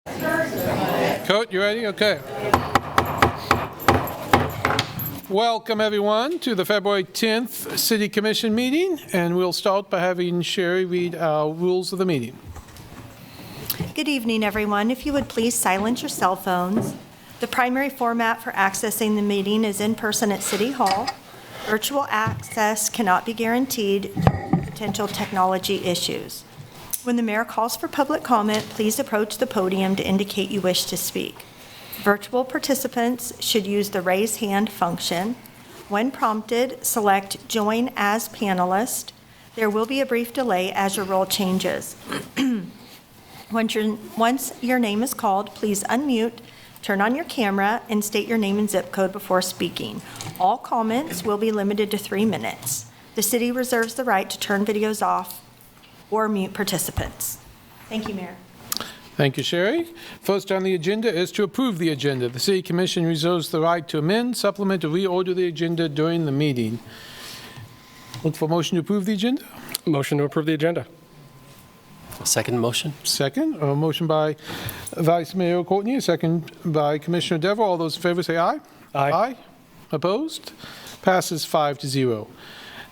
Coat, you ready? Okay. Welcome, everyone, to the February 10th City Commission meeting, and we'll start by having Sherry read our rules of the meeting. Good evening, everyone. If you would please silence your cell phones. The primary format for accessing the meeting is in person at City Hall. Virtual access cannot be guaranteed due to potential technology issues. When the mayor calls for public comment, please approach the podium to indicate you wish to speak. Virtual participants should use the raise hand function. When prompted, select Join as Panelist. There will be a brief delay as your role changes. Once your name is called, please unmute, turn on your camera, and state your name and zip code before speaking. All comments will be limited to 3 minutes. The city reserves the right to turn videos off or mute participants. Thank you, Mayor. Thank you, Sherry. First on the agenda is to approve the agenda. The City Commission reserves the right to amend, supplement, or reorder the agenda during the meeting. Look for motion to approve the agenda. Motion to approve the agenda. Second motion? Second, a motion by Vice Mayor Courtney, a second by Commissioner Dever. All those in favor say aye. Aye. Opposed? Passes 5-0.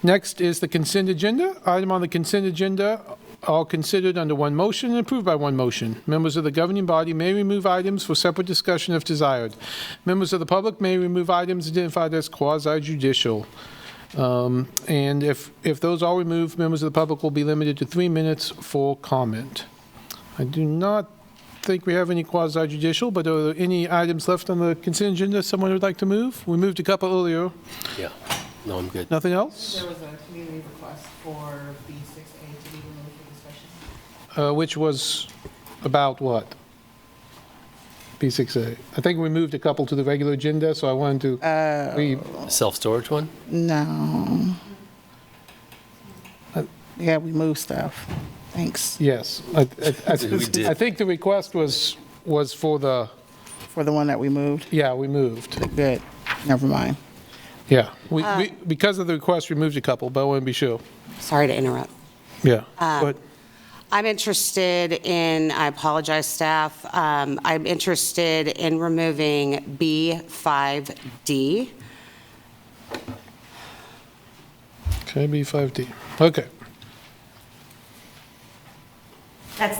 Next is the consent agenda. Item on the consent agenda are considered under one motion and approved by one motion. Members of the governing body may remove items for separate discussion if desired. Members of the public may remove items identified as quasi-judicial. And if those are removed, members of the public will be limited to 3 minutes for comment. I do not think we have any quasi-judicial, but are there any items left on the consent agenda someone would like to move? We moved a couple earlier. Yeah. No, I'm good. Nothing else? There was a community request for B6A to be removed for discussion. Which was about what? B6A. I think we moved a couple to the regular agenda, so I wanted to read. Self-storage one? No. Yeah, we moved stuff. Thanks. Yes. We did. I think the request was for the, For the one that we moved? yeah, we moved. Good. Never mind. Yeah. Because of the request, we moved a couple, but I want to be sure. Sorry to interrupt. Yeah. But I'm interested in, I apologize, staff, I'm interested in removing B.5 okay, B5D. Okay. That's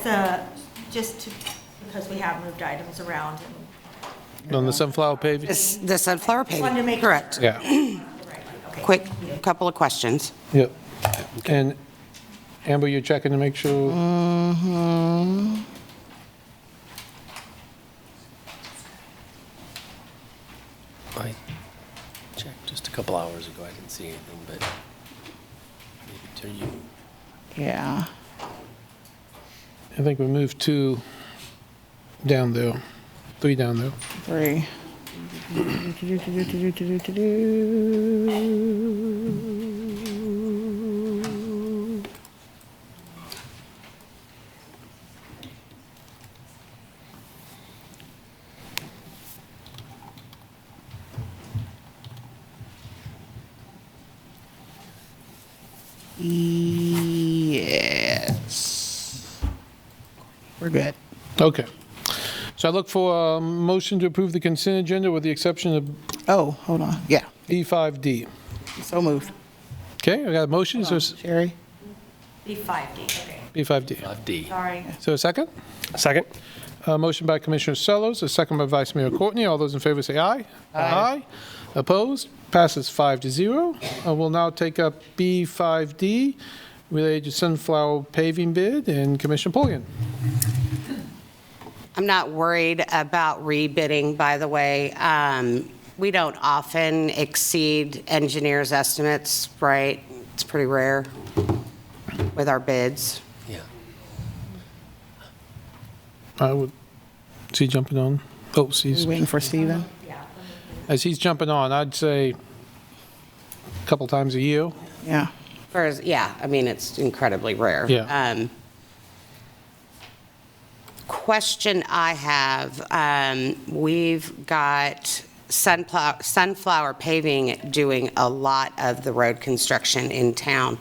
because we have moved items around. On the sunflower paving? The sunflower Wanted to paving, make- correct. Yeah. Okay. Quick couple of questions. Yep. And Amber, you're checking to make sure? I checked just a couple hours ago. I didn't see anything, but maybe to you. Yeah. I think we moved 2 down there, 3 down there. 3. Yes. We're good. Okay. So I look for a motion to approve the consent agenda with the exception of Oh, hold on. Yeah. B5D. So moved. Okay, I got a motion. Is there Sherry? B5D, okay. B5D? 5D. Sorry. Is there a second? Second. Motion by Commissioner Sellos, a second by Vice Mayor Courtney. All those in favor say aye. Aye. Opposed? Passes 5-0. We'll now take up B5D related to sunflower paving bid, and Commissioner Pulliam. I'm not worried about rebidding, by the way. We don't often exceed engineers' estimates, right? It's pretty rare with our bids. Yeah. I would, is he jumping on? Oh, he's, Waiting for Steven? as he's jumping on, I'd say a couple times a year. Yeah. Yeah, I mean, it's incredibly rare. Yeah. Question I have, we've got Sunflower Paving doing a lot of the road construction in town.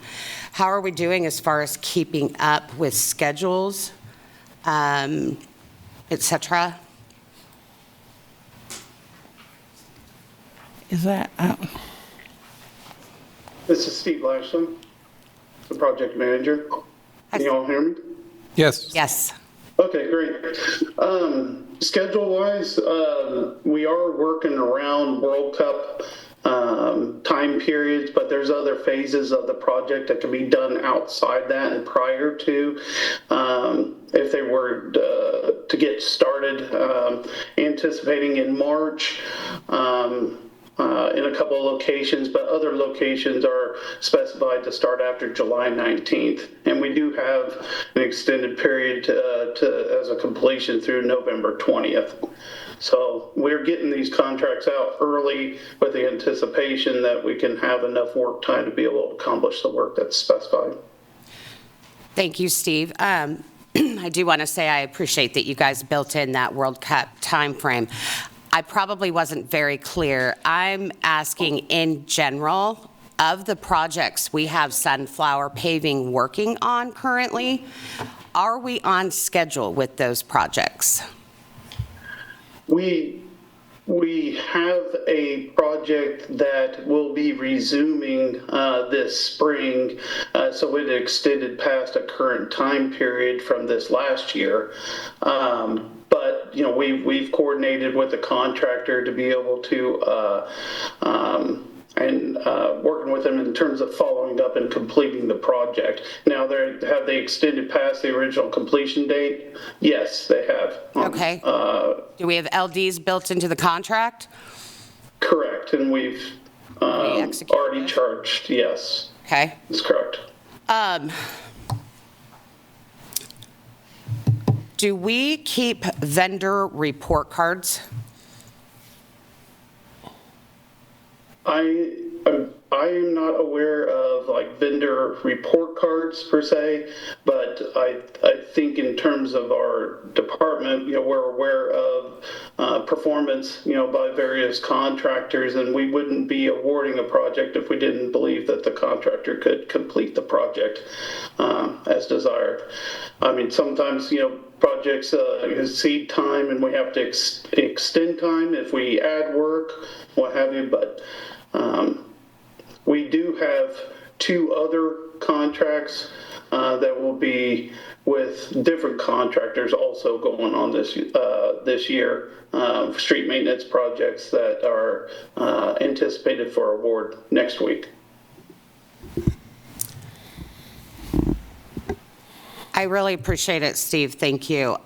How are we doing as far as keeping up with schedules? etc.? Is that, This is Steve Lasham, the project manager. Can you all hear me? Yes. Yes. Okay, great. Schedule-wise, we are working around World Cup time periods, but there's other phases of the project that can be done outside that and prior to. If they were to get started, anticipating in March, in a couple of locations, but other locations are specified to start after July 19th. And we do have an extended period as a completion through November 20th. So we're getting these contracts out early with the anticipation that we can have enough work time to be able to accomplish the work that's specified. Thank you, Steve. I do want to say I appreciate that you guys built in that World Cup timeframe. I probably wasn't very clear. I'm asking in general of the projects we have Sunflower Paving working on currently, are we on schedule with those projects? We have a project that will be resuming this spring, so it extended past a current time period from this last year. But you know, we've coordinated with the contractor to be able to working with them in terms of following up and completing the project. Now, have they extended past the original completion date? Yes, they have. Okay. Do we have LDs built into the contract? Correct, and we've already charged. Yes. Okay. That's correct. Do we keep vendor report cards? I am not aware of like vendor report cards per se, but I think in terms of our department, you know, we're aware of performance, you know, by various contractors, and we wouldn't be awarding a project if we didn't believe that the contractor could complete the project as desired. I mean, sometimes, you know, projects exceed time and we have to extend time if we add work, what have you, but we do have 2 other contracts that will be with different contractors also going on this year, street maintenance projects that are anticipated for award next week. I really appreciate it, Steve. Thank you.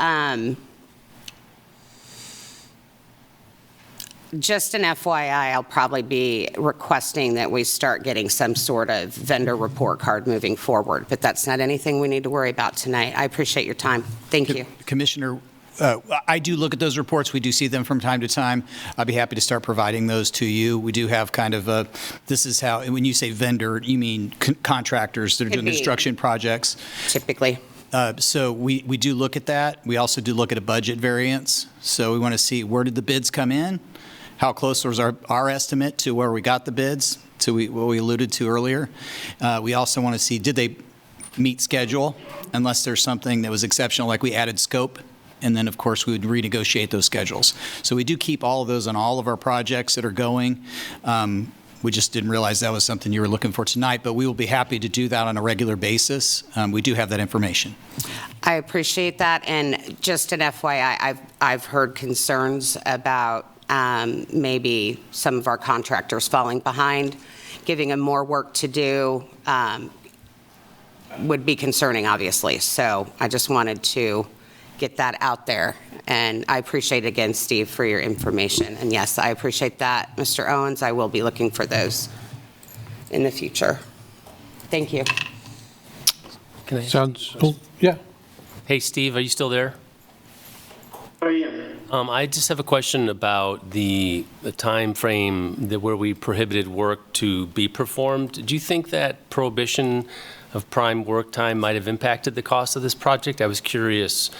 Just an FYI, I'll probably be requesting that we start getting some sort of vendor report card moving forward, but that's not anything we need to worry about tonight. I appreciate your time. Thank you. Commissioner, I do look at those reports. We do see them from time to time. I'd be happy to start providing those to you. We do have kind of a, this is how, when you say vendor, you mean contractors that are doing construction projects. Typically. So we do look at that. We also do look at a budget variance. So we want to see where did the bids come in? How close was our estimate to where we got the bids, to what we alluded to earlier. We also want to see, did they meet schedule, unless there's something that was exceptional, like we added scope, and then, of course, we would renegotiate those schedules. So we do keep all of those on all of our projects that are going. We just didn't realize that was something you were looking for tonight, but we will be happy to do that on a regular basis. We do have that information. I appreciate that, and just an FYI, I've heard concerns about maybe some of our contractors falling behind, giving them more work to do would be concerning, obviously. So I just wanted to get that out there. And I appreciate, again, Steve, for your information. And yes, I appreciate that. Mr. Owens, I will be looking for those in the future. Thank you. Can I? Sounds, yeah. Hey, Steve, are you still there? I am. I just have a question about the time frame where we prohibited work to be performed. Do you think that prohibition of prime work time might have impacted the cost of this project? I was curious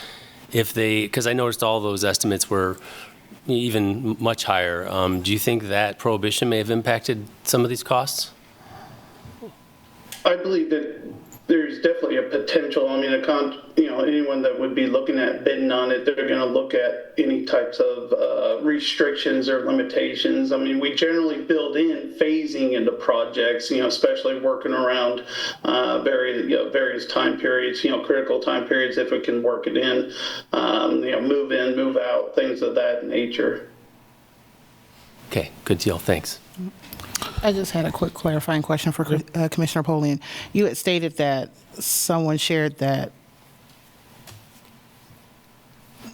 if because I noticed all those estimates were even much higher. Do you think that prohibition may have impacted some of these costs? I believe that there's definitely a potential. I mean, anyone that would be looking at bidding on it, they're going to look at any types of restrictions or limitations. I mean, we generally build in phasing into projects, especially working around various time periods, critical time periods, if we can work it in, move in, move out, things of that nature. Okay, good deal, thanks. I just had a quick clarifying question for Commissioner Polian. You had stated that someone shared that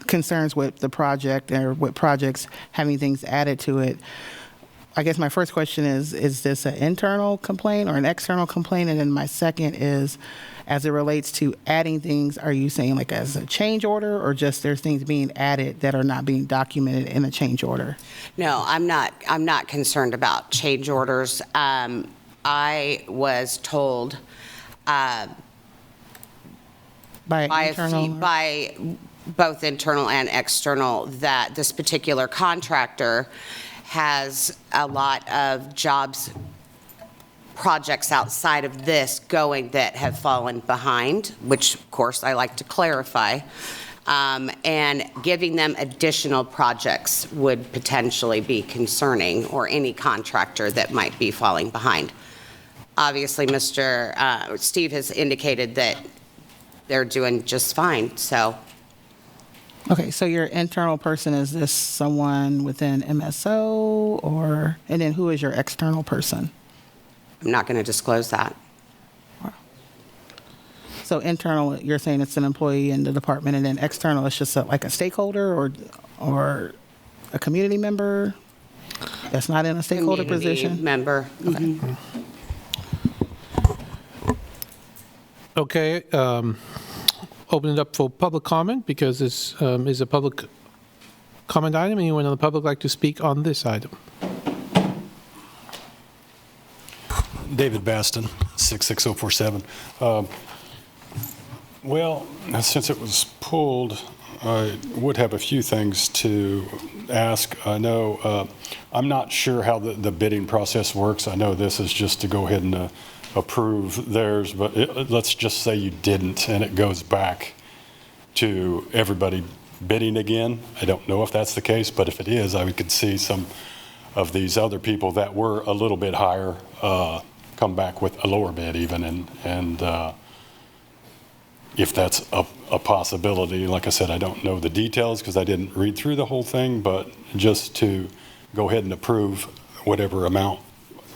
concerns with the project or with projects having things added to it. I guess my first question is this an internal complaint or an external complaint? And then my second is, as it relates to adding things, are you saying like as a change order or just there's things being added that are not being documented in a change order? No, I'm not concerned about change orders. I was told By internal? by both internal and external that this particular contractor has a lot of projects outside of this going that have fallen behind, which of course I like to clarify, and giving them additional projects would potentially be concerning, or any contractor that might be falling behind. Obviously, Mr. Steve has indicated that they're doing just fine, so. Okay, so your internal person, is this someone within MSO or, and then who is your external person? I'm not going to disclose that. So internal, you're saying it's an employee in the department, and then external, it's just like a stakeholder or a community member that's not in a stakeholder Community position? member. Mhm. Okay, open it up for public comment because this is a public comment item. Anyone in the public like to speak on this item? David Baston, 66047. Well, since it was pulled, I would have a few things to ask. I know I'm not sure how the bidding process works. I know this is just to go ahead and approve theirs, but let's just say you didn't and it goes back to everybody bidding again. I don't know if that's the case, but if it is, I could see some of these other people that were a little bit higher come back with a lower bid even, and if that's a possibility. Like I said, I don't know the details because I didn't read through the whole thing, but just to go ahead and approve whatever amount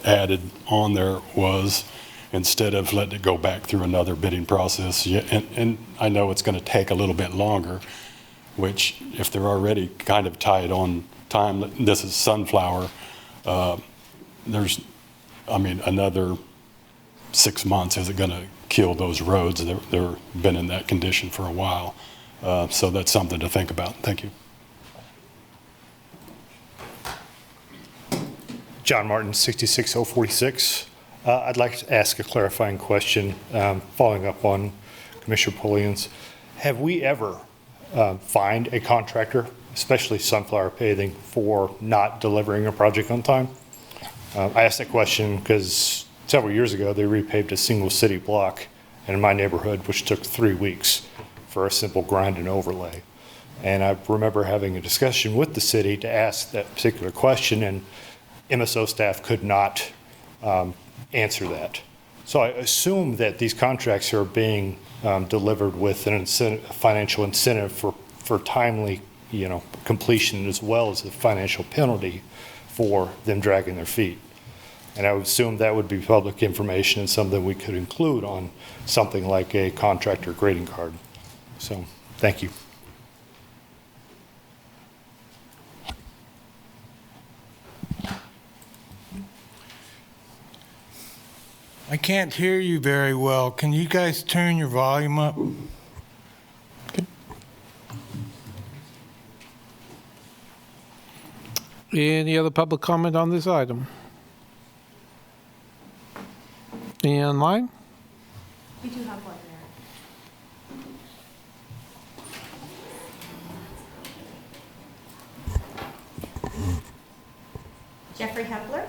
added on there was, instead of letting it go back through another bidding process. And I know it's going to take a little bit longer, which if they're already kind of tied on time, this is Sunflower, there's, I mean, another 6 months isn't going to kill those roads. They've been in that condition for a while. So that's something to think about. Thank you. John Martin, 66046. I'd like to ask a clarifying question, following up on Commissioner Polian's. Have we ever fined a contractor, especially Sunflower Paving, for not delivering a project on time? I asked that question because several years ago they repaved a single city block in my neighborhood, which took 3 weeks for a simple grind and overlay. And I remember having a discussion with the city to ask that particular question, and MSO staff could not answer that. So I assume that these contracts are being delivered with an incentive, a financial incentive for timely, completion, as well as a financial penalty for them dragging their feet. And I would assume that would be public information and something we could include on something like a contractor grading card. So, thank you. I can't hear you very well. Can you guys turn your volume up? Any other public comment on this item? Any online? We do have one there. Jeffrey Hepler?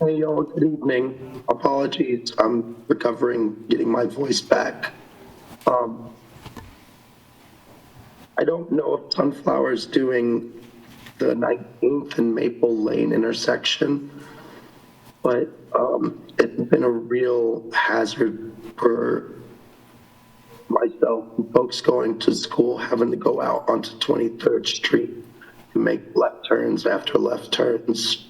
Hey, y'all, good evening. Apologies, I'm recovering, getting my voice back. I don't know if Sunflower is doing the 19th and Maple Lane intersection, but it's been a real hazard for myself and folks going to school, having to go out onto 23rd Street and make left turns after left turns.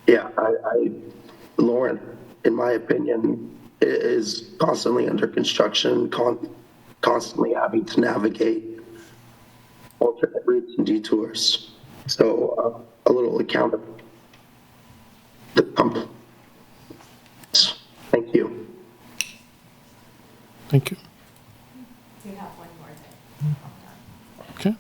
Yeah, Lauren, in my opinion, is constantly under construction, constantly having to navigate alternate routes and detours. So a little account of the complex. Thank you. Thank you. We have one more thing. Okay.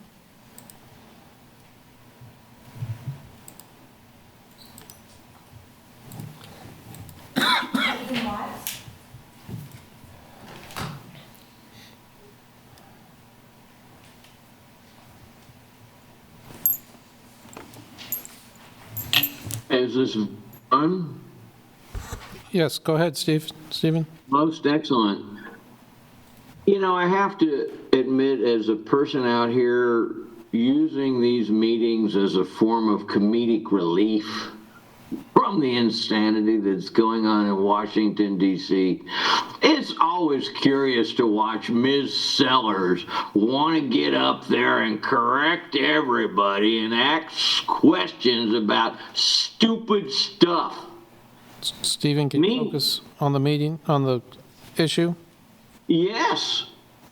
Is this fun? Yes, go ahead, Stephen. Most excellent. You know, I have to admit, as a person out here using these meetings as a form of comedic relief from the insanity that's going on in Washington, D.C., it's always curious to watch Ms. Sellers want to get up there and correct everybody and ask questions about stupid stuff. Stephen, can you focus on the meeting, on the issue? Yes.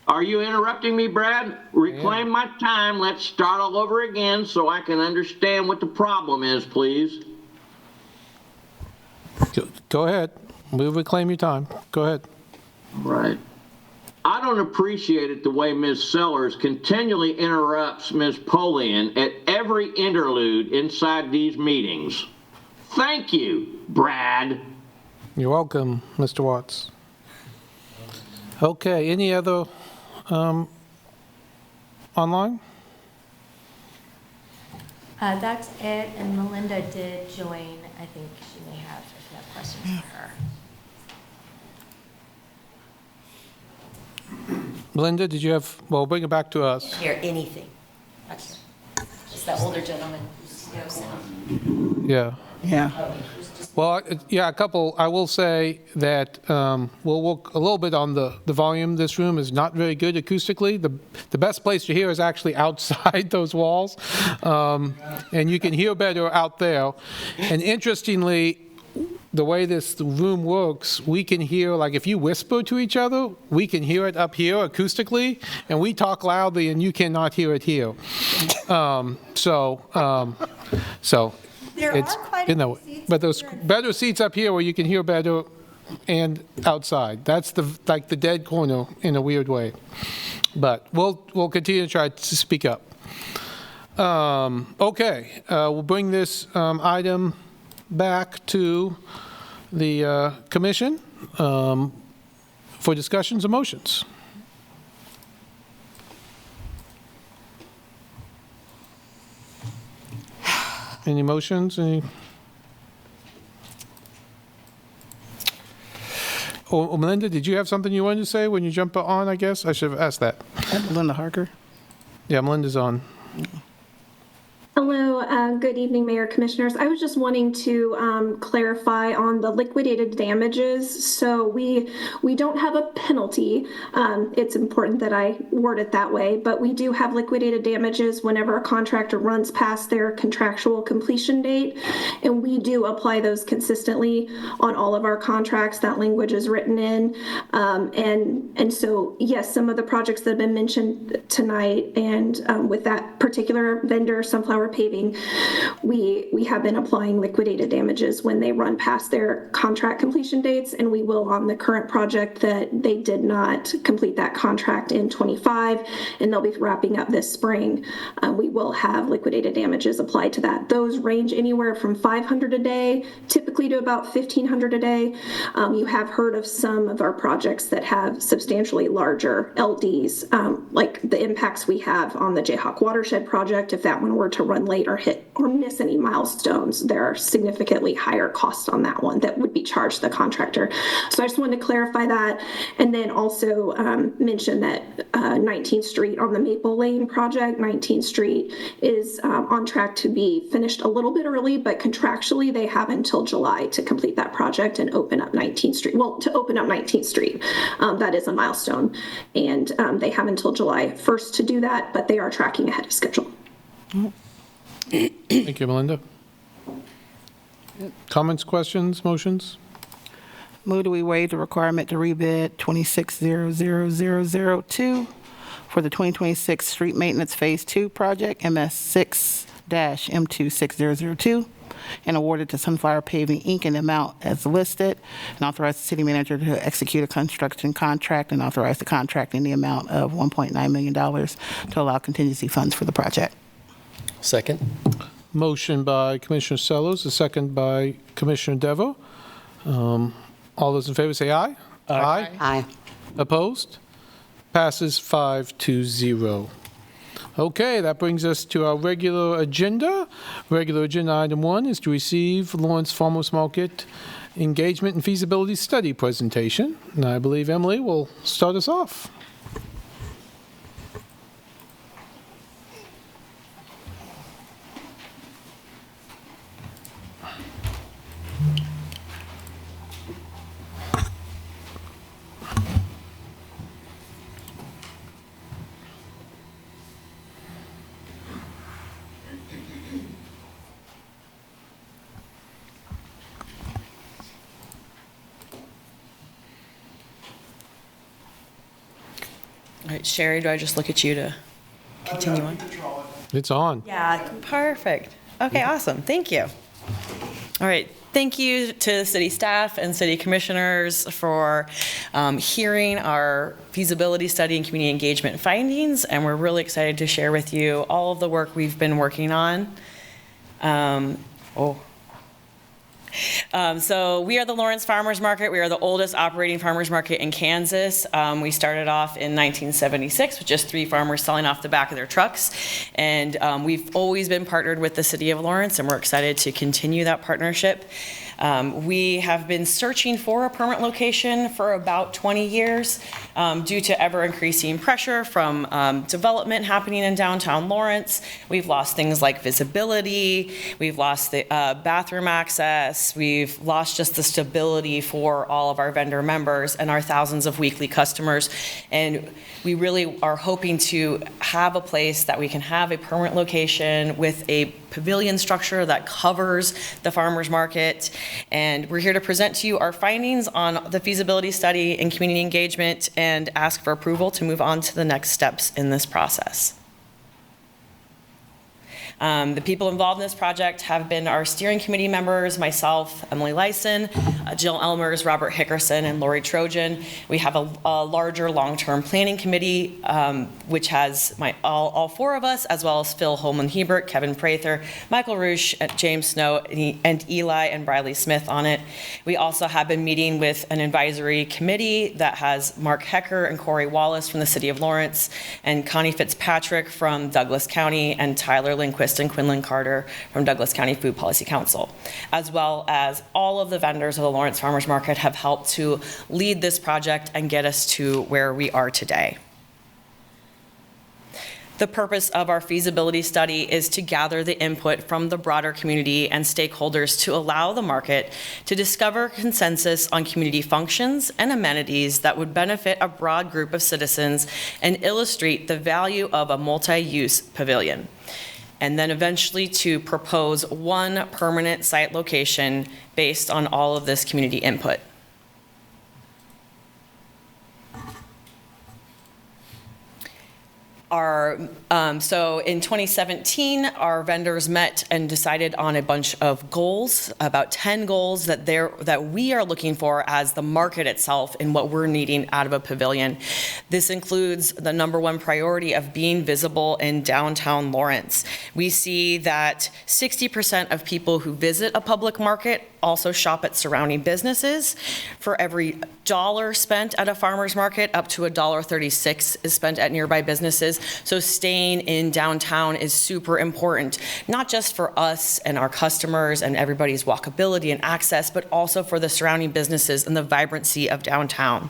Are you interrupting me, Brad? Reclaim my time. Let's start all over again so I can understand what the problem is, please. Go ahead. We'll reclaim your time. Go ahead. Right. I don't appreciate it the way Ms. Sellers continually interrupts Ms. Polian at every interlude inside these meetings. Thank you, Brad. You're welcome, Mr. Watts. Okay, any other online? That's it, and Melinda did join. I think she may have, if you have questions for her. Melinda, did you have, well, bring it back to us. Hear anything. It's the older gentleman who's no sound. Yeah. Yeah. Well, yeah, a couple, I will say that we'll work a little bit on the volume. This room is not very good acoustically. The best place to hear is actually outside those walls. And you can hear better out there. And interestingly, the way this room works, we can hear, like if you whisper to each other, we can hear it up here acoustically, and we talk loudly and you cannot hear it here. So There it's, are quite you a know, few seats but there's here. better seats up here where you can hear better and outside. That's like the dead corner in a weird way. But we'll continue to try to speak up. Okay, we'll bring this item back to the commission for discussions and motions. Any motions? Oh, Melinda, did you have something you wanted to say when you jump on, I guess? I should have asked that. Linda Harker. Yeah, Melinda's on. Hello, good evening, Mayor, Commissioners. I was just wanting to clarify on the liquidated damages. So we don't have a penalty. It's important that I word it that way, but we do have liquidated damages whenever a contractor runs past their contractual completion date, and we do apply those consistently on all of our contracts. That language is written in, and so yes, some of the projects that have been mentioned tonight, and with that particular vendor, Sunflower Paving, we have been applying liquidated damages when they run past their contract completion dates, and we will on the current project that they did not complete that contract in 25, and they'll be wrapping up this spring. We will have liquidated damages applied to that. Those range anywhere from $500 a day, typically to about $1,500 a day. You have heard of some of our projects that have substantially larger LDs, like the impacts we have on the Jayhawk Watershed project. If that one were to run late or hit or miss any milestones, there are significantly higher costs on that one that would be charged the contractor. So I just wanted to clarify that, and then also mention that 19th Street on the Maple Lane project, 19th Street is on track to be finished a little bit early, but contractually they have until July to complete that project and open up 19th Street. Well, to open up 19th Street, that is a milestone, and they have until July 1st to do that, but they are tracking ahead of schedule. Thank you, Melinda. Comments, questions, motions? Move that we waive the requirement to rebid 26000002 for the 2026 Street Maintenance Phase 2 project, MS6-M26002, and award it to Sunflower Paving, Inc. in the amount as listed, and authorize the city manager to execute a construction contract and authorize the contract in the amount of $1.9 million to allow contingency funds for the project. Second? Motion by Commissioner Sellos, a second by Commissioner Devo. All those in favor say aye. Aye. Aye. Opposed? Passes 5-0. Okay, that brings us to our regular agenda. Regular agenda item 1 is to receive Lawrence Farmers Market Engagement and Feasibility Study presentation. And I believe Emily will start us off. All right, Sherry, do I just look at you to continue on? It's on. Yeah, Perfect. Okay, awesome. Thank you. All right. Thank you to city staff and city commissioners for hearing our feasibility study and community engagement findings, and we're really excited to share with you all of the work we've been working on. So we are the Lawrence Farmers Market. We are the oldest operating farmers market in Kansas. We started off in 1976 with just 3 farmers selling off the back of their trucks. And we've always been partnered with the city of Lawrence, and we're excited to continue that partnership. We have been searching for a permanent location for about 20 years due to ever-increasing pressure from development happening in downtown Lawrence. We've lost things like visibility, we've lost the bathroom access, we've lost just the stability for all of our vendor members and our thousands of weekly customers. And we really are hoping to have a place that we can have a permanent location with a pavilion structure that covers the farmers market. And we're here to present to you our findings on the feasibility study and community engagement and ask for approval to move on to the next steps in this process. The people involved in this project have been our steering committee members, myself, Emily Lyson, Jill Elmers, Robert Hickerson, and Lori Trojan. We have a larger long-term planning committee, which has all 4 of us, as well as Phil Holman-Hebert, Kevin Prather, Michael Roosh, James Snow, and Eli and Briley Smith on it. We also have been meeting with an advisory committee that has Mark Hecker and Corey Wallace from the city of Lawrence, and Connie Fitzpatrick from Douglas County, and Tyler Lindquist and Quinlan Carter from Douglas County Food Policy Council, as well as all of the vendors of the Lawrence Farmers Market have helped to lead this project and get us to where we are today. The purpose of our feasibility study is to gather the input from the broader community and stakeholders to allow the market to discover consensus on community functions and amenities that would benefit a broad group of citizens and illustrate the value of a multi-use pavilion, and then eventually to propose one permanent site location based on all of this community input. So in 2017, our vendors met and decided on a bunch of goals, about 10 goals that we are looking for as the market itself in what we're needing out of a pavilion. This includes the #1 priority of being visible in downtown Lawrence. We see that 60% of people who visit a public market also shop at surrounding businesses. For every dollar spent at a farmer's market, up to $1.36 is spent at nearby businesses. So staying in downtown is super important, not just for us and our customers and everybody's walkability and access, but also for the surrounding businesses and the vibrancy of downtown.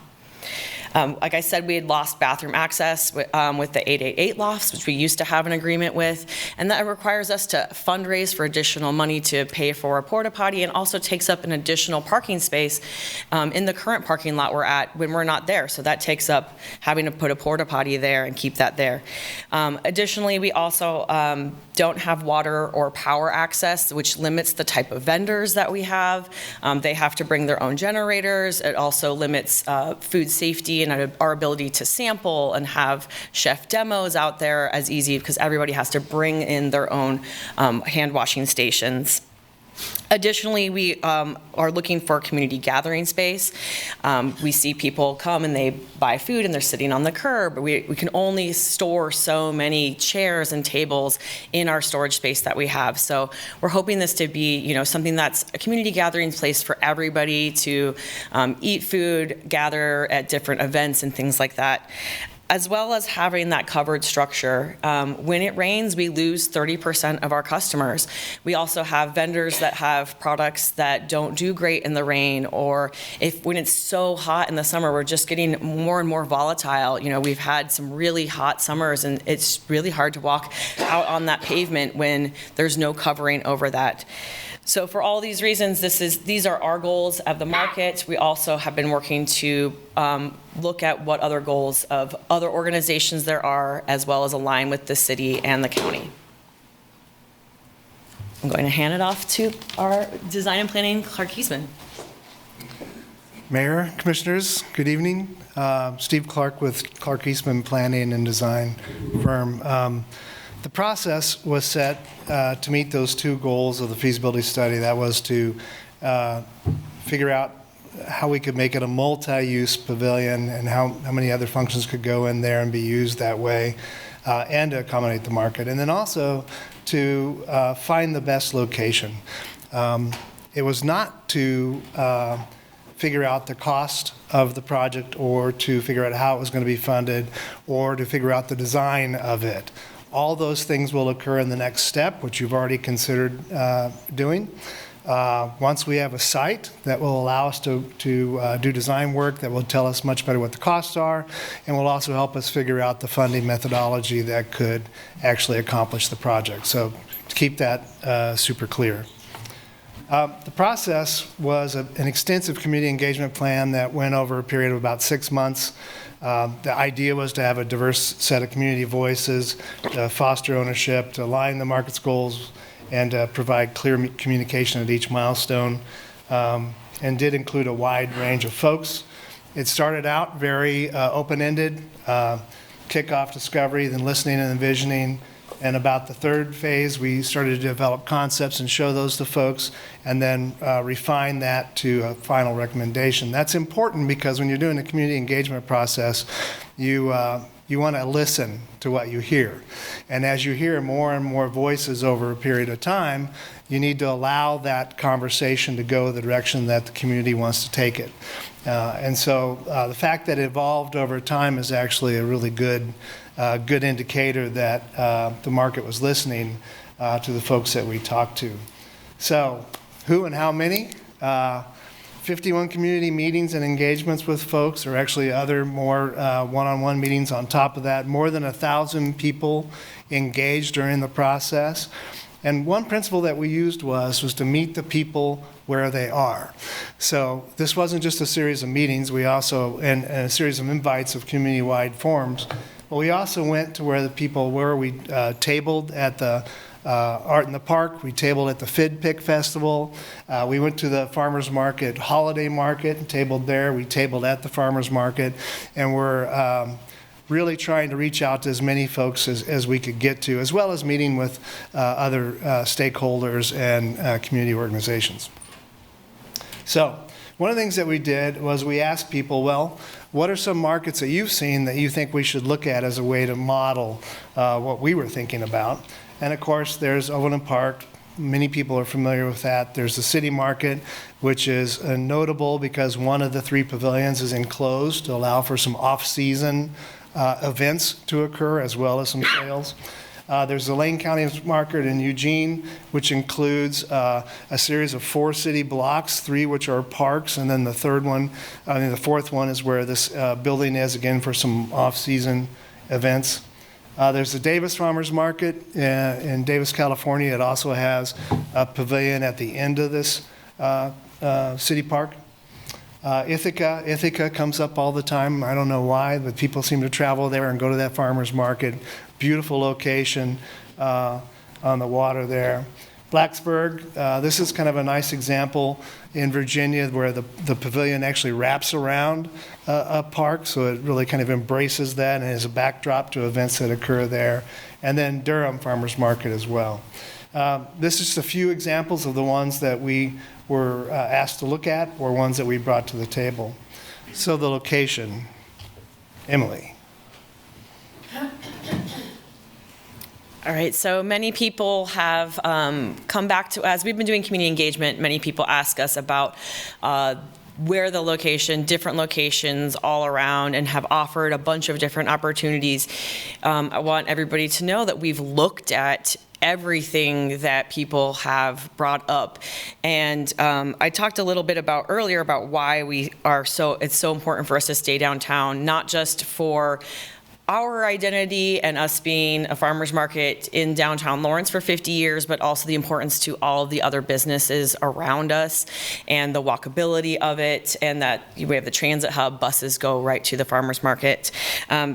Like I said, we had lost bathroom access with the 888 lofts, which we used to have an agreement with, and that requires us to fundraise for additional money to pay for a porta potty, and also takes up an additional parking space in the current parking lot we're at when we're not there. So that takes up having to put a porta potty there and keep that there. Additionally, we also don't have water or power access, which limits the type of vendors that we have. They have to bring their own generators. It also limits food safety and our ability to sample and have chef demos out there as easy, because everybody has to bring in their own hand washing stations. Additionally, we are looking for community gathering space. We see people come and they buy food and they're sitting on the curb. We can only store so many chairs and tables in our storage space that we have. So we're hoping this to be, something that's a community gathering place for everybody to eat food, gather at different events and things like that, as well as having that covered structure. When it rains, we lose 30% of our customers. We also have vendors that have products that don't do great in the rain, or when it's so hot in the summer, we're just getting more and more volatile. We've had some really hot summers, and it's really hard to walk out on that pavement when there's no covering over that. So for all these reasons, these are our goals of the market. We also have been working to look at what other goals of other organizations there are, as well as align with the city and the county. I'm going to hand it off to our design and planning, Clark Eastman. Mayor, Commissioners, good evening. Steve Clark with Clark Eastman Planning and Design Firm. The process was set to meet those two goals of the feasibility study. That was to figure out how we could make it a multi-use pavilion and how many other functions could go in there and be used that way, and to accommodate the market. And then also to find the best location. It was not to figure out the cost of the project, or to figure out how it was going to be funded, or to figure out the design of it. All those things will occur in the next step, which you've already considered doing. Once we have a site that will allow us to do design work that will tell us much better what the costs are, and will also help us figure out the funding methodology that could actually accomplish the project. So to keep that super clear. The process was an extensive community engagement plan that went over a period of about 6 months. The idea was to have a diverse set of community voices, to foster ownership, to align the market's goals, and to provide clear communication at each milestone, and did include a wide range of folks. It started out very open-ended, kickoff discovery, then listening and envisioning. And about the third phase, we started to develop concepts and show those to folks, and then refine that to a final recommendation. That's important because when you're doing a community engagement process, you want to listen to what you hear. And as you hear more and more voices over a period of time, you need to allow that conversation to go the direction that the community wants to take it. And so the fact that it evolved over time is actually a really good indicator that the market was listening to the folks that we talked to. So who and how many? 51 community meetings and engagements with folks, or actually other more one-on-one meetings on top of that. More than 1,000 people engaged during the process. And one principle that we used was to meet the people where they are. So this wasn't just a series of meetings. We also, and a series of invites of community-wide forums, but we also went to where the people were. We tabled at the Art in the Park. We tabled at the Fid Pick Festival. We went to the Farmers Market Holiday Market and tabled there. We tabled at the Farmers Market, and we're really trying to reach out to as many folks as we could get to, as well as meeting with other stakeholders and community organizations. So one of the things that we did was we asked people, well, what are some markets that you've seen that you think we should look at as a way to model what we were thinking about? And of course, there's Overland Park, Many people are familiar with that. There's the city market, which is notable because one of the 3 pavilions is enclosed to allow for some off-season events to occur, as well as some sales. There's the Lane County Market in Eugene, which includes a series of 4 city blocks, 3 which are parks, and then the fourth one is where this building is, again, for some off-season events. There's the Davis Farmers Market in Davis, California. It also has a pavilion at the end of this city park. Ithaca comes up all the time. I don't know why, but people seem to travel there and go to that farmer's market. Beautiful location on the water there. Blacksburg, this is kind of a nice example in Virginia where the pavilion actually wraps around a park, so it really kind of embraces that and is a backdrop to events that occur there. And then Durham Farmers Market as well. This is just a few examples of the ones that we were asked to look at or ones that we brought to the table. So the location, Emily. All right, so many people have come back to, as we've been doing community engagement, many people ask us about where the location, different locations all around, and have offered a bunch of different opportunities. I want everybody to know that we've looked at everything that people have brought up. And I talked a little bit earlier about why it's so important for us to stay downtown, not just for our identity and us being a farmer's market in downtown Lawrence for 50 years, but also the importance to all of the other businesses around us and the walkability of it, and that we have the transit hub, buses go right to the farmer's market. A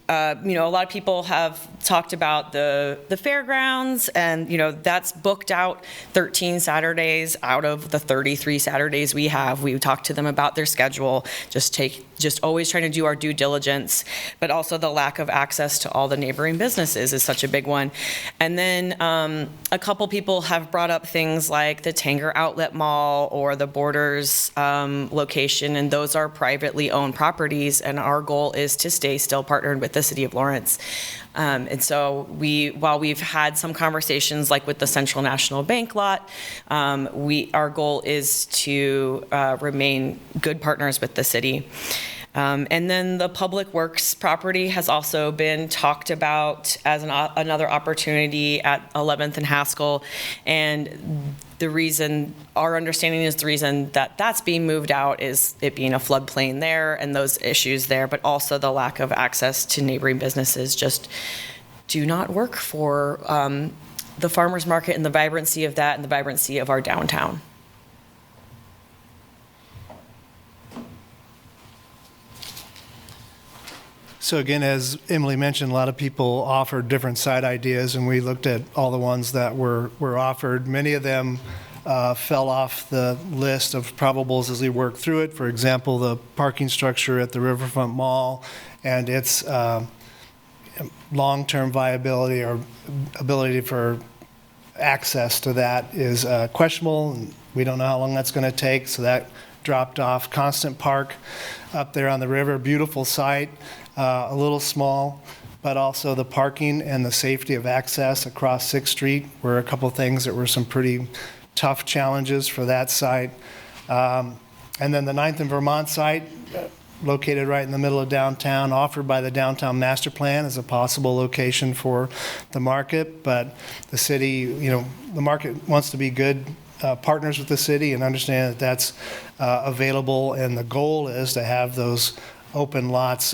lot of people have talked about the fairgrounds, and that's booked out 13 Saturdays out of the 33 Saturdays we have. We talked to them about their schedule, just always trying to do our due diligence, but also the lack of access to all the neighboring businesses is such a big one. And then a couple people have brought up things like the Tanger Outlet Mall or the Borders location, and those are privately owned properties, and our goal is to stay still partnered with the City of Lawrence. And so while we've had some conversations like with the Central National Bank lot, our goal is to remain good partners with the city. And then the Public Works property has also been talked about as another opportunity at 11th and Haskell. And our understanding is the reason that that's being moved out is it being a floodplain there and those issues there, but also the lack of access to neighboring businesses just do not work for the farmers market and the vibrancy of that and the vibrancy of our downtown. So again, as Emily mentioned, a lot of people offered different site ideas, and we looked at all the ones that were offered. Many of them fell off the list of probables as we worked through it. For example, the parking structure at the Riverfront Mall and its long-term viability or ability for access to that is questionable, and we don't know how long that's going to take, so that dropped off. Constant Park up there on the river, beautiful site. A little small, but also the parking and the safety of access across 6th Street were a couple things that were some pretty tough challenges for that site. And then the 9th and Vermont site, located right in the middle of downtown, offered by the Downtown Master Plan as a possible location for the market, but the city, the market wants to be good partners with the city and understand that that's available, and the goal is to have those open lots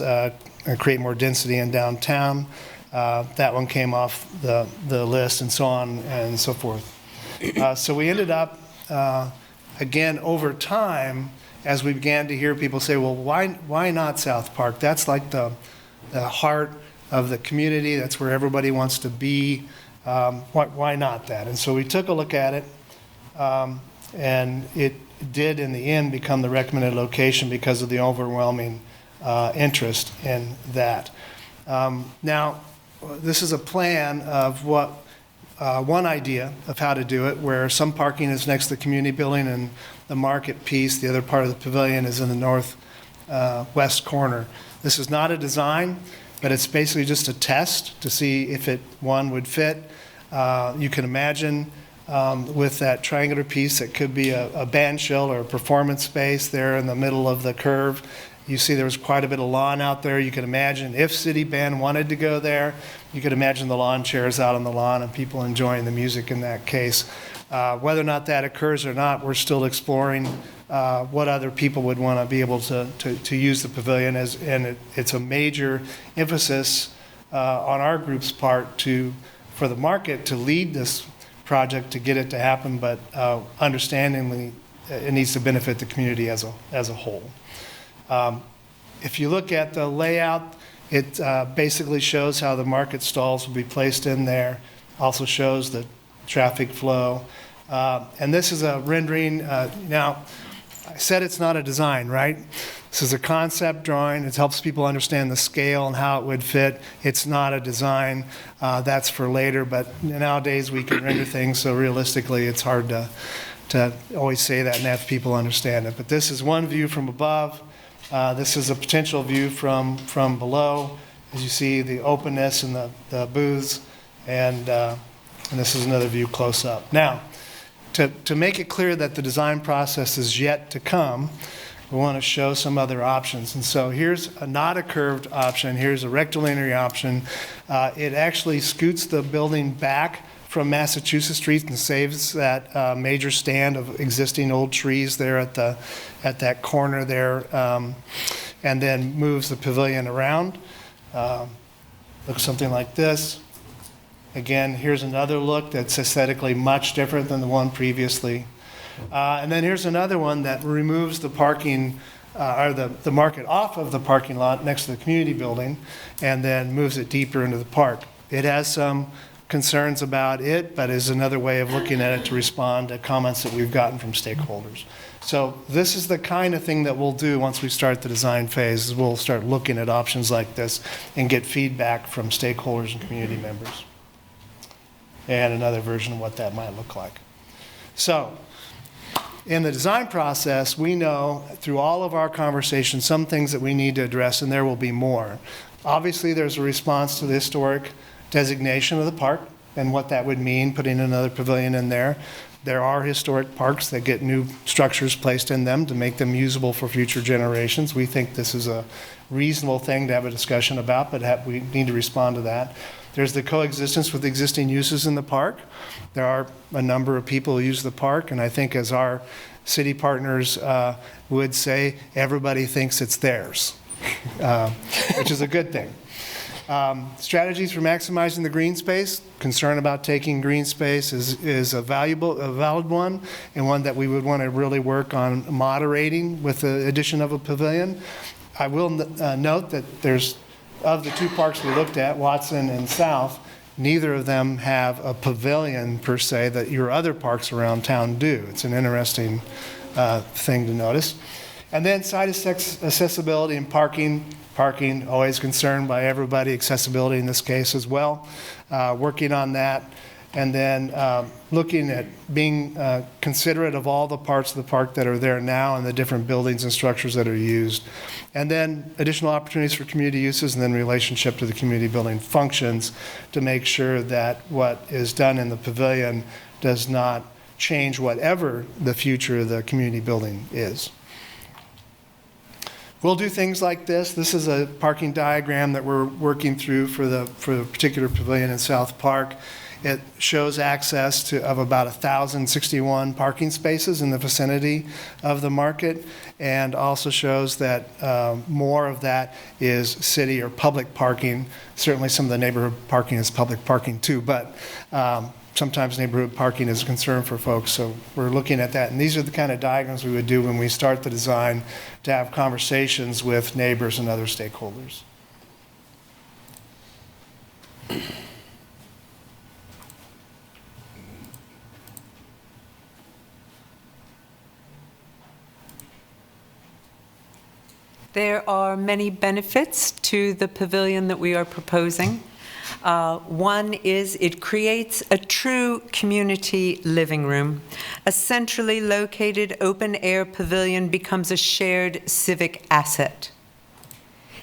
and create more density in downtown. That one came off the list, and so on and so forth. So we ended up, again, over time, as we began to hear people say, well, why not South Park? That's like the heart of the community. That's where everybody wants to be. Why not that? And so we took a look at it, and it did, in the end, become the recommended location because of the overwhelming interest in that. Now, this is a plan of one idea of how to do it, where some parking is next to the community building and the market piece, the other part of the pavilion is in the northwest corner. This is not a design, but it's basically just a test to see if one would fit. You can imagine with that triangular piece that could be a band shell or a performance space there in the middle of the curve. You see there was quite a bit of lawn out there. You could imagine if city band wanted to go there, you could imagine the lawn chairs out on the lawn and people enjoying the music in that case. Whether or not that occurs or not, we're still exploring what other people would want to be able to use the pavilion as, and it's a major emphasis on our group's part for the market to lead this project to get it to happen, but understandingly, it needs to benefit the community as a whole. If you look at the layout, it basically shows how the market stalls will be placed in there, also shows the traffic flow. And this is a rendering. Now, I said it's not a design, right? This is a concept drawing. It helps people understand the scale and how it would fit. It's not a design. That's for later, but nowadays we can render things so realistically it's hard to always say that and have people understand it. But this is one view from above. This is a potential view from below. As you see, the openness and the booths, and this is another view close up. Now, to make it clear that the design process is yet to come, we want to show some other options. And so here's not a curved option. Here's a rectilinear option. It actually scoots the building back from Massachusetts Street and saves that major stand of existing old trees there at that corner there, and then moves the pavilion around. Looks something like this. Again, here's another look that's aesthetically much different than the one previously. And then here's another one that removes the parking, or the market off of the parking lot next to the community building, and then moves it deeper into the park. It has some concerns about it, but is another way of looking at it to respond to comments that we've gotten from stakeholders. So this is the kind of thing that we'll do once we start the design phase, is we'll start looking at options like this and get feedback from stakeholders and community members. And another version of what that might look like. So, in the design process, we know through all of our conversations some things that we need to address, and there will be more. Obviously, there's a response to the historic designation of the park and what that would mean, putting another pavilion in there. There are historic parks that get new structures placed in them to make them usable for future generations. We think this is a reasonable thing to have a discussion about, but we need to respond to that. There's the coexistence with existing uses in the park. There are a number of people who use the park, and I think as our city partners would say, everybody thinks it's theirs, which is a good thing. Strategies for maximizing the green space. Concern about taking green space is a valid one, and one that we would want to really work on moderating with the addition of a pavilion. I will note that there's, of the two parks we looked at, Watson and South, neither of them have a pavilion per se that your other parks around town do. It's an interesting thing to notice. And then site accessibility and parking. Parking, always concerned by everybody, accessibility in this case as well. Working on that. And then looking at being considerate of all the parts of the park that are there now and the different buildings and structures that are used. And then additional opportunities for community uses, and then relationship to the community building functions to make sure that what is done in the pavilion does not change whatever the future of the community building is. We'll do things like this. This is a parking diagram that we're working through for the particular pavilion in South Park. It shows access of about 1,061 parking spaces in the vicinity of the market, and also shows that more of that is city or public parking. Certainly some of the neighborhood parking is public parking too, but sometimes neighborhood parking is a concern for folks, so we're looking at that. And these are the kind of diagrams we would do when we start the design to have conversations with neighbors and other stakeholders. There are many benefits to the pavilion that we are proposing. One is it creates a true community living room. A centrally located open-air pavilion becomes a shared civic asset.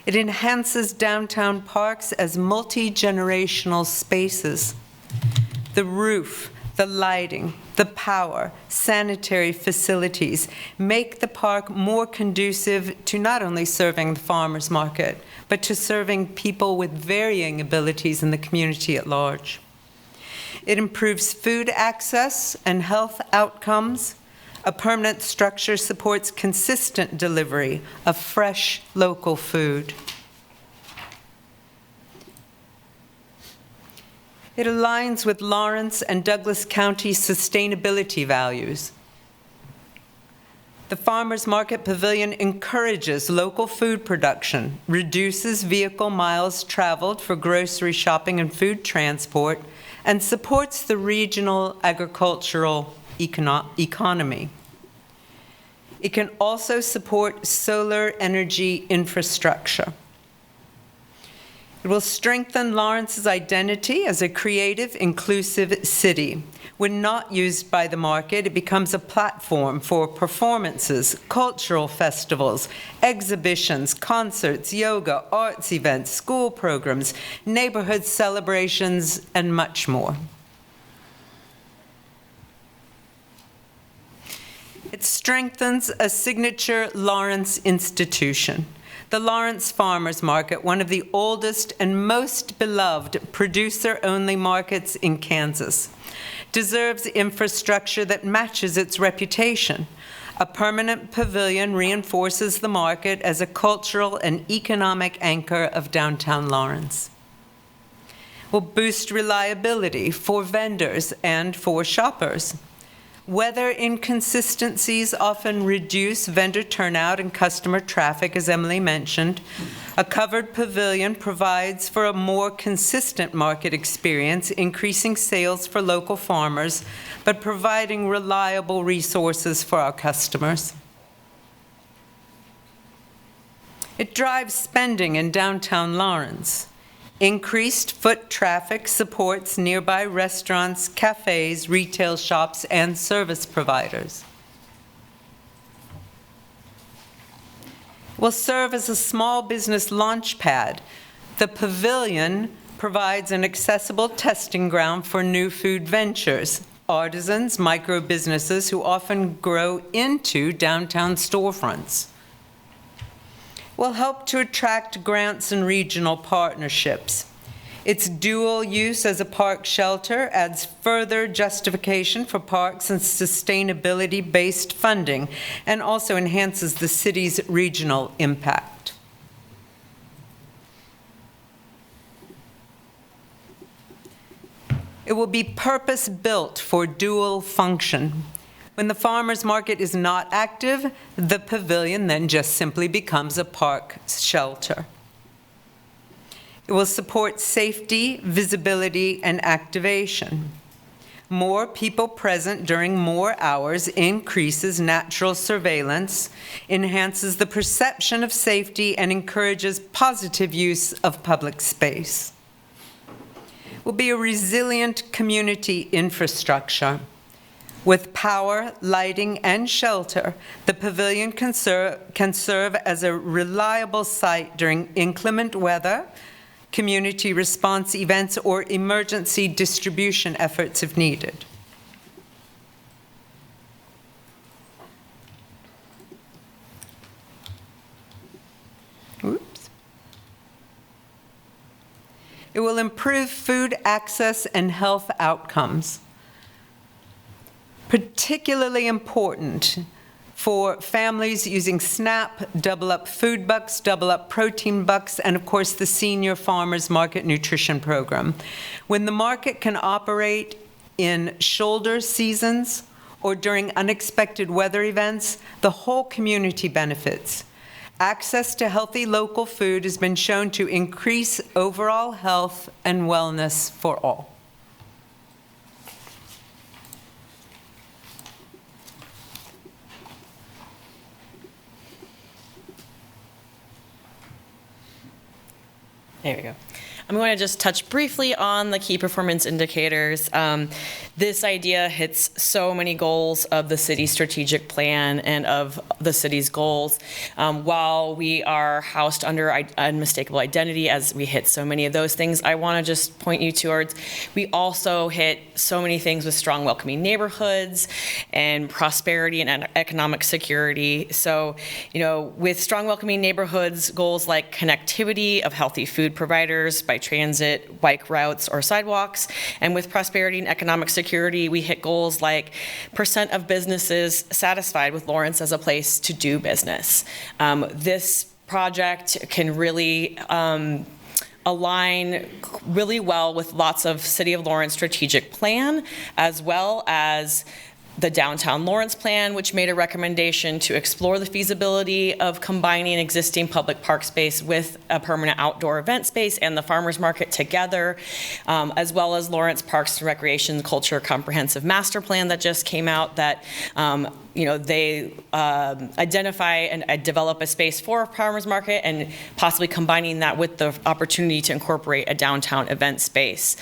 It enhances downtown parks as multi-generational spaces. The roof, the lighting, the power, sanitary facilities make the park more conducive to not only serving the farmers market, but to serving people with varying abilities in the community at large. It improves food access and health outcomes. A permanent structure supports consistent delivery of fresh local food. It aligns with Lawrence and Douglas County sustainability values. The Farmers Market Pavilion encourages local food production, reduces vehicle miles traveled for grocery shopping and food transport, and supports the regional agricultural economy. It can also support solar energy infrastructure. It will strengthen Lawrence's identity as a creative, inclusive city. When not used by the market, it becomes a platform for performances, cultural festivals, exhibitions, concerts, yoga, arts events, school programs, neighborhood celebrations, and much more. It strengthens a signature Lawrence institution. The Lawrence Farmers Market, one of the oldest and most beloved producer-only markets in Kansas, deserves infrastructure that matches its reputation. A permanent pavilion reinforces the market as a cultural and economic anchor of downtown Lawrence. Will boost reliability for vendors and for shoppers. Weather inconsistencies often reduce vendor turnout and customer traffic, as Emily mentioned. A covered pavilion provides for a more consistent market experience, increasing sales for local farmers, but providing reliable resources for our customers. It drives spending in downtown Lawrence. Increased foot traffic supports nearby restaurants, cafes, retail shops, and service providers. Will serve as a small business launch pad. The pavilion provides an accessible testing ground for new food ventures, artisans, micro businesses who often grow into downtown storefronts. Will help to attract grants and regional partnerships. Its dual use as a park shelter adds further justification for parks and sustainability-based funding, and also enhances the city's regional impact. It will be purpose-built for dual function. When the farmers market is not active, the pavilion then just simply becomes a park shelter. It will support safety, visibility, and activation. More people present during more hours increases natural surveillance, enhances the perception of safety, and encourages positive use of public space. It will be a resilient community infrastructure. With power, lighting, and shelter, the pavilion can serve as a reliable site during inclement weather, community response events, or emergency distribution efforts if needed. Oops. It will improve food access and health outcomes. Particularly important for families using SNAP, Double Up Food Bucks, Double Up Protein Bucks, and of course the Senior Farmers Market Nutrition Program. When the market can operate in shoulder seasons or during unexpected weather events, the whole community benefits. Access to healthy local food has been shown to increase overall health and wellness for all. There we go. I'm going to just touch briefly on the key performance indicators. This idea hits so many goals of the city's strategic plan and of the city's goals. While we are housed under unmistakable identity, as we hit so many of those things, I want to just point you towards, we also hit so many things with strong, welcoming neighborhoods and prosperity and economic security. So, with strong, welcoming neighborhoods, goals like connectivity of healthy food providers by transit, bike routes, or sidewalks, and with prosperity and economic security, we hit goals like percent of businesses satisfied with Lawrence as a place to do business. This project can really align really well with lots of City of Lawrence strategic plan, as well as the Downtown Lawrence Plan, which made a recommendation to explore the feasibility of combining existing public park space with a permanent outdoor event space and the farmers market together, as well as Lawrence Parks and Recreation Culture Comprehensive Master Plan that just came out that they identify and develop a space for a farmers market and possibly combining that with the opportunity to incorporate a downtown event space.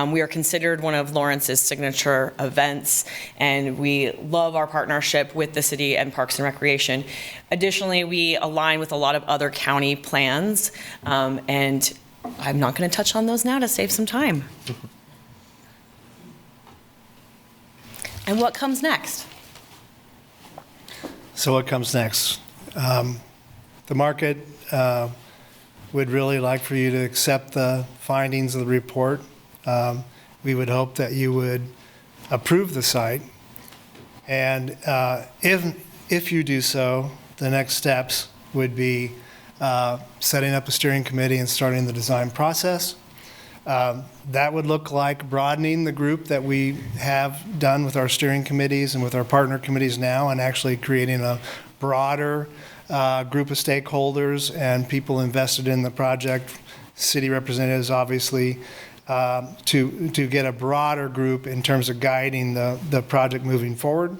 We are considered one of Lawrence's signature events, and we love our partnership with the city and Parks and Recreation. Additionally, we align with a lot of other county plans, and I'm not going to touch on those now to save some time. And what comes next? So what comes next? The market would really like for you to accept the findings of the report. We would hope that you would approve the site. And if you do so, the next steps would be setting up a steering committee and starting the design process. That would look like broadening the group that we have done with our steering committees and with our partner committees now, and actually creating a broader group of stakeholders and people invested in the project, city representatives obviously, to get a broader group in terms of guiding the project moving forward.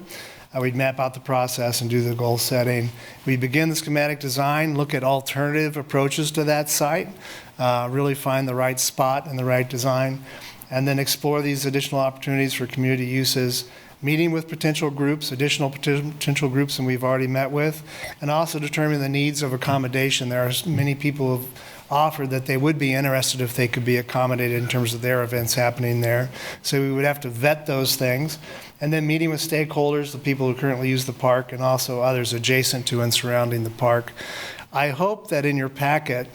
We'd map out the process and do the goal setting. We begin the schematic design, look at alternative approaches to that site, really find the right spot and the right design, and then explore these additional opportunities for community uses, meeting with potential groups, additional potential groups than we've already met with, and also determine the needs of accommodation. There are many people who have offered that they would be interested if they could be accommodated in terms of their events happening there. So we would have to vet those things. And then meeting with stakeholders, the people who currently use the park, and also others adjacent to and surrounding the park. I hope that in your packet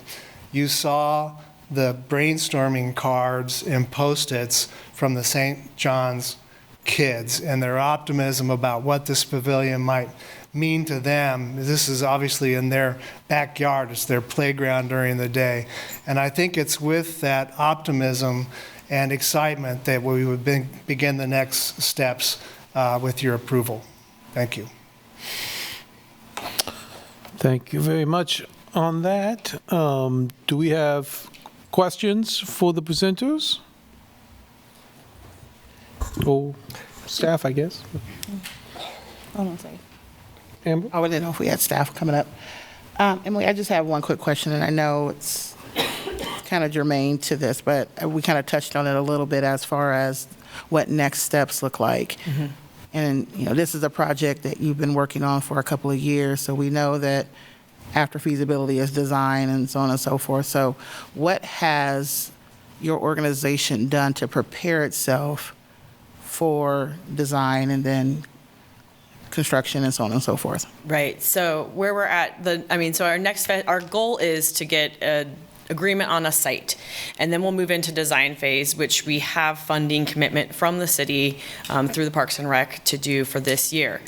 you saw the brainstorming cards and Post-its from the St. John's kids and their optimism about what this pavilion might mean to them. This is obviously in their backyard. It's their playground during the day. And I think it's with that optimism and excitement that we would begin the next steps with your approval. Thank you. Thank you very much on that. Do we have questions for the presenters? Or staff, I guess? Hold on a second. Amber? I didn't know if we had staff coming up. Emily, I just have one quick question, and I know it's kind of germane to this, but we kind of touched on it a little bit as far as what next steps look like. Mm-hmm. And, this is a project that you've been working on for a couple of years, so we know that after feasibility is design and so on and so forth. So what has your organization done to prepare itself for design and then construction and so on and so forth? Right. So where we're at, our goal is to get an agreement on a site, and then we'll move into design phase, which we have funding commitment from the city through the Parks and Rec to do for this year.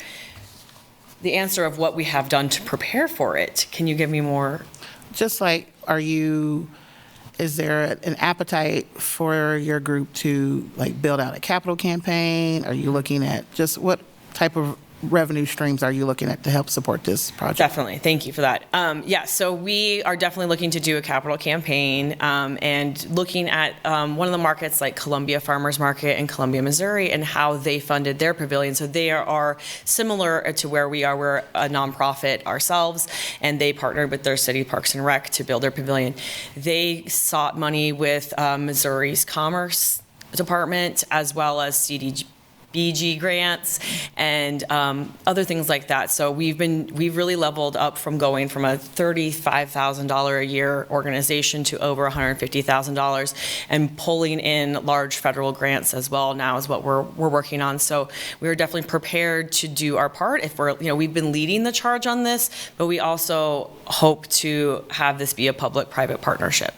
The answer of what we have done to prepare for it, can you give me more? Just like, is there an appetite for your group to build out a capital campaign? Are you looking at just what type of revenue streams are you looking at to help support this project? Definitely. Thank you for that. Yeah, so we are definitely looking to do a capital campaign and looking at one of the markets like Columbia Farmers Market in Columbia, Missouri, and how they funded their pavilion. So they are similar to where we are. We're a nonprofit ourselves, and they partnered with their city Parks and Rec to build their pavilion. They sought money with Missouri's Commerce Department as well as CDBG grants and other things like that. So we've really leveled up from going from a $35,000 a year organization to over $150,000, and pulling in large federal grants as well now is what we're working on. So we're definitely prepared to do our part. If we've been leading the charge on this, but we also hope to have this be a public-private partnership.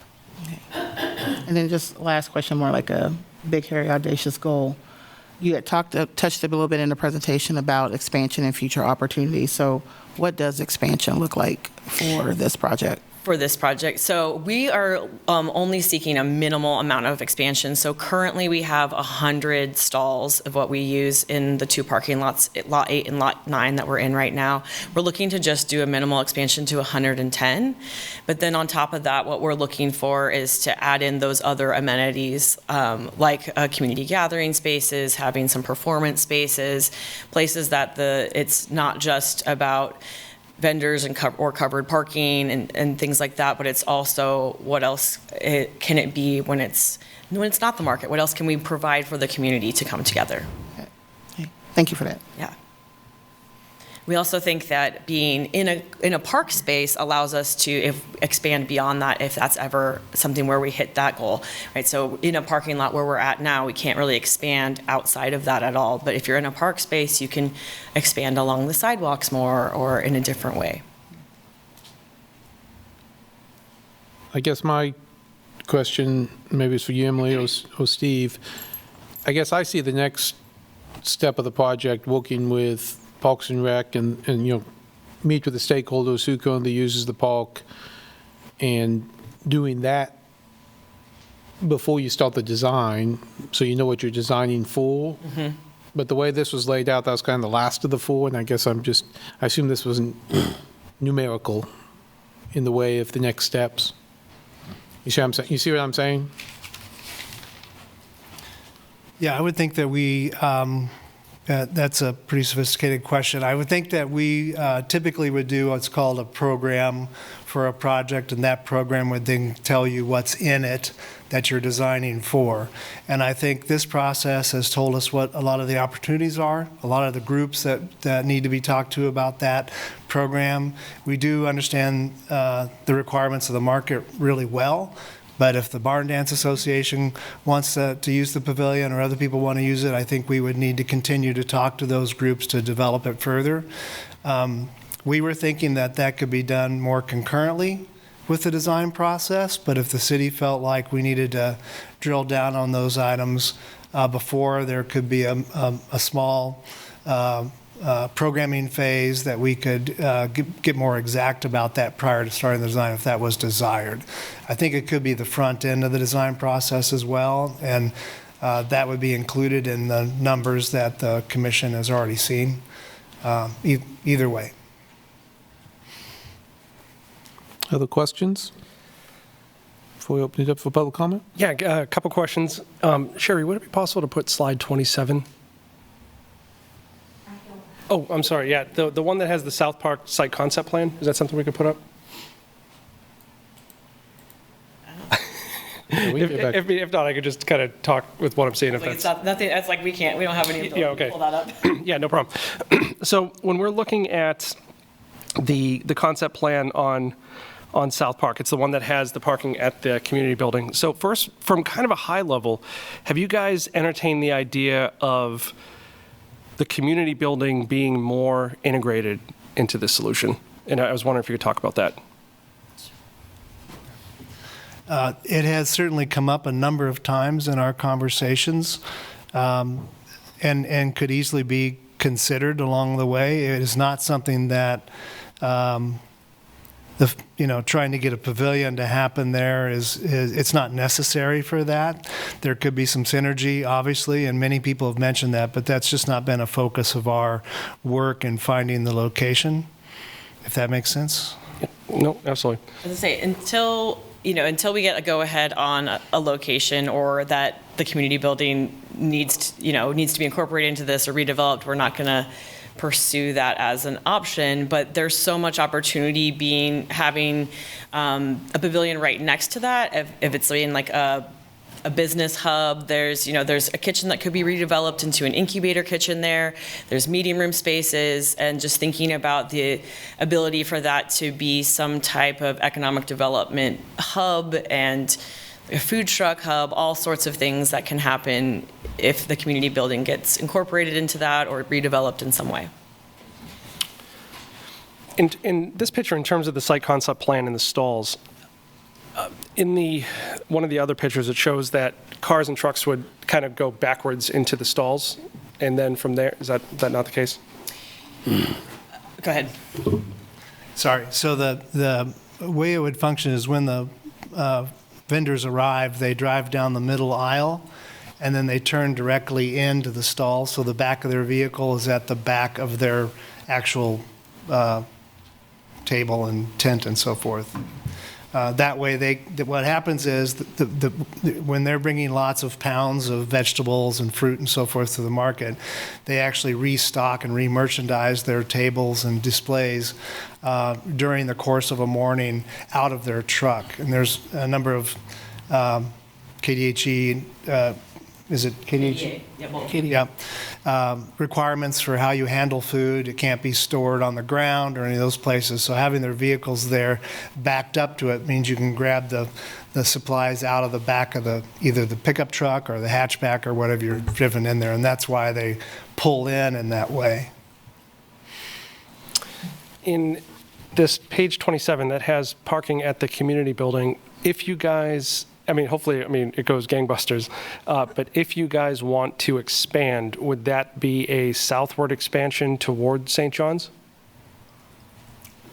And then just last question, more like a big, hairy, audacious goal. You had touched a little bit in the presentation about expansion and future opportunities. So what does expansion look like for this project? For this project. So we are only seeking a minimal amount of expansion. So currently we have 100 stalls of what we use in the two parking lots, Lot 8 and Lot 9 that we're in right now. We're looking to just do a minimal expansion to 110. But then on top of that, what we're looking for is to add in those other amenities like community gathering spaces, having some performance spaces, places that it's not just about vendors or covered parking and things like that, but it's also what else can it be when it's not the market? What else can we provide for the community to come together? Okay. Thank you for that. Yeah. We also think that being in a park space allows us to expand beyond that if that's ever something where we hit that goal, right? So in a parking lot where we're at now, we can't really expand outside of that at all. But if you're in a park space, you can expand along the sidewalks more or in a different way. I guess my question, maybe it's for you, Emily, or Steve. I guess I see the next step of the project working with Parks and Rec and meet with the stakeholders who currently uses the park and doing that before you start the design, so you know what you're designing for. Mm-hmm. But the way this was laid out, that was kind of the last of the four, and I guess I assume this wasn't numerical in the way of the next steps. You see what I'm saying? You see what I'm saying? Yeah, I would think that that's a pretty sophisticated question. I would think that we typically would do what's called a program for a project, and that program would then tell you what's in it that you're designing for. And I think this process has told us what a lot of the opportunities are, a lot of the groups that need to be talked to about that program. We do understand the requirements of the market really well. But if the Barn Dance Association wants to use the pavilion or other people want to use it, I think we would need to continue to talk to those groups to develop it further. We were thinking that could be done more concurrently with the design process, but if the city felt like we needed to drill down on those items before, there could be a small programming phase that we could get more exact about that prior to starting the design if that was desired. I think it could be the front end of the design process as well, and that would be included in the numbers that the commission has already seen. Either way. Other questions before we open it up for public comment? Yeah, a couple questions. Sherry, would it be possible to put slide 27? Oh, I'm sorry, yeah, the one that has the South Park site concept plan, is that something we could put up? If not, I could just kind of talk with what I'm seeing. If It's not, nothing, that's like we don't have any ability to pull that up. Yeah, no problem. So when we're looking at the concept plan on South Park, it's the one that has the parking at the community building. So first, from kind of a high level, have you guys entertained the idea of the community building being more integrated into this solution? And I was wondering if you could talk about that. It has certainly come up a number of times in our conversations and could easily be considered along the way. It is not something that trying to get a pavilion to happen there is it's not necessary for that. There could be some synergy, obviously, and many people have mentioned that, but that's just not been a focus of our work in finding the location, if that makes sense. No, absolutely. As I say, until we get a go-ahead on a location or that the community building needs to be incorporated into this or redeveloped, we're not going to pursue that as an option. But there's so much opportunity having a pavilion right next to that. If it's in like a business hub, there's a kitchen that could be redeveloped into an incubator kitchen there. There's meeting room spaces, and just thinking about the ability for that to be some type of economic development hub and a food truck hub, all sorts of things that can happen if the community building gets incorporated into that or redeveloped in some way. In this picture, in terms of the site concept plan and the stalls, in one of the other pictures, it shows that cars and trucks would kind of go backwards into the stalls, and then from there, is that not the case? Go ahead. Sorry. So the way it would function is when the vendors arrive, they drive down the middle aisle, and then they turn directly into the stall. So the back of their vehicle is at the back of their actual table and tent and so forth. That way, what happens is when they're bringing lots of pounds of vegetables and fruit and so forth to the market, they actually restock and re-merchandise their tables and displays during the course of a morning out of their truck. And there's a number of KDHE, is it KDHE? Yeah. Requirements for how you handle food. It can't be stored on the ground or any of those places. So having their vehicles there backed up to it means you can grab the supplies out of the back of either the pickup truck or the hatchback or whatever you're driven in there. And that's why they pull in that way. In this page 27 that has parking at the community building, if you guys, hopefully, it goes gangbusters, but if you guys want to expand, would that be a southward expansion toward St. John's?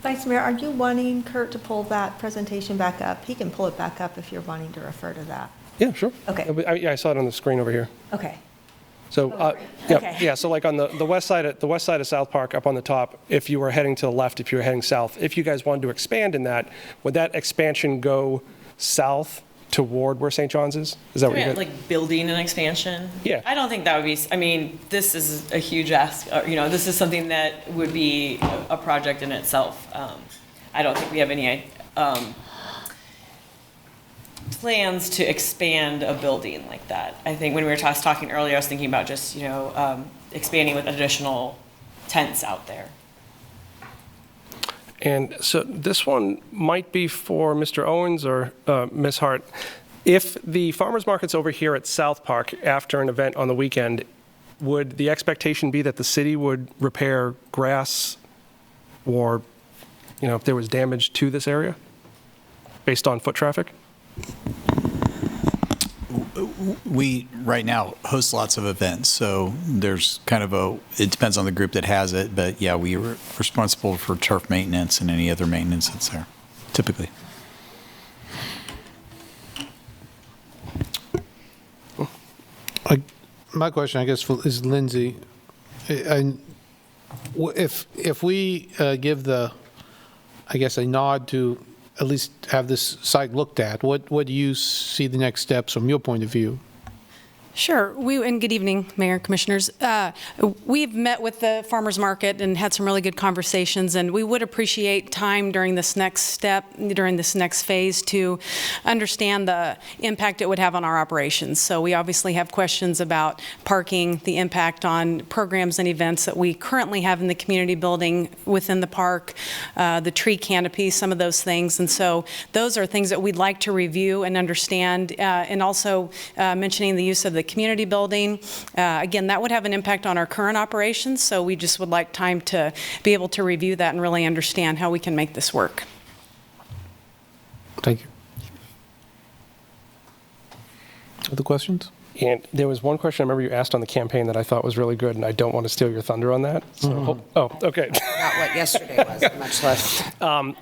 Vice Mayor, are you wanting Kurt to pull that presentation back up? He can pull it back up if you're wanting to refer to that. Yeah, sure. Okay. I saw it on the screen over here. Okay. So, Okay. yeah. So, like on the west side of South Park, up on the top, if you were heading to the left, if you were heading south, if you guys wanted to expand in that, would that expansion go south toward where St. John's is? Is that what you're like building an expansion? Yeah. I don't think that would be, this is a huge ask. This is something that would be a project in itself. I don't think we have any plans to expand a building like that. I think when we were talking earlier, I was thinking about just, expanding with additional tents out there. And so this one might be for Mr. Owens or Ms. Hart. If the farmers market's over here at South Park after an event on the weekend, would the expectation be that the city would repair grass or, if there was damage to this area based on foot traffic? We, right now, host lots of events, so there's kind of it depends on the group that has it, but yeah, we are responsible for turf maintenance and any other maintenance that's there, typically. My question, I guess, is Lindsay. If we give a nod to at least have this site looked at, what do you see the next steps from your point of view? Sure. And good evening, Mayor, Commissioners. We've met with the farmers market and had some really good conversations, and we would appreciate time during this next step, during this next phase, to understand the impact it would have on our operations. So we obviously have questions about parking, the impact on programs and events that we currently have in the community building within the park, the tree canopy, some of those things. And so those are things that we'd like to review and understand, and also mentioning the use of the community building. Again, that would have an impact on our current operations, so we just would like time to be able to review that and really understand how we can make this work. Thank you. Other questions? And there was one question I remember you asked on the campaign that I thought was really good, and I don't want to steal your thunder on that. So, oh, okay. Not what yesterday was, much less. And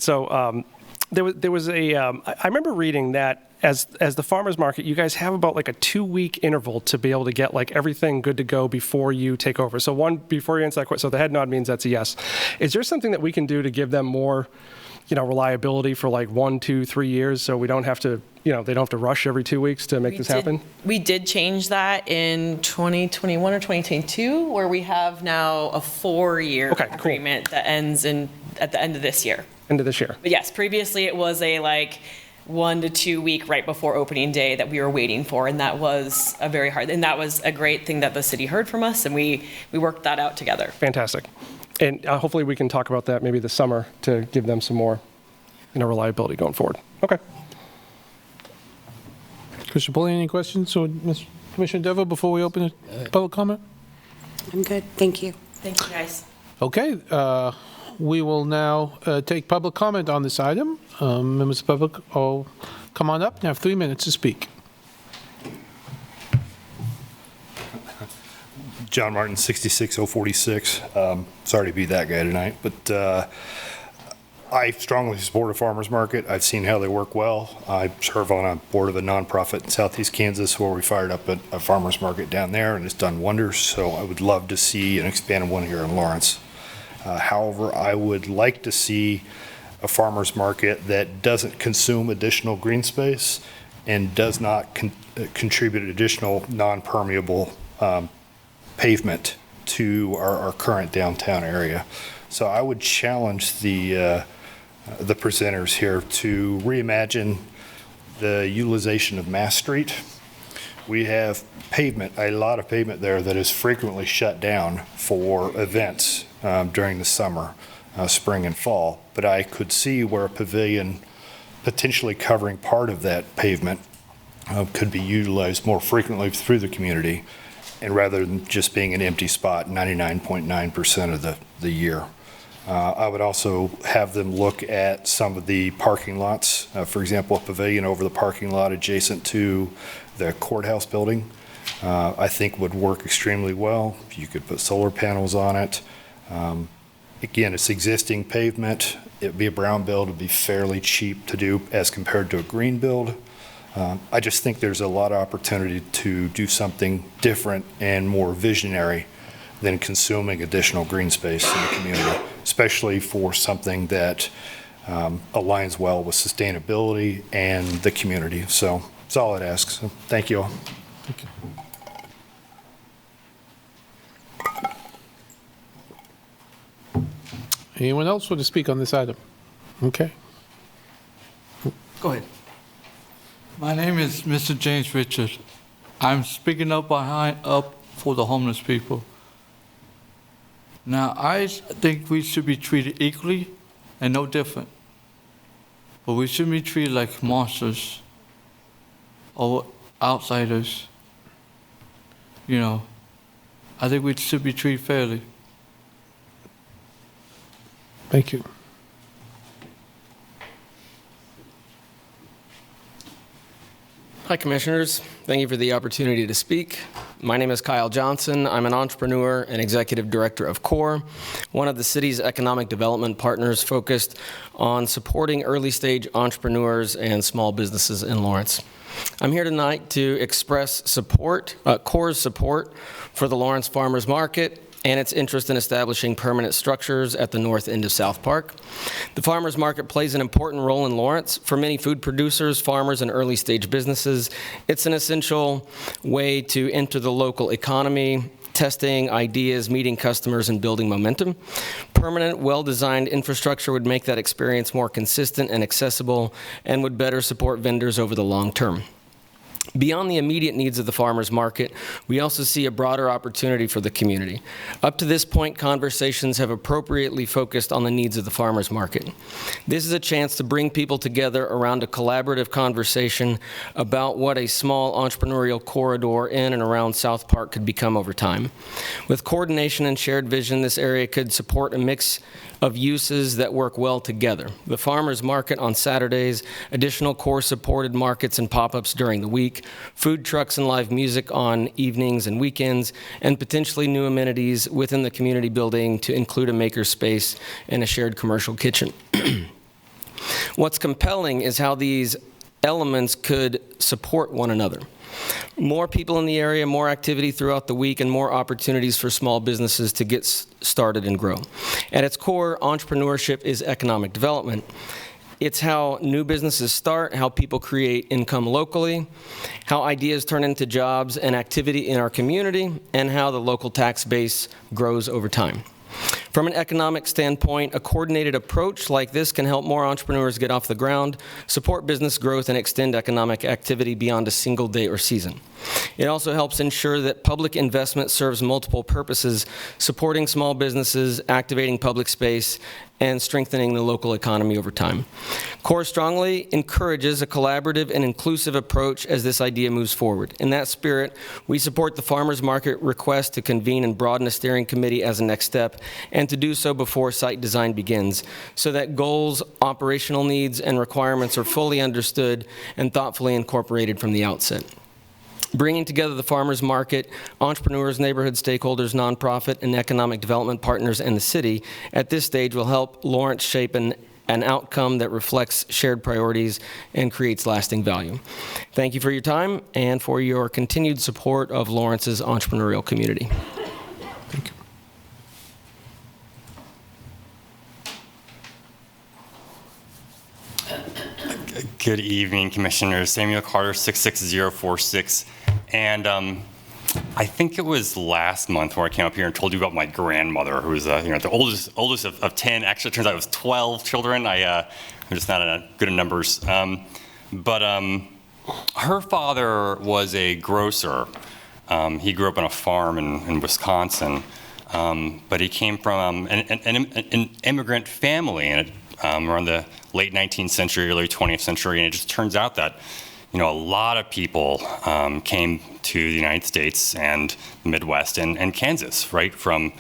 so there was a. I remember reading that as the farmers market, you guys have about like a 2-week interval to be able to get like everything good to go before you take over. So before you answer that question, so the head nod means that's a yes. Is there something that we can do to give them more, reliability for like 1, 2, 3 years, so we don't have to, they don't have to rush every 2 weeks to make this happen? We did change that in 2021 or 2022, where we have now a 4-year agreement that ends at the end of this year. End of this year. But yes, previously it was a 1 to 2 week right before opening day that we were waiting for, and that was that was a great thing that the city heard from us, and we worked that out together. Fantastic. And hopefully we can talk about that maybe this summer to give them some more, reliability going forward. Okay. Commissioner Pulliam, any questions? So, Commissioner Devo, before we open the public comment? I'm good, thank you. Thank you, guys. Okay, we will now take public comment on this item. Members of the public, all come on up. You have 3 minutes to speak. John Martin, 66046. Sorry to be that guy tonight, but I strongly support a farmer's market. I've seen how they work well. I serve on a board of a nonprofit in Southeast Kansas where we fired up a farmer's market down there, and it's done wonders. So I would love to see an expanded one here in Lawrence. However, I would like to see a farmer's market that doesn't consume additional green space and does not contribute additional non-permeable pavement to our current downtown area. So I would challenge the presenters here to reimagine the utilization of Mass Street. We have pavement, a lot of pavement there that is frequently shut down for events during the summer, spring and fall. But I could see where a pavilion potentially covering part of that pavement could be utilized more frequently through the community, and rather than just being an empty spot 99.9% of the year. I would also have them look at some of the parking lots. For example, a pavilion over the parking lot adjacent to the courthouse building, I think would work extremely well. You could put solar panels on it. Again, it's existing pavement. It'd be a brown build. It'd be fairly cheap to do as compared to a green build. I just think there's a lot of opportunity to do something different and more visionary than consuming additional green space in the community, especially for something that aligns well with sustainability and the community. So that's all I'd ask. So thank you all. Thank you. Anyone else want to speak on this item? Okay. Go ahead. My name is Mr. James Richards. I'm speaking up for the homeless people. Now, I think we should be treated equally and no different. But we shouldn't be treated like monsters or outsiders. I think we should be treated fairly. Thank you. Hi, Commissioners. Thank you for the opportunity to speak. My name is Kyle Johnson. I'm an entrepreneur and executive director of CORE, one of the city's economic development partners focused on supporting early-stage entrepreneurs and small businesses in Lawrence. I'm here tonight to express CORE's support for the Lawrence Farmers Market and its interest in establishing permanent structures at the north end of South Park. The farmers market plays an important role in Lawrence. For many food producers, farmers, and early-stage businesses, it's an essential way to enter the local economy, testing ideas, meeting customers, and building momentum. Permanent, well-designed infrastructure would make that experience more consistent and accessible and would better support vendors over the long term. Beyond the immediate needs of the farmers market, we also see a broader opportunity for the community. Up to this point, conversations have appropriately focused on the needs of the farmers market. This is a chance to bring people together around a collaborative conversation about what a small entrepreneurial corridor in and around South Park could become over time. With coordination and shared vision, this area could support a mix of uses that work well together. The farmers market on Saturdays, additional CORE-supported markets and pop-ups during the week, week, food trucks and live music on evenings and weekends, and potentially new amenities within the community building to include a makerspace and a shared commercial kitchen. What's compelling is how these elements could support one another. More people in the area, more activity throughout the week, and more opportunities for small businesses to get started and grow. At its core, entrepreneurship is economic development. It's how new businesses start, how people create income locally, how ideas turn into jobs and activity in our community, and how the local tax base grows over time. From an economic standpoint, a coordinated approach like this can help more entrepreneurs get off the ground, support business growth, and extend economic activity beyond a single day or season. It also helps ensure that public investment serves multiple purposes, supporting small businesses, activating public space, and strengthening the local economy over time. CORE strongly encourages a collaborative and inclusive approach as this idea moves forward. In that spirit, we support the farmers market request to convene and broaden a steering committee as a next step, and to do so before site design begins, so that goals, operational needs, and requirements are fully understood and thoughtfully incorporated from the outset. Bringing together the farmers market, entrepreneurs, neighborhood stakeholders, nonprofit, and economic development partners, and the city at this stage will help Lawrence shape an outcome that reflects shared priorities and creates lasting value. Thank you for your time and for your continued support of Lawrence's entrepreneurial community. Thank you. Good evening, Commissioners. Samuel Carter, 66046. And I think it was last month where I came up here and told you about my grandmother, who was the oldest of 10. Actually, it turns out it was 12 children. I'm just not good at numbers. But her father was a grocer. He grew up on a farm in Wisconsin. But he came from an immigrant family, and around the late 19th century, early 20th century, and it just turns out that a lot of people came to the United States and the Midwest and Kansas, right, from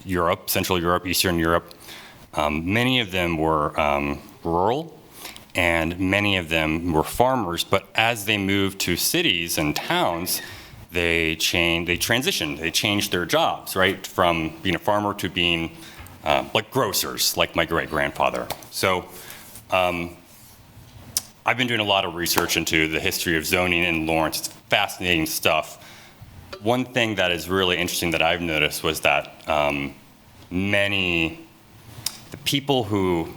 Europe, Central Europe, Eastern Europe. Many of them were rural, and many of them were farmers. But as they moved to cities and towns, they transitioned. They changed their jobs, right, from being a farmer to being like grocers, like my great-grandfather. So I've been doing a lot of research into the history of zoning in Lawrence. It's fascinating stuff. One thing that is really interesting that I've noticed was that the people who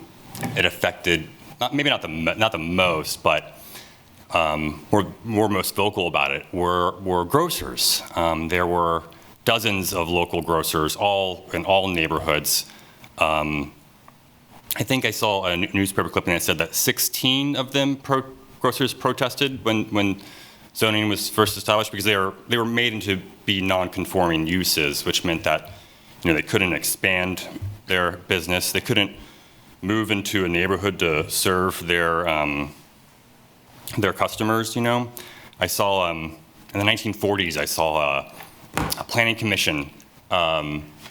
it affected, maybe not the most, but were most vocal about it were grocers. There were dozens of local grocers, in all neighborhoods. I think I saw a newspaper clipping that said that 16 of them grocers protested when zoning was first established, because they were made into be non-conforming uses, which meant that they couldn't expand their business, they couldn't move into a neighborhood to serve their customers. I saw in the 1940s I saw a planning commission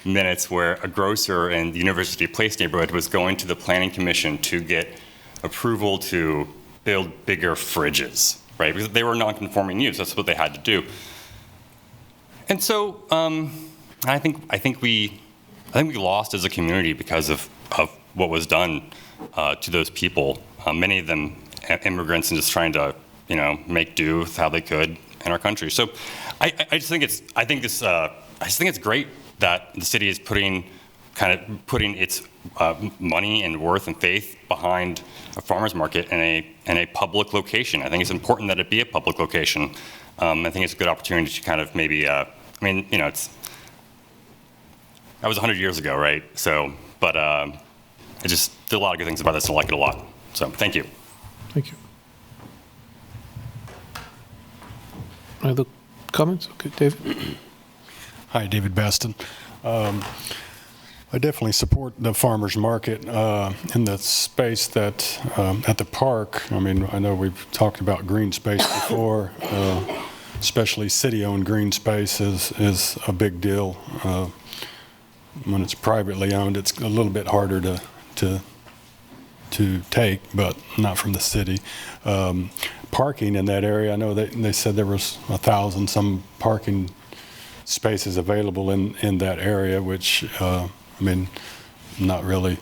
minutes where a grocer in the University Place neighborhood was going to the planning commission to get approval to build bigger fridges, right? Because they were non-conforming use. That's what they had to do. And so I think we lost as a community because of what was done to those people. Many of them immigrants and just trying to make do with how they could in our country. So I just think it's great that the city is putting its money and worth and faith behind a farmer's market in a public location. I think it's important that it be a public location. I think it's a good opportunity to kind of maybe, that was 100 years ago, right? So, but I just did a lot of good things about this and I like it a lot. So, thank you. Thank you. Other comments? Okay, David. Hi, David Baston. I definitely support the farmers market in the space that at the park. I know we've talked about green space before. Especially city-owned green space is a big deal. When it's privately owned, it's a little bit harder to to take, but not from the city. Parking in that area, I know they said there was 1,000 some parking spaces available in that area, which, I mean, not really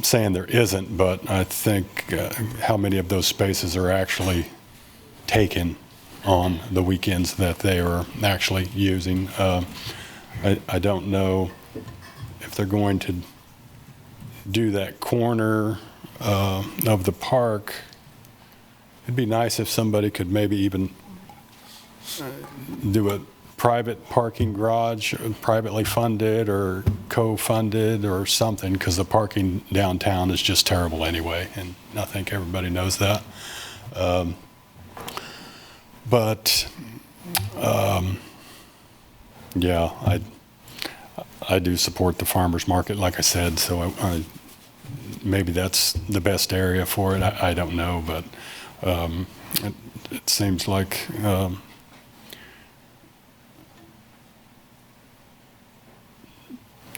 saying there isn't, but I think how many of those spaces are actually taken on the weekends that they are actually using. I don't know if they're going to do that corner of the park. It'd be nice if somebody could maybe even do a private parking garage, privately funded or co-funded or something, because the parking downtown is just terrible anyway, and I think everybody knows that. Yeah, I do support the farmers market, like I said, so maybe that's the best area for it. I don't know, but it seems like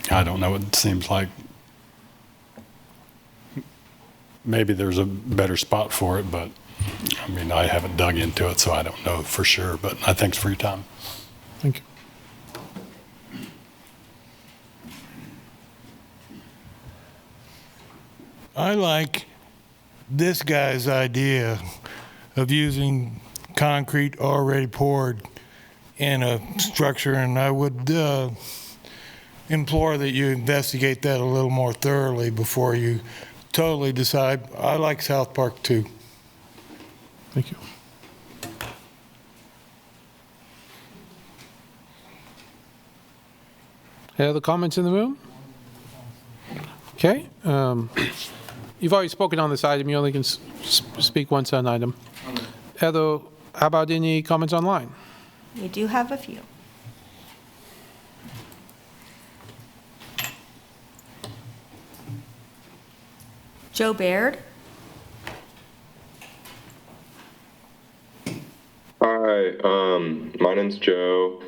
I don't know. It seems like maybe there's a better spot for it, but I mean, I haven't dug into it, so I don't know for sure. But thanks for your time. Thank you. I like this guy's idea of using concrete already poured in a structure, and I would implore that you investigate that a little more thoroughly before you totally decide. I like South Park too. Thank you. Any other comments in the room? Okay. You've already spoken on this item. You only can speak once on an item. Heather, how about any comments online? We do have a few. Joe Baird. Hi, my name's Joe.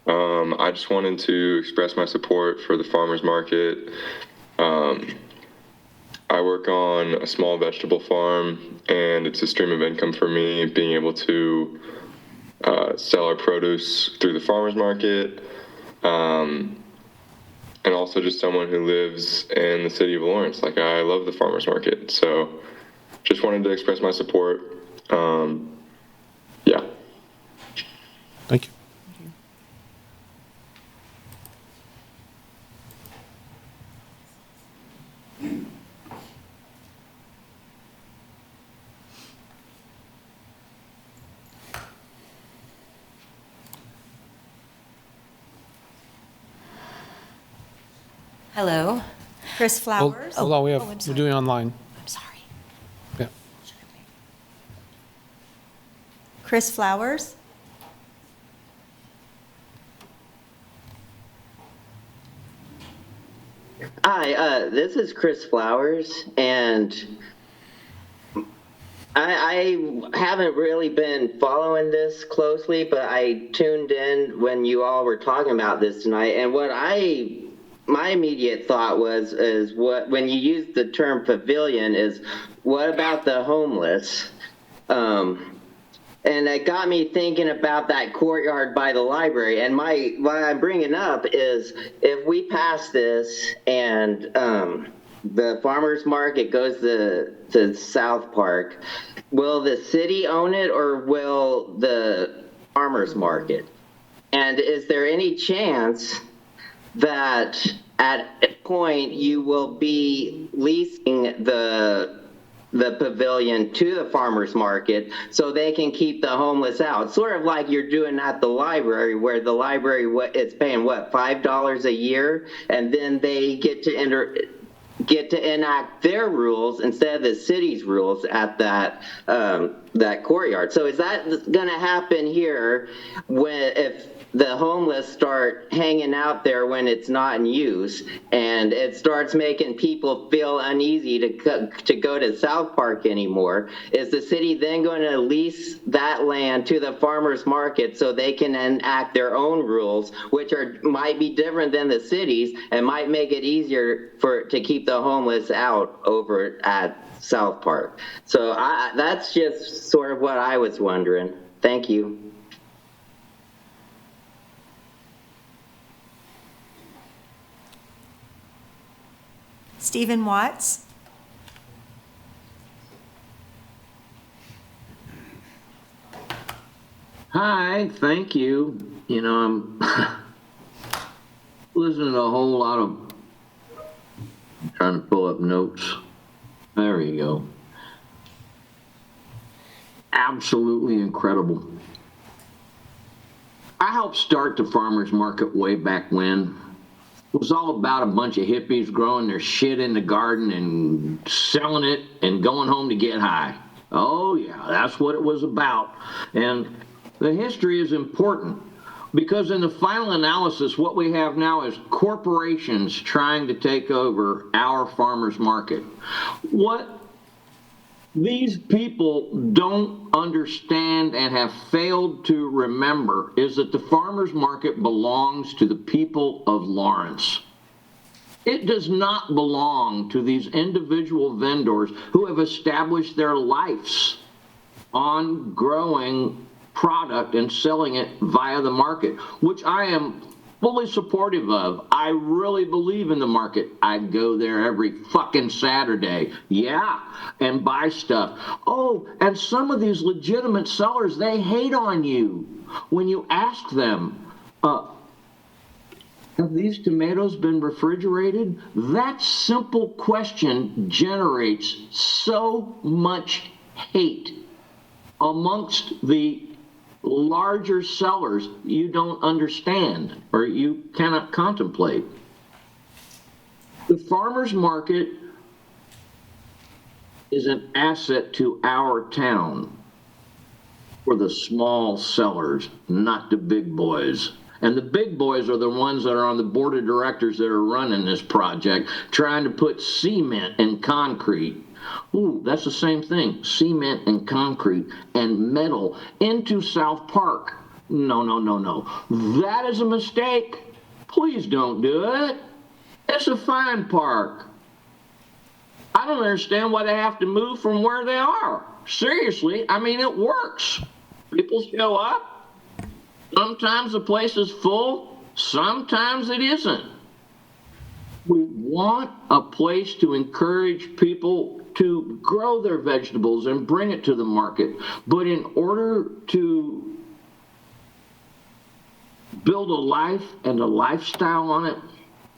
I just wanted to express my support for the farmers market. I work on a small vegetable farm, and it's a stream of income for me, being able to sell our produce through the farmers market, and also just someone who lives in the city of Lawrence. Like, I love the farmers market, so just wanted to express my support. Yeah. Thank you. Hello. Chris Flowers. Hold on, I'm we're sorry. doing online. I'm sorry. Yeah. Chris Flowers. Hi, this is Chris Flowers, and I haven't really been following this closely, but I tuned in when you all were talking about this tonight, and my immediate thought is when you use the term pavilion is, what about the homeless? And it got me thinking about that courtyard by the library. And what I'm bringing up is, if we pass this and the farmers market goes to South Park, will the city own it or will the farmers market? And is there any chance that at a point you will be leasing the pavilion to the farmers market so they can keep the homeless out? Sort of like you're doing at the library, where the library it's paying $5 a year, and then they get to enact their rules instead of the city's rules at that courtyard. So is that going to happen here if the homeless start hanging out there when it's not in use, and it starts making people feel uneasy to go to South Park anymore. Is the city then going to lease that land to the farmers market so they can enact their own rules, which might be different than the cities and might make it easier to keep the homeless out over at South Park? So that's just sort of what I was wondering. Thank you. Stephen Watts. Hi, thank you. You know, I'm listening to a whole lot of, trying to pull up notes. There you go. Absolutely incredible. I helped start the farmers market way back when. It was all about a bunch of hippies growing their shit in the garden and selling it and going home to get high. Oh yeah, that's what it was about. And the history is important because in the final analysis, what we have now is corporations trying to take over our farmers market. What these people don't understand and have failed to remember is that the farmers market belongs to the people of Lawrence. It does not belong to these individual vendors who have established their lives on growing product and selling it via the market, which I am fully supportive of. I really believe in the market. I go there every fucking Saturday. Yeah, and buy stuff. Oh, and some of these legitimate sellers, they hate on you when you ask them, have these tomatoes been refrigerated? That simple question generates so much hate amongst the larger sellers you don't understand or you cannot contemplate. The farmers market is an asset to our town for the small sellers, not the big boys. And the big boys are the ones that are on the board of directors that are running this project, trying to put cement and concrete. Ooh, that's the same thing, cement and concrete and metal into South Park. No, no, no, no. That is a mistake. Please don't do it. It's a fine park. I don't understand why they have to move from where they are. Seriously, I mean, it works. People show up. Sometimes the place is full. Sometimes it isn't. We want a place to encourage people to grow their vegetables and bring it to the market. But in order to build a life and a lifestyle on it,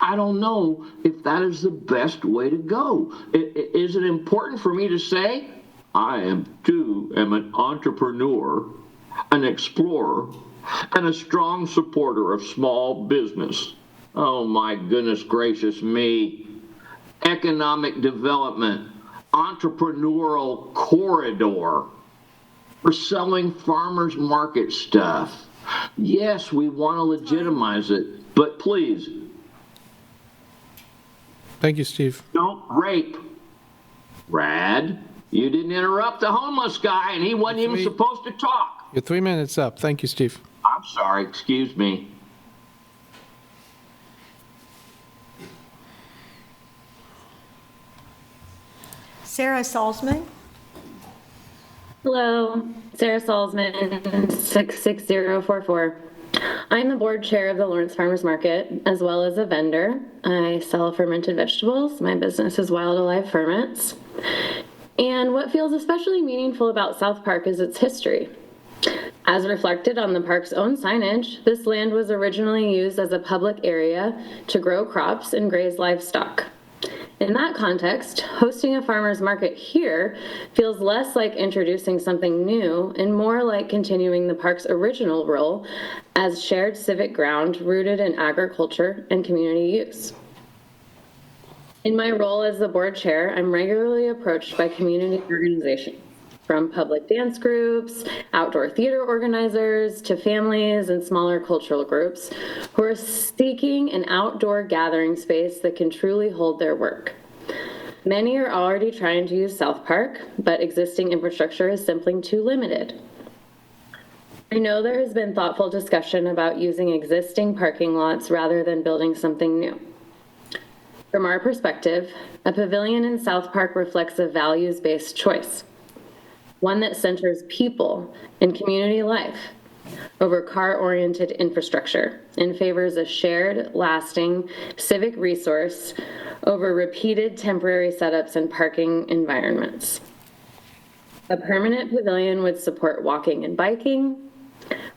I don't know if that is the best way to go. Is it important for me to say, I am an entrepreneur, an explorer, and a strong supporter of small business? Oh my goodness gracious me. Economic development, entrepreneurial corridor for selling farmers market stuff. Yes, we want to legitimize it, but please. Thank you, Steve. Don't rape. Brad, you didn't interrupt the homeless guy and he wasn't even supposed to talk. Your 3 minutes up. Thank you, Steve. I'm sorry, excuse me. Sarah Salzman. Hello, Sarah Salzman, 66044. I'm the board chair of the Lawrence Farmers Market, as well as a vendor. I sell fermented vegetables. My business is Wild Alive Ferments. And what feels especially meaningful about South Park is its history. As reflected on the park's own signage, this land was originally used as a public area to grow crops and graze livestock. In that context, hosting a farmer's market here feels less like introducing something new and more like continuing the park's original role as shared civic ground rooted in agriculture and community use. In my role as the board chair, I'm regularly approached by community organizations from public dance groups, outdoor theater organizers, to families and smaller cultural groups who are seeking an outdoor gathering space that can truly hold their work. Many are already trying to use South Park, but existing infrastructure is simply too limited. I know there has been thoughtful discussion about using existing parking lots rather than building something new. From our perspective, a pavilion in South Park reflects a values-based choice, one that centers people and community life over car-oriented infrastructure and favors a shared, lasting civic resource over repeated temporary setups and parking environments. A permanent pavilion would support walking and biking,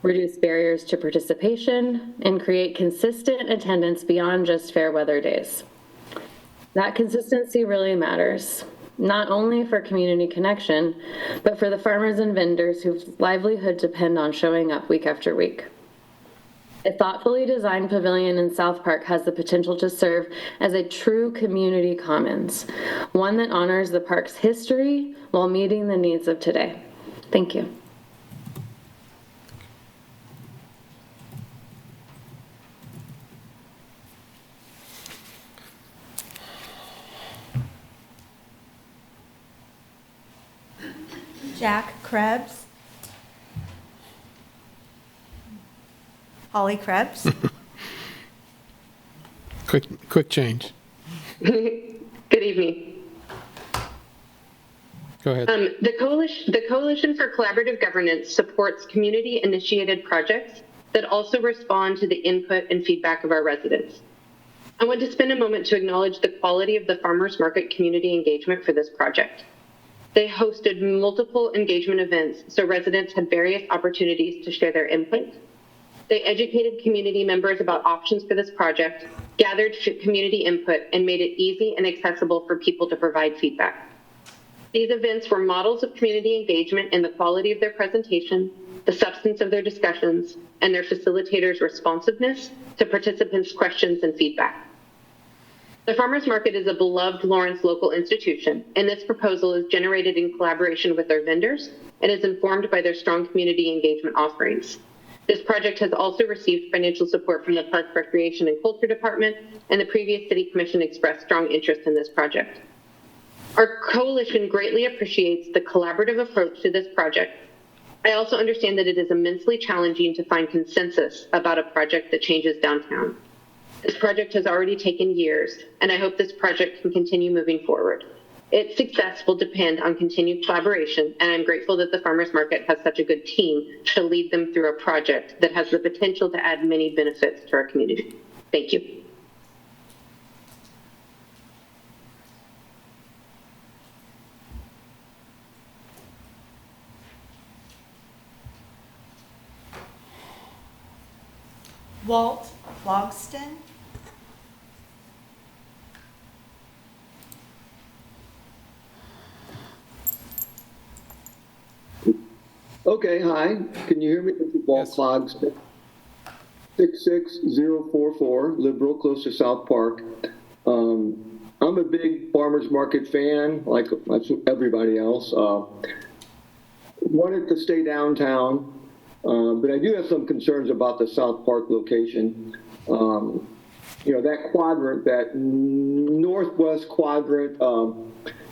reduce barriers to participation, and create consistent attendance beyond just fair weather days. That consistency really matters, not only for community connection, but for the farmers and vendors whose livelihood depend on showing up week after week. A thoughtfully designed pavilion in South Park has the potential to serve as a true community commons, one that honors the park's history while meeting the needs of today. Thank you. Jack Krebs. Holly Krebs. Quick change. Good evening. Go ahead. The Coalition for Collaborative Governance supports community-initiated projects that also respond to the input and feedback of our residents. I want to spend a moment to acknowledge the quality of the farmers market community engagement for this project. They hosted multiple engagement events, so residents had various opportunities to share their input. They educated community members about options for this project, gathered community input, and made it easy and accessible for people to provide feedback. These events were models of community engagement in the quality of their presentation, the substance of their discussions, and their facilitators' responsiveness to participants' questions and feedback. The Farmers Market is a beloved Lawrence local institution, and this proposal is generated in collaboration with their vendors and is informed by their strong community engagement offerings. This project has also received financial support from the Park Recreation and Culture Department, and the previous City Commission expressed strong interest in this project. Our coalition greatly appreciates the collaborative approach to this project. I also understand that it is immensely challenging to find consensus about a project that changes downtown. This project has already taken years, and I hope this project can continue moving forward. Its success will depend on continued collaboration, and I'm grateful that the Farmers Market has such a good team to lead them through a project that has the potential to add many benefits to our community. Thank you. Walt Logston. Okay, hi. Can you hear me? This is Walt Logston. 66044, Liberal, close to South Park. I'm a big farmers market fan, like everybody else. Wanted to stay downtown, but I do have some concerns about the South Park location. That quadrant, that northwest quadrant,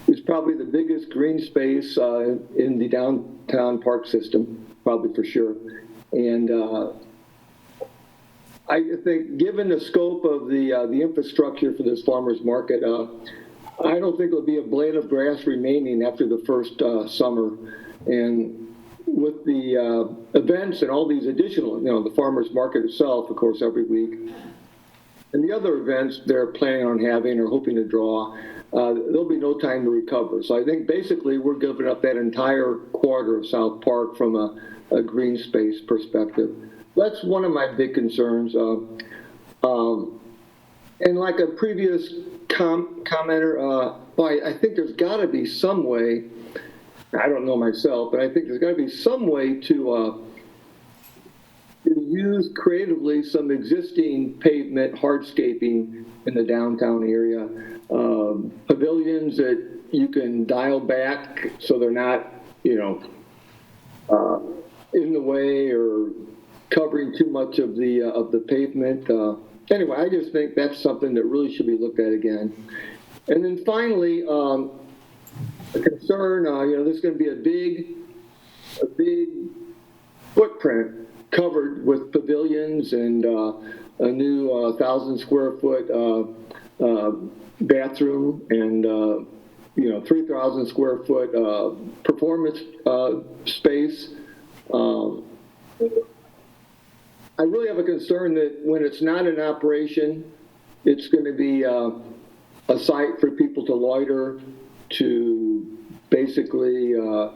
is probably the biggest green space in the downtown park system, probably for sure. And I think, given the scope of the infrastructure for this farmers market, I don't think there'll be a blade of grass remaining after the first summer. And with the events and all these additional, the farmers market itself, of course, every week, and the other events they're planning on having or hoping to draw, there'll be no time to recover. So I think basically we're giving up that entire quarter of South Park from a green space perspective. That's one of my big concerns. And like a previous commenter, I think there's got to be some way, I don't know myself, but I think there's got to be some way to use creatively some existing pavement hardscaping in the downtown area. Pavilions that you can dial back so they're not, in the way or covering too much of the pavement. Anyway, I just think that's something that really should be looked at again. And then finally, a concern, there's going to be a big footprint covered with pavilions and a new 1,000 square foot bathroom and 3,000 square foot performance space. I really have a concern that when it's not in operation, it's going to be a site for people to loiter, to basically a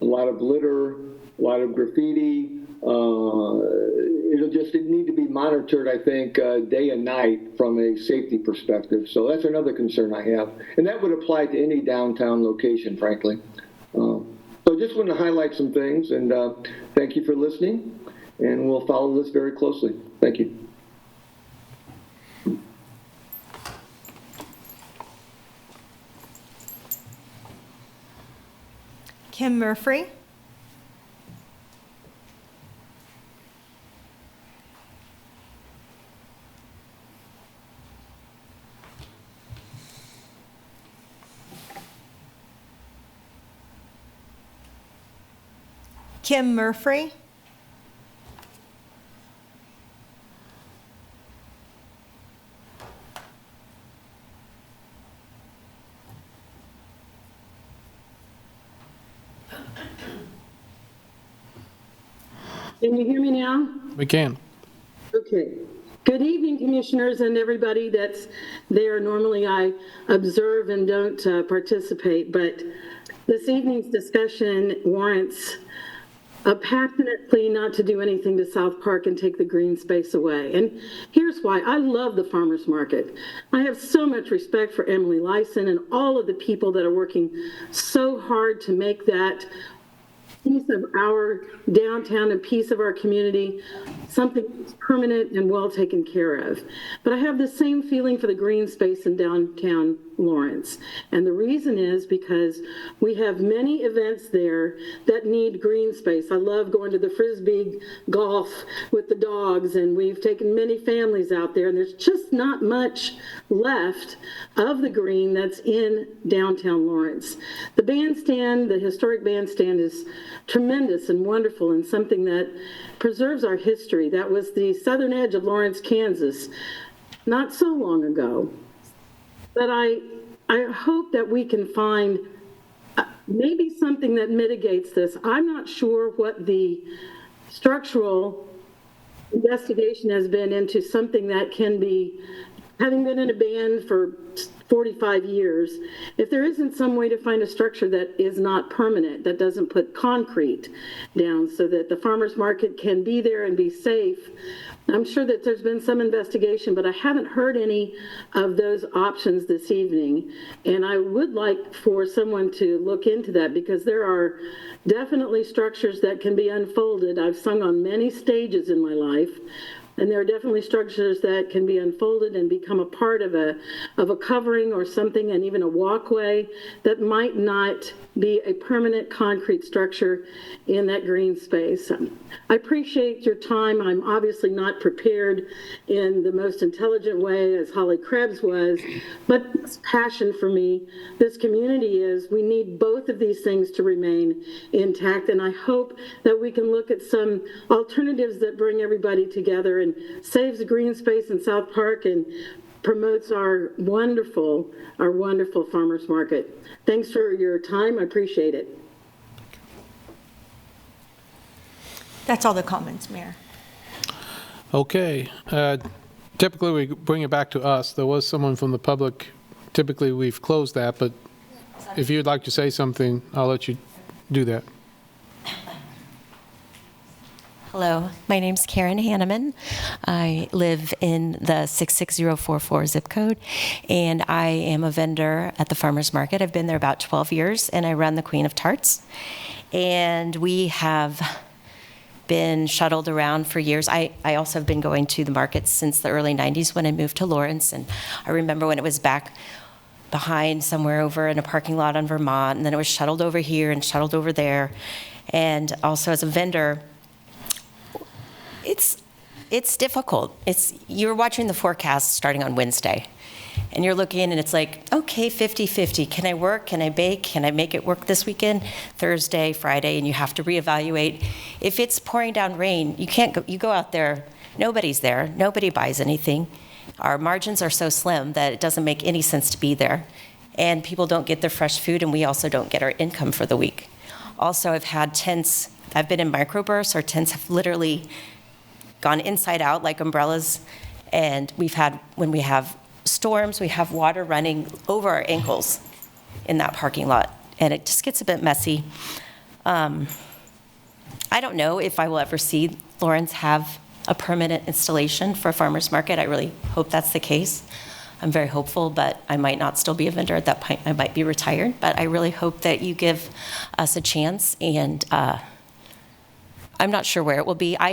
lot of litter, a lot of graffiti. It'll just need to be monitored, I think, day and night from a safety perspective. So that's another concern I have. And that would apply to any downtown location, frankly. So I just want to highlight some things, and thank you for listening. And we'll follow this very closely. Thank you. Kim Murphy. Kim Murphy. Can you hear me now? We can. Okay. Good evening, commissioners and everybody that's there. Normally I observe and don't participate, but this evening's discussion warrants a passionate plea not to do anything to South Park and take the green space away. And here's why. I love the farmers market. I have so much respect for Emily Lyson and all of the people that are working so hard to make that piece of our downtown and piece of our community something that's permanent and well taken care of. But I have the same feeling for the green space in downtown Lawrence. And the reason is because we have many events there that need green space. I love going to the Frisbee golf with the dogs, and we've taken many families out there, and there's just not much left of the green that's in downtown Lawrence. The bandstand, the historic bandstand, is tremendous and wonderful and something that preserves our history. That was the southern edge of Lawrence, Kansas, not so long ago. But I hope that we can find maybe something that mitigates this. I'm not sure what the structural investigation has been into something that can be, having been in a band for 45 years, if there isn't some way to find a structure that is not permanent, that doesn't put concrete down so that the farmers market can be there and be safe. I'm sure that there's been some investigation, but I haven't heard any of those options this evening. And I would like for someone to look into that, because there are definitely structures that can be unfolded. I've sung on many stages in my life, and there are definitely structures that can be unfolded and become a part of a covering or something, and even a walkway that might not be a permanent concrete structure in that green space. I appreciate your time. I'm obviously not prepared in the most intelligent way as Holly Krebs was, but it's passion for me. This community is, we need both of these things to remain intact, and I hope that we can look at some alternatives that bring everybody together and saves the green space in South Park and promotes our wonderful farmers market. Thanks for your time. I appreciate it. That's all the comments, Mayor. Okay. Typically, we bring it back to us. There was someone from the public. Typically, we've closed that, but if you'd like to say something, I'll let you do that. Hello, my name's Karen Hanneman. I live in the 66044 zip code, and I am a vendor at the farmers market. I've been there about 12 years, and I run the Queen of Tarts. And we have been shuttled around for years. I also have been going to the markets since the early 90s when I moved to Lawrence, and I remember when it was back behind somewhere over in a parking lot on Vermont, and then it was shuttled over here and shuttled over there. And also as a vendor, it's difficult. You're watching the forecast starting on Wednesday, and you're looking and it's like, okay, 50-50. Can I work? Can I bake? Can I make it work this weekend? Thursday, Friday, and you have to reevaluate. If it's pouring down rain, you can't go. You go out there, nobody's there, nobody buys anything. Our margins are so slim that it doesn't make any sense to be there, and people don't get their fresh food, and we also don't get our income for the week. Also, I've had tents. I've been in microbursts. Our tents have literally gone inside out like umbrellas, and when we have storms, we have water running over our ankles in that parking lot, and it just gets a bit messy. I don't know if I will ever see Lawrence have a permanent installation for a farmer's market. I really hope that's the case. I'm very hopeful, but I might not still be a vendor at that point. I might be retired, but I really hope that you give us a chance, and I'm not sure where it will be. I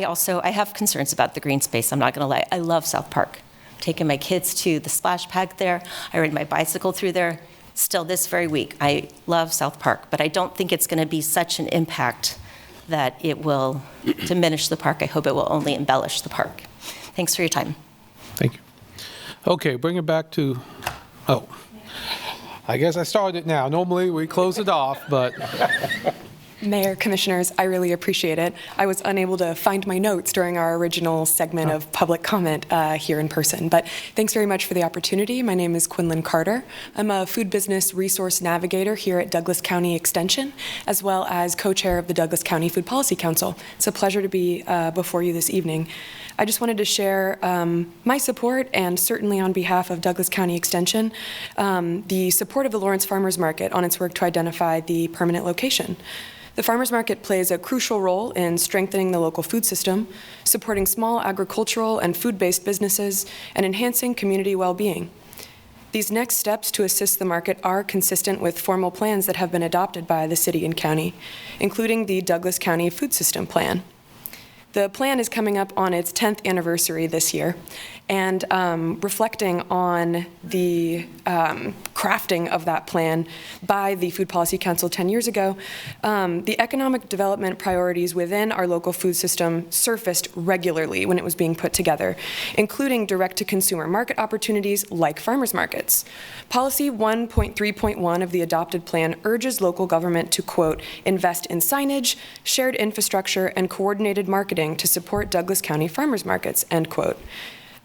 have concerns about the green space, I'm not gonna lie. I love South Park. I'm taking my kids to the splash pad there. I ride my bicycle through there still this very week. I love South Park, but I don't think it's gonna be such an impact that it will diminish the park. I hope it will only embellish the park. Thanks for your time. Thank you. Okay, bring it back to, I guess I started it now. Normally, we close it off, but. Mayor, Commissioners, I really appreciate it. I was unable to find my notes during our original segment of public comment here in person, but thanks very much for the opportunity. My name is Quinlan Carter. I'm a food business resource navigator here at Douglas County Extension, as well as co-chair of the Douglas County Food Policy Council. It's a pleasure to be before you this evening. I just wanted to share my support, and certainly on behalf of Douglas County Extension, the support of the Lawrence Farmers Market on its work to identify the permanent location. The farmers market plays a crucial role in strengthening the local food system, supporting small agricultural and food-based businesses, and enhancing community well-being. These next steps to assist the market are consistent with formal plans that have been adopted by the city and county, including the Douglas County Food System Plan. The plan is coming up on its 10th anniversary this year, and reflecting on the crafting of that plan by the Food Policy Council 10 years ago, the economic development priorities within our local food system surfaced regularly when it was being put together, including direct-to-consumer market opportunities like farmers markets. Policy 1.3.1 of the adopted plan urges local government to, quote, invest in signage, shared infrastructure, and coordinated marketing to support Douglas County farmers markets, end quote.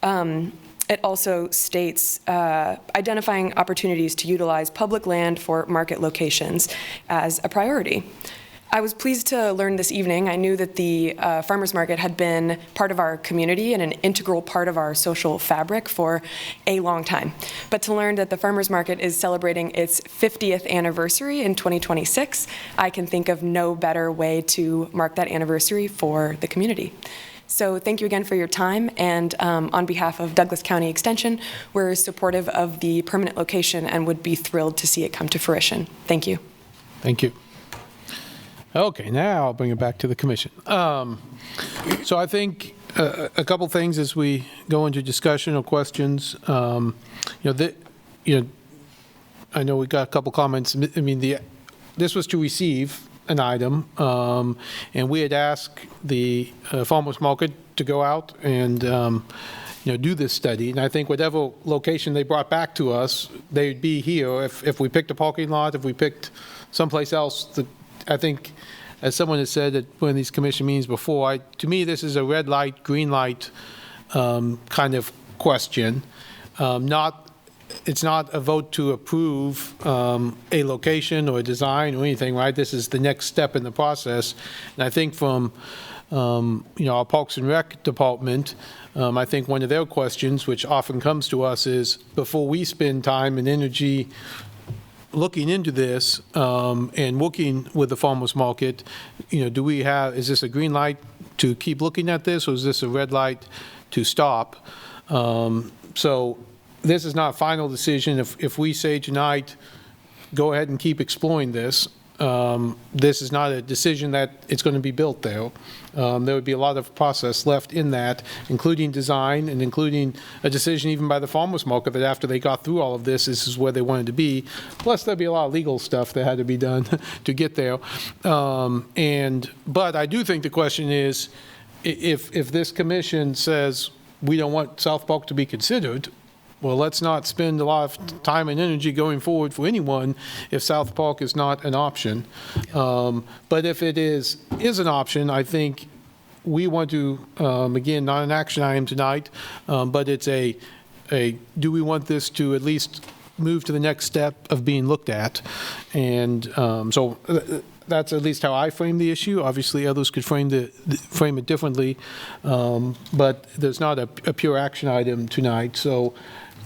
It also states identifying opportunities to utilize public land for market locations as a priority. I was pleased to learn this evening. I knew that the farmers market had been part of our community and an integral part of our social fabric for a long time. But to learn that the farmers market is celebrating its 50th anniversary in 2026, I can think of no better way to mark that anniversary for the community. So thank you again for your time, and on behalf of Douglas County Extension, we're supportive of the permanent location and would be thrilled to see it come to fruition. Thank you. Thank you. Okay, now I'll bring it back to the commission. So I think a couple things as we go into discussion or questions. I know we got a couple comments. I mean, this was to receive an item, and we had asked the farmers market to go out and do this study. And I think whatever location they brought back to us, they'd be here. If we picked a parking lot, if we picked someplace else, I think, as someone has said at one of these commission meetings before, to me this is a red light, green light kind of question. It's not a vote to approve a location or a design or anything, right? This is the next step in the process. And I think from our Parks and Rec department, I think one of their questions, which often comes to us, is before we spend time and energy looking into this and working with the farmers market, is this a green light to keep looking at this, or is this a red light to stop? So this is not a final decision. If we say tonight, go ahead and keep exploring this, This is not a decision that it's going to be built there. There would be a lot of process left in that, including design and including a decision even by the farmers market that after they got through all of this is where they wanted to be. Plus, there'd be a lot of legal stuff that had to be done to get there. But I do think the question is, if this commission says we don't want South Park to be considered, well, let's not spend a lot of time and energy going forward for anyone if South Park is not an option. But if it is an option, I think we want to, again, not an action item tonight, but it's a do we want this to at least move to the next step of being looked at? And so that's at least how I frame the issue. Obviously, others could frame it differently, but there's not a pure action item tonight. So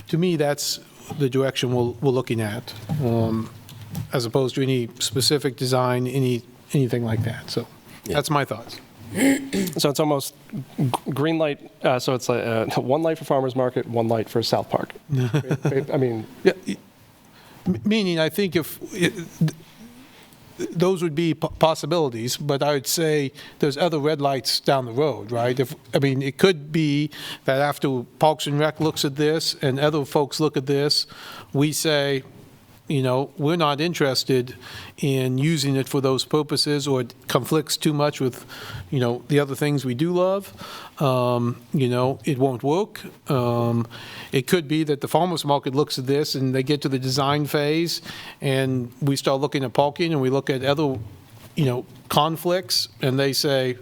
to me, that's the direction we're looking at, as opposed to any specific design, anything like that. So that's my thoughts. So it's almost green light, so it's like one light for farmers market, one light for South Park. I mean, yeah, meaning I think if those would be possibilities, but I would say there's other red lights down the road, right? It could be that after Parks and Rec looks at this and other folks look at this, we say, we're not interested in using it for those purposes, or it conflicts too much with, the other things we do love. It won't work. It could be that the farmers market looks at this and they get to the design phase and we start looking at parking and we look at other, conflicts, and they say,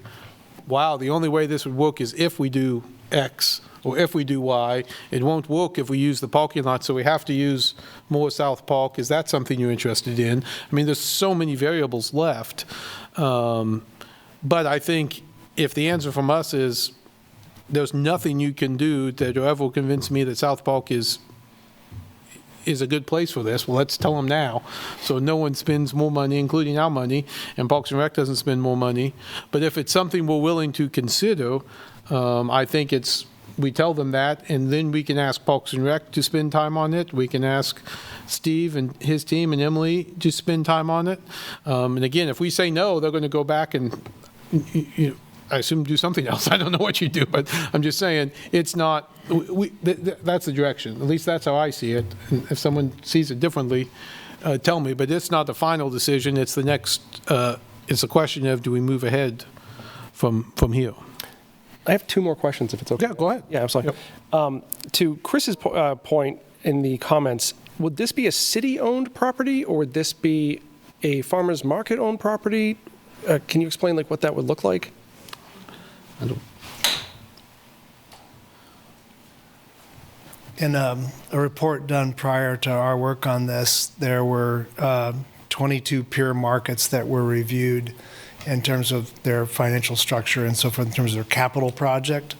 wow, the only way this would work is if we do X or if we do Y. It won't work if we use the parking lot, so we have to use more South Park. Is that something you're interested in? There's so many variables left. But I think if the answer from us is there's nothing you can do that will ever convince me that South Park is a good place for this, well, let's tell them now, so no one spends more money, including our money, and Parks and Rec doesn't spend more money. But if it's something we're willing to consider, I think we tell them that, and then we can ask Parks and Rec to spend time on it. We can ask Steve and his team and Emily to spend time on it. And again, if we say no, they're going to go back and, I assume, do something else. I don't know what you do, but I'm just saying it's not, that's the direction. At least that's how I see it. And if someone sees it differently, tell me. But it's not the final decision. It's the next, it's a question of do we move ahead from here. I have two more questions, if it's okay. Yeah, go ahead. Yeah, absolutely. Yep. To Chris's point in the comments, would this be a city-owned property, or would this be a farmer's market-owned property? Can you explain what that would look like? In a report done prior to our work on this, there were 22 peer markets that were reviewed in terms of their financial structure and so forth, in terms of their capital project.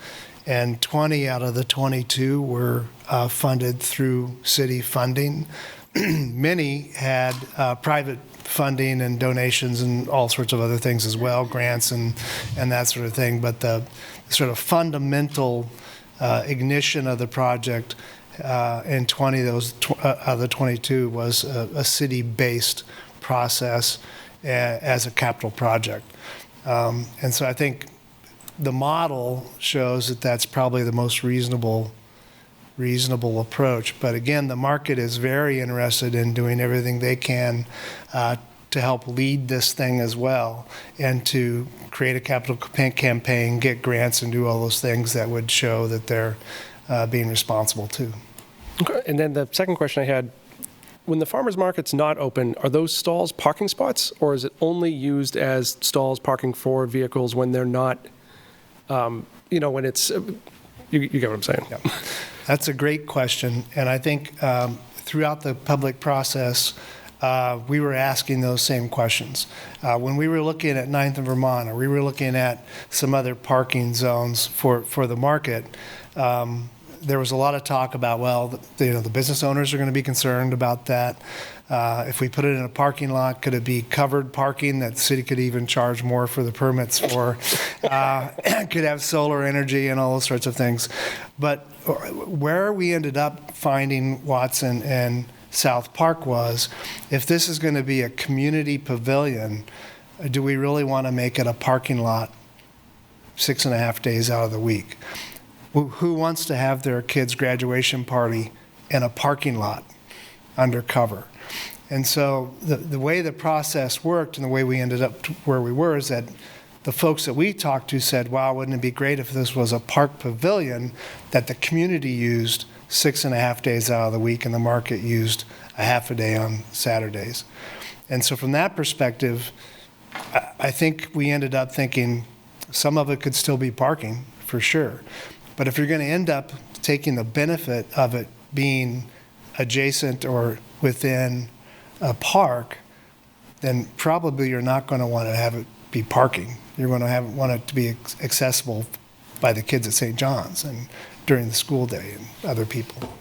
And 20 out of the 22 were funded through city funding. Many had private funding and donations and all sorts of other things as well, grants and that sort of thing. But the sort of fundamental ignition of the project in 20 out of the 22 was a city-based process as a capital project. And so I think the model shows that that's probably the most reasonable approach. But again, the market is very interested in doing everything they can to help lead this thing as well, and to create a capital campaign, get grants, and do all those things that would show that they're being responsible too. Okay. And then the second question I had, when the farmer's market's not open, are those stalls parking spots, or is it only used as stalls parking for vehicles when they're not, when it's, you get what I'm saying? Yeah. That's a great question. And I think throughout the public process, we were asking those same questions. When we were looking at 9th and Vermont, or we were looking at some other parking zones for the market, there was a lot of talk about, well, the business owners are going to be concerned about that. If we put it in a parking lot, could it be covered parking that the city could even charge more for the permits for? Could have solar energy and all those sorts of things. But where we ended up finding, Watson, and South Park was, if this is going to be a community pavilion, do we really want to make it a parking lot 6.5 days out of the week? Who wants to have their kid's graduation party in a parking lot undercover? And so the way the process worked and the way we ended up where we were is that the folks that we talked to said, wow, wouldn't it be great if this was a park pavilion that the community used 6.5 days out of the week and the market used a half a day on Saturdays. And so from that perspective, I think we ended up thinking some of it could still be parking, for sure. But if you're going to end up taking the benefit of it being adjacent or within a park, then probably you're not going to want to have it be parking. You're going to want it to be accessible by the kids at St. John's and during the school day and other people.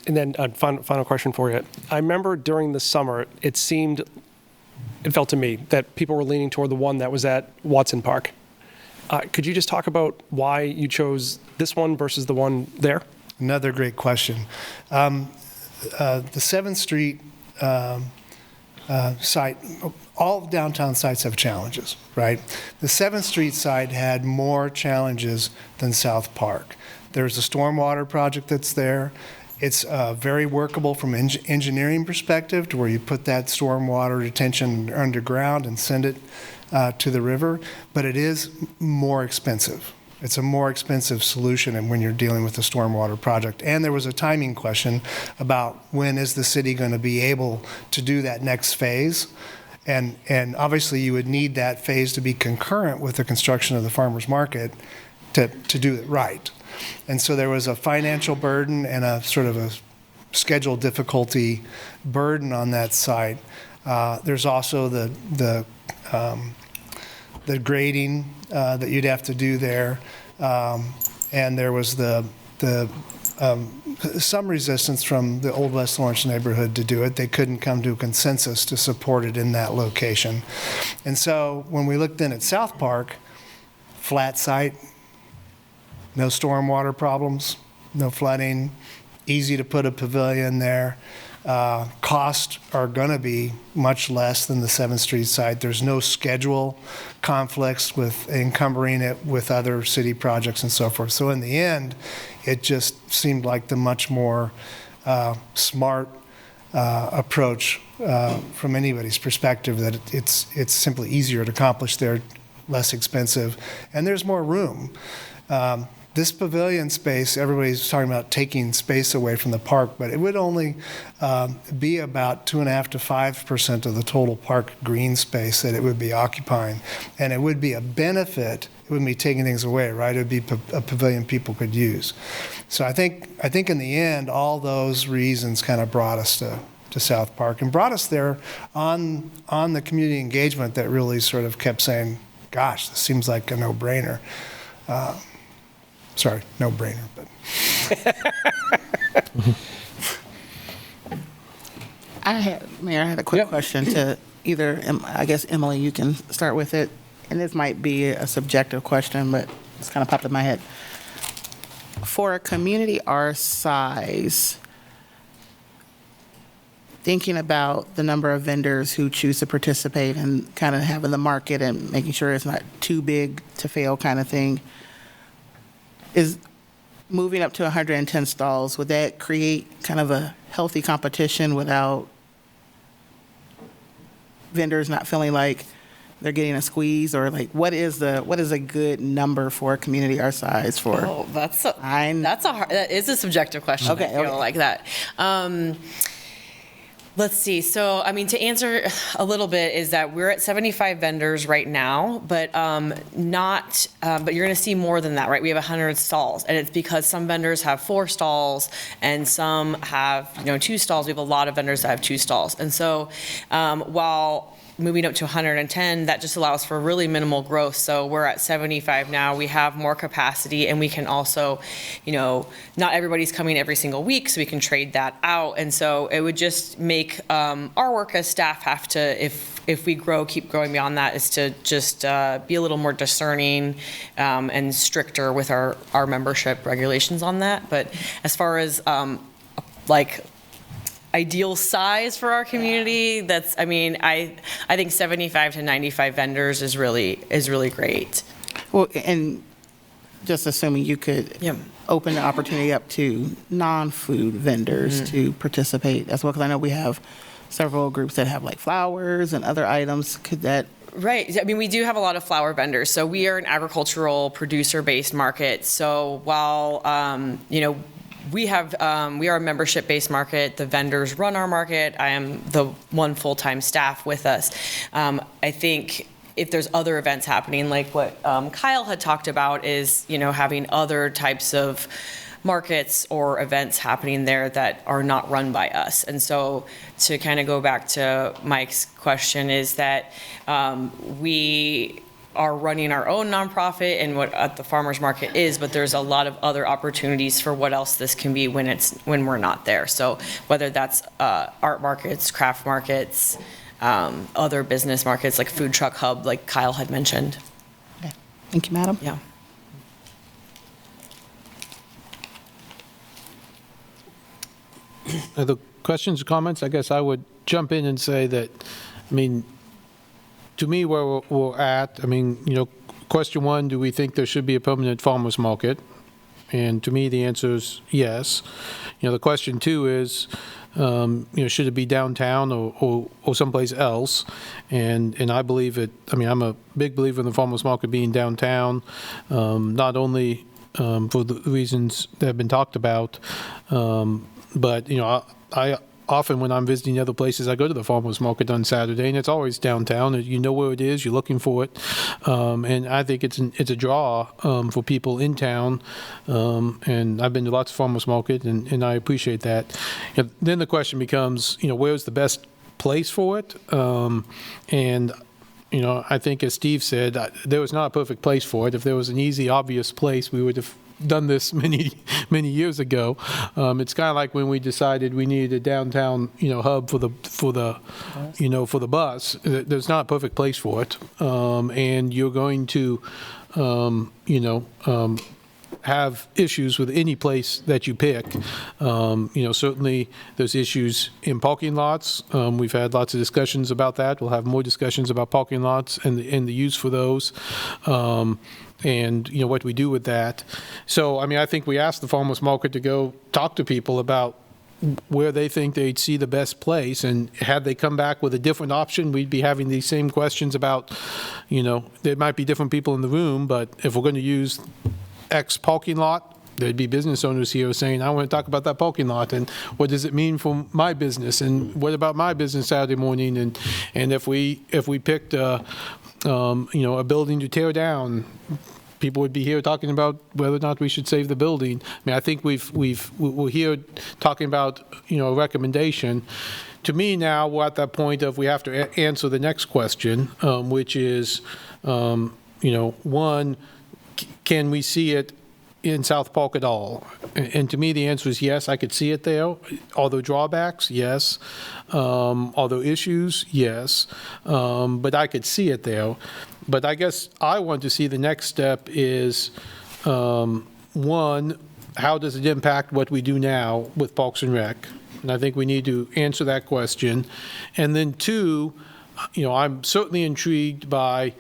And then final question for you. I remember during the summer, it felt to me that people were leaning toward the one that was at Watson Park. Could you just talk about why you chose this one versus the one there? Another great question. The 7th Street site, all downtown sites have challenges, right? The 7th Street site had more challenges than South Park. There's a stormwater project that's there. It's very workable from an engineering perspective to where you put that stormwater detention underground and send it to the river, but it is more expensive. It's a more expensive solution when you're dealing with a stormwater project. And there was a timing question about when is the city going to be able to do that next phase. And obviously you would need that phase to be concurrent with the construction of the farmer's market to do it right. And so there was a financial burden and a sort of a schedule difficulty burden on that site. There's also the grading that you'd have to do there, and there was some resistance from the Old West Lawrence neighborhood to do it. They couldn't come to a consensus to support it in that location. And so when we looked in at South Park, flat site, no stormwater problems, no flooding, easy to put a pavilion there. Costs are going to be much less than the 7th Street site. There's no schedule conflicts with encumbering it with other city projects and so forth. So in the end, it just seemed like the much more smart approach from anybody's perspective, that it's simply easier to accomplish there, less expensive, and there's more room. This pavilion space, everybody's talking about taking space away from the park, but it would only be about 2.5% to 5% of the total park green space that it would be occupying. And it would be a benefit. It wouldn't be taking things away, right? It would be a pavilion people could use. So I think in the end, all those reasons kind of brought us to South Park and brought us there on the community engagement that really sort of kept saying, gosh, this seems like a no-brainer. Sorry, no-brainer, but. Mayor, I had a quick question to either, I guess, Emily, you can start with it. And this might be a subjective question, but it's kind of popped in my head. For a community our size, thinking about the number of vendors who choose to participate and kind of having the market and making sure it's not too big to fail kind of thing, is moving up to 110 stalls, would that create kind of a healthy competition without vendors not feeling like they're getting a squeeze? Or like, what is a good number for a community our size for? Oh, that is a subjective question. Okay, I feel like that. Let's see. So, I mean, to answer a little bit is that we're at 75 vendors right now, but but you're going to see more than that, right? We have 100 stalls, and it's because some vendors have 4 stalls and some have 2 stalls. We have a lot of vendors that have 2 stalls, and so while moving up to 110, that just allows for really minimal growth. So we're at 75 now. We have more capacity, and we can also, not everybody's coming every single week, so we can trade that out. And so it would just make our work as staff have to, if we keep growing beyond that, is to just be a little more discerning and stricter with our membership regulations on that. But as far as ideal size for our community. That's, I mean, I think 75 to 95 vendors is really great. Well, and just assuming you could open the opportunity up to non-food vendors to participate as well, because I know we have several groups that have like flowers and other items. Could that? Right. I mean, we do have a lot of flower vendors. So we are an agricultural producer-based market. So while, we are a membership-based market. The vendors run our market. I am the one full-time staff with us. I think if there's other events happening, like what Kyle had talked about, is having other types of markets or events happening there that are not run by us. And so to kind of go back to Mike's question is that we are running our own nonprofit and what the farmers market is, but there's a lot of other opportunities for what else this can be when we're not there. So whether that's art markets, craft markets, other business markets like food truck hub, like Kyle had mentioned. Okay. Thank you, madam. Yeah. Other questions or comments? I guess I would jump in and say that, I mean, to me, where we're at, I mean, question one, do we think there should be a permanent farmers market? And to me, the answer is yes. The question two is, should it be downtown or someplace else? And I believe it, I mean, I'm a big believer in the farmers market being downtown, not only for the reasons that have been talked about, but, I often, when I'm visiting other places, I go to the farmers market on Saturday, and it's always downtown. You know where it is, you're looking for it. And I think it's a draw for people in town. And I've been to lots of farmers market, and I appreciate that. Then the question becomes, where's the best place for it? And I think, as Steve said, there was not a perfect place for it. If there was an easy, obvious place, we would have done this many years ago. It's kind of like when we decided we needed a downtown, hub for the bus. There's not a perfect place for it, and you're going to, have issues with any place that you pick. Certainly there's issues in parking lots. We've had lots of discussions about that. We'll have more discussions about parking lots and the use for those. And what we do with that. So, I mean, I think we asked the farmers market to go talk to people about where they think they'd see the best place, and had they come back with a different option, we'd be having these same questions about, there might be different people in the room, but if we're going to use X parking lot, there'd be business owners here saying, I want to talk about that parking lot, and what does it mean for my business, and what about my business Saturday morning, and if we picked a building to tear down, people would be here talking about whether or not we should save the building. I mean, I think we're here talking about, a recommendation. To me now, we're at that point of we have to answer the next question, which is, one, can we see it in South Park at all? And to me, the answer is yes, I could see it there. Are there drawbacks? Yes. Are there issues? Yes. But I could see it there. But I guess I want to see the next step is, one, how does it impact what we do now with Parks and Rec? And I think we need to answer that question. And then two, I'm certainly intrigued by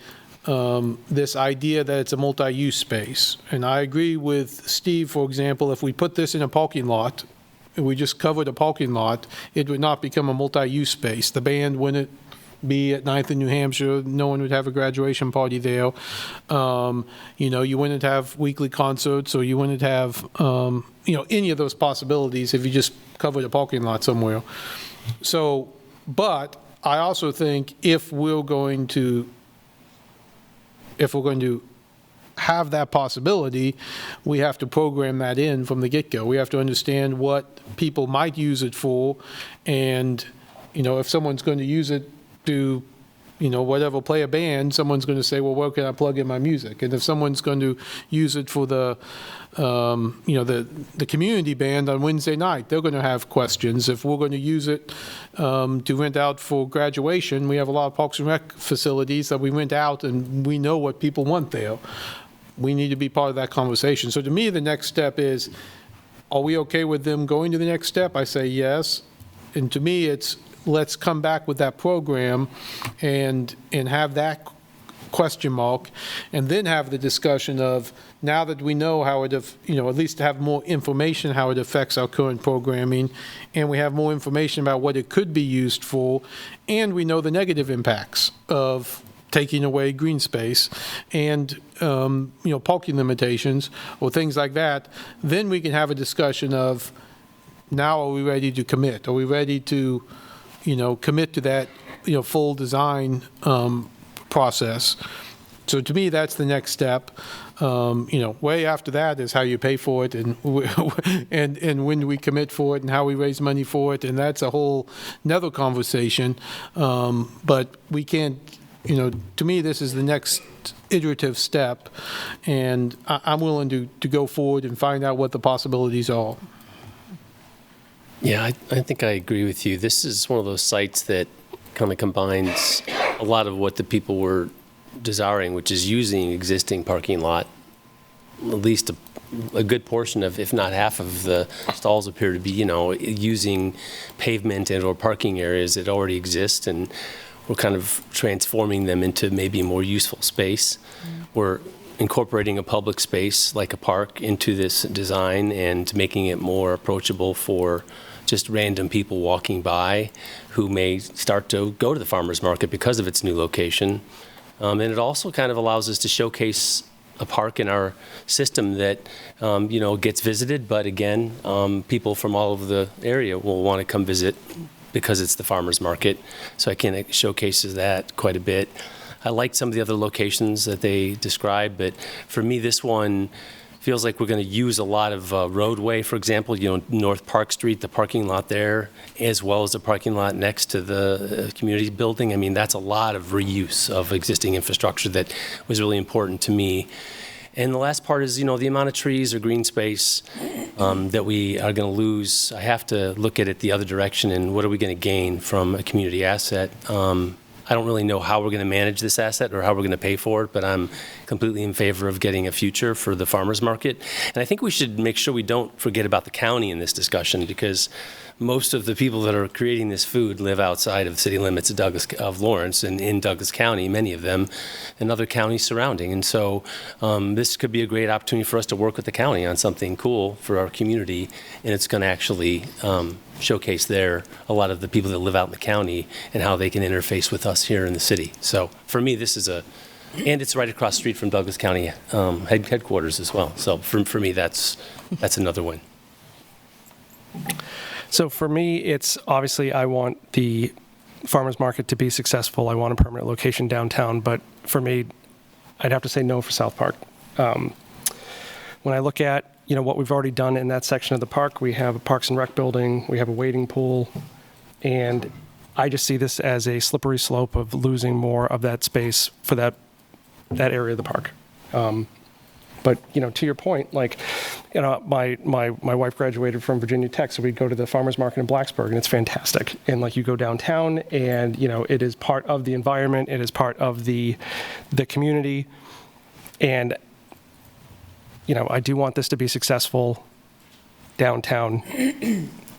this idea that it's a multi-use space. And I agree with Steve, for example, if we put this in a parking lot, and we just covered a parking lot, it would not become a multi-use space. The band wouldn't be at 9th in New Hampshire. No one would have a graduation party there. You wouldn't have weekly concerts, or you wouldn't have, any of those possibilities if you just covered a parking lot somewhere. So, but I also think if we're going to have that possibility, we have to program that in from the get-go. We have to understand what people might use it for, and, if someone's going to use it to, whatever, play a band, someone's going to say, well, where can I plug in my music? And if someone's going to use it for the community band on Wednesday night, they're going to have questions. If we're going to use it to rent out for graduation, we have a lot of Parks and Rec facilities that we rent out, and we know what people want there. We need to be part of that conversation. So to me, the next step is, are we okay with them going to the next step? I say yes. And to me, it's, let's come back with that program and have that question mark, and then have the discussion of, now that we know how it, at least have more information how it affects our current programming, and we have more information about what it could be used for, and we know the negative impacts of taking away green space and, parking limitations or things like that, then we can have a discussion of, now are we ready to commit? Are we ready to, commit to that, full design process? So to me, that's the next step. Way after that is how you pay for it, and and when we commit for it, and how we raise money for it, and that's a whole another conversation. But we can't, to me, this is the next iterative step, and I'm willing to go forward and find out what the possibilities are. Yeah, I think I agree with you. This is one of those sites that kind of combines a lot of what the people were desiring, which is using existing parking lot. At least a good portion of, if not half of the stalls appear to be, using pavement and or parking areas that already exist, and we're kind of transforming them into maybe more useful space. We're incorporating a public space like a park into this design and making it more approachable for just random people walking by who may start to go to the farmer's market because of its new location. And it also kind of allows us to showcase a park in our system that, gets visited, but again, people from all over the area will want to come visit because it's the farmer's market. So I can showcase that quite a bit. I like some of the other locations that they described, but for me, this one feels like we're going to use a lot of roadway, for example, North Park Street, the parking lot there, as well as the parking lot next to the community building. I mean, that's a lot of reuse of existing infrastructure that was really important to me. And the last part is, the amount of trees or green space that we are going to lose. I have to look at it the other direction, and what are we going to gain from a community asset? I don't really know how we're going to manage this asset or how we're going to pay for it, but I'm completely in favor of getting a future for the farmers market. And I think we should make sure we don't forget about the county in this discussion, because most of the people that are creating this food live outside of the city limits of Lawrence and in Douglas County, many of them, and other counties surrounding. And so this could be a great opportunity for us to work with the county on something cool for our community, and it's going to actually showcase there a lot of the people that live out in the county and how they can interface with us here in the city. So for me, this is and it's right across the street from Douglas County headquarters as well. So for me, that's another win. So for me, it's obviously I want the farmers market to be successful. I want a permanent location downtown, but for me, I'd have to say no for South Park. When I look at what we've already done in that section of the park, we have a Parks and Rec building, we have a wading pool, and I just see this as a slippery slope of losing more of that space for that area of the park. But to your point, my wife graduated from Virginia Tech, so we'd go to the farmers market in Blacksburg, and it's fantastic. And you go downtown, and it is part of the environment, it is part of the community, and I do want this to be successful downtown.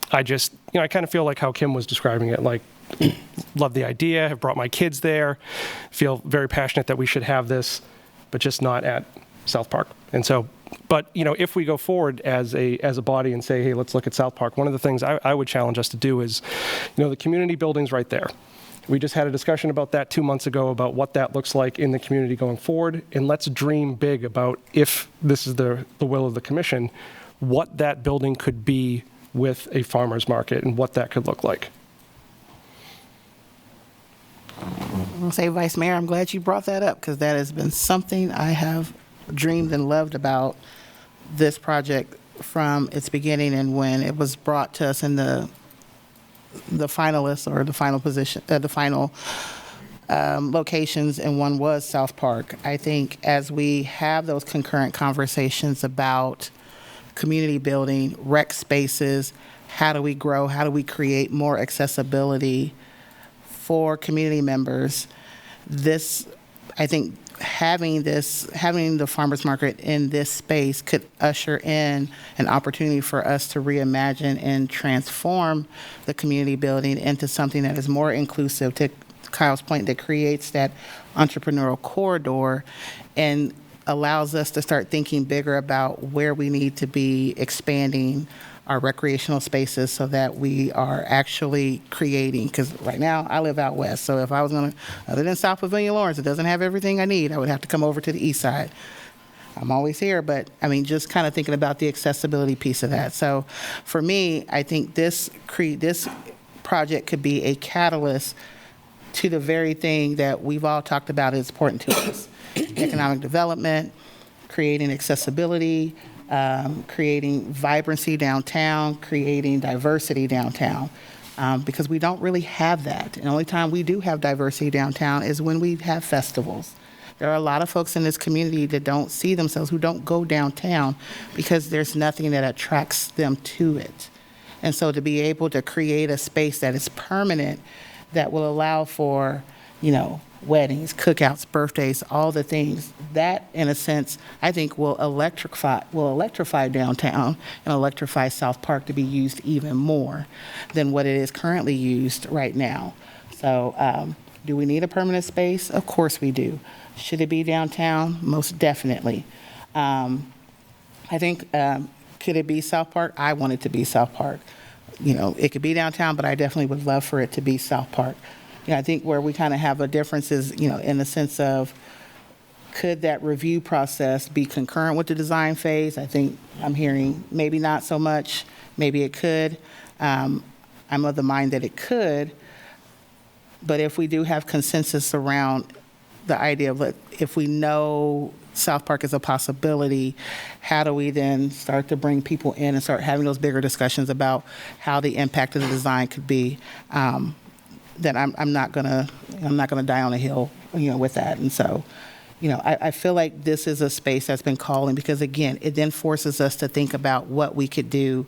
I just, I kind of feel like how Kim was describing it, love the idea, have brought my kids there, feel very passionate that we should have this, but just not at South Park. And so, but, if we go forward as a body and say, hey, let's look at South Park, one of the things I would challenge us to do is, the community building's right there. We just had a discussion about that 2 months ago about what that looks like in the community going forward. And let's dream big about, if this is the will of the commission, what that building could be with a farmer's market and what that could look like. I'll say, Vice Mayor, I'm glad you brought that up, because that has been something I have dreamed and loved about this project from its beginning, and when it was brought to us in the finalists or the final position, the final locations, and one was South Park. I think as we have those concurrent conversations about community building, rec spaces, how do we grow, how do we create more accessibility for community members, this I think having the farmers market in this space could usher in an opportunity for us to reimagine and transform the community building into something that is more inclusive, to Kyle's point, that creates that entrepreneurial corridor and allows us to start thinking bigger about where we need to be expanding our recreational spaces so that we are actually creating, because right now I live out west, so if I was going to, other than South Pavilion Lawrence, it doesn't have everything I need, I would have to come over to the east side. I'm always here, but I mean, just kind of thinking about the accessibility piece of that. So for me, I think this project could be a catalyst to the very thing that we've all talked about is important to us: economic development, creating accessibility, creating vibrancy downtown, creating diversity downtown, because we don't really have that. And the only time we do have diversity downtown is when we have festivals. There are a lot of folks in this community that don't see themselves, who don't go downtown because there's nothing that attracts them to it. And so to be able to create a space that is permanent, that will allow for, weddings, cookouts, birthdays, all the things, that in a sense, I think will electrify downtown and electrify South Park to be used even more than what it is currently used right now. So do we need a permanent space? Of course we do. Should it be downtown? Most definitely. I think, could it be South Park? I want it to be South Park. It could be downtown, but I definitely would love for it to be South Park. I think where we kind of have a difference is, in the sense of, could that review process be concurrent with the design phase? I think I'm hearing maybe not so much, maybe it could. I'm of the mind that it could, but if we do have consensus around the idea of, if we know South Park is a possibility, how do we then start to bring people in and start having those bigger discussions about how the impact of the design could be? That I'm not gonna die on a hill, with that. And so, I feel like this is a space that's been calling, because again, it then forces us to think about what we could do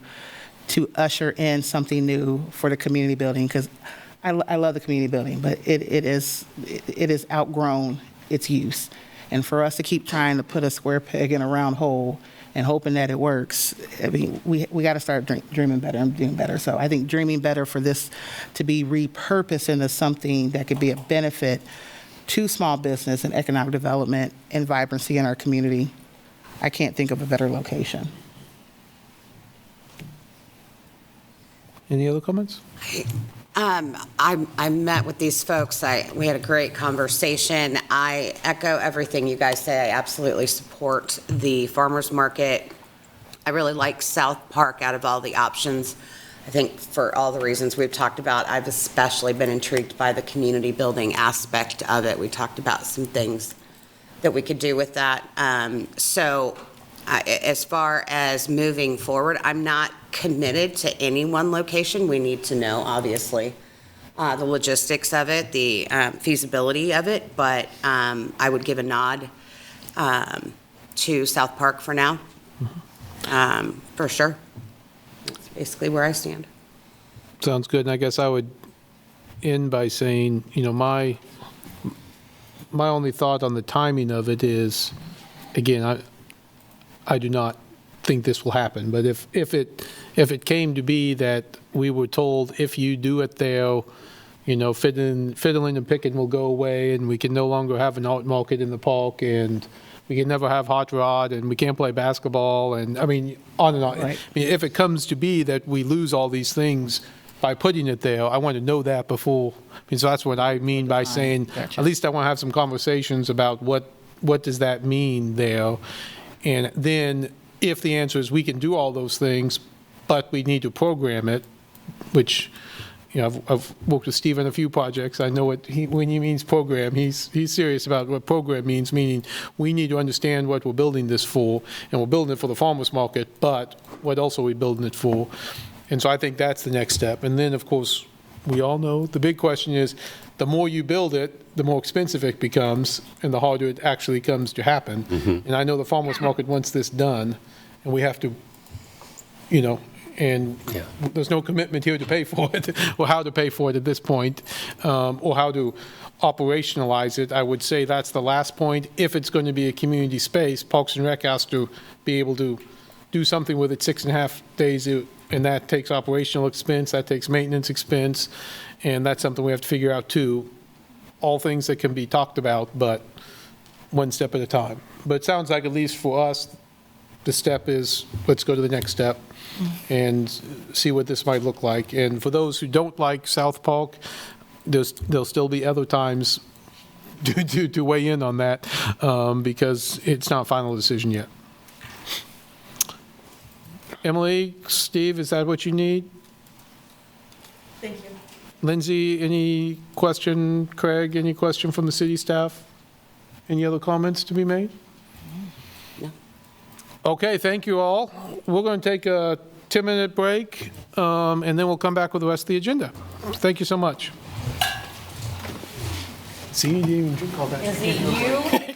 to usher in something new for the community building. Because I love the community building, but it is outgrown its use. And for us to keep trying to put a square peg in a round hole and hoping that it works, I mean, we got to start dreaming better and doing better. So I think dreaming better for this to be repurposed into something that could be a benefit to small business and economic development and vibrancy in our community, I can't think of a better location. Any other comments? I met with these folks. We had a great conversation. I echo everything you guys say. I absolutely support the farmers market. I really like South Park out of all the options. I think for all the reasons we've talked about, I've especially been intrigued by the community building aspect of it. We talked about some things that we could do with that. As far as moving forward, I'm not committed to any one location. We need to know, obviously, the logistics of it, the feasibility of it, but I would give a nod to South Park for now, for sure. That's basically where I stand. Sounds good. And I guess I would end by saying, my only thought on the timing of it is, again, I do not think this will happen, but if it came to be that we were told, if you do it there, fiddling and picking will go away, and we can no longer have an art market in the park, and we can never have hot rod, and we can't play basketball, and I mean, on and on. Right. I mean, if it comes to be that we lose all these things by putting it there, I want to know that before. So that's what I mean by saying, gotcha. At least I want to have some conversations about what does that mean there. And then if the answer is we can do all those things, but we need to program it, which, I've worked with Steve on a few projects. I know when he means program, he's serious about what program means, meaning we need to understand what we're building this for, and we're building it for the farmers market, but what else are we building it for? And so I think that's the next step. And then, of course, we all know the big question is, the more you build it, the more expensive it becomes, and the harder it actually comes to happen. Mm-hmm. And I know the farmers market wants this done, and we have to, And Yeah. there's no commitment here to pay for it, or how to pay for it at this point, or how to operationalize it. I would say that's the last point. If it's going to be a community space, Parks and Rec has to be able to do something with it 6.5 days, and that takes operational expense, that takes maintenance expense, and that's something we have to figure out too. All things that can be talked about, but one step at a time. But it sounds like, at least for us, the step is, let's go to the next step and see what this might look like. And for those who don't like South Park, there'll still be other times to weigh in on that, because it's not a final decision yet. Emily, Steve, is that what you need? Thank you. Lindsay, any question? Craig, any question from the city staff? Any other comments to be made? No. Okay, thank you all. We're going to take a 10-minute break, and then we'll come back with the rest of the agenda. Thank you so much. See, you didn't even drink all that. Is it you?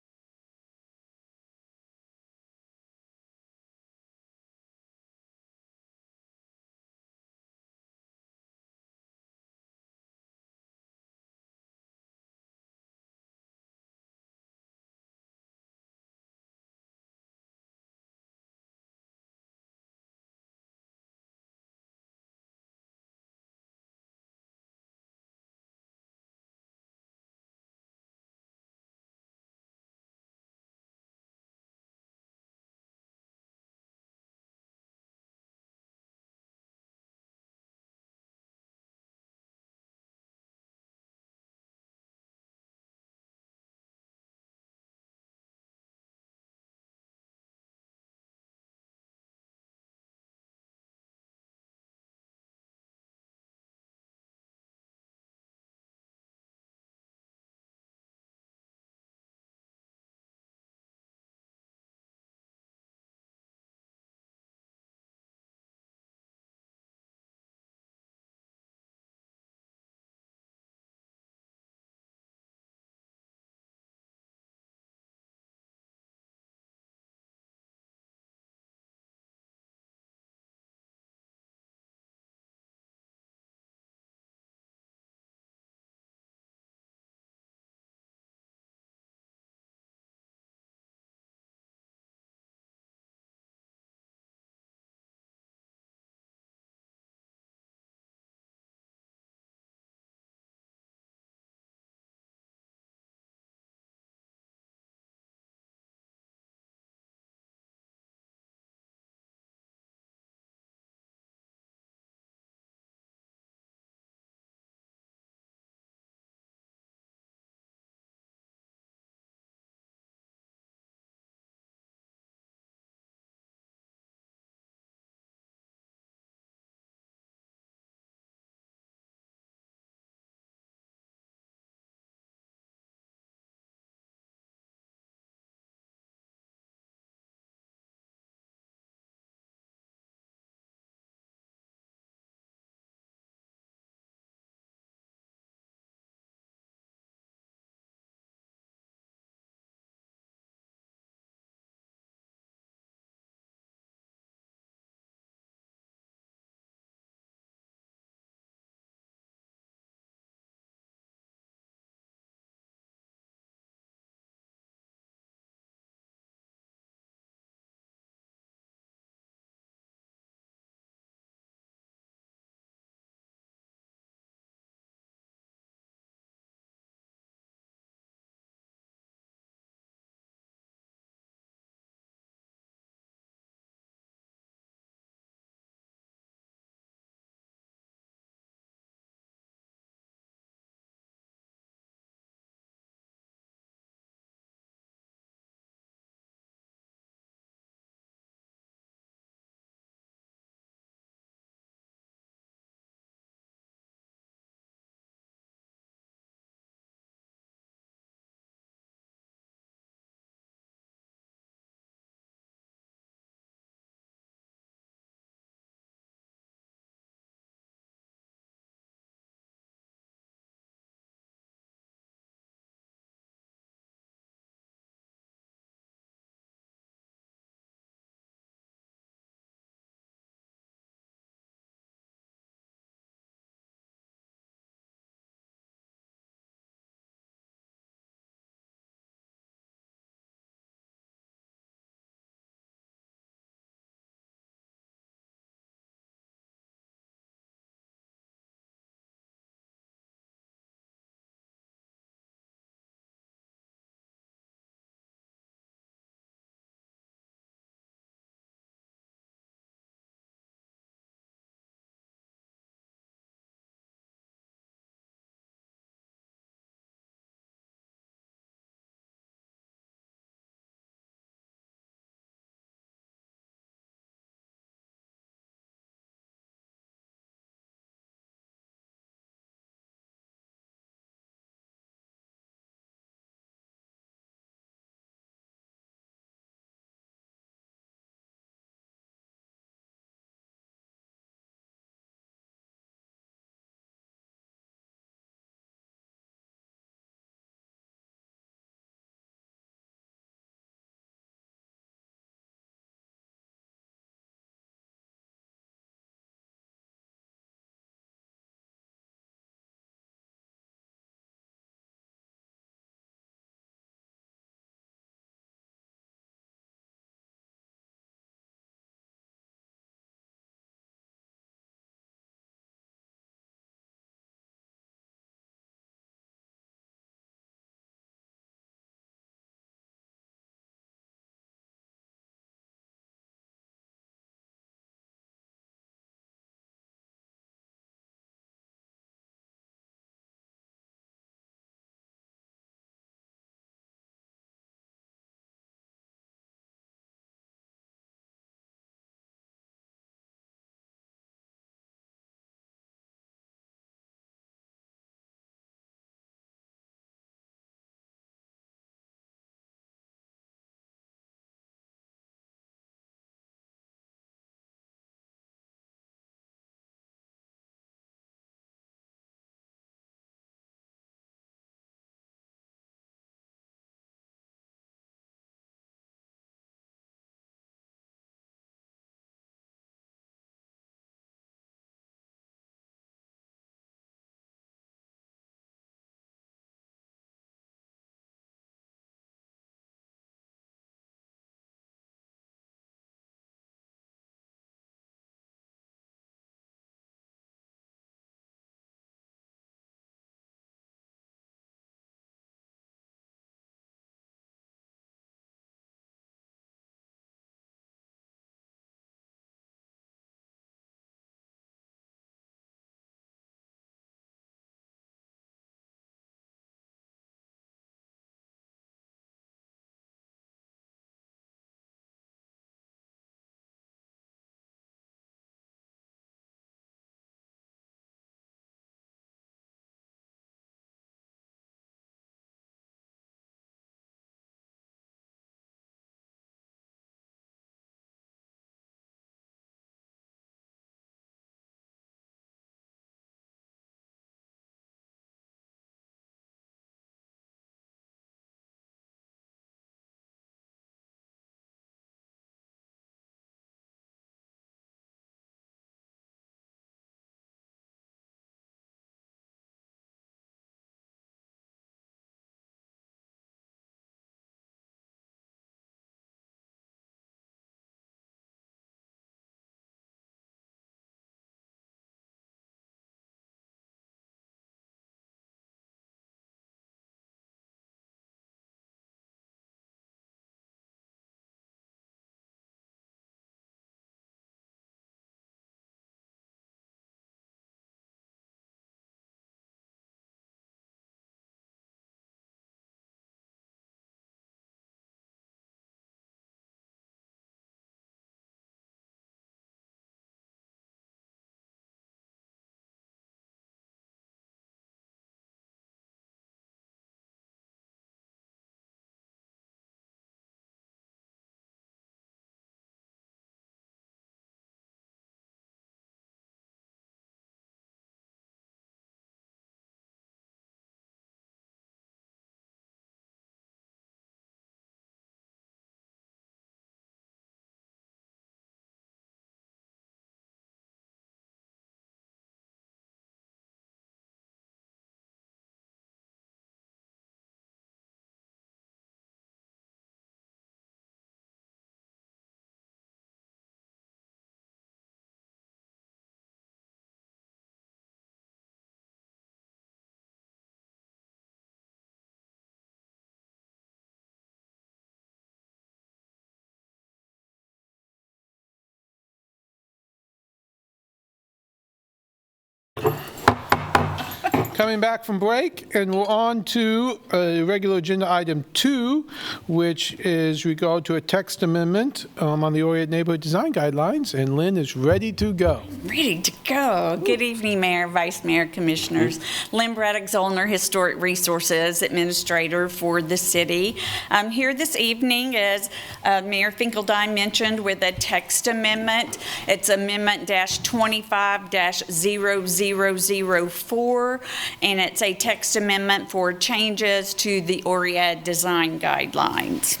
Coming back from break, and we're on to regular agenda item 2, which is regard to a text amendment on the Oriented Neighborhood Design Guidelines, and Lynn is ready to go. Ready to go. Good evening, Mayor, Vice Mayor, Commissioners. Lynn Braddock-Zollner, Historic Resources Administrator for the city. I'm here this evening, as Mayor Finkeldine mentioned, with a text amendment. It's Amendment-25-0004, and it's a text amendment for changes to the ORIAD design guidelines.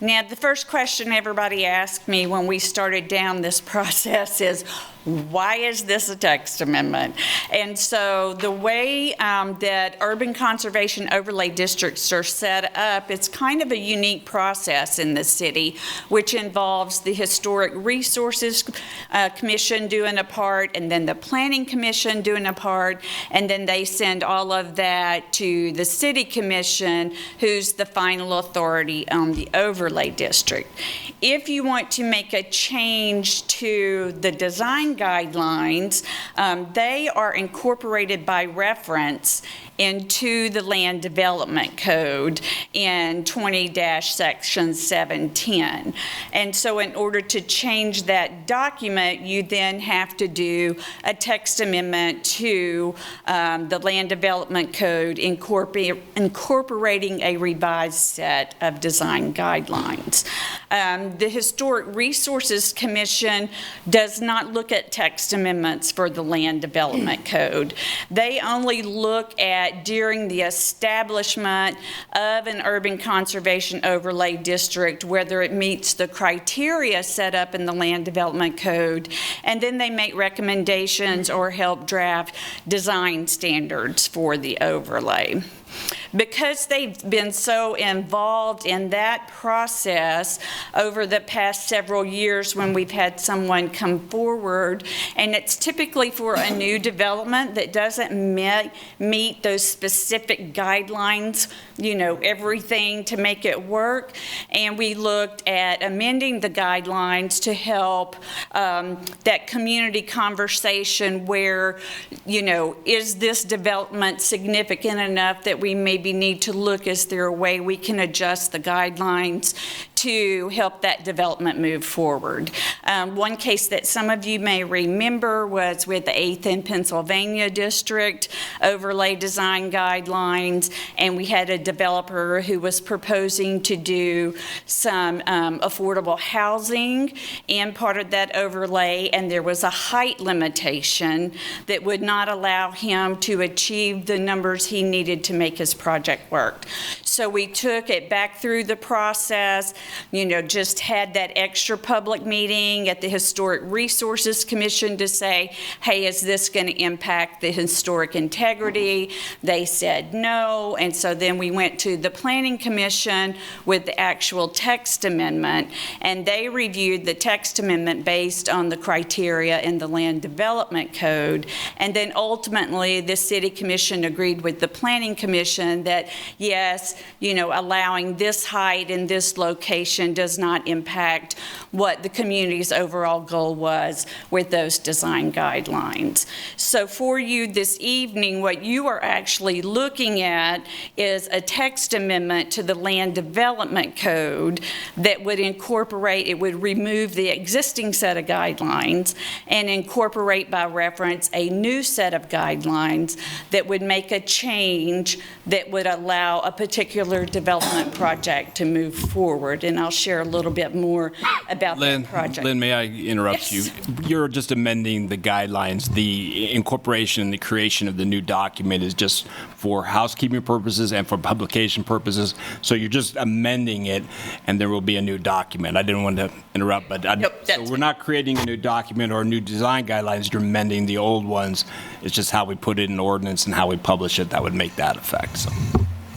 Now, the first question everybody asked me when we started down this process is, why is this a text amendment? And so the way that urban conservation overlay districts are set up, it's kind of a unique process in the city, which involves the Historic Resources Commission doing a part, and then the Planning Commission doing a part, and then they send all of that to the City Commission, who's the final authority on the overlay district. If you want to make a change to the design guidelines, they are incorporated by reference into the Land Development Code in 20-Section 710. And so in order to change that document, you then have to do a text amendment to the Land Development Code incorporating a revised set of design guidelines. The Historic Resources Commission does not look at text amendments for the Land Development Code. They only look at during the establishment of an urban conservation overlay district, whether it meets the criteria set up in the Land Development Code, and then they make recommendations or help draft design standards for the overlay. Because they've been so involved in that process over the past several years when we've had someone come forward, and it's typically for a new development that doesn't meet those specific guidelines, you know, everything to make it work, and we looked at amending the guidelines to help that community conversation where, you know, is this development significant enough that we maybe need to look, is there a way we can adjust the guidelines to help that development move forward. One case that some of you may remember was with the 8th and Pennsylvania District overlay design guidelines, and we had a developer who was proposing to do some affordable housing in part of that overlay, and there was a height limitation that would not allow him to achieve the numbers he needed to make his project work. So we took it back through the process, you know, just had that extra public meeting at the Historic Resources Commission to say, hey, is this going to impact the historic integrity? They said no, and so then we went to the Planning Commission with the actual text amendment, and they reviewed the text amendment based on the criteria in the Land Development Code, and then ultimately the City Commission agreed with the Planning Commission that yes, you know, allowing this height in this location does not impact what the community's overall goal was with those design guidelines. So for you this evening, what you are actually looking at is a text amendment to the Land Development Code that would incorporate, it would remove the existing set of guidelines and incorporate by reference a new set of guidelines that would make a change that would allow a particular development project to move forward. And I'll share a little bit more about that project. Lynn, may I interrupt you? You're just amending the guidelines. The incorporation and the creation of the new document is just for housekeeping purposes and for publication purposes. So you're just amending it, and there will be a new document. I didn't want to interrupt, but so we're not creating a new document or new design guidelines. You're amending the old ones. It's just how we put it in ordinance and how we publish it that would make that effect. So.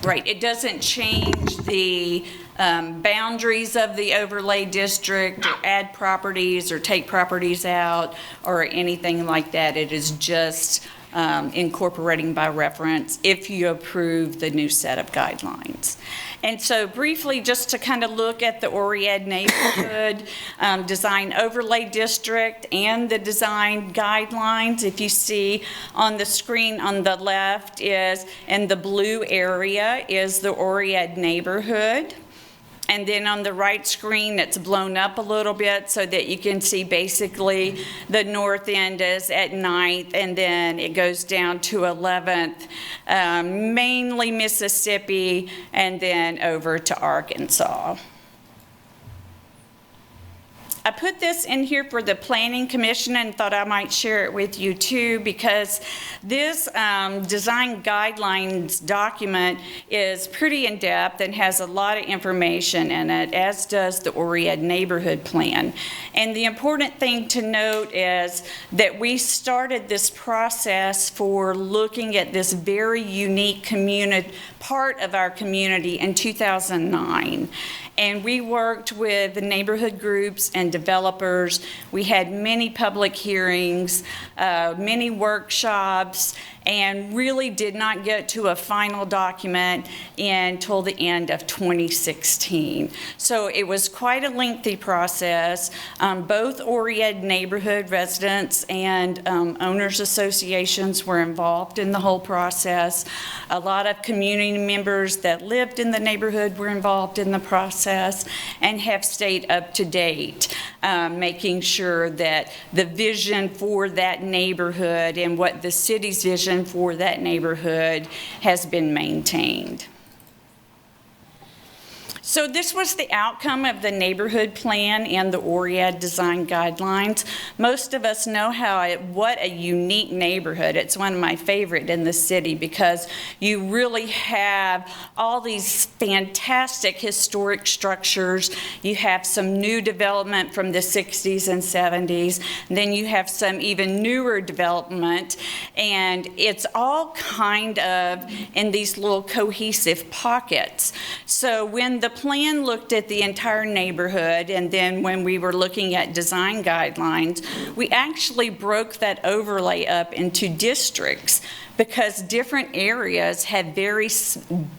Right. It doesn't change the boundaries of the overlay district or add properties or take properties out or anything like that. It is just incorporating by reference if you approve the new set of guidelines. And so briefly, just to kind of look at the ORIAD neighborhood design overlay district and the design guidelines, if you see on the screen on the left is, in the blue area is the ORIAD neighborhood. And then on the right screen, it's blown up a little bit so that you can see basically the north end is at 9th, and then it goes down to 11th, mainly Mississippi, and then over to Arkansas. I put this in here for the Planning Commission and thought I might share it with you too, because this design guidelines document is pretty in-depth and has a lot of information in it, as does the ORIAD neighborhood plan. And the important thing to note is that we started this process for looking at this very unique community, part of our community, in 2009. And we worked with the neighborhood groups and developers. We had many public hearings, many workshops, and really did not get to a final document until the end of 2016. So it was quite a lengthy process. Both ORIAD neighborhood residents and owners associations were involved in the whole process. A lot of community members that lived in the neighborhood were involved in the process and have stayed up to date, making sure that the vision for that neighborhood and what the city's vision for that neighborhood has been maintained. So this was the outcome of the neighborhood plan and the ORIAD design guidelines. Most of us know what a unique neighborhood. It's one of my favorite in the city because you really have all these fantastic historic structures. You have some new development from the 60s and 70s. And then you have some even newer development. And it's all kind of in these little cohesive pockets. So when the plan looked at the entire neighborhood, and then when we were looking at design guidelines, we actually broke that overlay up into districts because different areas had very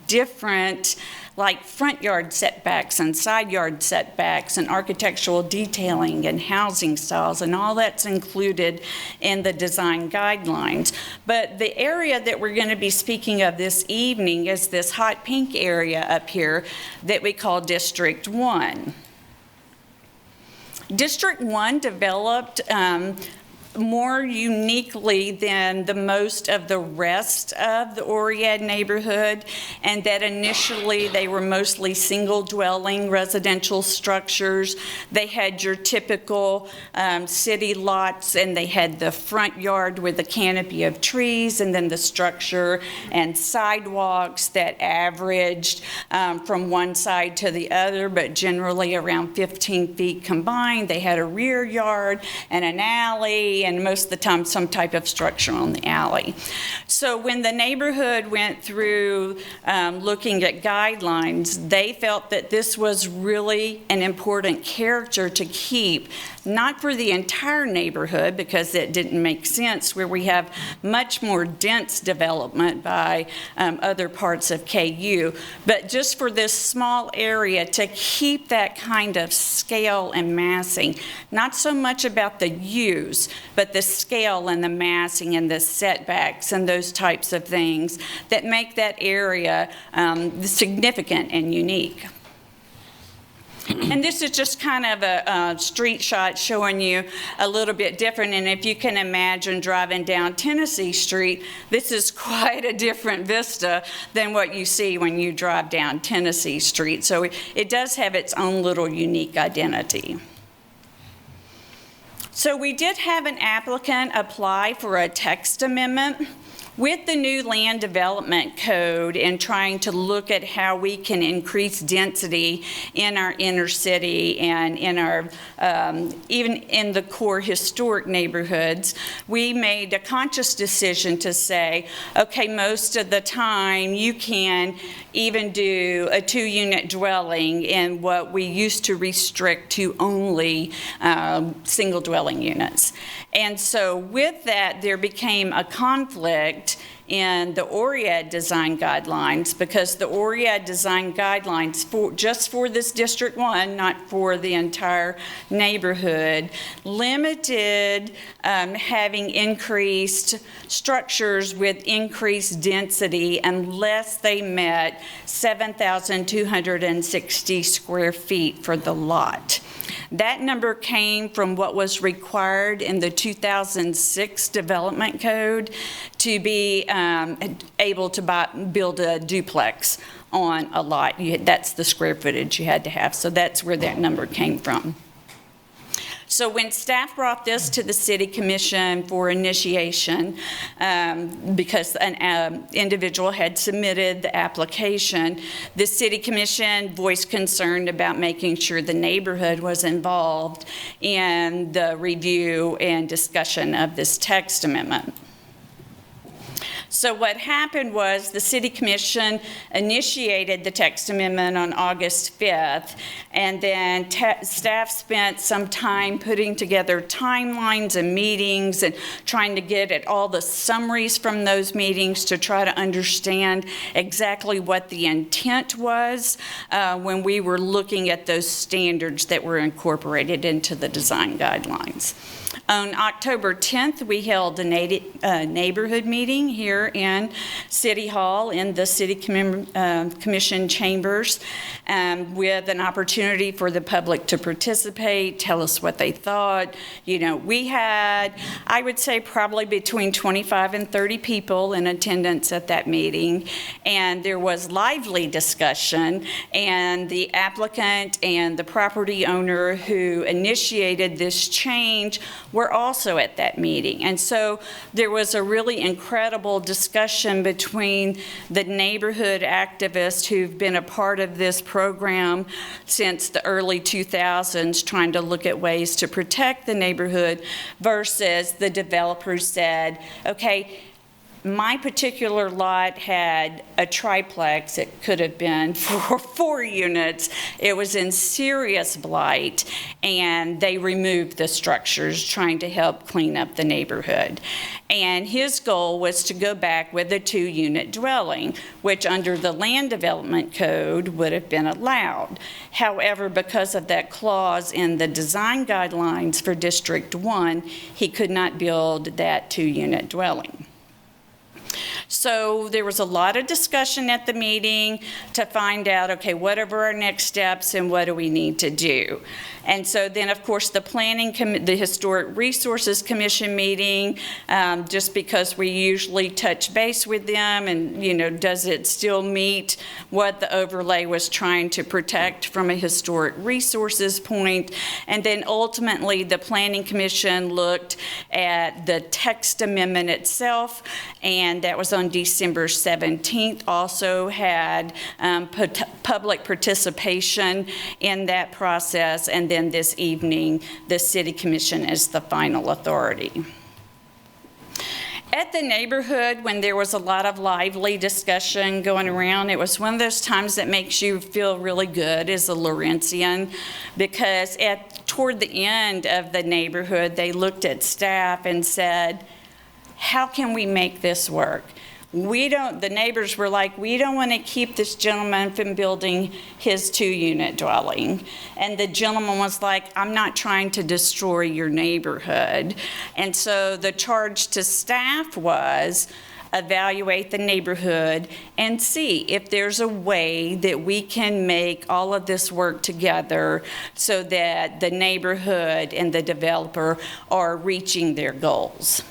different, like front yard setbacks and side yard setbacks and architectural detailing and housing styles, and all that's included in the design guidelines. But the area that we're going to be speaking of this evening is this hot pink area up here that we call District 1. District 1 developed more uniquely than the most of the rest of the ORIAD neighborhood, and that initially they were mostly single dwelling residential structures. They had your typical city lots, and they had the front yard with a canopy of trees, and then the structure and sidewalks that averaged from one side to the other, but generally around 15 feet combined. They had a rear yard and an alley, and most of the time some type of structure on the alley. So when the neighborhood went through looking at guidelines, they felt that this was really an important character to keep, not for the entire neighborhood because it didn't make sense where we have much more dense development by other parts of KU, but just for this small area to keep that kind of scale and massing. Not so much about the use, but the scale and the massing and the setbacks and those types of things that make that area significant and unique. And this is just kind of a street shot showing you a little bit different. And if you can imagine driving down Tennessee Street, this is quite a different vista than what you see when you drive down Tennessee Street. So it does have its own little unique identity. So we did have an applicant apply for a text amendment with the new land development code and trying to look at how we can increase density in our inner city and in our even in the core historic neighborhoods. We made a conscious decision to say, okay, most of the time you can even do a 2-unit dwelling in what we used to restrict to only single dwelling units. And so with that, there became a conflict in the ORIAD design guidelines, because the ORIAD design guidelines, just for this District 1, not for the entire neighborhood, limited having increased structures with increased density unless they met 7,260 square feet for the lot. That number came from what was required in the 2006 Development Code to be able to build a duplex on a lot. That's the square footage you had to have. So that's where that number came from. So when staff brought this to the City Commission for initiation, because an individual had submitted the application, the City Commission voiced concern about making sure the neighborhood was involved in the review and discussion of this text amendment. So what happened was the City Commission initiated the text amendment on August 5th, and then staff spent some time putting together timelines and meetings and trying to get at all the summaries from those meetings to try to understand exactly what the intent was when we were looking at those standards that were incorporated into the design guidelines. On October 10th, we held a neighborhood meeting here in City Hall in the City Commission chambers with an opportunity for the public to participate, tell us what they thought. You know, we had, I would say, probably between 25 and 30 people in attendance at that meeting, and there was lively discussion, and the applicant and the property owner who initiated this change were also at that meeting. And so there was a really incredible discussion between the neighborhood activists who've been a part of this program since the early 2000s, trying to look at ways to protect the neighborhood, versus the developers said, okay, my particular lot had a triplex. It could have been for 4 units. It was in serious blight, and they removed the structures, trying to help clean up the neighborhood. And his goal was to go back with a 2-unit dwelling, which under the Land Development Code would have been allowed. However, because of that clause in the design guidelines for District 1, he could not build that 2-unit dwelling. So there was a lot of discussion at the meeting to find out, okay, what are our next steps and what do we need to do? And so then, of course, the the Historic Resources Commission meeting, just because we usually touch base with them and, you know, does it still meet what the overlay was trying to protect from a historic resources point? And then ultimately, the Planning Commission looked at the text amendment itself, and that was on December 17th, also had public participation in that process, and then this evening, the City Commission is the final authority. At the neighborhood, when there was a lot of lively discussion going around, it was one of those times that makes you feel really good as a Lawrencian, because toward the end of the neighborhood, they looked at staff and said, how can we make this work? The neighbors were like, we don't want to keep this gentleman from building his 2-unit dwelling. And the gentleman was like, I'm not trying to destroy your neighborhood. And so the charge to staff was, evaluate the neighborhood and see if there's a way that we can make all of this work together so that the neighborhood and the developer are reaching their goals.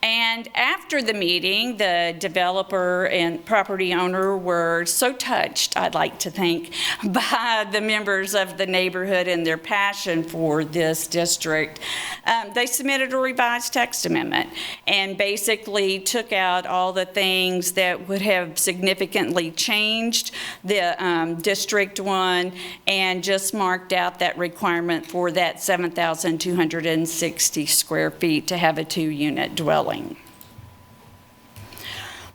And after the meeting, the developer and property owner were so touched, I'd like to think, by the members of the neighborhood and their passion for this district. They submitted a revised text amendment and basically took out all the things that would have significantly changed the District 1 and just marked out that requirement for that 7,260 square feet to have a 2-unit dwelling.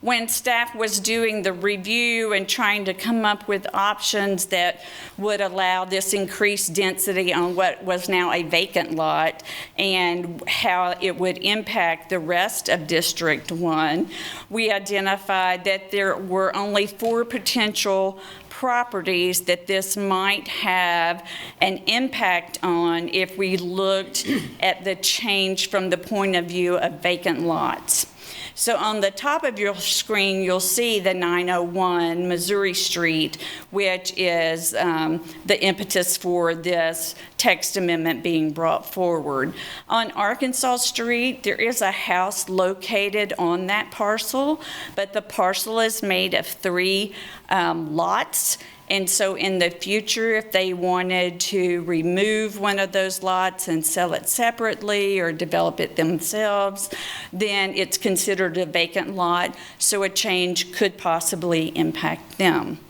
when staff was doing the review and trying to come up with options that would allow this increased density on what was now a vacant lot and how it would impact the rest of District 1, we identified that there were only 4 potential properties that this might have an impact on if we looked at the change from the point of view of vacant lots. So on the top of your screen, you'll see the 901 Missouri Street, which is the impetus for this text amendment being brought forward. On Arkansas Street, there is a house located on that parcel, but the parcel is made of 3 lots. And so in the future, if they wanted to remove one of those lots and sell it separately or develop it themselves, then it's considered a vacant lot, so a change could possibly impact them.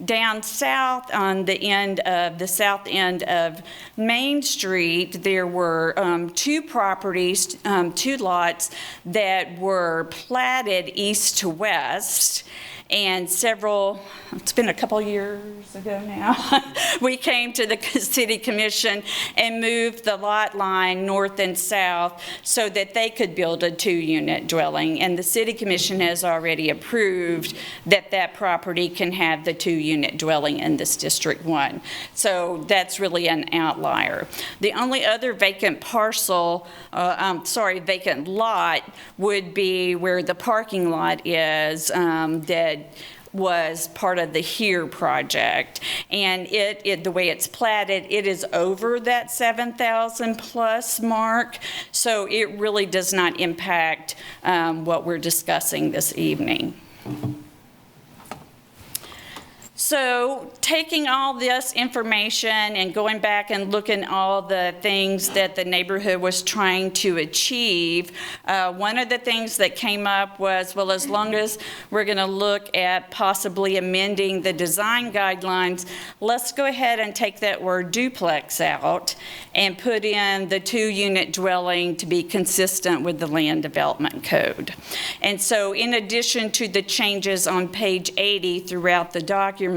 Down south on the south end of Main Street, there were 2 properties, 2 lots that were platted east to west. And it's been a couple years ago now, we came to the city commission and moved the lot line north and south so that they could build a 2-unit dwelling. And the city commission has already approved that that property can have the 2-unit dwelling in this District 1. So that's really an outlier. The only other vacant vacant lot would be where the parking lot is that was part of the HERE project. And the way it's platted, it is over that 7,000 plus mark. So it really does not impact what we're discussing this evening. So taking all this information and going back and looking at all the things that the neighborhood was trying to achieve, one of the things that came up was, well, as long as we're going to look at possibly amending the design guidelines, let's go ahead and take that word duplex out and put in the 2-unit dwelling to be consistent with the land development code. And so in addition to the changes on page 80 throughout the document,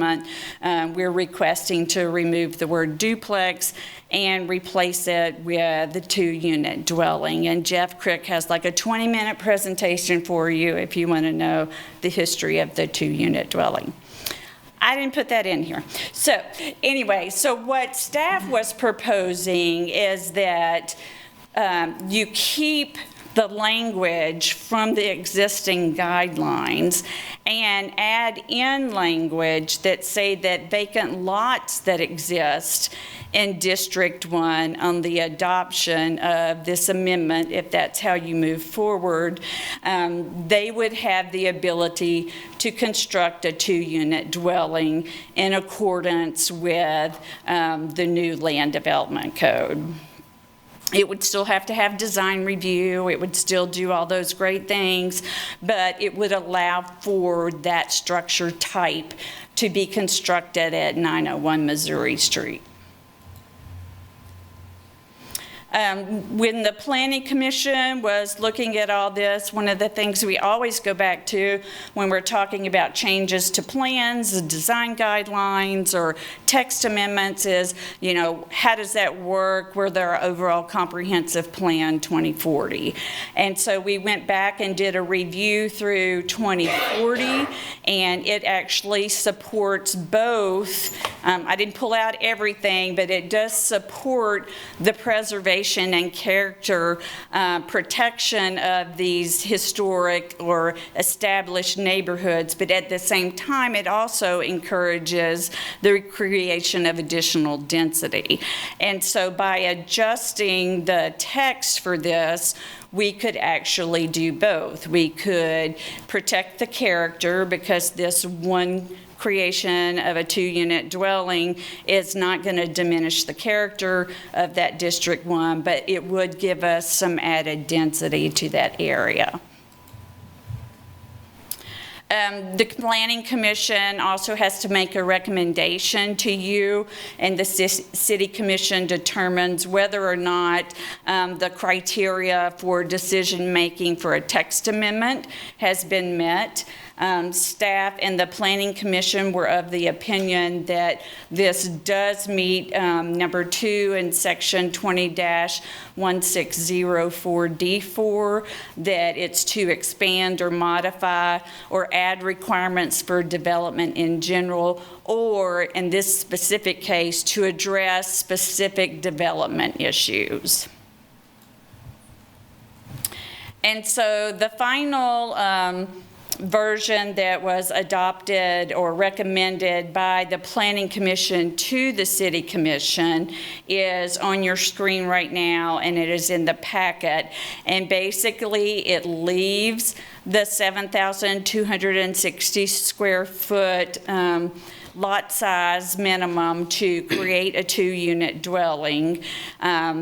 we're requesting to remove the word duplex and replace it with the 2-unit dwelling. And Jeff Crick has like a 20-minute presentation for you if you want to know the history of the 2-unit dwelling. I didn't put that in here. So anyway, so what staff was proposing is that you keep the language from the existing guidelines and add in language that say that vacant lots that exist in District 1 on the adoption of this amendment, if that's how you move forward, they would have the ability to construct a 2-unit dwelling in accordance with the new land development code. It would still have to have design review, it would still do all those great things, but it would allow for that structure type to be constructed at 901 Missouri Street. When the Planning Commission was looking at all this, one of the things we always go back to when we're talking about changes to plans, design guidelines, or text amendments is, you know, how does that work with our overall comprehensive plan 2040? And so we went back and did a review through 2040, and it actually supports both. I didn't pull out everything, but it does support the preservation and character protection of these historic or established neighborhoods, but at the same time it also encourages the creation of additional density. And so by adjusting the text for this, we could actually do both. We could protect the character because this one creation of a 2-unit dwelling is not going to diminish the character of that District 1, but it would give us some added density to that area. The Planning Commission also has to make a recommendation to you, and the City Commission determines whether or not the criteria for decision-making for a text amendment has been met. Staff and the Planning Commission were of the opinion that this does meet number 2 in section 20-1604D4, that it's to expand or modify or add requirements for development in general, or in this specific case, to address specific development issues. And so the final version that was adopted or recommended by the Planning Commission to the City Commission is on your screen right now, and it is in the packet. And basically, it leaves the 7,260 square foot lot size minimum to create a 2-unit dwelling,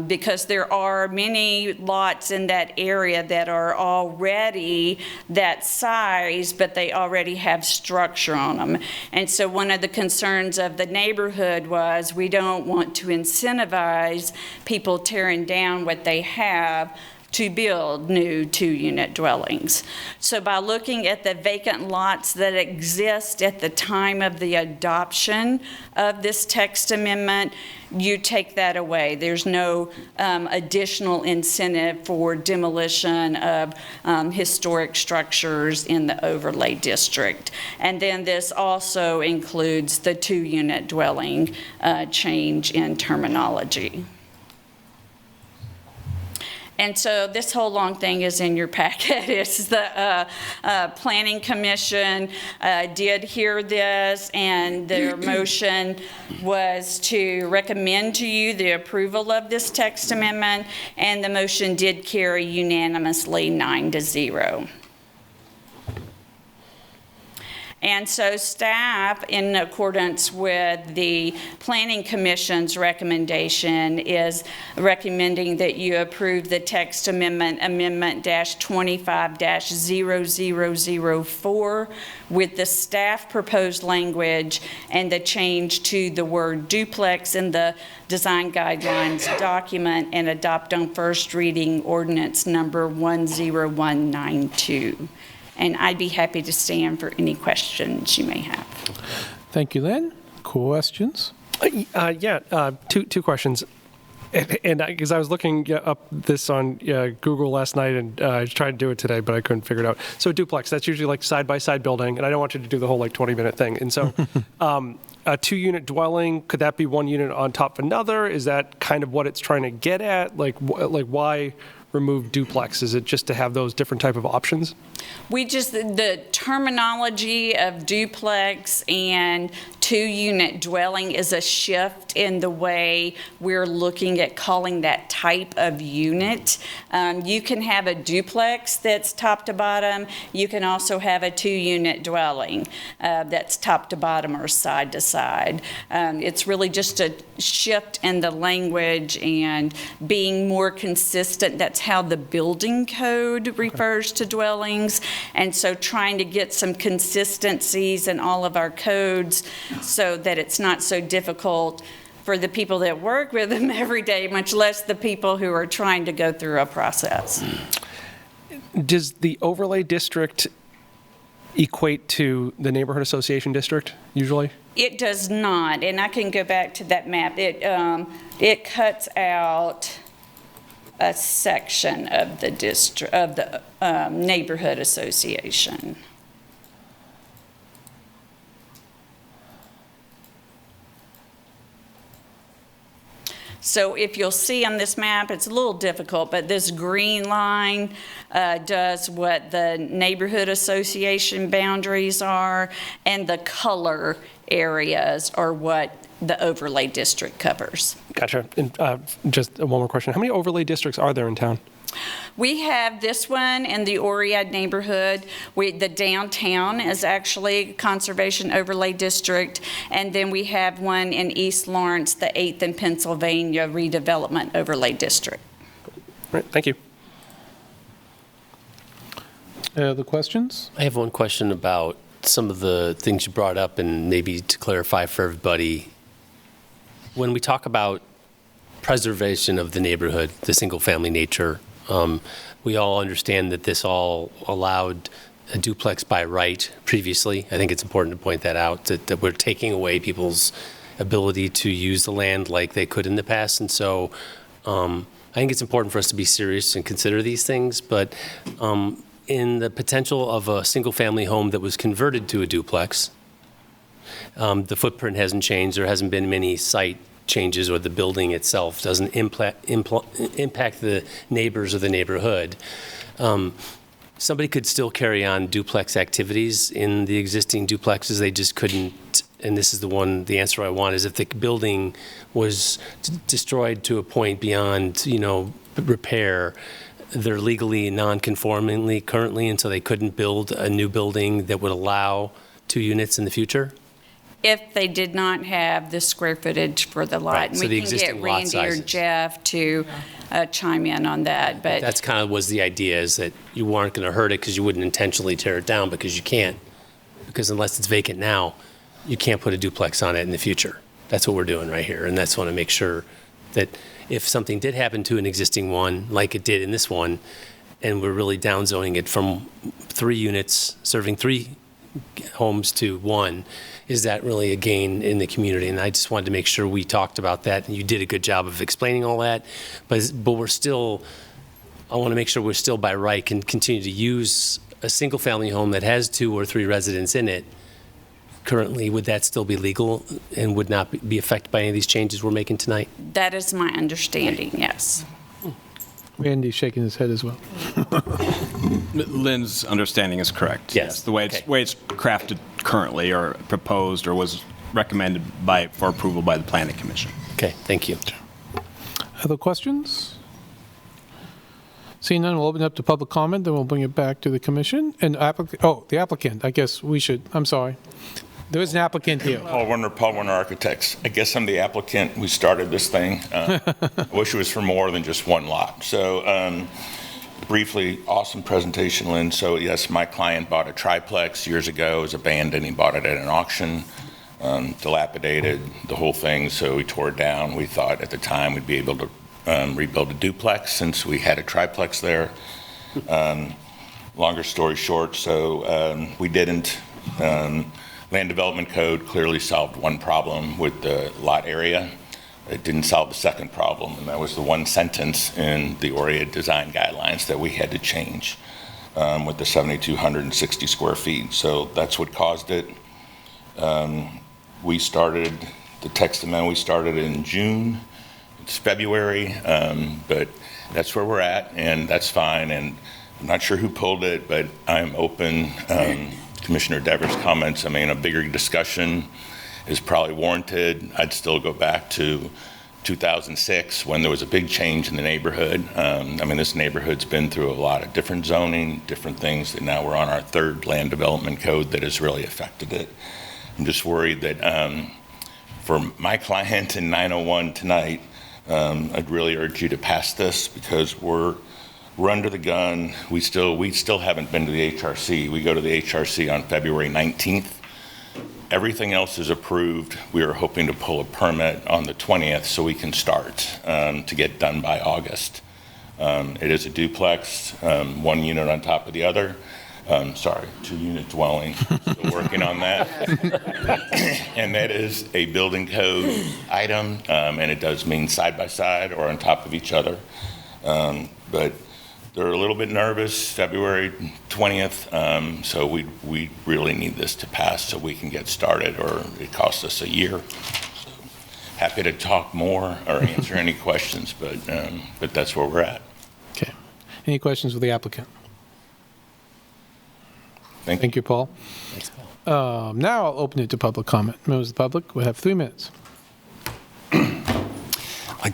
because there are many lots in that area that are already that size, but they already have structure on them. And so one of the concerns of the neighborhood was, we don't want to incentivize people tearing down what they have to build new 2-unit dwellings. So by looking at the vacant lots that exist at the time of the adoption of this text amendment, you take that away. There's no additional incentive for demolition of historic structures in the overlay district. And then this also includes the 2-unit dwelling change in terminology. And so this whole long thing is in your packet. It's the Planning Commission did hear this, and their motion was to recommend to you the approval of this text amendment, and the motion did carry unanimously 9-0. And so staff, in accordance with the Planning Commission's recommendation, is recommending that you approve the text amendment, Amendment-25-0004, with the staff proposed language and the change to the word duplex in the design guidelines document, and adopt on first reading ordinance number 10192. And I'd be happy to stand for any questions you may have. Thank you, Lynn. Questions? Two questions. And because I was looking up this on Google last night, and I tried to do it today, but I couldn't figure it out. So duplex, that's usually like side-by-side building, and I don't want you to do the whole like 20-minute thing. And so a 2-unit dwelling, could that be 1 unit on top of another? Is that kind of what it's trying to get at? Like why remove duplex? Is it just to have those different type of options? The terminology of duplex and 2-unit dwelling is a shift in the way we're looking at calling that type of unit. You can have a duplex that's top to bottom. You can also have a 2-unit dwelling that's top to bottom or side to side. It's really just a shift in the language and being more consistent. That's how the building code refers to dwellings. And so trying to get some consistencies in all of our codes so that it's not so difficult for the people that work with them every day, much less the people who are trying to go through a process. Does the overlay district equate to the neighborhood association district usually? It does not, and I can go back to that map. It cuts out a section of the district of the neighborhood association. So if you'll see on this map, it's a little difficult, but this green line does what the neighborhood association boundaries are, and the color areas are what the overlay district covers. Gotcha. And just one more question. How many overlay districts are there in town? We have this one in the Oriad neighborhood. The downtown is actually Conservation Overlay District, and then we have one in East Lawrence, the 8th and Pennsylvania Redevelopment Overlay District. All right, thank you. Other questions? I have one question about some of the things you brought up, and maybe to clarify for everybody. When we talk about preservation of the neighborhood, the single-family nature, we all understand that this all allowed a duplex by right previously. I think it's important to point that out, that we're taking away people's ability to use the land like they could in the past. And so I think it's important for us to be serious and consider these things. But in the potential of a single-family home that was converted to a duplex, the footprint hasn't changed. There hasn't been many site changes, or the building itself doesn't impact the neighbors or the neighborhood. Somebody could still carry on duplex activities in the existing duplexes. They just couldn't, and this is the answer I want, is if the building was destroyed to a point beyond, repair, they're legally non-conformingly currently, and so they couldn't build a new building that would allow 2 units in the future? If they did not have the square footage for the lot. Right, And so the we can get existing lot Randy or sizes. Jeff to chime in on that, but. That's kind of was the idea, is that you weren't going to hurt it because you wouldn't intentionally tear it down, because you can't. Because unless it's vacant now, you can't put a duplex on it in the future. That's what we're doing right here. And that's want to make sure that if something did happen to an existing one, like it did in this one, and we're really downzoning it from 3 units, serving 3 homes to 1, is that really a gain in the community? And I just wanted to make sure we talked about that, and you did a good job of explaining all that. But we're still, I want to make sure we're still by right can continue to use a single-family home that has 2 or 3 residents in it. Currently, would that still be legal and would not be affected by any of these changes we're making tonight? That is my understanding, yes. Randy's shaking his head as well. Lynn's understanding is correct. Yes. The way it's crafted currently, or proposed, or was recommended for approval by the Planning Commission. Okay, thank you. Other questions? Seeing none, we'll open up to public comment, then we'll bring it back to the commission. And the applicant, I guess we should, I'm sorry. There is an applicant here. Paul Warner Architects. I guess I'm the applicant. We started this thing. I wish it was for more than just 1 lot. So briefly, awesome presentation, Lynn. So yes, my client bought a triplex years ago. It was abandoned. He bought it at an auction, dilapidated, the whole thing. So we tore it down. We thought at the time we'd be able to rebuild a duplex since we had a triplex there. Longer story short, so we didn't. Land Development Code clearly solved one problem with the lot area. It didn't solve the second problem, and that was the one sentence in the OREA design guidelines that we had to change with the 7,260 square feet. So that's what caused it. We started the text amendment. We started in June. It's February, but that's where we're at, and that's fine. And I'm not sure who pulled it, but I'm open. Commissioner Devers' comments, I mean, a bigger discussion is probably warranted. I'd still go back to 2006 when there was a big change in the neighborhood. I mean, this neighborhood's been through a lot of different zoning, different things, that now we're on our 3rd land development code that has really affected it. I'm just worried that for my client in 901 tonight, I'd really urge you to pass this, because we're under the gun. We still haven't been to the HRC. We go to the HRC on February 19th. Everything else is approved. We are hoping to pull a permit on the 20th so we can start to get done by August. It is a duplex, 1 unit on top of the other. 2-unit dwelling. Still working on that. And that is a building code item, and it does mean side by side or on top of each other. But they're a little bit nervous, February 20th, so we really need this to pass so we can get started, or it costs us a year. So happy to talk more or answer any questions, but that's where we're at. Okay. Any questions with the applicant? Thank you, Paul. Thanks, Paul. Now I'll open it to public comment. Members of the public will have 3 minutes.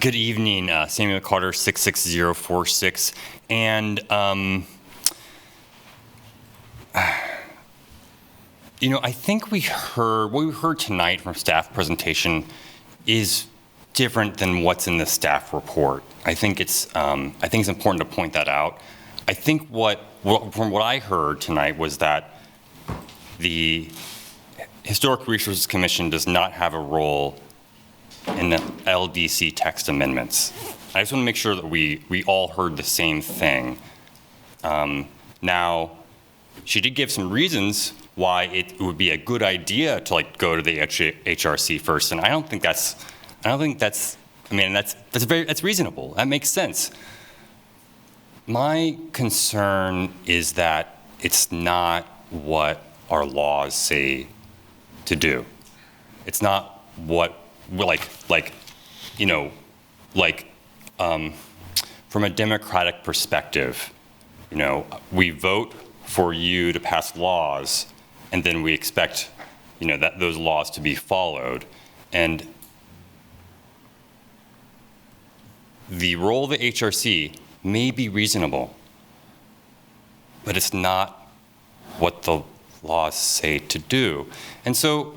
Good evening, Samuel Carter, 66046. And, I think what we heard tonight from staff presentation is different than what's in the staff report. I think it's important to point that out. I think from what I heard tonight was that the Historic Resources Commission does not have a role in the LDC text amendments. I just want to make sure that we all heard the same thing. Now, she did give some reasons why it would be a good idea to go to the HRC first, and I don't think that's reasonable. That makes sense. My concern is that it's not what our laws say to do. It's not what from a democratic perspective, we vote for you to pass laws, and then we expect, that those laws to be followed. And the role of the HRC may be reasonable, but it's not what the laws say to do. And so,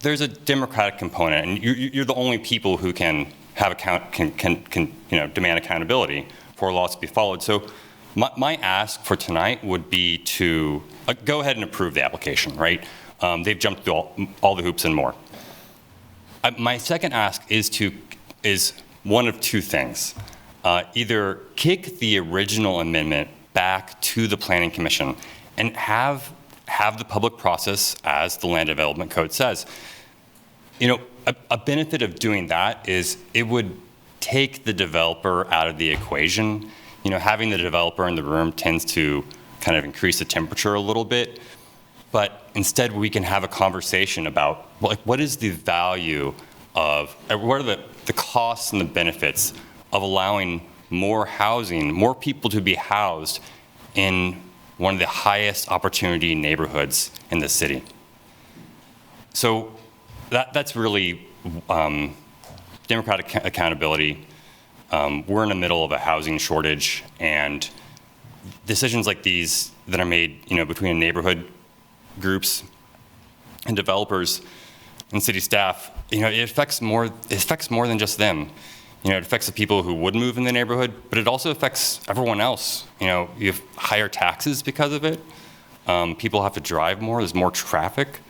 there's a democratic component, and you're the only people who can have demand accountability for laws to be followed. So, my ask for tonight would be to go ahead and approve the application. Right? They've jumped through all the hoops and more. My second ask is one of two things. Either kick the original amendment back to the Planning Commission and have the public process as the Land Development Code says. A benefit of doing that is it would take the developer out of the equation. Having the developer in the room tends to kind of increase the temperature a little bit. But instead, we can have a conversation about what is the value of, what are the costs and the benefits of allowing more housing, more people to be housed in one of the highest opportunity neighborhoods in the city. So that's really democratic accountability. We're in the middle of a housing shortage, and decisions like these that are made, between neighborhood groups and developers and city staff, it affects more than just them. It affects the people who would move in the neighborhood, but it also affects everyone else. You have higher taxes because of it. People have to drive more. There's more traffic.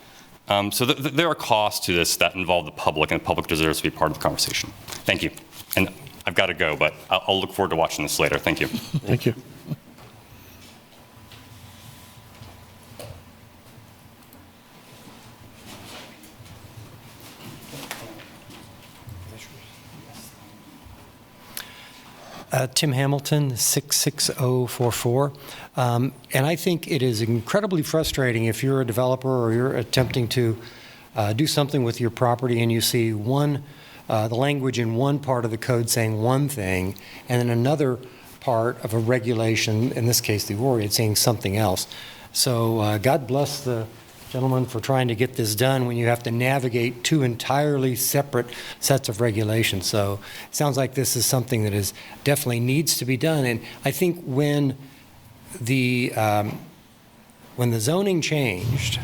So there are costs to this that involve the public, and the public deserves to be part of the conversation. Thank you. And I've got to go, but I'll look forward to watching this later. Thank you. Thank you. Tim Hamilton, 66044. And I think it is incredibly frustrating if you're a developer or you're attempting to do something with your property and you see the language in one part of the code saying one thing, and then another part of a regulation, in this case the ORIAD, saying something else. So God bless the gentleman for trying to get this done when you have to navigate two entirely separate sets of regulations. So it sounds like this is something that is definitely needs to be done. And I think when the zoning changed,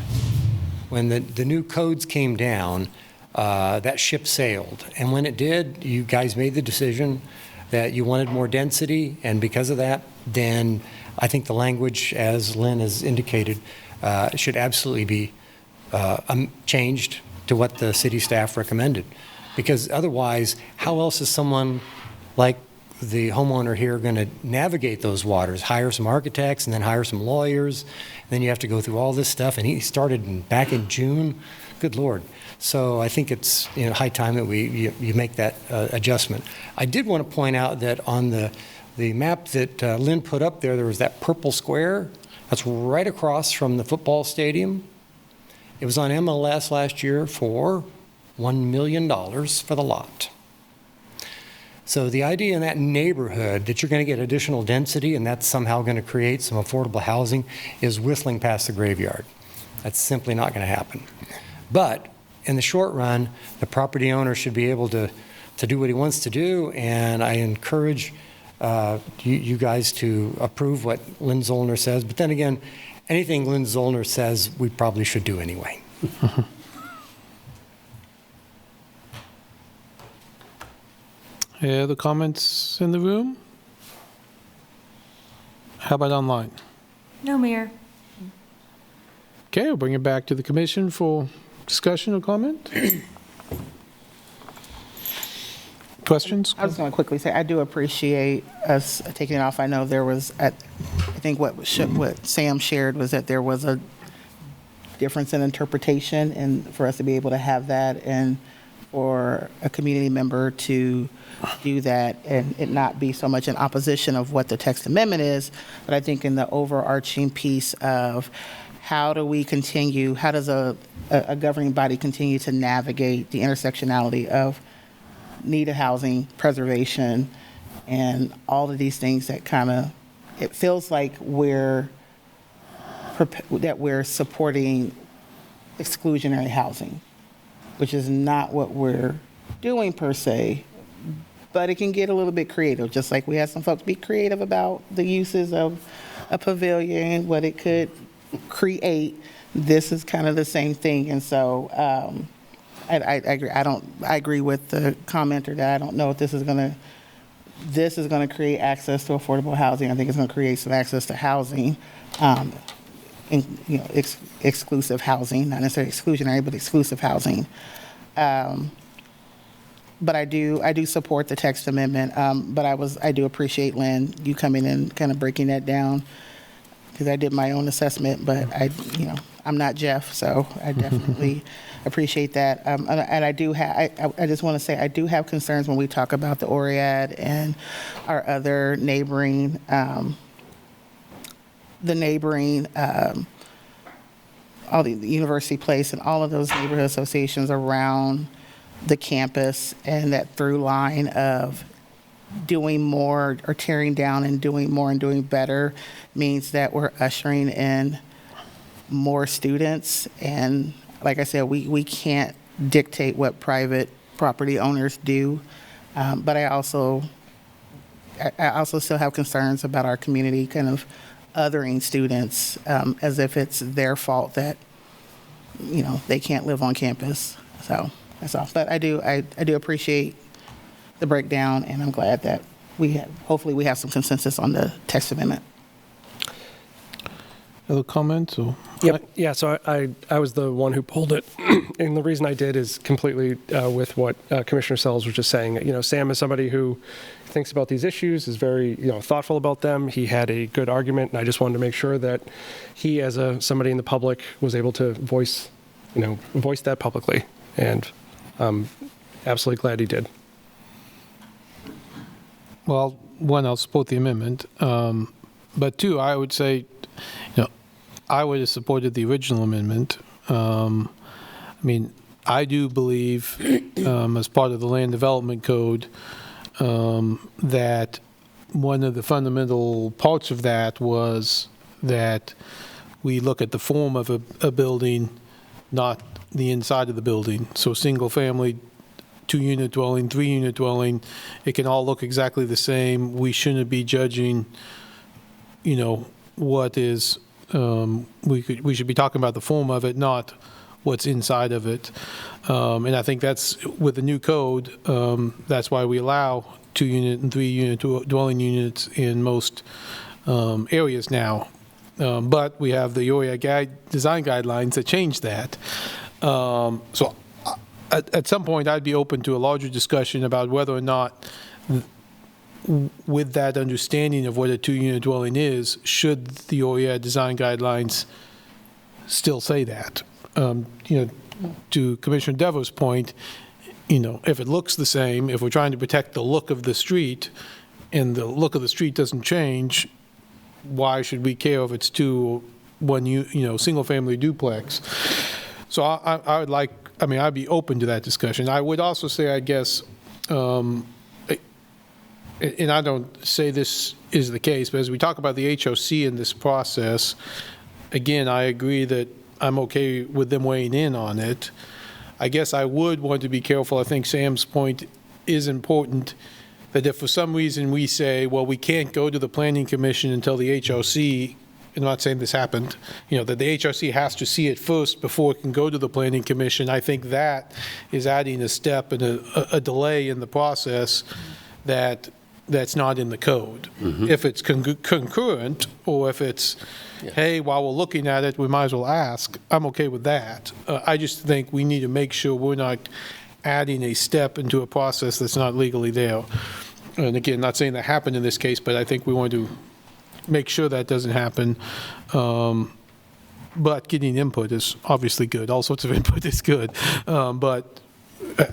when the new codes came down, that ship sailed. And when it did, you guys made the decision that you wanted more density, and because of that, then I think the language, as Lynn has indicated, should absolutely be changed to what the city staff recommended. Because otherwise, how else is someone like the homeowner here going to navigate those waters? Hire some architects and then hire some lawyers, and then you have to go through all this stuff. And he started back in June. Good Lord. So I think it's high time that you make that adjustment. I did want to point out that on the map that Lynn put up there was that purple square. That's right across from the football stadium. It was on MLS last year for $1 million for the lot. So the idea in that neighborhood that you're going to get additional density and that's somehow going to create some affordable housing is whistling past the graveyard. That's simply not going to happen. But in the short run, the property owner should be able to do what he wants to do, and I encourage you guys to approve what Lynn Zollner says. But then again, anything Lynn Zollner says, we probably should do anyway. Any other comments in the room? How about online? No, Mayor. Okay, we'll bring it back to the commission for discussion or comment. Questions? I was going to quickly say, I do appreciate us taking it off. I know there was, I think what Sam shared was that there was a difference in interpretation, and for us to be able to have that, and for a community member to do that and it not be so much in opposition of what the text amendment is, but I think in the overarching piece of how do we continue, how does a governing body continue to navigate the intersectionality of needed housing, preservation, and all of these things that kind of, it feels like we're supporting exclusionary housing, which is not what we're doing per se, but it can get a little bit creative, just like we had some folks be creative about the uses of a pavilion, what it could create. This is kind of the same thing, and so I agree. I agree with the commenter that I don't know if this is going to create access to affordable housing. I think it's going to create some access to housing, exclusive housing, not necessarily exclusionary, but exclusive housing. But I do support the text amendment. But I do appreciate, Lynn, you coming in, kind of breaking that down, because I did my own assessment, but I'm not Jeff, so I definitely appreciate that. And I just want to say, I do have concerns when we talk about the ORIAD and our other neighboring, all the University Place and all of those neighborhood associations around the campus, and that through line of doing more or tearing down and doing more and doing better means that we're ushering in more students. And like I said, we can't dictate what private property owners do. But I also still have concerns about our community kind of othering students as if it's their fault that, they can't live on campus. So that's all. But I do appreciate the breakdown, and I'm glad that hopefully we have some consensus on the text amendment. Other comments? Or? Yep. Yeah, so I was the one who pulled it. And the reason I did is completely with what Commissioner Sells was just saying. Sam is somebody who thinks about these issues, is very thoughtful about them. He had a good argument, and I just wanted to make sure that he, as somebody in the public, was able to voice that publicly. And I'm absolutely glad he did. Well, one, I'll support the amendment. But two, I would say, I would have supported the original amendment. I do believe, as part of the Land Development Code, that one of the fundamental parts of that was that we look at the form of a building, not the inside of the building. So single-family, 2-unit dwelling, 3-unit dwelling, it can all look exactly the same. We shouldn't be judging, what is, we should be talking about the form of it, not what's inside of it. And I think that's, with the new code, that's why we allow 2-unit and 3-unit dwelling units in most areas now. But we have the ORIA design guidelines that change that. So at some point, I'd be open to a larger discussion about whether or not, with that understanding of what a 2-unit dwelling is, should the ORIA design guidelines still say that? To Commissioner Devo's point, if it looks the same, if we're trying to protect the look of the street, and the look of the street doesn't change, why should we care if it's single-family duplex? So I would like, I'd be open to that discussion. I would also say, I guess, and I don't say this is the case, but as we talk about the HOC in this process, again, I agree that I'm okay with them weighing in on it. I guess I would want to be careful. I think Sam's point is important, that if for some reason we say, well, we can't go to the Planning Commission until the HOC, I'm not saying this happened, that the HRC has to see it first before it can go to the Planning Commission, I think that is adding a step and a delay in the process that that's not in the code. If it's concurrent, or if it's, hey, while we're looking at it, we might as well ask, I'm okay with that. I just think we need to make sure we're not adding a step into a process that's not legally there. And again, not saying that happened in this case, but I think we want to make sure that doesn't happen. But getting input is obviously good. All sorts of input is good. But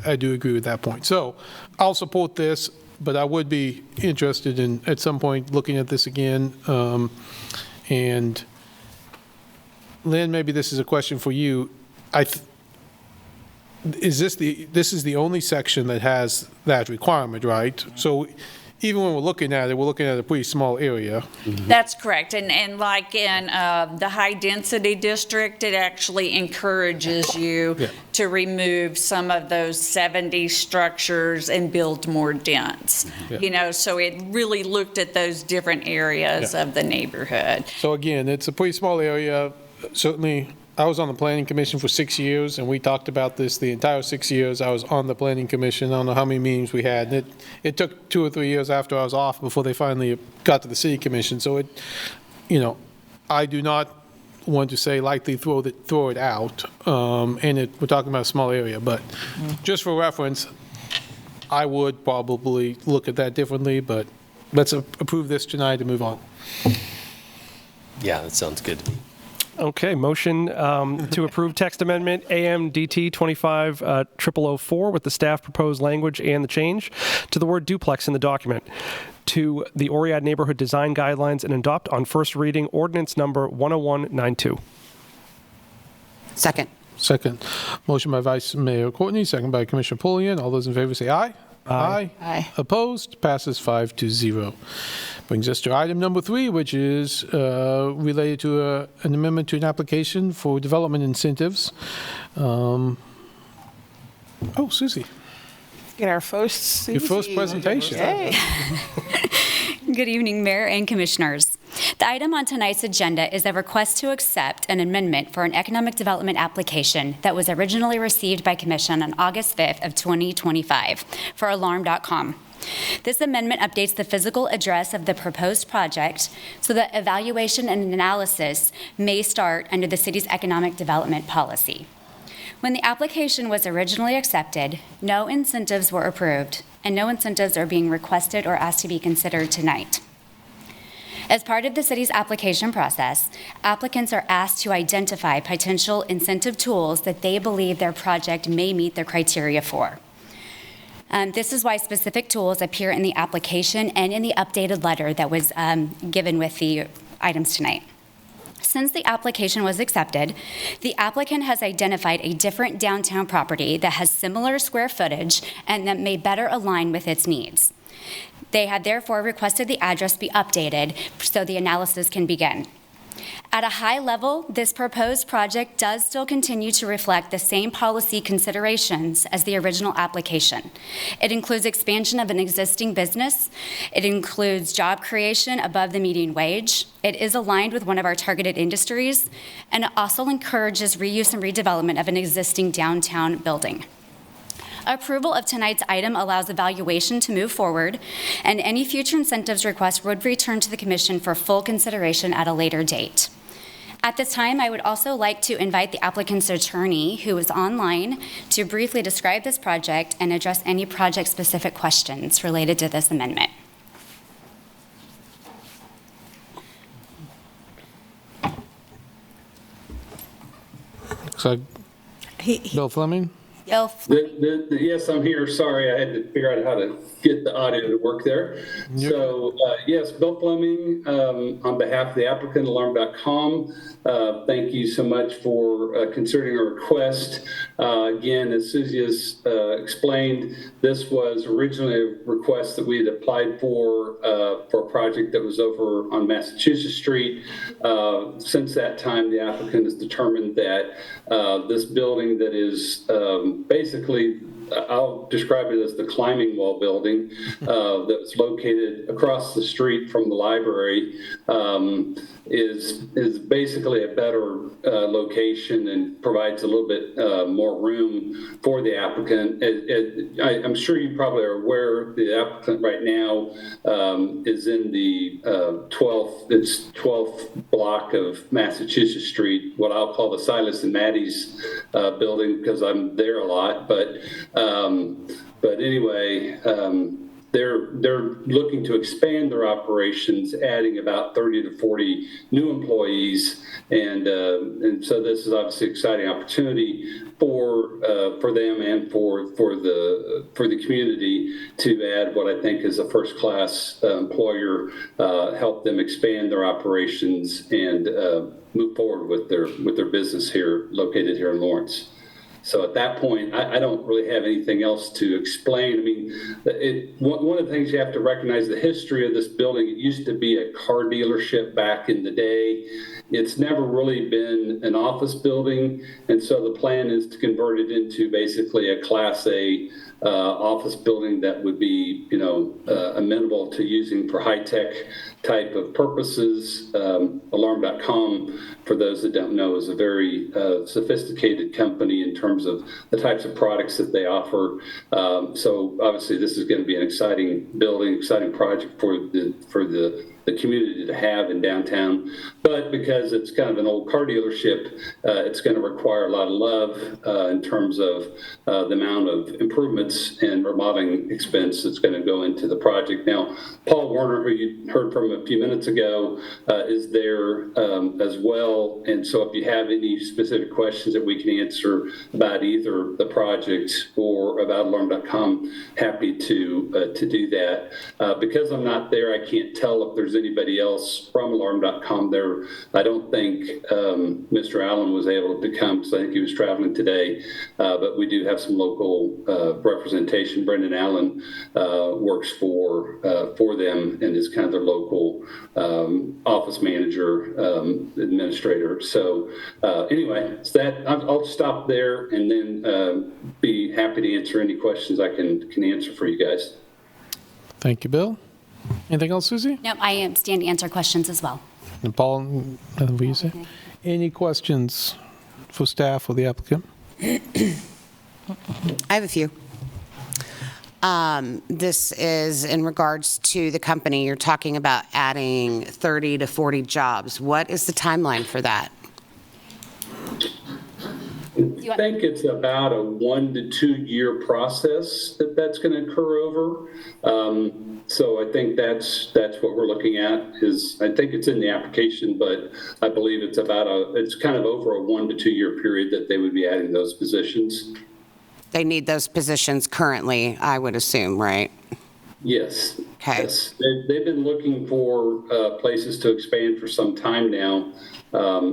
I do agree with that point. So I'll support this, but I would be interested in, at some point, looking at this again. And Lynn, maybe this is a question for you. This is the only section that has that requirement, right? So even when we're looking at it, we're looking at a pretty small area. That's correct. And like in the high-density district, it actually encourages you to remove some of those 70 structures and build more dense. You know, so it really looked at those different areas of the neighborhood. So again, it's a pretty small area. Certainly, I was on the Planning Commission for 6 years, and we talked about this the entire 6 years I was on the Planning Commission. I don't know how many meetings we had. And it took 2 or 3 years after I was off before they finally got to the City Commission. So it, you know, I do not want to say lightly throw it out. And we're talking about a small area, but just for reference, I would probably look at that differently, but let's approve this tonight and move on. Yeah, that sounds good to me. Okay, motion to approve text amendment AMDT 25-0004 with the staff proposed language and the change to the word duplex in the document to the Oriad Neighborhood Design Guidelines and adopt on first reading ordinance number 10192. Second. Second. Motion by Vice Mayor Courtney, second by Commissioner Pullian. All those in favor say aye. Aye. Aye. Opposed? Passes 5-0. Brings us to item number 3, which is related to an amendment to an application for development incentives. Oh, Susie. Get our first Your first presentation. Good evening, Mayor and Commissioners. The item on tonight's agenda is a request to accept an amendment for an economic development application that was originally received by Commission on August 5th of 2025 for Alarm.com. This amendment updates the physical address of the proposed project so that evaluation and analysis may start under the city's economic development policy. When the application was originally accepted, no incentives were approved, and no incentives are being requested or asked to be considered tonight. As part of the city's application process, applicants are asked to identify potential incentive tools that they believe their project may meet their criteria for. This is why specific tools appear in the application and in the updated letter that was given with the items tonight. Since the application was accepted, the applicant has identified a different downtown property that has similar square footage and that may better align with its needs. They have therefore requested the address be updated so the analysis can begin. At a high level, this proposed project does still continue to reflect the same policy considerations as the original application. It includes expansion of an existing business. It includes job creation above the median wage. It is aligned with one of our targeted industries, and it also encourages reuse and redevelopment of an existing downtown building. Approval of tonight's item allows evaluation to move forward, and any future incentives requests would return to the Commission for full consideration at a later date. At this time, I would also like to invite the applicant's attorney, who is online, to briefly describe this project and address any project-specific questions related to this amendment. Looks like Bill Fleming. Yes, I'm here. Sorry, I had to figure out how to get the audio to work there. So, yes, Bill Fleming, on behalf of the applicant, Alarm.com, thank you so much for considering our request. Again, as Susie has explained, this was originally a request that we had applied for a project that was over on Massachusetts Street. Since that time, the applicant has determined that this building that is basically I'll describe it as the climbing wall building that's located across the street from the library, is basically a better location and provides a little bit more room for the applicant. I'm sure you probably are aware the applicant right now is in the 12th block of Massachusetts Street, what I'll call the Silas and Maddie's building, because I'm there a lot. But anyway, they're looking to expand their operations, adding about 30 to 40 new employees, and so this is obviously an exciting opportunity for them and for the community to add what I think is a first-class employer, help them expand their operations and move forward with their business here, located here in Lawrence. So at that point, I don't really have anything else to explain. I mean, one of the things you have to recognize, the history of this building, it used to be a car dealership back in the day. It's never really been an office building, and so the plan is to convert it into basically a Class A office building that would be, amenable to using for high-tech type of purposes. Alarm.com, for those that don't know, is a very sophisticated company in terms of the types of products that they offer. So obviously this is going to be an exciting building, exciting project for the community to have in downtown. But because it's kind of an old car dealership, it's going to require a lot of love in terms of the amount of improvements and remodeling expense that's going to go into the project. Now, Paul Warner, who you heard from a few minutes ago, is there as well. And so if you have any specific questions that we can answer about either the project or about Alarm.com, happy to do that. Because I'm not there, I can't tell if there's anybody else from Alarm.com there. I don't think Mr. Allen was able to come, because I think he was traveling today. But we do have some local representation. Brendan Allen works for them and is kind of their local office manager, administrator. So anyway, so that I'll stop there and then be happy to answer any questions I can answer for you guys. Thank you, Bill. Anything else, Susie? No, I am stand to answer questions as well. And Paul, what do you say? Any questions for staff or the applicant? I have a few. This is in regards to the company. You're talking about adding 30 to 40 jobs. What is the timeline for that? I think it's about a 1 to 2 year process that's going to occur over. So I think that's what we're looking at. I think it's in the application, but I believe it's kind of over a 1 to 2 year period that they would be adding those positions. They need those positions currently, I would assume, right? Yes. Okay. Yes. They've been looking for places to expand for some time now.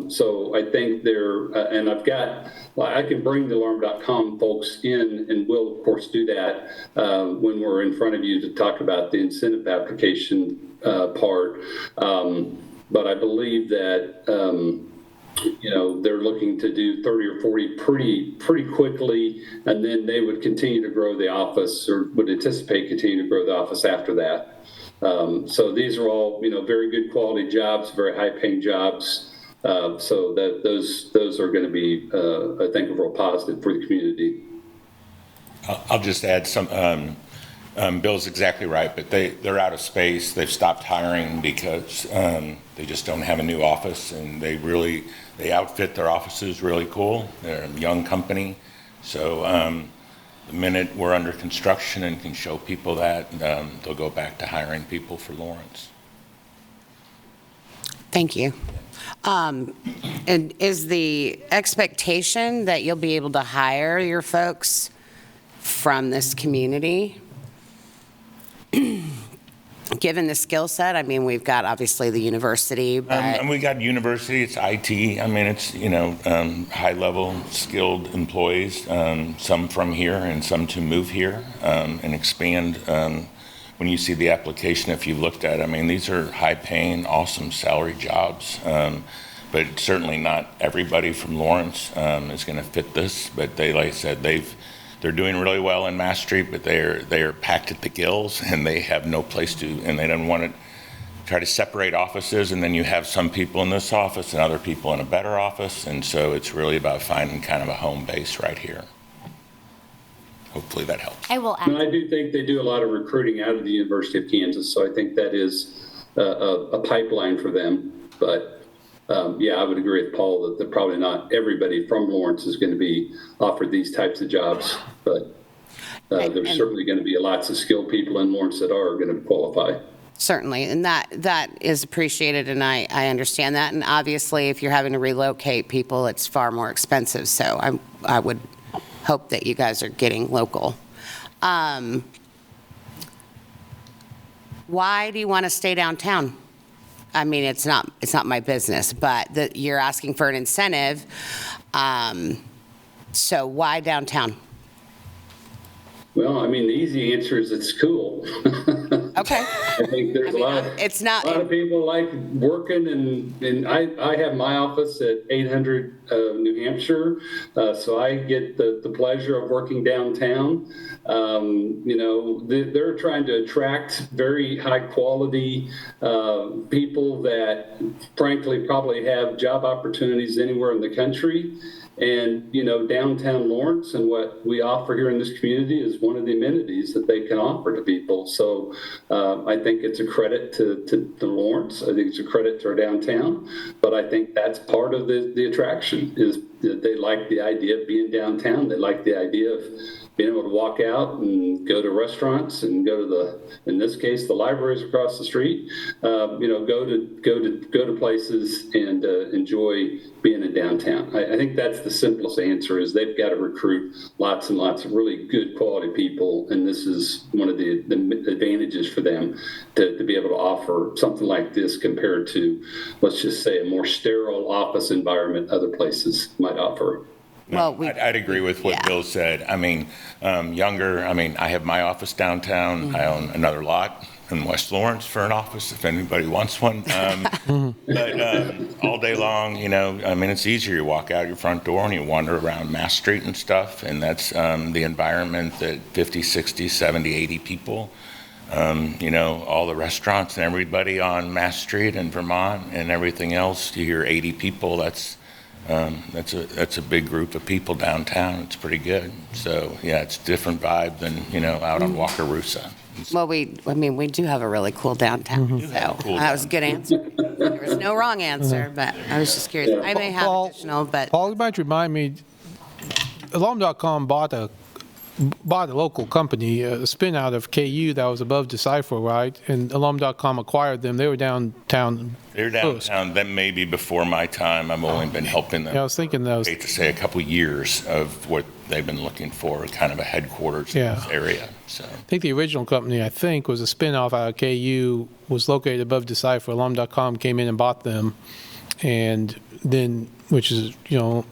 So I think and I can bring the Alarm.com folks in, and we'll of course do that when we're in front of you to talk about the incentive application part. But I believe that, they're looking to do 30 or 40 pretty quickly, and then they would continue to grow the office, or would anticipate continuing to grow the office after that. So these are all, very good quality jobs, very high paying jobs. So that those are going to be, I think, a real positive for the community. I'll just add some. Bill's exactly right, but they're out of space. They've stopped hiring because they just don't have a new office, and they outfit their offices really cool. They're a young company, so the minute we're under construction and can show people that, they'll go back to hiring people for Lawrence. Thank you. And is the expectation that you'll be able to hire your folks from this community? Given the skill set, I mean, we've got obviously the university, but... and we got university, it's IT. I mean, it's, high-level skilled employees, some from here and some to move here and expand. When you see the application, if you looked at it, I mean, these are high-paying, awesome salary jobs. But certainly not everybody from Lawrence is going to fit this. But like I said, they've they're doing really well in Mass Street, but they are packed at the gills, and they have no place to, and they don't want to try to separate offices, and then you have some people in this office and other people in a better office, and so it's really about finding kind of a home base right here. Hopefully that helps. I will add. And I do think they do a lot of recruiting out of the University of Kansas, so I think that is a pipeline for them. But yeah, I would agree with Paul that probably not everybody from Lawrence is going to be offered these types of jobs, but there's certainly going to be lots of skilled people in Lawrence that are going to qualify. Certainly, and that is appreciated, and I understand that. And obviously, if you're having to relocate people, it's far more expensive. So I would hope that you guys are getting local. Why do you want to stay downtown? I mean, it's not my business, but you're asking for an incentive. So why downtown? Well, I mean, the easy answer is it's cool. Okay. I think there's a lot of people like working, and I have my office at 800 New Hampshire, so I get the pleasure of working downtown. You know, they're trying to attract very high quality people that frankly probably have job opportunities anywhere in the country. And, you know, downtown Lawrence and what we offer here in this community is one of the amenities that they can offer to people. So I think it's a credit to Lawrence. I think it's a credit to our downtown. But I think that's part of the attraction is that they like the idea of being downtown. They like the idea of being able to walk out and go to restaurants and go to in this case, the libraries across the street. You know, go to places and enjoy being in downtown. I think that's the simplest answer is they've got to recruit lots and lots of really good quality people, and this is one of the advantages for them to be able to offer something like this compared to, let's just say, a more sterile office environment other places might offer. Well, I'd agree with what Bill said. I mean, younger, I mean, I have my office downtown. I own another lot in West Lawrence for an office if anybody wants one. But all day long, you know, I mean, it's easier. You walk out your front door and you wander around Mass Street and stuff, and that's the environment that 50, 60, 70, 80 people, you know, all the restaurants and everybody on Mass Street in Vermont and everything else, you hear 80 people, that's a big group of people downtown. It's pretty good. So yeah, it's a different vibe than, you know, out on Wakarusa. Well, we do have a really cool downtown. So that was a good answer. There was no wrong answer, but I was just curious. I may have additional, but Paul, you might remind me, Alarm.com bought a local company, a spin out of KU that was above Decipher, right? And Alarm.com acquired them. They were downtown. They're downtown. That may be before my time. I've only been helping them. Yeah, I was thinking those. I hate to say a couple years of what they've been looking for, kind of a headquarters in this area. So I think the original company, was a spin-off out of KU, was located above Decipher. Alarm.com came in and bought them, and then, which is, you know,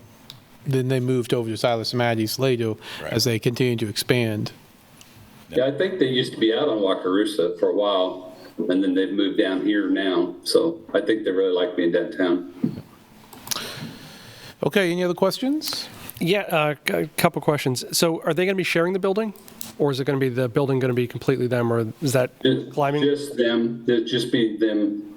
then they moved over to Silas Maddie's later as they continued to expand. Yeah, I think they used to be out on Wakarusa for a while, and then they've moved down here now. So I think they really like being downtown. Okay, any other questions? Yeah, a couple questions. So are they going to be sharing the building, or is it going to be the building going to be completely them, or is that climbing? Just them. It'd just be them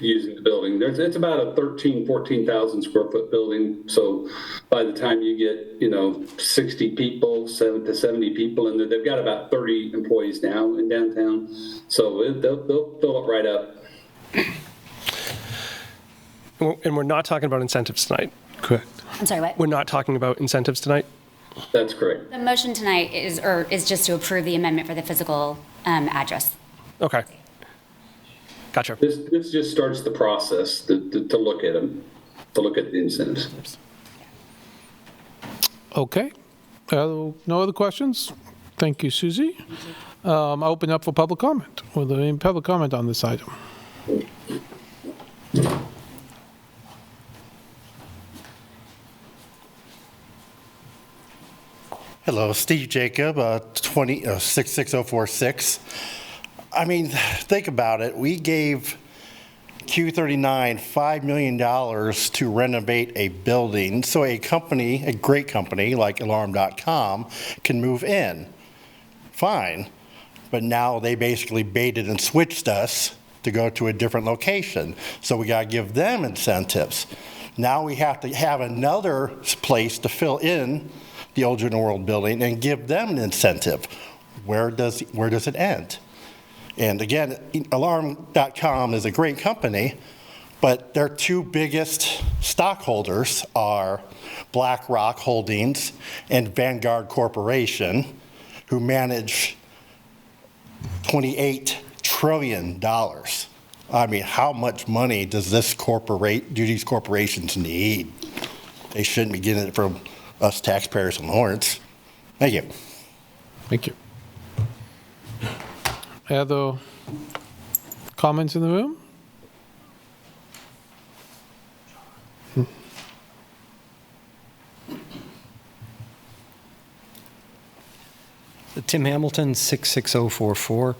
using the building. It's about a 14,000 square foot building. So by the time you get, you know, 60 people, 70 people in there, they've got about 30 employees now in downtown. So they'll fill it right up. And we're not talking about incentives tonight. Correct. I'm sorry, what? We're not talking about incentives tonight? That's correct. The motion tonight is just to approve the amendment for the physical address. Okay. Gotcha. This just starts the process to look at them, to look at the incentives. Okay. No other questions? Thank you, Susie. I'll open up for public comment. Will there any public comment on this item? Hello, Steve Jacob, 66046. I mean, think about it. We gave Q39 $5 million to renovate a building so a company, a great company like Alarm.com, can move in. Fine. But now they basically baited and switched us to go to a different location. So we got to give them incentives. Now we have to have another place to fill in the old General World building and give them an incentive. Where does it end? And again, Alarm.com is a great company, but their two biggest stockholders are BlackRock Holdings and Vanguard Corporation, who manage $28 trillion. I mean, how much money does these corporations need? They shouldn't be getting it from us taxpayers in Lawrence. Thank you. Thank you. Other comments in the room? Tim Hamilton, 66044.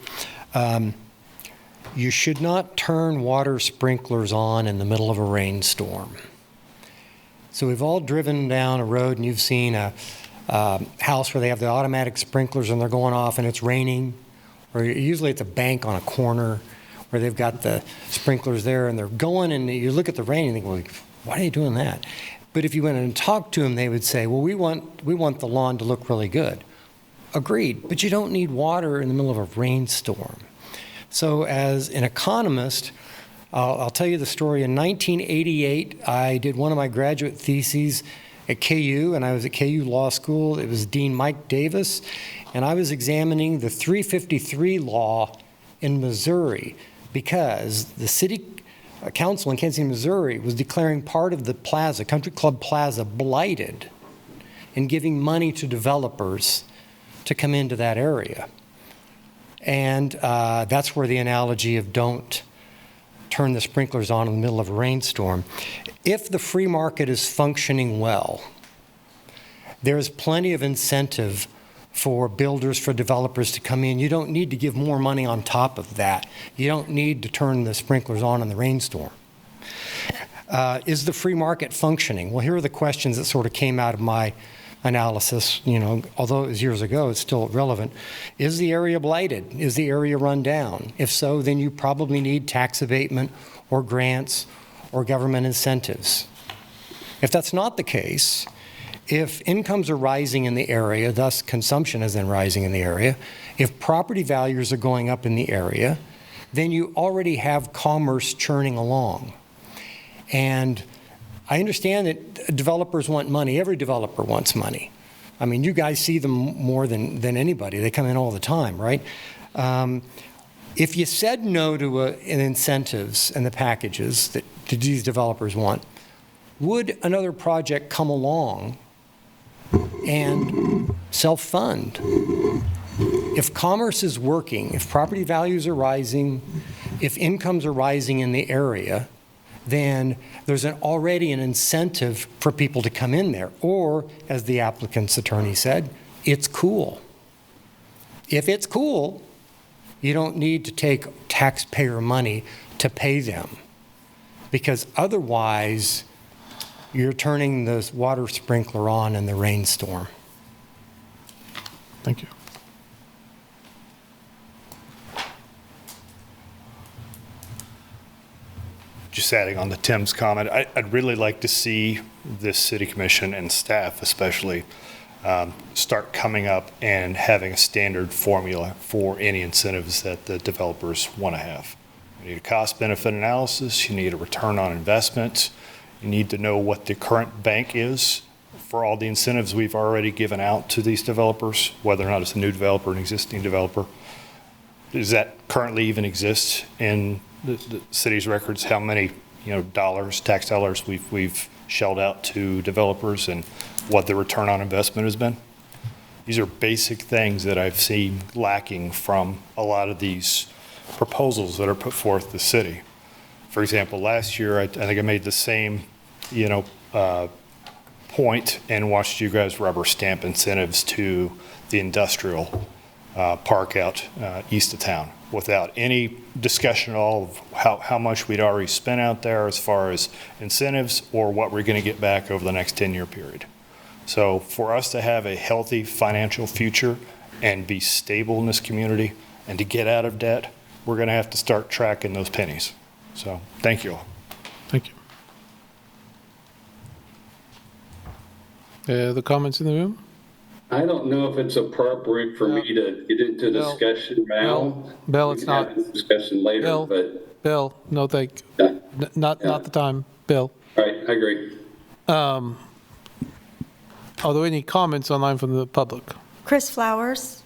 You should not turn water sprinklers on in the middle of a rainstorm. So we've all driven down a road and you've seen a house where they have the automatic sprinklers and they're going off and it's raining, or usually it's a bank on a corner where they've got the sprinklers there and they're going, and you look at the rain and think, well, why are they doing that? But if you went and talked to them, they would say, well, we want the lawn to look really good. Agreed, but you don't need water in the middle of a rainstorm. So as an economist, I'll tell you the story. In 1988, I did one of my graduate theses at KU, and I was at KU Law School. It was Dean Mike Davis, and I was examining the 353 law in Missouri because the city council in Kansas City, Missouri was declaring part of the plaza, Country Club Plaza, blighted and giving money to developers to come into that area. And that's where the analogy of don't turn the sprinklers on in the middle of a rainstorm. If the free market is functioning well, there's plenty of incentive for builders, for developers to come in. You don't need to give more money on top of that. You don't need to turn the sprinklers on in the rainstorm. Is the free market functioning? Well, here are the questions that sort of came out of my analysis. You know, although it was years ago, it's still relevant. Is the area blighted? Is the area run down? If so, then you probably need tax abatement or grants or government incentives. If that's not the case, if incomes are rising in the area, thus consumption is then rising in the area, if property values are going up in the area, then you already have commerce churning along. And I understand that developers want money. Every developer wants money. I mean, you guys see them more than anybody. They come in all the time, right? If you said no to incentives and the packages that these developers want, would another project come along and self-fund? If commerce is working, if property values are rising, if incomes are rising in the area, then there's already an incentive for people to come in there. Or, as the applicant's attorney said, it's cool. If it's cool, you don't need to take taxpayer money to pay them, because otherwise you're turning the water sprinkler on in the rainstorm. Thank you. Just adding on to Tim's comment, I'd really like to see this city commission and staff especially start coming up and having a standard formula for any incentives that the developers want to have. You need a cost-benefit analysis, you need a return on investment, you need to know what the current bank is for all the incentives we've already given out to these developers, whether or not it's a new developer, an existing developer. Does that currently even exist in the city's records? How many, dollars, tax dollars we've shelled out to developers and what the return on investment has been? These are basic things that I've seen lacking from a lot of these proposals that are put forth the city. For example, last year, I think I made the same, point and watched you guys rubber stamp incentives to the industrial park out east of town. without any discussion at all of how much we'd already spent out there as far as incentives or what we're going to get back over the next 10-year period. So for us to have a healthy financial future and be stable in this community and to get out of debt, we're going to have to start tracking those pennies. So thank you all. Thank you. The comments in the room? I don't know if it's appropriate for me to get into discussion now. Bill, We it's can not. have this discussion later, but Bill, no thank you. Not the time. Bill. all right, I agree. Are there any comments online from the public? Chris Flowers.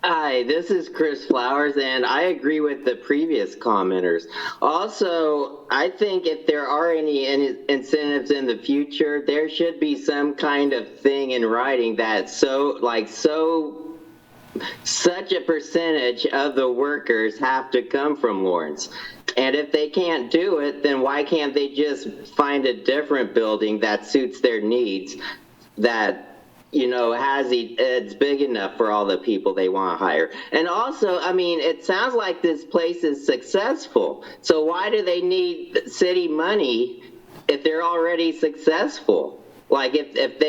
Hi, this is Chris Flowers, and I agree with the previous commenters. Also, I think if there are any incentives in the future, there should be some kind of thing in writing that such a percentage of the workers have to come from Lawrence. And if they can't do it, then why can't they just find a different building that suits their needs, that it's big enough for all the people they want to hire? And also, I mean, it sounds like this place is successful. So why do they need city money if they're already successful? Like if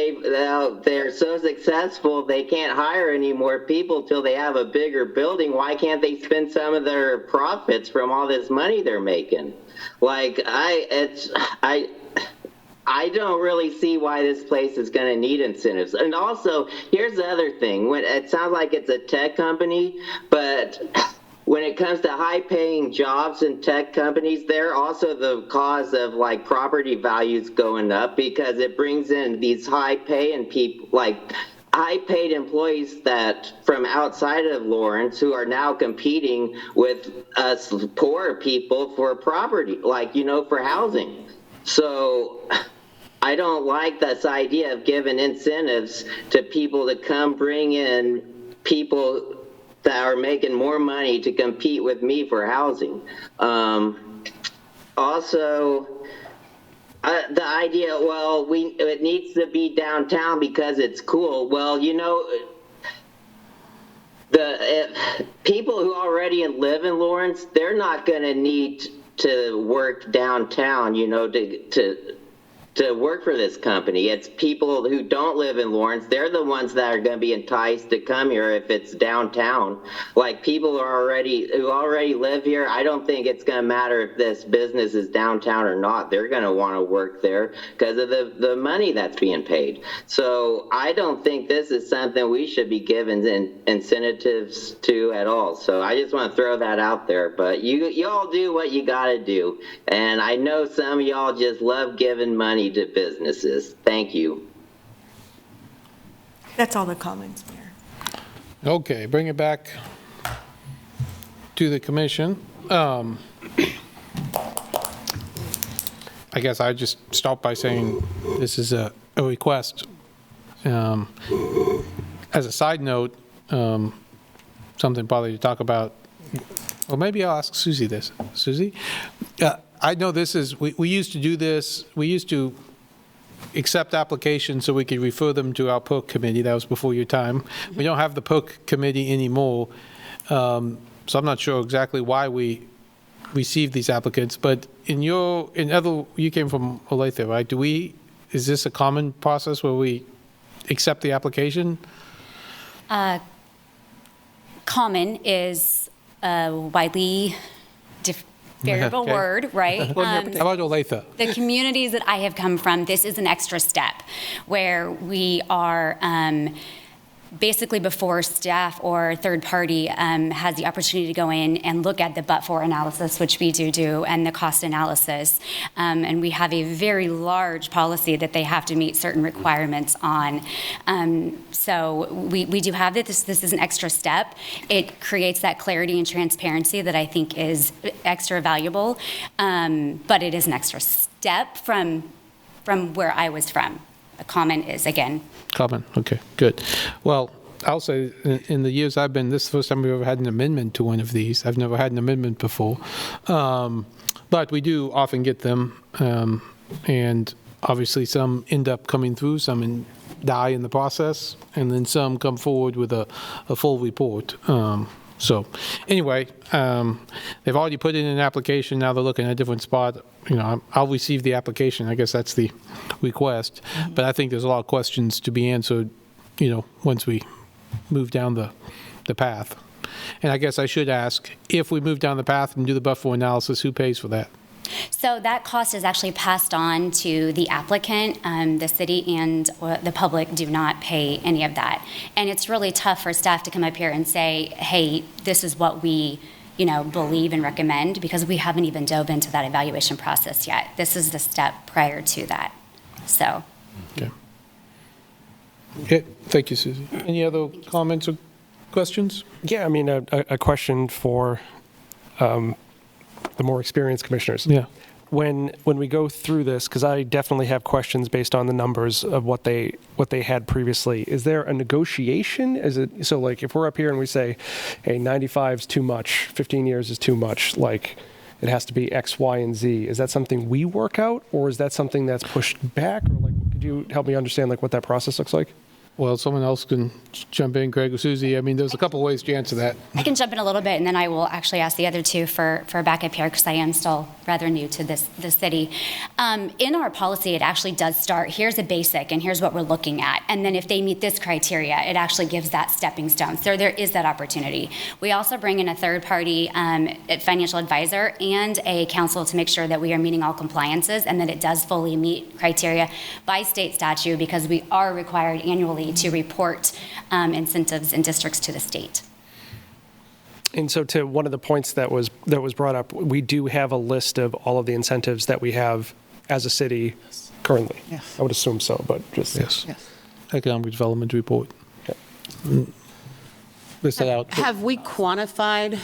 they're so successful, they can't hire any more people till they have a bigger building. Why can't they spend some of their profits from all this money they're making? Like I don't really see why this place is going to need incentives. And also, here's the other thing. When it sounds like it's a tech company, but when it comes to high-paying jobs in tech companies, they're also the cause of like property values going up, because it brings in these high-paying people, like high-paid employees that from outside of Lawrence who are now competing with us poor people for property, for housing. So I don't like this idea of giving incentives to people to come bring in people that are making more money to compete with me for housing. Also, the idea, it needs to be downtown because it's cool. Well, people who already live in Lawrence, they're not going to need to work downtown, to work for this company. It's people who don't live in Lawrence. They're the ones that are going to be enticed to come here if it's downtown. Like people who already live here, I don't think it's going to matter if this business is downtown or not. They're going to want to work there because of the money that's being paid. So I don't think this is something we should be given incentives to at all. So I just want to throw that out there. But y'all do what you got to do. And I know some of y'all just love giving money to businesses. Thank you. That's all the comments, Mayor. Okay, bring it back to the commission. I guess I just start by saying this is a request. As a side note, something probably to talk about, or maybe I'll ask Susie this. Susie? I know this is, we used to do this, we used to accept applications so we could refer them to our PERC committee. That was before your time. We don't have the PERC committee anymore, so I'm not sure exactly why we received these applicants, but you came from Olathe, right? Is this a common process where we accept the application? Common is a widely variable word, right? How about Olathe? The communities that I have come from, this is an extra step where we are basically before staff or third party has the opportunity to go in and look at the but-for analysis, which we do, and the cost analysis. And we have a very large policy that they have to meet certain requirements on. So we do have this. This is an extra step. It creates that clarity and transparency that I think is extra valuable. But it is an extra step from where I was from. A comment is, again, Common, okay, good. Well, I'll say, in the years I've been, this is the first time we've ever had an amendment to one of these. I've never had an amendment before. But we do often get them, and obviously some end up coming through, some die in the process, and then some come forward with a full report. So anyway, they've already put in an application. Now they're looking at a different spot. I'll receive the application. I guess that's the request. But I think there's a lot of questions to be answered, once we move down the path. And I guess I should ask, if we move down the path and do the buffer analysis, who pays for that? So that cost is actually passed on to the applicant. The city and the public do not pay any of that. And it's really tough for staff to come up here and say, hey, this is what we believe and recommend, because we haven't even dove into that evaluation process yet. This is the step prior to that. So. Okay. Thank you, Susie. Any other comments or questions? Yeah, I mean, a question for the more experienced commissioners. Yeah. When we go through this, because I definitely have questions based on the numbers of what they had previously, is there a negotiation? Is it so, like, if we're up here and we say, hey, 95 is too much, 15 years is too much, like it has to be X, Y, and Z, is that something we work out, or is that something that's pushed back? Or like, could you help me understand like what that process looks like? Well, someone else can jump in, Greg or Susie. I mean, there's a couple ways to answer that. I can jump in a little bit, and then I will actually ask the other two for backup here, because I am still rather new to this city. In our policy, it actually does start, here's a basic, and here's what we're looking at. And then if they meet this criteria, it actually gives that stepping stone. So there is that opportunity. We also bring in a third-party financial advisor and a counsel to make sure that we are meeting all compliances and that it does fully meet criteria by state statute, because we are required annually to report incentives in districts to the state. And so to one of the points that was brought up, we do have a list of all of the incentives that we have as a city currently. Yes. I would assume so, but just. Yes. Economic Development Report. List that out. Have we quantified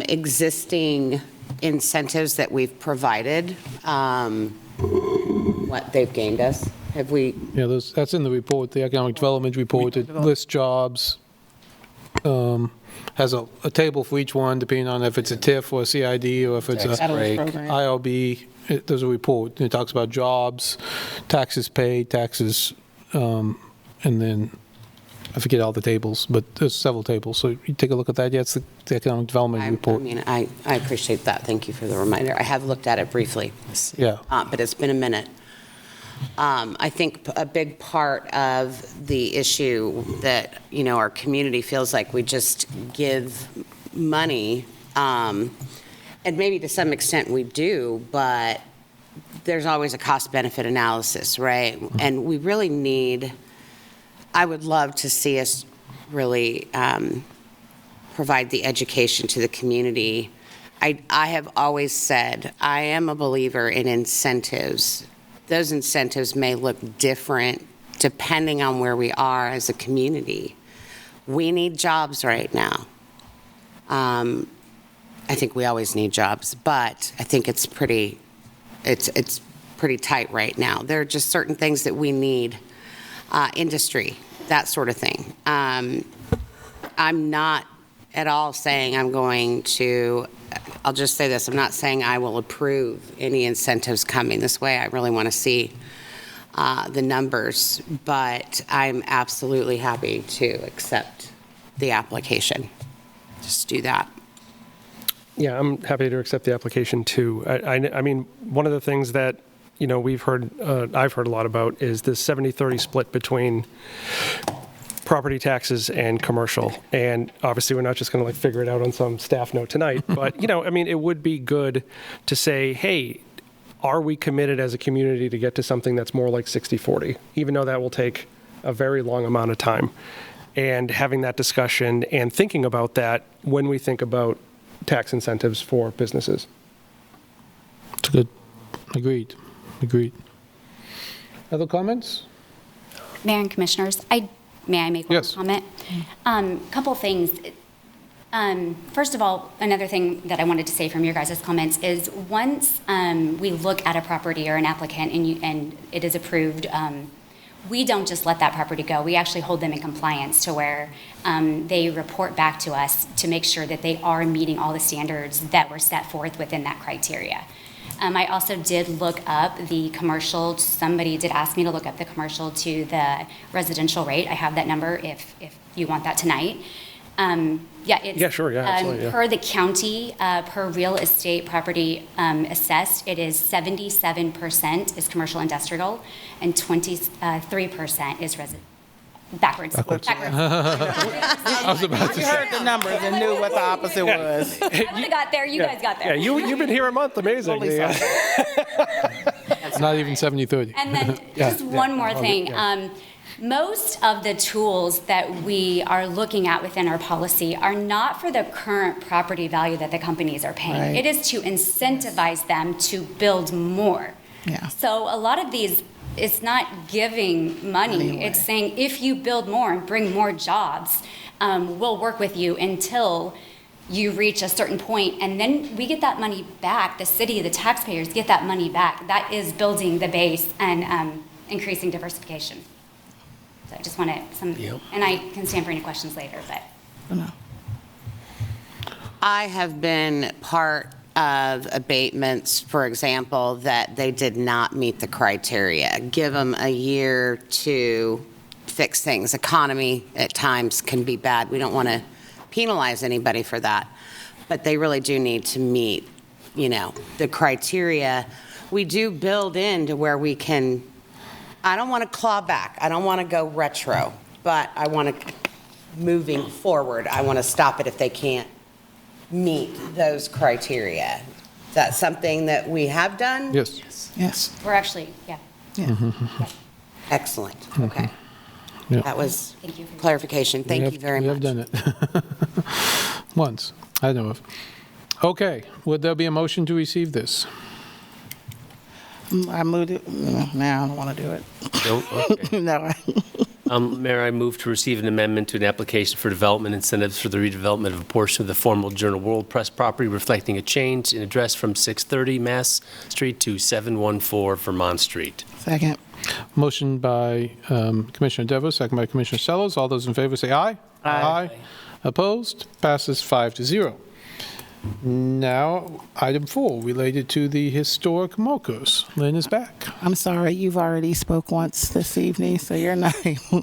existing incentives that we've provided, what they've gained us? Have we? Yeah, that's in the report, the Economic Development Report. It lists jobs, has a table for each one, depending on if it's a TIF or a CID or if it's a ILB. There's a report. It talks about jobs, taxes paid, taxes, and then I forget all the tables, but there's several tables. So you take a look at that. Yeah, it's the Economic Development Report. I mean, I appreciate that. Thank you for the reminder. I have looked at it briefly. Yeah. But it's been a minute. I think a big part of the issue that, our community feels like we just give money, and maybe to some extent we do, but there's always a cost-benefit analysis, right? And we really need, I would love to see us really provide the education to the community. I have always said I am a believer in incentives. Those incentives may look different depending on where we are as a community. We need jobs right now. I think we always need jobs, but I think it's pretty tight right now. There are just certain things that we need, industry, that sort of thing. I'm not at all saying I'll just say this, I'm not saying I will approve any incentives coming this way. I really want to see the numbers, but I'm absolutely happy to accept the application. Just do that. Yeah, I'm happy to accept the application too. I mean, one of the things that, I've heard a lot about is this 70-30 split between property taxes and commercial. And obviously we're not just going to figure it out on some staff note tonight, but it would be good to say, hey, are we committed as a community to get to something that's more like 60-40, even though that will take a very long amount of time. And having that discussion and thinking about that when we think about tax incentives for businesses. It's good. Agreed. Other comments? Mayor and Commissioners, may I make one comment? Couple things. First of all, another thing that I wanted to say from your guys' comments is once we look at a property or an applicant and it is approved, we don't just let that property go. We actually hold them in compliance to where they report back to us to make sure that they are meeting all the standards that were set forth within that criteria. I also did look up the commercial. Somebody did ask me to look up the commercial to the residential rate. I have that number if you want that tonight. Yeah, sure, yeah, absolutely, yeah. Per the county, per real estate property assessed, it is 77% is commercial industrial and 23% is backwards. I was about to You heard the numbers and knew what the opposite was. I would have got there. You guys got there. Yeah, you've been here a month. Amazing. Yeah. Not even 70-30. And then just one more thing. Most of the tools that we are looking at within our policy are not for the current property value that the companies are paying. Right. It is to incentivize them to build more. Yeah. So a lot of these, it's not giving money. Anyway. It's saying if you build more and bring more jobs, we'll work with you until you reach a certain point, and then we get that money back. The city, the taxpayers get that money back. That is building the base and increasing diversification. So I just want to, and I can stand for any questions later, but. I have been part of abatements, for example, that they did not meet the criteria. Give them a year to fix things. Economy at times can be bad. We don't want to penalize anybody for that, but they really do need to meet, the criteria. We do build into where we can, I don't want to claw back. I don't want to go retro, but I want to, moving forward, I want to stop it if they can't meet those criteria. Is that something that we have done? Yes. Yes. We're actually, yeah. Excellent. Okay. Yeah. That was Thank you for clarification. Thank you very We have much. done it. Once, I know of. Okay, would there be a motion to receive this? I moved it. Now I don't want to do it. Okay. No. Mayor, I move to receive an amendment to an application for development incentives for the redevelopment of a portion of the former Journal World Press property reflecting a change in address from 630 Mass Street to 714 Vermont Street. Second. Motion by Commissioner Devo, second by Commissioner Sellos. All those in favor say aye. Aye. Opposed? Passes 5-0. Now, item 4, related to the historic Mokos. Lynn is back. I'm sorry, you've already spoke once this evening, so you're not able.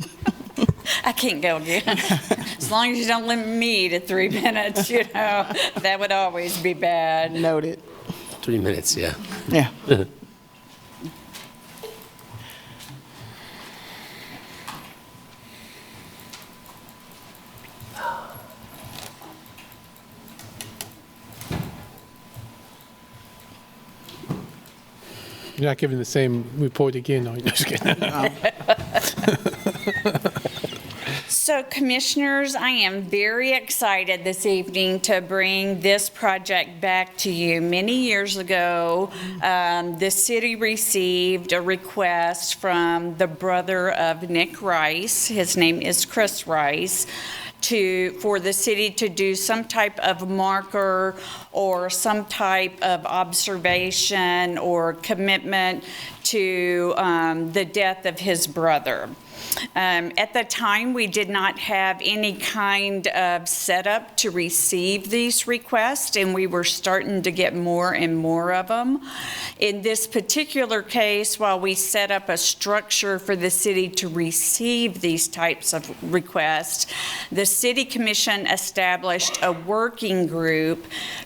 I can't go again. As long as you don't limit me to 3 minutes, that would always be bad. Noted. 3 minutes, yeah. Yeah. You're not giving the same report again, are you? Just kidding. So, Commissioners, I am very excited this evening to bring this project back to you. Many years ago, the city received a request from the brother of Nick Rice. His name is Chris Rice. For the city to do some type of marker or some type of observation or commitment to the death of his brother. At the time, we did not have any kind of setup to receive these requests, and we were starting to get more and more of them. In this particular case, while we set up a structure for the city to receive these types of requests, the City Commission established a working group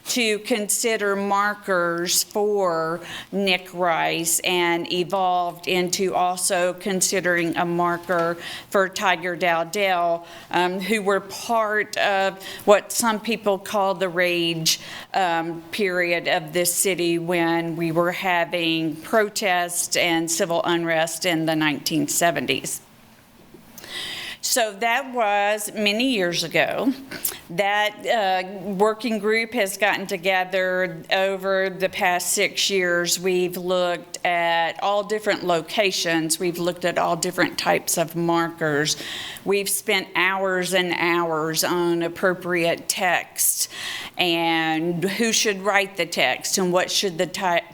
to consider markers for Nick Rice and evolved into also considering a marker for Tiger Dowdell, who were part of what some people call the rage period of this city when we were having protests and civil unrest in the 1970s. So that was many years ago. That working group has gotten together over the past 6 years. We've looked at all different locations. We've looked at all different types of markers. We've spent hours and hours on appropriate text. and who should write the text and what should the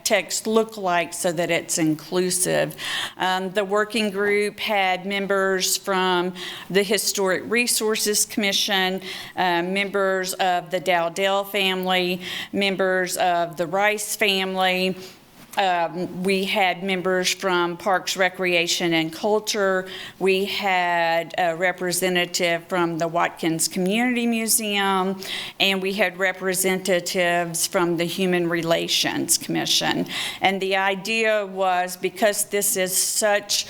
text look like so that it's inclusive. The working group had members from the Historic Resources Commission, members of the Dowdell family, members of the Rice family. We had members from Parks, Recreation, and Culture. We had a representative from the Watkins Community Museum, and we had representatives from the Human Relations Commission. And the idea was, because this is such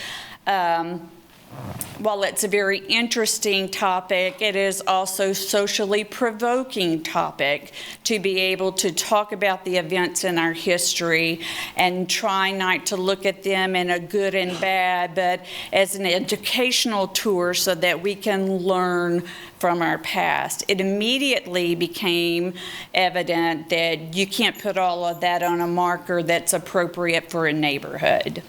while it's a very interesting topic, it is also socially provoking topic to be able to talk about the events in our history and try not to look at them in a good and bad, but as an educational tour so that we can learn from our past. It immediately became evident that you can't put all of that on a marker that's appropriate for a neighborhood.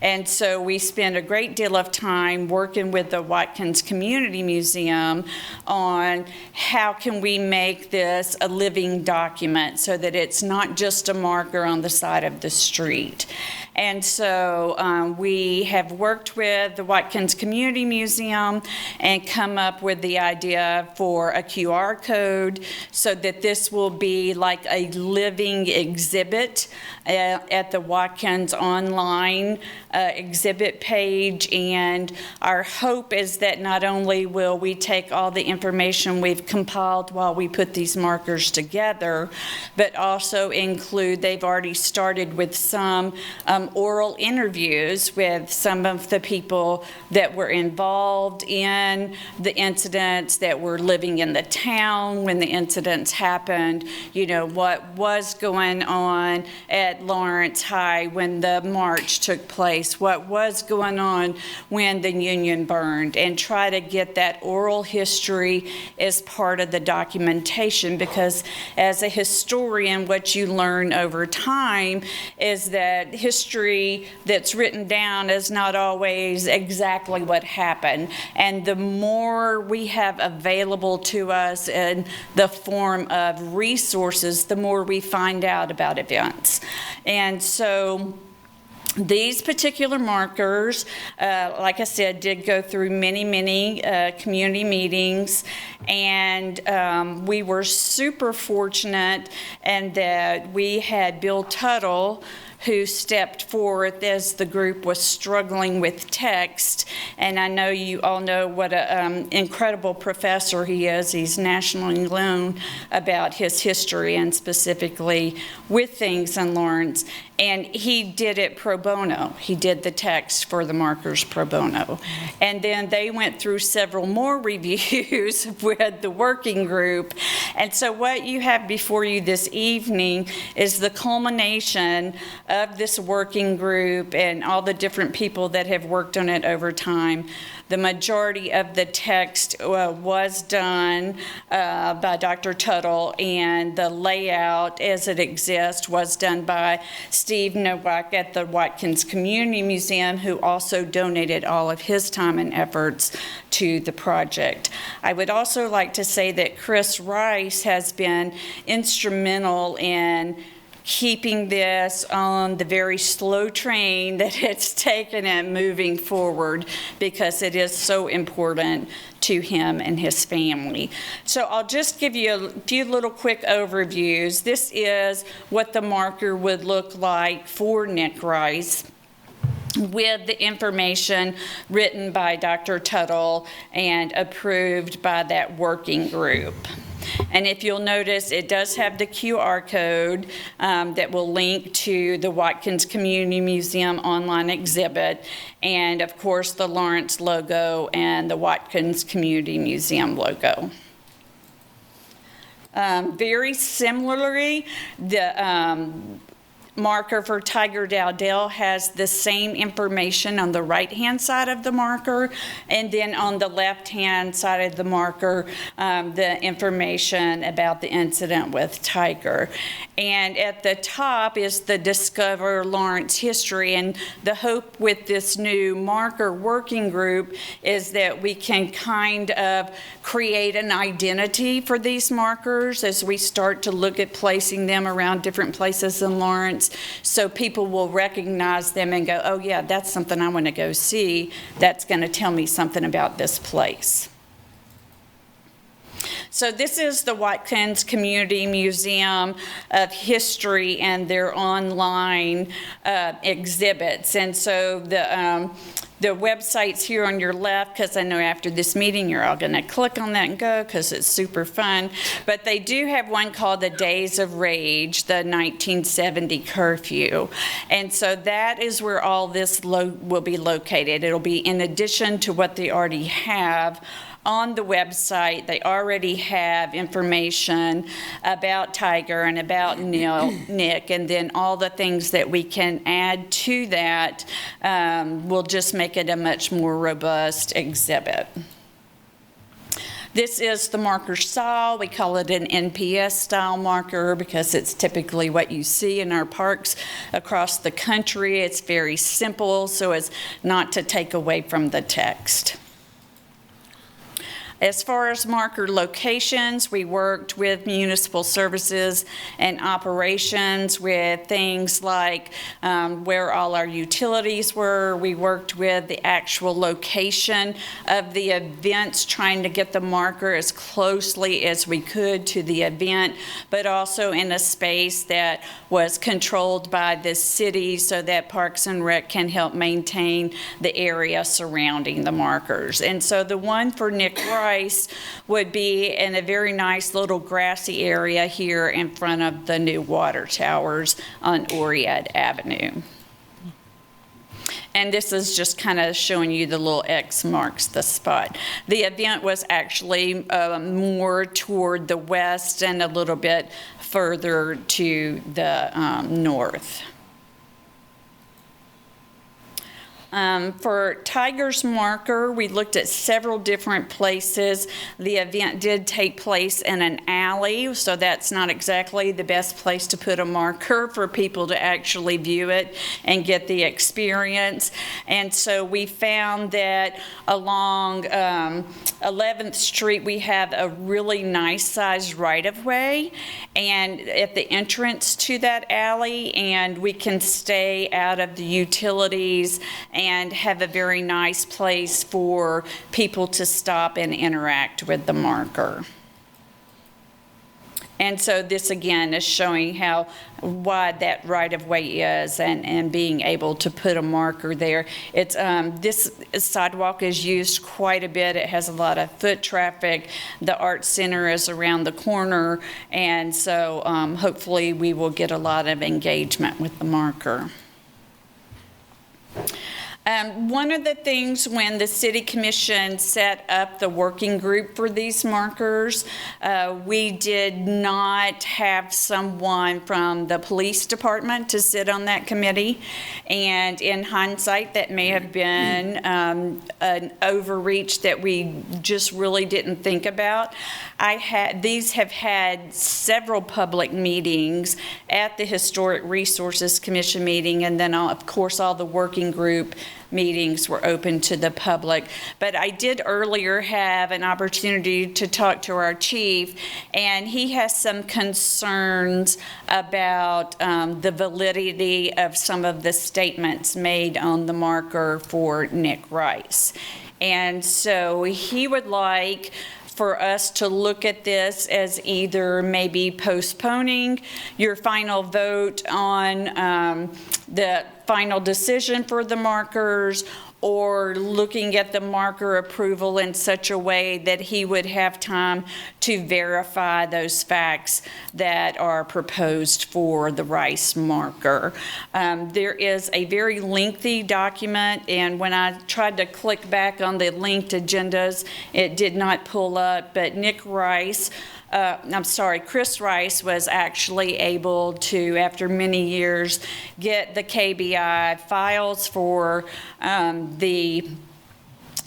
And so we spent a great deal of time working with the Watkins Community Museum on how can we make this a living document so that it's not just a marker on the side of the street. And so we have worked with the Watkins Community Museum and come up with the idea for a QR code so that this will be like a living exhibit at the Watkins online exhibit page. And our hope is that not only will we take all the information we've compiled while we put these markers together, but also include, they've already started with some oral interviews with some of the people that were involved in the incidents, that were living in the town when the incidents happened, you know, what was going on at Lawrence High when the march took place, what was going on when the Union burned, and try to get that oral history as part of the documentation, because as a historian, what you learn over time is that history that's written down is not always exactly what happened. And the more we have available to us in the form of resources, the more we find out about events. And so these particular markers, like I said, did go through many community meetings, and we were super fortunate in that we had Bill Tuttle, who stepped forth as the group was struggling with text. And I know you all know what an incredible professor he is. He's nationally known about his history and specifically with things in Lawrence. And he did it pro bono. He did the text for the markers pro bono. And then they went through several more reviews with the working group. And so what you have before you this evening is the culmination of this working group and all the different people that have worked on it over time. The majority of the text was done by Dr. Tuttle, and the layout as it exists was done by Steve Nowak at the Watkins Community Museum, who also donated all of his time and efforts to the project. I would also like to say that Chris Rice has been instrumental in keeping this on the very slow train that it's taken and moving forward, because it is so important to him and his family. So I'll just give you a few little quick overviews. This is what the marker would look like for Nick Rice, with the information written by Dr. Tuttle and approved by that working group. And if you'll notice, it does have the QR code that will link to the Watkins Community Museum online exhibit, and of course the Lawrence logo and the Watkins Community Museum logo. Very similarly, the marker for Tiger Dowdell has the same information on the right-hand side of the marker, and then on the left-hand side of the marker, the information about the incident with Tiger. And at the top is the Discover Lawrence history, and the hope with this new marker working group is that we can kind of create an identity for these markers as we start to look at placing them around different places in Lawrence, so people will recognize them and go, oh yeah, that's something I want to go see. That's going to tell me something about this place. So this is the Watkins Community Museum of History and their online exhibits. And so the website's here on your left, because I know after this meeting you're all going to click on that and go because it's super fun. But they do have one called The Days of Rage, the 1970 curfew. And so that is where all this will be located. It'll be in addition to what they already have on the website. They already have information about Tiger and about Nick, and then all the things that we can add to that will just make it a much more robust exhibit. This is the marker style. We call it an NPS style marker because it's typically what you see in our parks across the country. It's very simple, so as not to take away from the text. As far as marker locations, we worked with municipal services and operations with things like where all our utilities were. We worked with the actual location of the events, trying to get the marker as closely as we could to the event, but also in a space that was controlled by the city so that Parks and Rec can help maintain the area surrounding the markers. And so the one for Nick Wright would be in a very nice little grassy area here in front of the new water towers on Oriad Avenue. And this is just kind of showing you the little X marks the spot. The event was actually more toward the west and a little bit further to the north. For Tiger's marker, we looked at several different places. The event did take place in an alley, so that's not exactly the best place to put a marker for people to actually view it and get the experience. And so we found that along 11th Street, we have a really nice sized right-of-way and at the entrance to that alley, and we can stay out of the utilities and have a very nice place for people to stop and interact with the marker. And so this again is showing how wide that right-of-way is and being able to put a marker there. It's this sidewalk is used quite a bit. It has a lot of foot traffic. The art center is around the corner, and so hopefully we will get a lot of engagement with the marker. One of the things when the City Commission set up the working group for these markers, we did not have someone from the police department to sit on that committee. And in hindsight, that may have been an overreach that we just really didn't think about. These have had several public meetings at the Historic Resources Commission meeting, and then of course all the working group meetings were open to the public. But I did earlier have an opportunity to talk to our chief, and he has some concerns about the validity of some of the statements made on the marker for Nick Rice. And so he would like for us to look at this as either maybe postponing your final vote on the final decision for the markers, or looking at the marker approval in such a way that he would have time to verify those facts that are proposed for the Rice marker. There is a very lengthy document, and when I tried to click back on the linked agendas, it did not pull up, but Nick Rice Chris Rice was actually able to, after many years, get the KBI files for the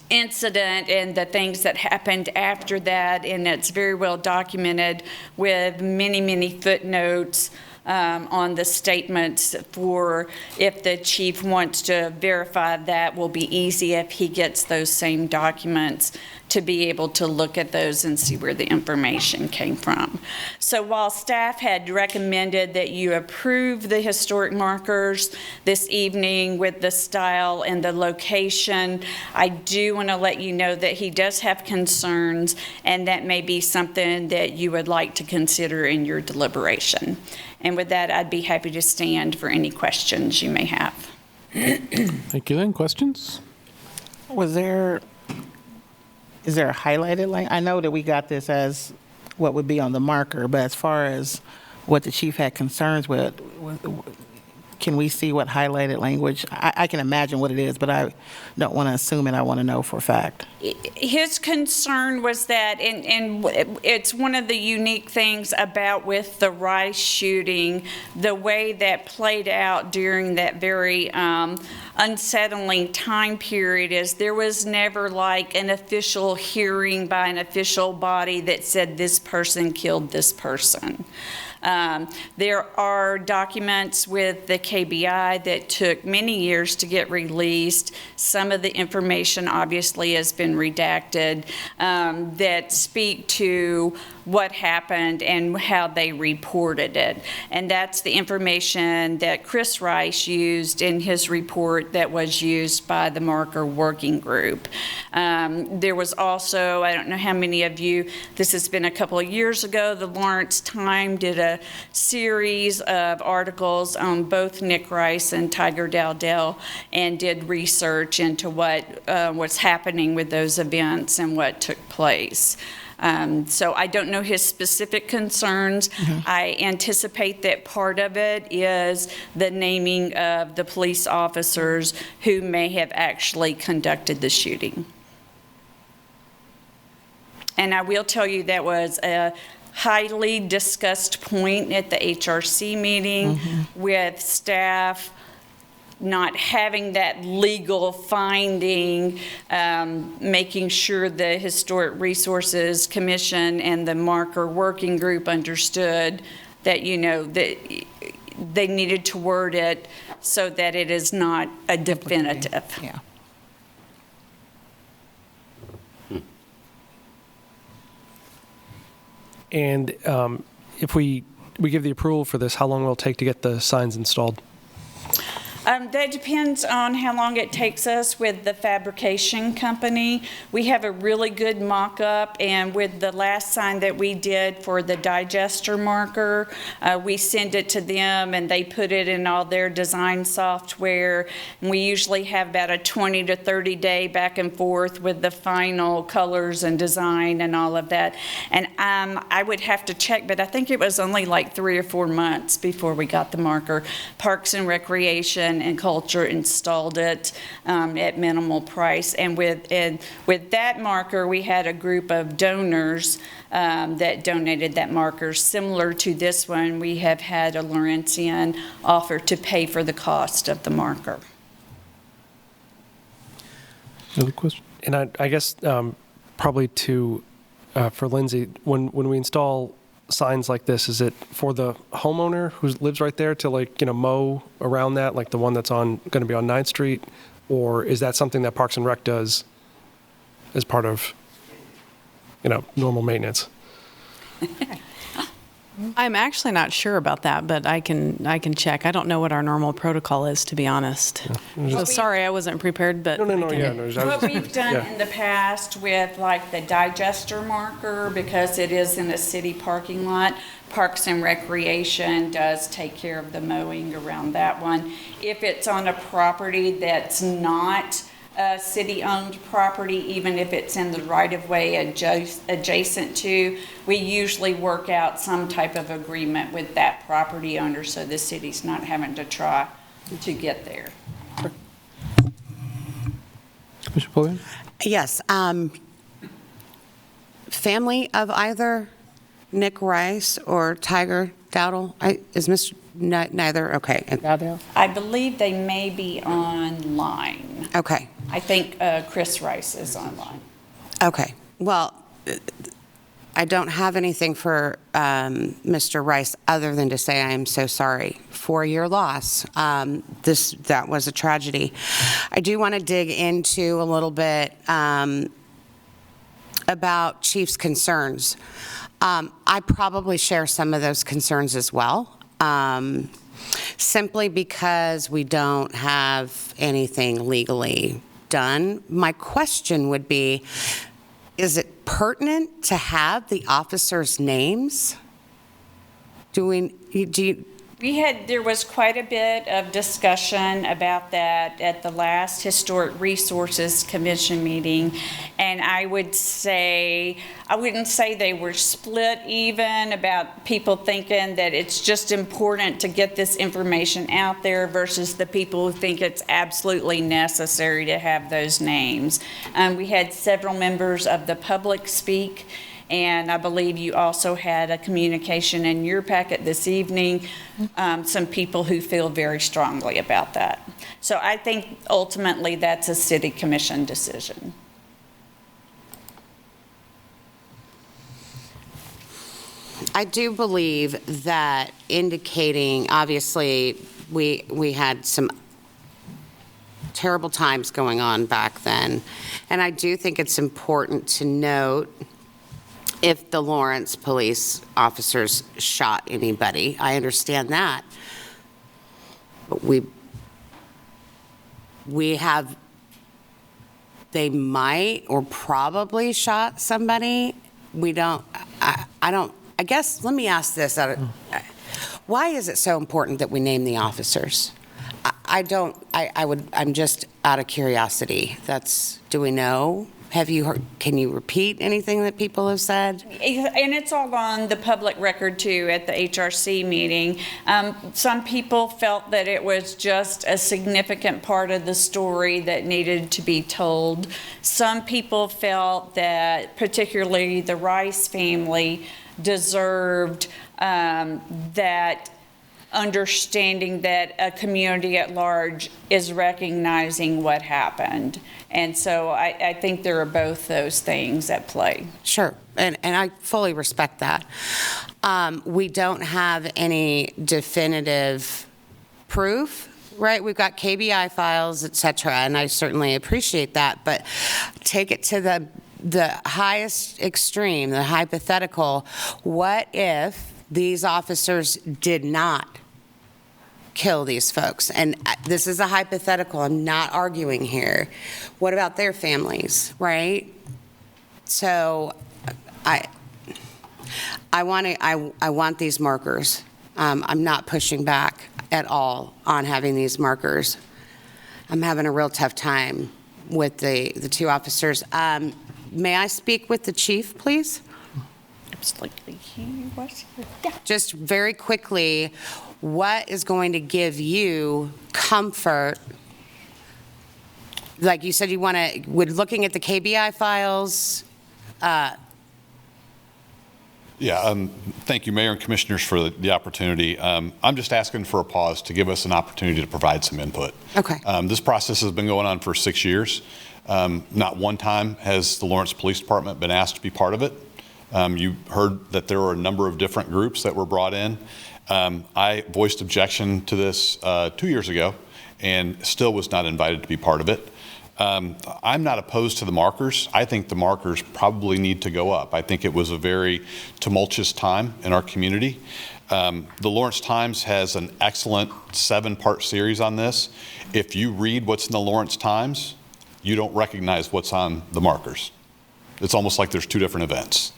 incident and the things that happened after that, and it's very well documented with many, many footnotes on the statements for if the chief wants to verify. That will be easy if he gets those same documents to be able to look at those and see where the information came from. So while staff had recommended that you approve the historic markers this evening with the style and the location, I do want to let you know that he does have concerns, and that may be something that you would like to consider in your deliberation. And with that, I'd be happy to stand for any questions you may have. Thank you, Lynn. Questions? Is there a highlighted line? I know that we got this as what would be on the marker, but as far as what the chief had concerns with, can we see what highlighted language? I can imagine what it is, but I don't want to assume it. I want to know for a fact. His concern was that, and it's one of the unique things about with the Rice shooting, the way that played out during that very unsettling time period is there was never like an official hearing by an official body that said this person killed this person. There are documents with the KBI that took many years to get released. Some of the information obviously has been redacted that speak to what happened and how they reported it. And that's the information that Chris Rice used in his report that was used by the marker working group. There was also, I don't know how many of you, this has been a couple of years ago, the Lawrence Times did a series of articles on both Nick Rice and Tiger Dowdell and did research into what's happening with those events and what took place. So I don't know his specific concerns. I anticipate that part of it is the naming of the police officers who may have actually conducted the shooting. And I will tell you that was a highly discussed point at the HRC meeting with staff not having that legal finding, making sure the Historic Resources Commission and the marker working group understood that, you know, that they needed to word it so that it is not a definitive. Yeah. And if we give the approval for this, how long will it take to get the signs installed? That depends on how long it takes us with the fabrication company. We have a really good mock-up, and with the last sign that we did for the digester marker, we send it to them and they put it in all their design software. And we usually have about a 20 to 30 day back and forth with the final colors and design and all of that. And I would have to check, but I think it was only like 3 or 4 months before we got the marker. Parks and Recreation and Culture installed it at minimal price, and with that marker we had a group of donors that donated that marker. Similar to this one, we have had a Laurentian offer to pay for the cost of the marker. Another question? And I guess probably for Lindsay, when we install signs like this, is it for the homeowner who lives right there to, like, you know, mow around that, like the one that's going to be on 9th Street? Or is that something that Parks and Rec does as part of, you know, normal maintenance? I'm actually not sure about that, but I can check. I don't know what our normal protocol is, to be honest. Yeah. So sorry, I wasn't prepared, but What we've done in the past with like the digester marker, because it is in a city parking lot, Parks and Recreation does take care of the mowing around that one. If it's on a property that's not a city-owned property, even if it's in the right-of-way adjacent to, we usually work out some type of agreement with that property owner so the city's not having to try to get there. Mr. Pulliam? Yes. Family of either Nick Rice or Tiger Dowdle? Is Mr. Neither? Okay. I believe they may be online. Okay. I think Chris Rice is online. Okay. Well, I don't have anything for Mr. Rice other than to say I am so sorry for your loss. That was a tragedy. I do want to dig into a little bit about Chief's concerns. I probably share some of those concerns as well, simply because we don't have anything legally done. My question would be, is it pertinent to have the officers' names? There was quite a bit of discussion about that at the last Historic Resources Commission meeting, and I wouldn't say they were split even about people thinking that it's just important to get this information out there versus the people who think it's absolutely necessary to have those names. We had several members of the public speak, and I believe you also had a communication in your packet this evening, some people who feel very strongly about that. So I think ultimately that's a city commission decision. I do believe that indicating, obviously, we had some terrible times going on back then, and I do think it's important to note if the Lawrence police officers shot anybody. I understand that. But they might or probably shot somebody. I guess, let me ask this. Why is it so important that we name the officers? I'm just out of curiosity. Do we know? Have you heard, can you repeat anything that people have said? And it's all on the public record too at the HRC meeting. Some people felt that it was just a significant part of the story that needed to be told. Some people felt that particularly the Rice family deserved that understanding that a community at large is recognizing what happened. And so I think there are both those things at play. Sure, and I fully respect that. We don't have any definitive proof, right? We've got KBI files, et cetera, and I certainly appreciate that, but take it to the highest extreme, the hypothetical. What if these officers did not kill these folks? And this is a hypothetical. I'm not arguing here. What about their families, right? So I want these markers. I'm not pushing back at all on having these markers. I'm having a real tough time with the two officers. May I speak with the chief, please? Absolutely. Just very quickly, what is going to give you comfort? Like you said, looking at the KBI files. Thank you, Mayor and Commissioners, for the opportunity. I'm just asking for a pause to give us an opportunity to provide some input. Okay. This process has been going on for 6 years. Not one time has the Lawrence Police Department been asked to be part of it. You heard that there were a number of different groups that were brought in. I voiced objection to this 2 years ago and still was not invited to be part of it. I'm not opposed to the markers. I think the markers probably need to go up. I think it was a very tumultuous time in our community. The Lawrence Times has an excellent 7-part series on this. If you read what's in the Lawrence Times, you don't recognize what's on the markers. It's almost like there's 2 different events.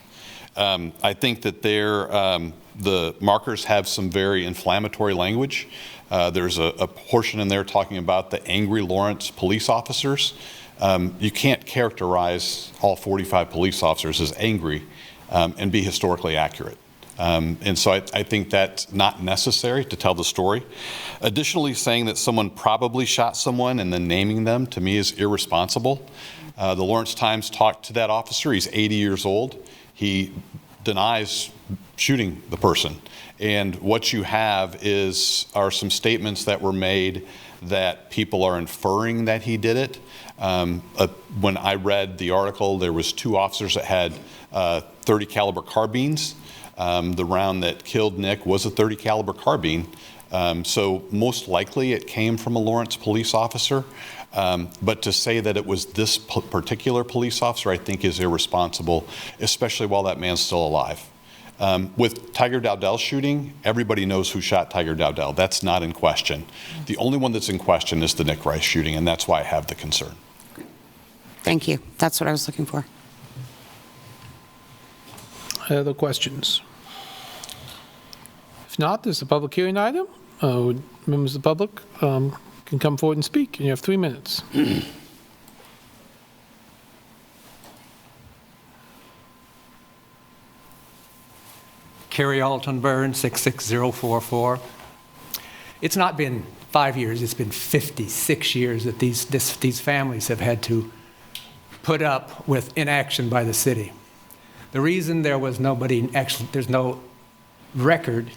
I think that the markers have some very inflammatory language. There's a portion in there talking about the angry Lawrence police officers. You can't characterize all 45 police officers as angry and be historically accurate. And so I think that's not necessary to tell the story. Additionally, saying that someone probably shot someone and then naming them, to me, is irresponsible. The Lawrence Times talked to that officer. He's 80 years old. He denies shooting the person. And what you have are some statements that were made that people are inferring that he did it. When I read the article, there was 2 officers that had 30 caliber carbines. The round that killed Nick was a 30 caliber carbine. So most likely it came from a Lawrence police officer. But to say that it was this particular police officer, I think is irresponsible, especially while that man's still alive. With Tiger Dowdell's shooting, everybody knows who shot Tiger Dowdell. That's not in question. The only one that's in question is the Nick Rice shooting, and that's why I have the concern. Thank you. That's what I was looking for. Other questions? If not, there's a public hearing item. Members of the public can come forward and speak, and you have 3 minutes. Kerry Alton Byrne, 66044. It's not been 5 years, it's been 56 years that these families have had to put up with inaction by the city. The reason there was there's no record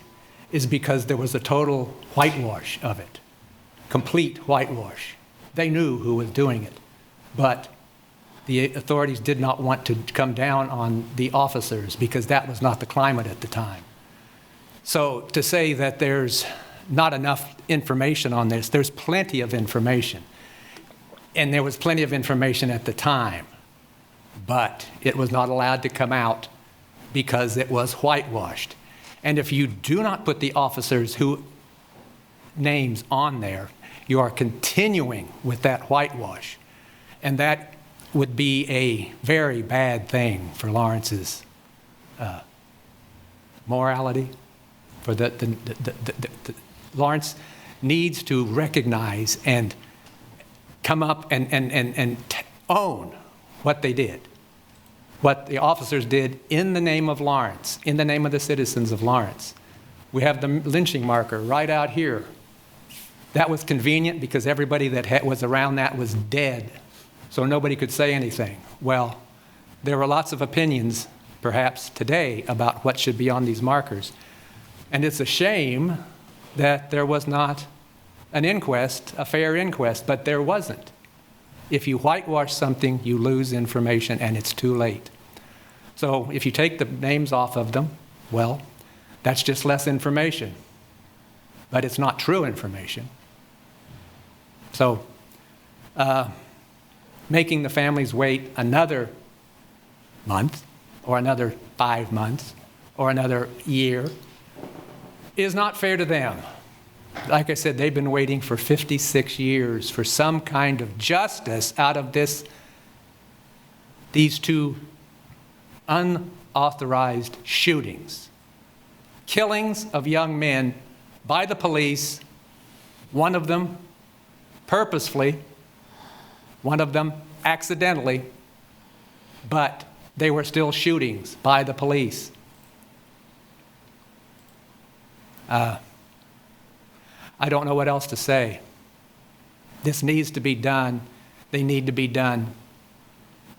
is because there was a total whitewash of it, complete whitewash. They knew who was doing it, but the authorities did not want to come down on the officers because that was not the climate at the time. So to say that there's not enough information on this, there's plenty of information. And there was plenty of information at the time, but it was not allowed to come out because it was whitewashed. And if you do not put the officers' names on there, you are continuing with that whitewash. And that would be a very bad thing for Lawrence's morality. For Lawrence needs to recognize and come up and own what they did, what the officers did in the name of Lawrence, in the name of the citizens of Lawrence. We have the lynching marker right out here. That was convenient because everybody that was around that was dead, so nobody could say anything. Well, there were lots of opinions, perhaps today, about what should be on these markers. And it's a shame that there was not an inquest, a fair inquest, but there wasn't. If you whitewash something, you lose information and it's too late. So if you take the names off of them, well, that's just less information. But it's not true information. So making the families wait another month or another 5 months or another year is not fair to them. Like I said, they've been waiting for 56 years for some kind of justice out of these 2 unauthorized shootings. Killings of young men by the police, one of them purposefully, one of them accidentally, but they were still shootings by the police. I don't know what else to say. This needs to be done. They need to be done.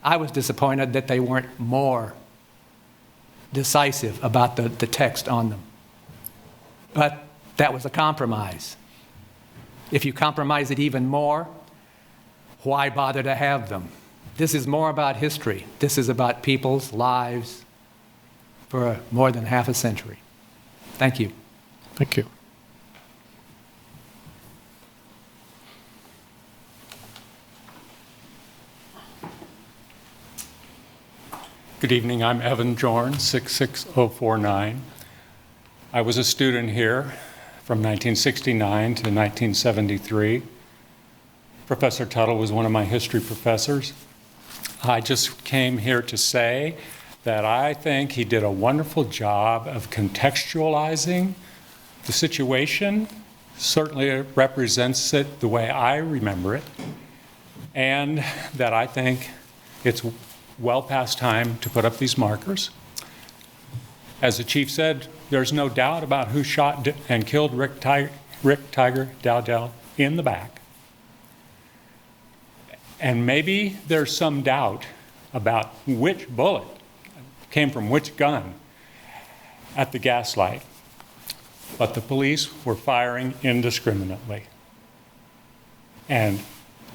I was disappointed that they weren't more decisive about the text on them. But that was a compromise. If you compromise it even more, why bother to have them? This is more about history. This is about people's lives for more than half a century. Thank you. Thank you. Good evening, I'm Evan Jorn, 66049. I was a student here from 1969 to 1973. Professor Tuttle was one of my history professors. I just came here to say that I think he did a wonderful job of contextualizing the situation. Certainly it represents it the way I remember it, and that I think it's well past time to put up these markers. As the chief said, there's no doubt about who shot and killed Rick Tiger Dowdell in the back. And maybe there's some doubt about which bullet came from which gun, at the gas light, but the police were firing indiscriminately, and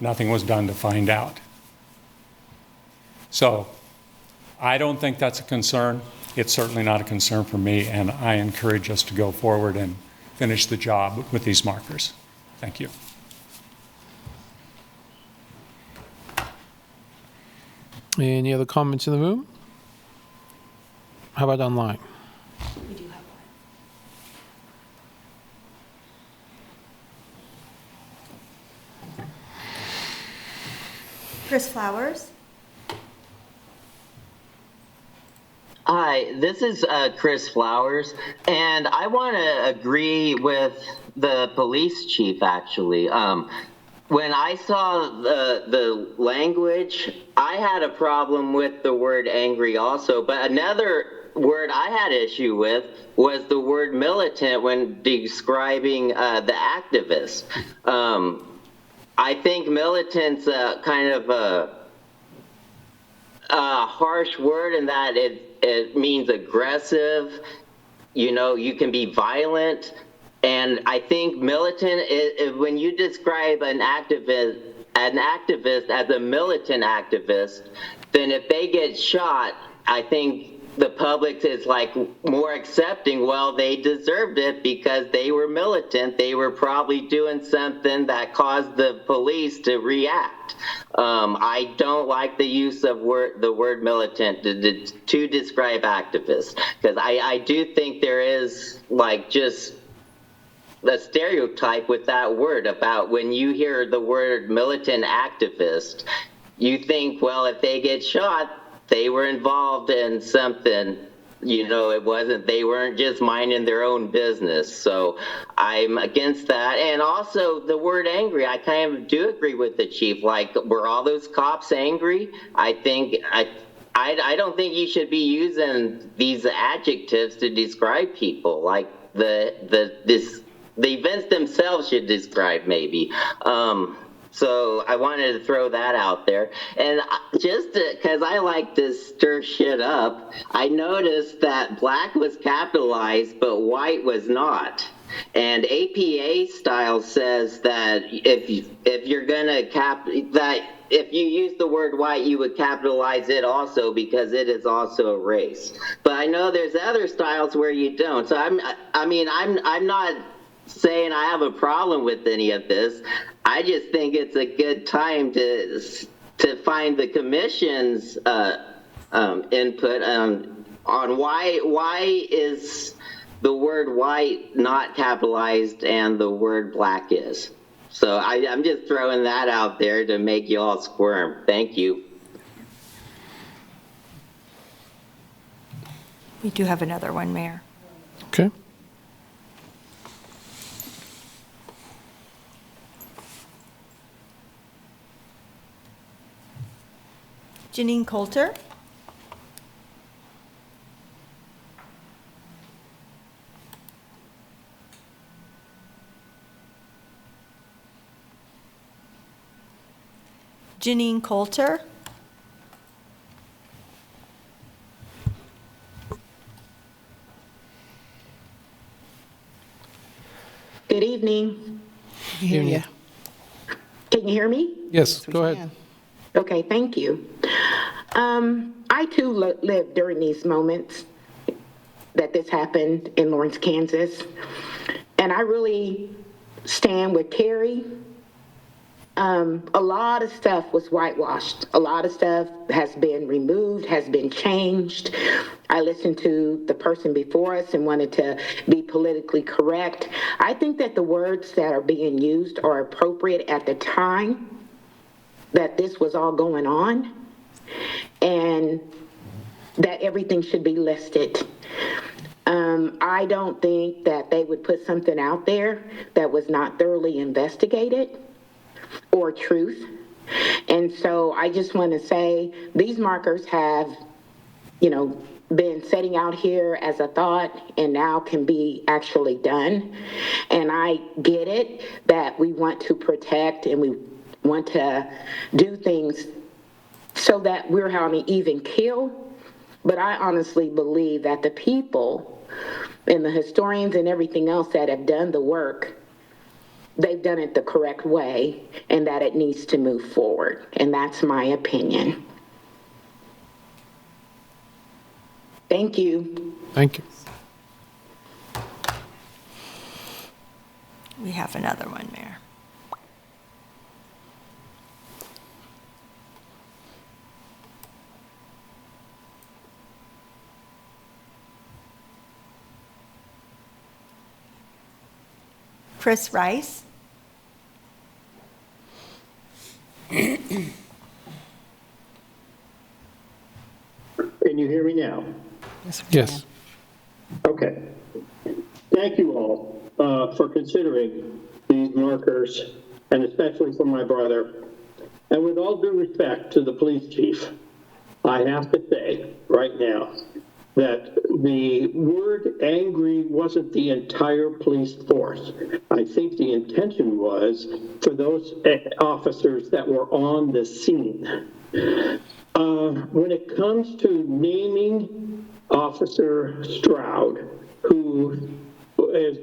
nothing was done to find out. So I don't think that's a concern. It's certainly not a concern for me, and I encourage us to go forward and finish the job with these markers. Thank you. Any other comments in the room? How about online? We do have one. Chris Flowers. Hi, this is Chris Flowers, and I want to agree with the police chief, actually. When I saw the language, I had a problem with the word angry also, but another word I had issue with was the word militant when describing the activist. I think militant's kind of a harsh word in that it means aggressive, you know, you can be violent. And I think militant, when you describe an activist as a militant activist, then if they get shot, I think the public is like more accepting, well, they deserved it because they were militant. They were probably doing something that caused the police to react. I don't like the use of the word militant to describe activists, because I do think there is like just a stereotype with that word about when you hear the word militant activist, you think, well, if they get shot, they were involved in something, you know, they weren't just minding their own business. So I'm against that. And also the word angry, I kind of do agree with the chief. Like, were all those cops angry? I don't think you should be using these adjectives to describe people. Like the events themselves should describe maybe. So I wanted to throw that out there. And just because I like to stir shit up, I noticed that black was capitalized, but white was not. And APA style says that if you're gonna if you use the word white, you would capitalize it also because it is also a race. But I know there's other styles where you don't. So I'm not saying I have a problem with any of this. I just think it's a good time to find the commission's input on why is the word white not capitalized and the word black is. So I'm just throwing that out there to make you all squirm. Thank you. We do have another one, Mayor. Okay. Janine Coulter. Janine Coulter. Good evening. Hear you. Can you hear me? Yes, go ahead. Okay, thank you. I too lived during these moments that this happened in Lawrence, Kansas. And I really stand with Terry. A lot of stuff was whitewashed. A lot of stuff has been removed, has been changed. I listened to the person before us and wanted to be politically correct. I think that the words that are being used are appropriate at the time that this was all going on, and that everything should be listed. I don't think that they would put something out there that was not thoroughly investigated or truth. And so I just want to say these markers have, been setting out here as a thought and now can be actually done. And I get it that we want to protect and we want to do things so that we're on an even keel. But I honestly believe that the people and the historians and everything else that have done the work, they've done it the correct way, and that it needs to move forward. And that's my opinion. Thank you. Thank you. We have another one, Mayor. Chris Rice. Can you hear me now? Yes. Okay. Thank you all for considering these markers, and especially for my brother. And with all due respect to the police chief, I have to say right now that the word angry wasn't the entire police force. I think the intention was for those officers that were on the scene. When it comes to naming Officer Stroud, who, as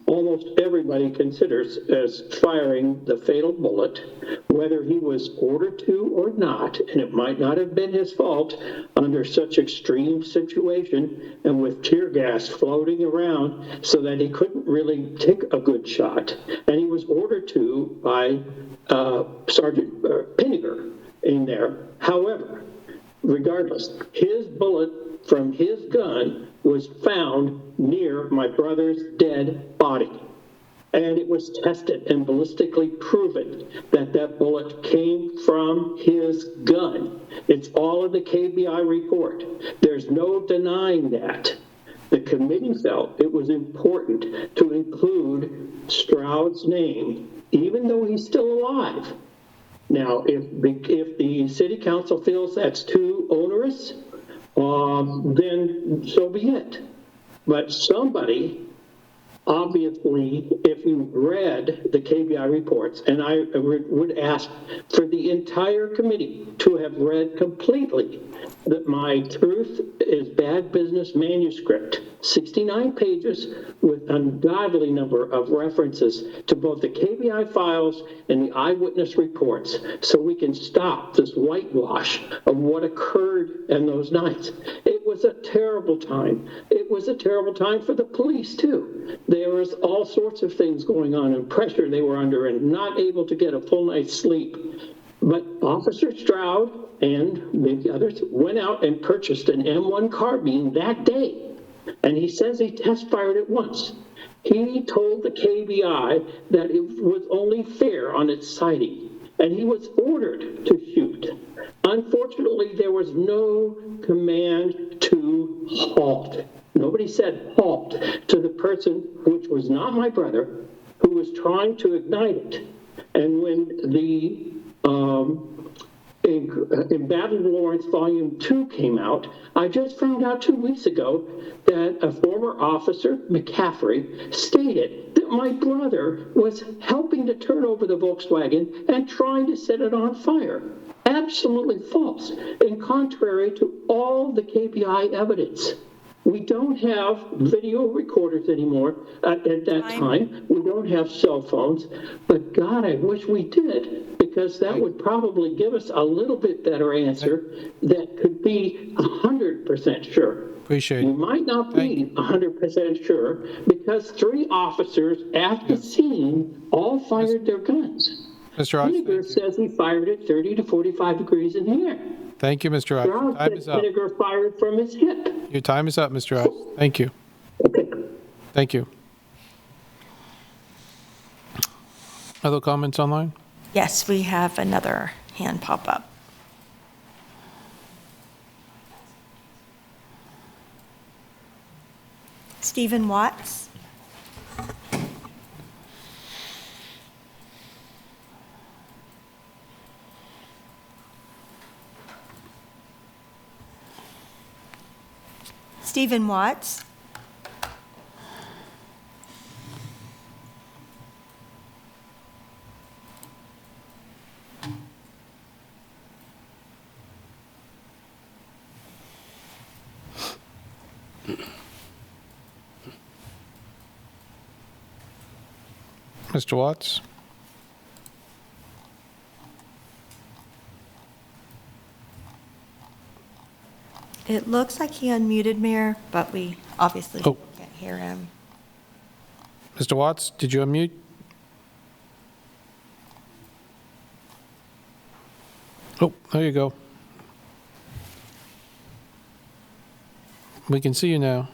almost everybody considers as firing the fatal bullet, whether he was ordered to or not, and it might not have been his fault under such extreme situation and with tear gas floating around so that he couldn't really take a good shot. And he was ordered to by Sergeant Pinniger in there. However, regardless, his bullet from his gun was found near my brother's dead body. And it was tested and ballistically proven that that bullet came from his gun. It's all in the KBI report. There's no denying that. The committee felt it was important to include Stroud's name, even though he's still alive. Now, if the city council feels that's too onerous, then so be it. But somebody, obviously, if you read the KBI reports, and I would ask for the entire committee to have read completely that my Truth is Bad Business manuscript, 69 pages with an ungodly number of references to both the KBI files and the eyewitness reports, so we can stop this whitewash of what occurred in those nights. It was a terrible time. It was a terrible time for the police, too. There was all sorts of things going on and pressure they were under and not able to get a full night's sleep. But Officer Stroud and maybe others went out and purchased an M1 carbine that day. And he says he test fired it once. He told the KBI that it was only fair on its sighting, and he was ordered to shoot. Unfortunately, there was no command to halt. Nobody said halt to the person, which was not my brother, who was trying to ignite it. And when the Embattled Lawrence Volume 2 came out, I just found out 2 weeks ago that a former officer, McCaffrey, stated that my brother was helping to turn over the Volkswagen and trying to set it on fire. Absolutely false, and contrary to all the KPI evidence. We don't have video recorders anymore at that time. We don't have cell phones. But God, I wish we did, because that would probably give us a little bit better answer that could be 100% sure. Appreciate it. You might not be 100% sure because 3 officers at the scene all fired their guns. Mr. Rice, Vinegar says he fired it 30 to 45 degrees in the air. Thank you, Mr. Rice. Your time is up. Vinegar fired from his hip. Your time is up, Mr. Rice. Thank you. Thank you. Other comments online? Yes, we have another hand pop up. Stephen Watts. Stephen Watts. Mr. Watts? It looks like he unmuted, Mayor, but we obviously Oh. can't hear him. Mr. Watts, did you unmute? Oh, there you go. We can see you now.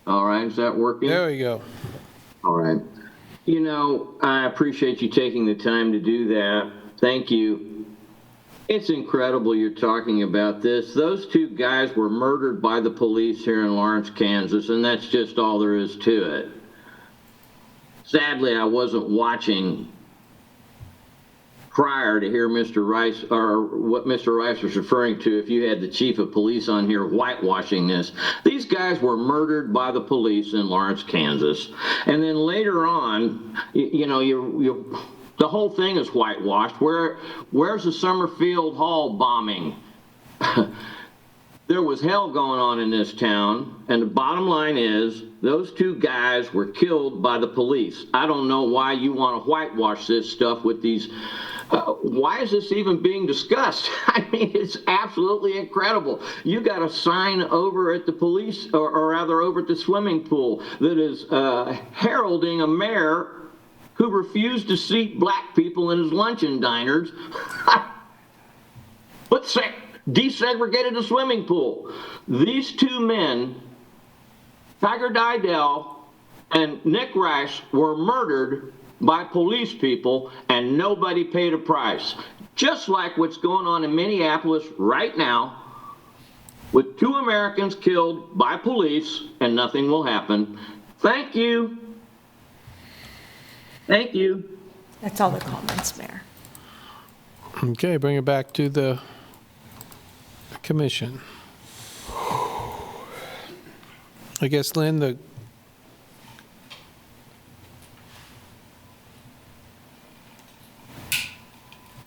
All right, is that working? There we go. All right. You know, I appreciate you taking the time to do that. Thank you. It's incredible you're talking about this. Those two guys were murdered by the police here in Lawrence, Kansas, and that's just all there is to it. Sadly, I wasn't watching prior to hear Mr. Rice, or what Mr. Rice was referring to, if you had the chief of police on here whitewashing this. These guys were murdered by the police in Lawrence, Kansas. And then later on, the whole thing is whitewashed. Where's the Summerfield Hall bombing? There was hell going on in this town, and the bottom line is those two guys were killed by the police. I don't know why you want to whitewash this stuff with these. Why is this even being discussed? I mean, it's absolutely incredible. You got a sign over at the police, or rather over at the swimming pool, that is heralding a mayor who refused to seat black people in his luncheon diners. Desegregated the swimming pool. These two men, Tiger Didell and Nick Rice, were murdered by police people, and nobody paid a price. Just like what's going on in Minneapolis right now, with 2 Americans killed by police, and nothing will happen. Thank you. Thank you. That's all the comments, Mayor. Okay, bring it back to the commission. I guess, Lynn,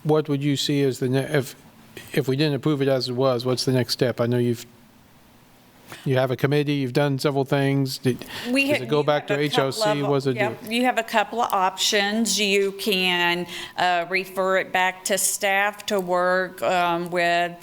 what would you see as if we didn't approve it as it was, what's the next step? I know you have a committee, you've done several things. Does it go back to HOC? What does it do? You have a couple of options. You can refer it back to staff to work with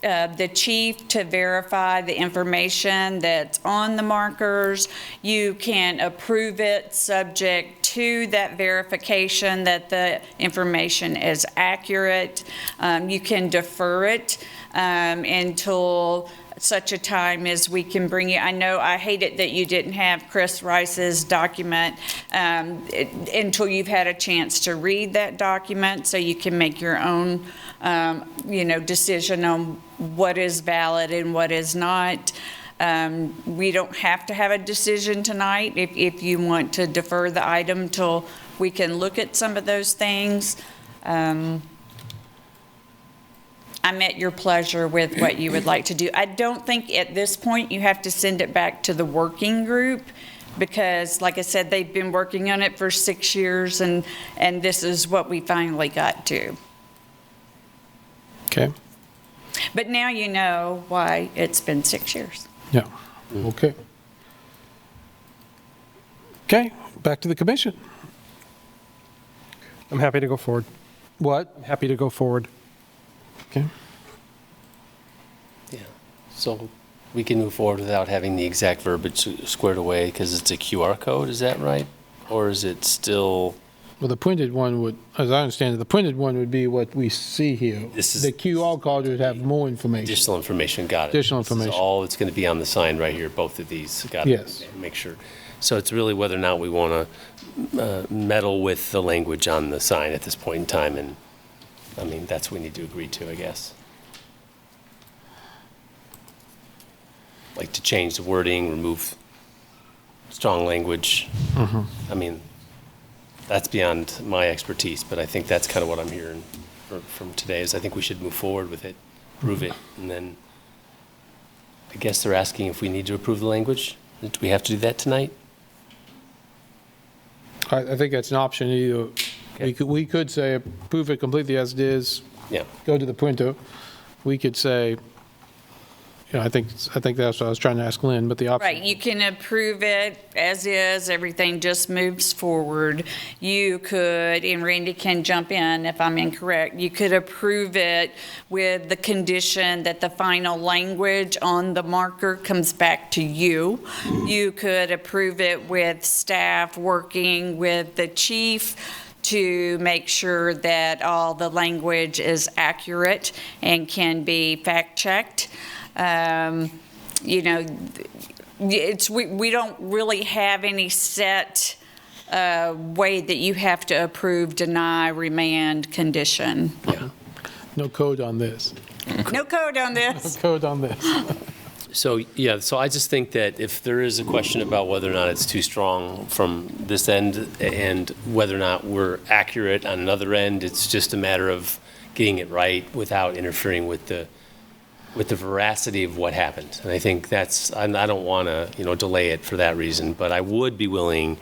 the chief to verify the information that's on the markers. You can approve it subject to that verification that the information is accurate. You can defer it until such a time as we can bring you. I know I hate it that you didn't have Chris Rice's document until you've had a chance to read that document, so you can make your own decision on what is valid and what is not. We don't have to have a decision tonight if you want to defer the item till we can look at some of those things. I'm at your pleasure with what you would like to do. I don't think at this point you have to send it back to the working group, because like I said, they've been working on it for 6 years, and this is what we finally got to. Okay. But now you know why it's been 6 years. Yeah. Okay. Okay, back to the commission. I'm happy to go forward. What? I'm happy to go forward. Okay. Yeah, so we can move forward without having the exact verbiage squared away because it's a QR code, is that right? Or is it still? Well, the printed one would, as I understand it, the printed one would be what we see here. The QR code would have more information. Additional information, got it. Additional information. This is all that's going to be on the sign right here, both of these. Got it. Yes. Make sure. So it's really whether or not we want to meddle with the language on the sign at this point in time, and I mean, that's what we need to agree to, I guess. Like to change the wording, remove strong language. I mean, that's beyond my expertise, but I think that's kind of what I'm hearing from today is I think we should move forward with it, approve it, and then I guess they're asking if we need to approve the language. Do we have to do that tonight? I think that's an option either. We could say approve it completely as it is. Yeah. Go to the printer. We could say, I think that's what I was trying to ask Lynn, but the option. Right, you can approve it as is, everything just moves forward. You could, and Randy can jump in if I'm incorrect, you could approve it with the condition that the final language on the marker comes back to you. You could approve it with staff working with the chief to make sure that all the language is accurate and can be fact-checked. We don't really have any set way that you have to approve, deny, remand, condition. Yeah. No code on this. No code on this. No code on this. So I just think that if there is a question about whether or not it's too strong from this end and whether or not we're accurate on another end, it's just a matter of getting it right without interfering with the veracity of what happened. And I think I don't want to, delay it for that reason, but I would be willing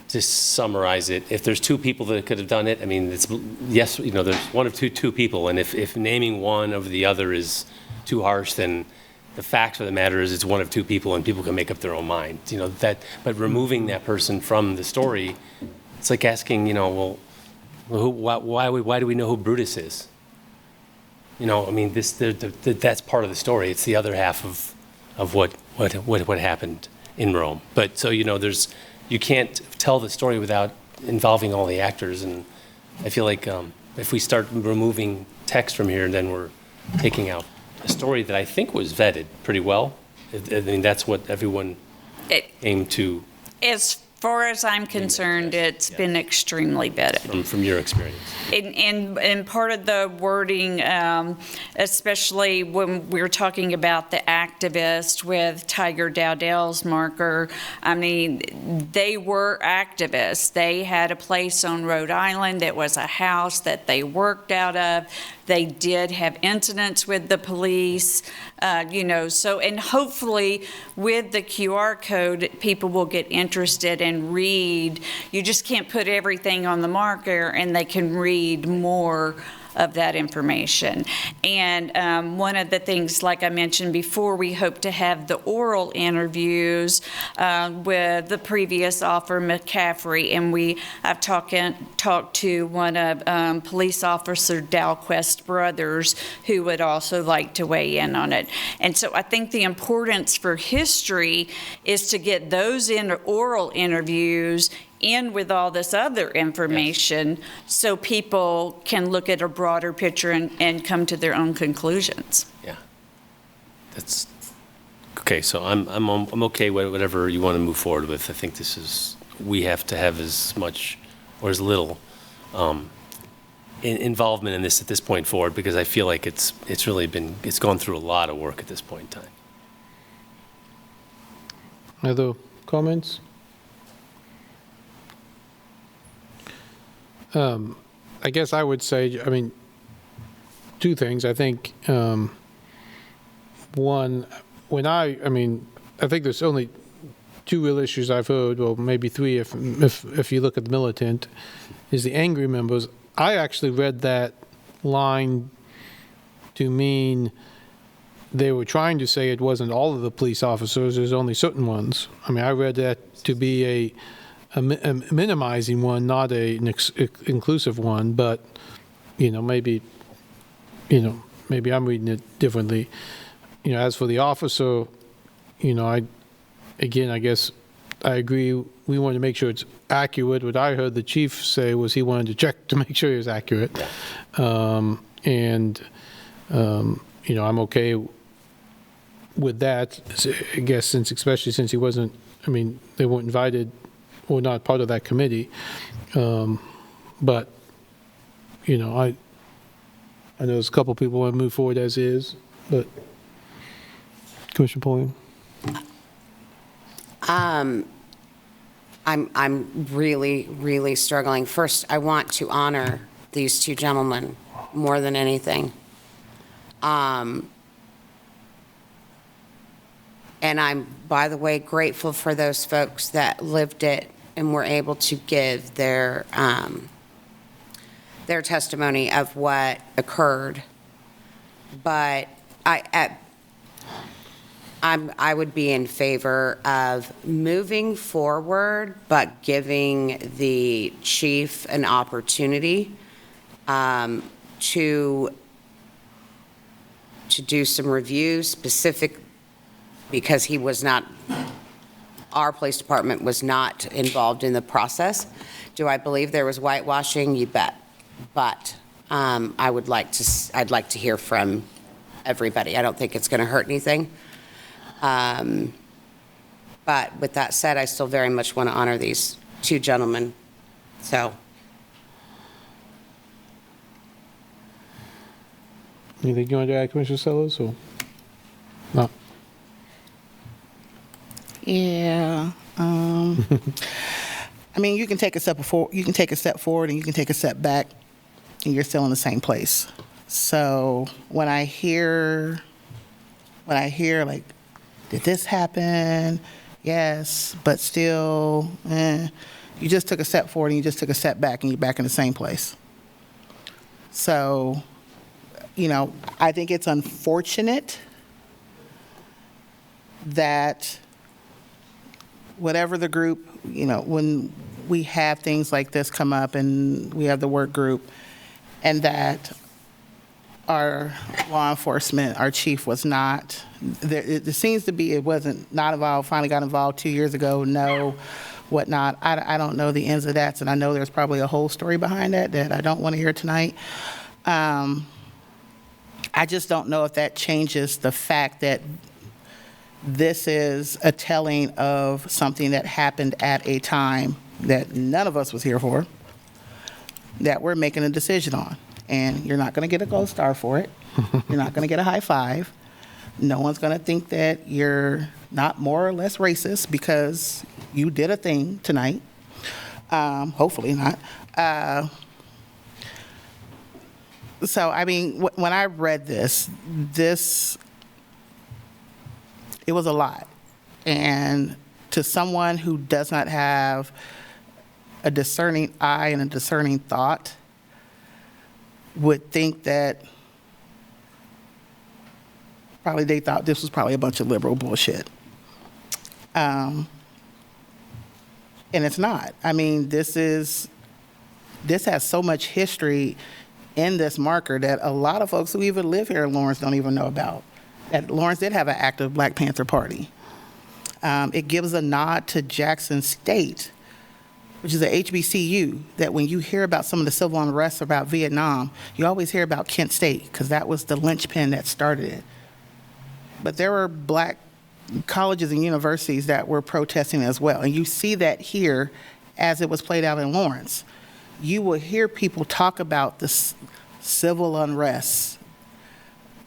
to summarize it. If there's two people that could have done it, there's one of two people, and if naming one over the other is too harsh, then the fact of the matter is it's one of two people and people can make up their own mind. But removing that person from the story, it's like asking, why do we know who Brutus is? That's part of the story. It's the other half of what happened in Rome. But so you can't tell the story without involving all the actors. And I feel like if we start removing text from here, then we're taking out a story that I think was vetted pretty well. That's what everyone aimed to. As far as I'm concerned, it's been extremely vetted. From your experience. And part of the wording, especially when we're talking about the activist with Tiger Dowdell's marker, they were activists. They had a place on Rhode Island. It was a house that they worked out of. They did have incidents with the police, and hopefully with the QR code, people will get interested and read. You just can't put everything on the marker and they can read more of that information. And one of the things, like I mentioned before, we hope to have the oral interviews with the previous officer, McCaffrey, and I've talked to one of Police Officer Dalquist's brothers who would also like to weigh in on it. And so I think the importance for history is to get those oral interviews in with all this other information, so people can look at a broader picture and come to their own conclusions. Yeah, that's okay. So I'm okay with whatever you want to move forward with. I think we have to have as much or as little involvement in this at this point forward, because I feel like it's gone through a lot of work at this point in time. Other comments? I guess I would say, two things. I think, one, I think there's only two real issues I've heard, well, maybe three if you look at the militant, is the angry members. I actually read that line to mean they were trying to say it wasn't all of the police officers, there's only certain ones. I read that to be a minimizing one, not an inclusive one, but maybe I'm reading it differently. As for the officer, I guess I agree. We want to make sure it's accurate. What I heard the chief say was he wanted to check to make sure it was accurate, I'm okay with that. I guess especially since he wasn't. They weren't invited. Or not part of that committee, but I know there's a couple people want to move forward as is, but Commissioner Pulliam. I'm really, really struggling. First, I want to honor these two gentlemen more than anything. And I'm, by the way, grateful for those folks that lived it and were able to give their testimony of what occurred. But I would be in favor of moving forward, but giving the chief an opportunity to do some reviews specific, because he was not, our police department was not involved in the process. Do I believe there was whitewashing? You bet. But I'd like to hear from everybody. I don't think it's going to hurt anything. But with that said, I still very much want to honor these two gentlemen. So. Anything you want to add, Commissioner Sellers, or no? Yeah. I mean, you can take a step forward, and you can take a step back, and you're still in the same place. So when I hear like, did this happen? Yes, but still, you just took a step forward and you just took a step back and you're back in the same place. So, I think it's unfortunate that whatever the group, when we have things like this come up and we have the work group, and that our law enforcement, our chief was not, it seems to be it wasn't not involved, finally got involved 2 years ago, no, whatnot. I don't know the ins of that, and I know there's probably a whole story behind that I don't want to hear tonight. I just don't know if that changes the fact that this is a telling of something that happened at a time that none of us was here for, that we're making a decision on. And you're not going to get a gold star for it. You're not going to get a high five. No one's going to think that you're not more or less racist because you did a thing tonight. Hopefully not. So, I mean, when I read this, it was a lot. And to someone who does not have a discerning eye and a discerning thought, would think that probably they thought this was probably a bunch of liberal bullshit. And it's not. I mean, this has so much history in this marker that a lot of folks who even live here in Lawrence don't even know about. That Lawrence did have an active Black Panther Party. It gives a nod to Jackson State, which is a HBCU, that when you hear about some of the civil unrest about Vietnam, you always hear about Kent State, because that was the linchpin that started it. But there were Black colleges and universities that were protesting as well. And you see that here as it was played out in Lawrence. You will hear people talk about the civil unrest,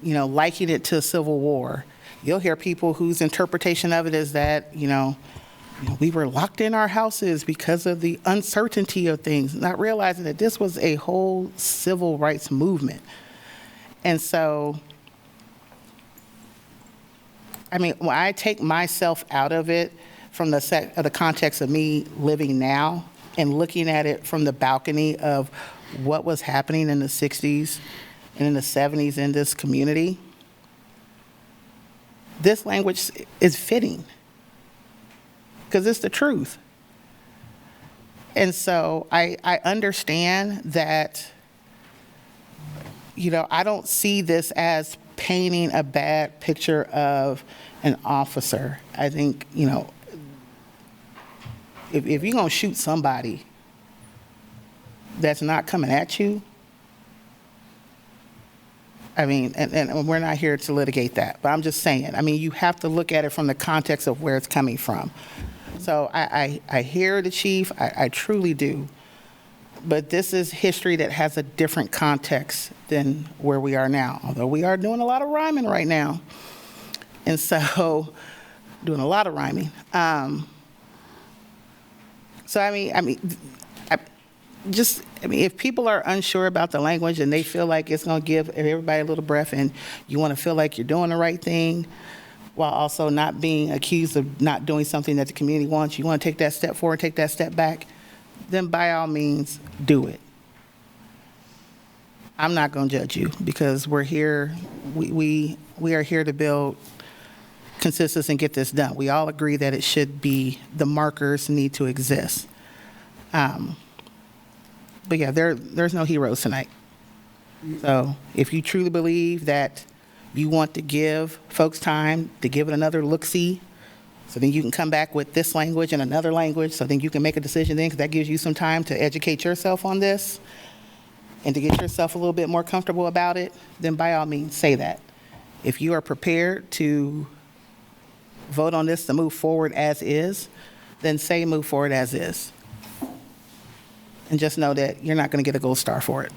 liking it to a civil war. You'll hear people whose interpretation of it is that, we were locked in our houses because of the uncertainty of things, not realizing that this was a whole civil rights movement. And so, I mean, when I take myself out of it from the context of me living now and looking at it from the balcony of what was happening in the 60s and in the 70s in this community, this language is fitting, because it's the truth. And so I understand that, I don't see this as painting a bad picture of an officer. I think, if you're going to shoot somebody that's not coming at you, I mean, and we're not here to litigate that, but I'm just saying, I mean, you have to look at it from the context of where it's coming from. So I hear the chief, I truly do, but this is history that has a different context than where we are now, although we are doing a lot of rhyming right now. And so, doing a lot of rhyming. So, I mean, if people are unsure about the language and they feel like it's going to give everybody a little breath and you want to feel like you're doing the right thing, while also not being accused of not doing something that the community wants, you want to take that step forward, take that step back, then by all means, do it. I'm not going to judge you because we're here, we are here to build consistency and get this done. We all agree that it should be, the markers need to exist. But yeah, there's no heroes tonight. So if you truly believe that you want to give folks time to give it another look-see, so then you can come back with this language and another language, so then you can make a decision then, because that gives you some time to educate yourself on this and to get yourself a little bit more comfortable about it, then by all means, say that. If you are prepared to vote on this to move forward as is, then say move forward as is. And just know that you're not going to get a gold star for it.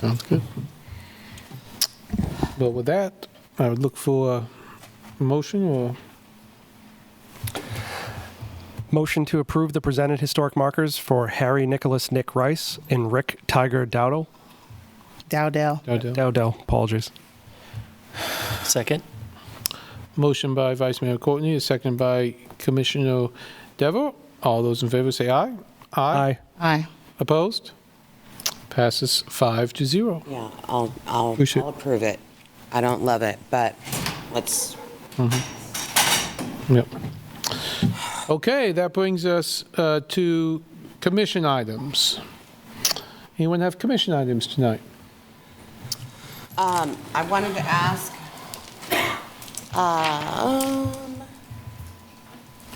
Sounds good. Well, with that, I would look for a motion or... Motion to approve the presented historic markers for Harry Nicholas Nick Rice and Rick Tiger Dowdell. Dowdell. Dowdell, apologies. Second? Motion by Vice Mayor Courtney, a second by Commissioner Devo. All those in favor say aye. Aye. Aye. Opposed? Passes 5-0. Yeah, I'll Appreciate it. approve it. I don't love it, but let's. Yep. Okay, that brings us to commission items. Anyone have commission items tonight? I wanted to ask,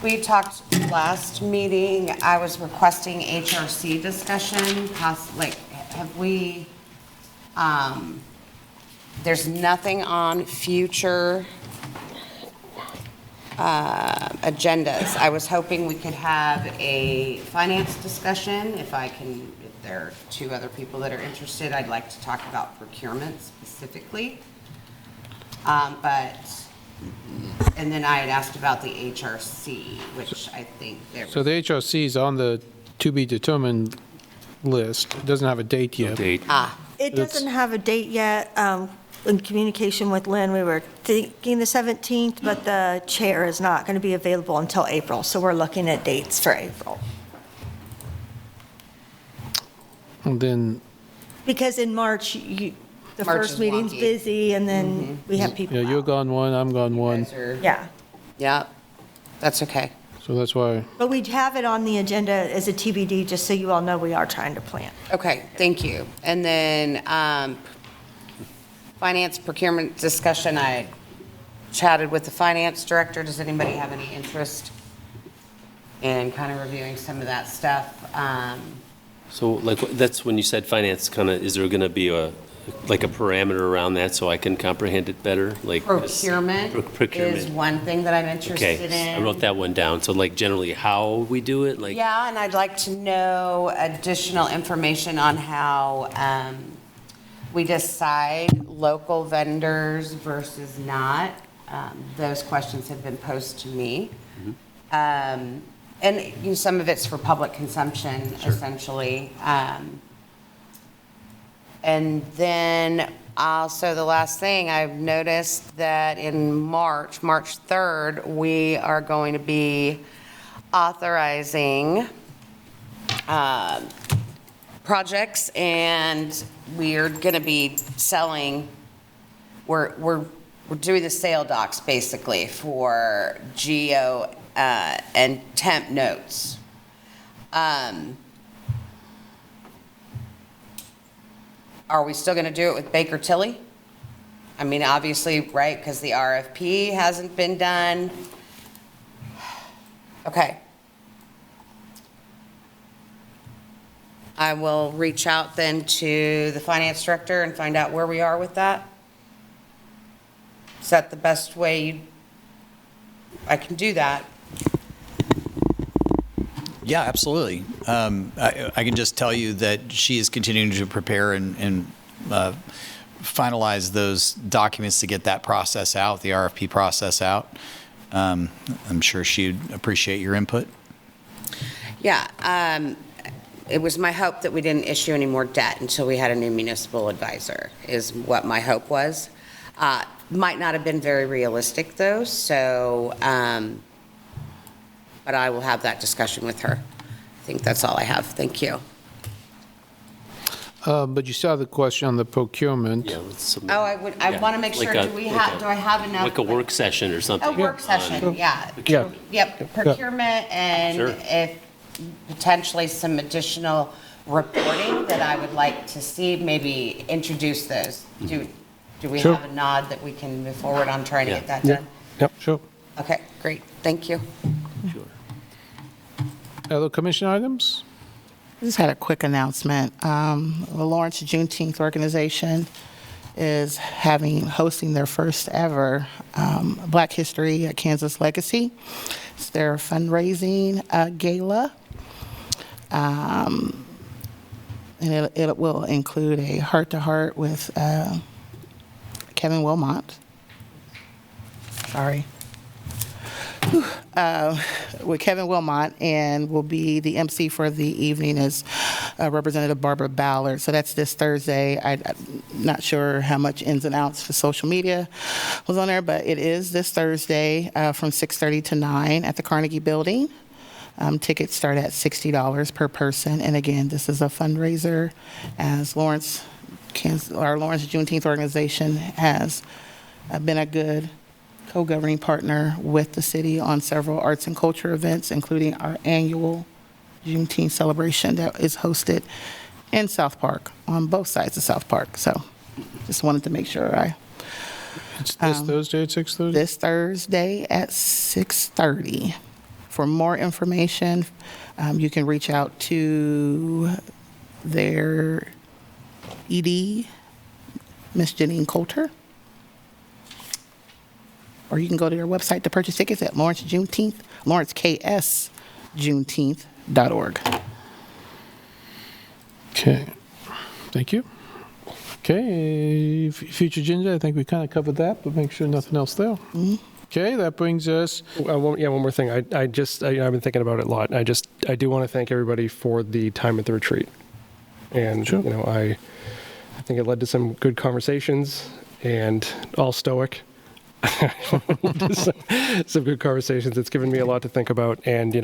we talked last meeting, I was requesting HRC discussion, have we, there's nothing on future agendas. I was hoping we could have a finance discussion. If there are two other people that are interested, I'd like to talk about procurement specifically. And then I had asked about the HRC, which I think there was. So the HRC is on the to-be-determined list. It doesn't have a date yet. Date. It doesn't have a date yet. In communication with Lynn, we were thinking the 17th, but the chair is not going to be available until April, so we're looking at dates for April. And then, Because in March, the March first is meeting's wonky. busy, and then we have people yeah, you're out. gone one, I'm gone one, Yeah, Yep, that's okay. so that's why. but we'd have it on the agenda as a TBD, just so you all know we are trying to plan. Okay, thank you. And then finance procurement discussion, I chatted with the finance director. Does anybody have any interest in kind of reviewing some of that stuff? So like, that's when you said finance, kind of, is there going to be a parameter around that so I can comprehend it better? Like Procurement procurement is one thing that I'm interested in. Okay, I wrote that one down. So like generally how we do it, like. Yeah, and I'd like to know additional information on how we decide local vendors versus not. Those questions have been posed to me. And some of it's for public consumption, essentially. And then also the last thing, I've noticed that in March 3rd, we are going to be authorizing projects, and we're going to be selling, we're doing the sale docs basically for geo and temp notes. Are we still going to do it with Baker Tilly? I mean, obviously, right, because the RFP hasn't been done. Okay. I will reach out then to the finance director and find out where we are with that. Is that the best way I can do that? Yeah, absolutely. I can just tell you that she is continuing to prepare and finalize those documents to get that process out, the RFP process out. I'm sure she'd appreciate your input. Yeah, it was my hope that we didn't issue any more debt until we had a new municipal advisor, is what my hope was. might not have been very realistic, though, so, but I will have that discussion with her. I think that's all I have. Thank you. But you saw the question on the procurement. Yeah, let's submit. Oh, I want to make sure, do I have enough? Like a work session or something. A work session, yeah. Yeah. Yep, procurement and Sure. if potentially some additional reporting that I would like to see, maybe introduce those. Do we Sure. have a nod that we can move forward on trying to Yeah. get that done? Yep, sure. Okay, great, thank you. Sure. Other commission items? I just had a quick announcement. The Lawrence Juneteenth organization is hosting their first ever Black History at Kansas Legacy. It's their fundraising gala. And it will include a heart-to-heart with Kevin Wilmot. Sorry. With Kevin Wilmot, and will be the MC for the evening is Representative Barbara Ballard. So that's this Thursday. I'm not sure how much ins and outs for social media was on there, but it is this Thursday from 6:30 to 9 at the Carnegie Building. Tickets start at $60 per person. And again, this is a fundraiser, as our Lawrence Juneteenth organization has been a good co-governing partner with the city on several arts and culture events, including our annual Juneteenth celebration that is hosted in South Park, on both sides of South Park. So just wanted to make sure It's this Thursday at 6:30? This Thursday at 6:30. For more information, you can reach out to their ED, Miss Janine Coulter, or you can go to their website to purchase tickets at lawrenceksjuneteenth.org. Okay, thank you. Okay, future agenda, I think we kind of covered that, but make sure nothing else there. Okay, that brings us, One more thing. I've been thinking about it a lot. I do want to thank everybody for the time at the retreat. And, Sure. I think it led to some good conversations, and all stoic. Some good conversations. It's given me a lot to think about, and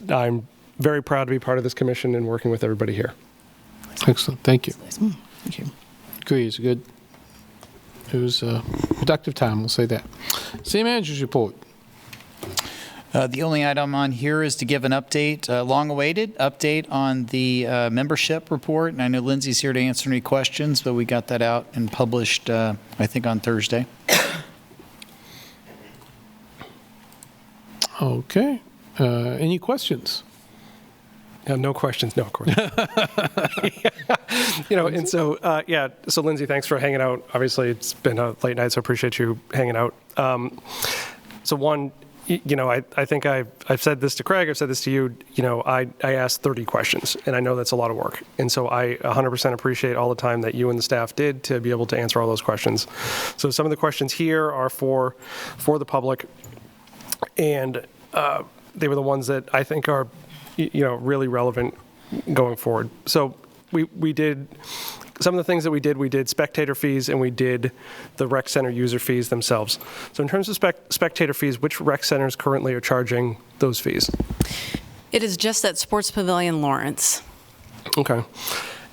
I'm very proud to be part of this commission and working with everybody here. excellent, thank you. Thank you. Agree, it's good. It was a productive time, we'll say that. City Manager's report. The only item on here is to give an update, long-awaited update on the membership report. And I know Lindsay's here to answer any questions, but we got that out and published, I think, on Thursday. Okay, any questions? No questions. No, of course. And so, so Lindsay, thanks for hanging out. Obviously, it's been a late night, so I appreciate you hanging out. So one, I think I've said this to Craig, I've said this to you, I asked 30 questions, and I know that's a lot of work. And so I 100% appreciate all the time that you and the staff did to be able to answer all those questions. So some of the questions here are for the public, and they were the ones that I think are really relevant going forward. So we did some of the things that we did spectator fees, and we did the rec center user fees themselves. So in terms of spectator fees, which rec centers currently are charging those fees? It is just at Sports Pavilion Lawrence. Okay.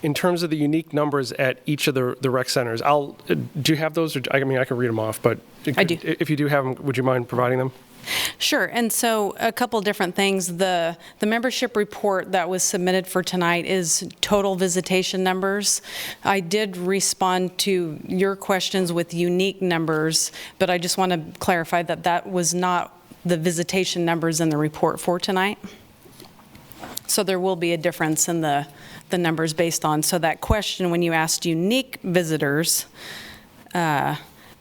In terms of the unique numbers at each of the rec centers, do you have those? Or, I can read them off, but I do. If you do have them, would you mind providing them? Sure, and so a couple different things. The membership report that was submitted for tonight is total visitation numbers. I did respond to your questions with unique numbers, but I just want to clarify that that was not the visitation numbers in the report for tonight. So there will be a difference in the numbers based on, so that question when you asked unique visitors,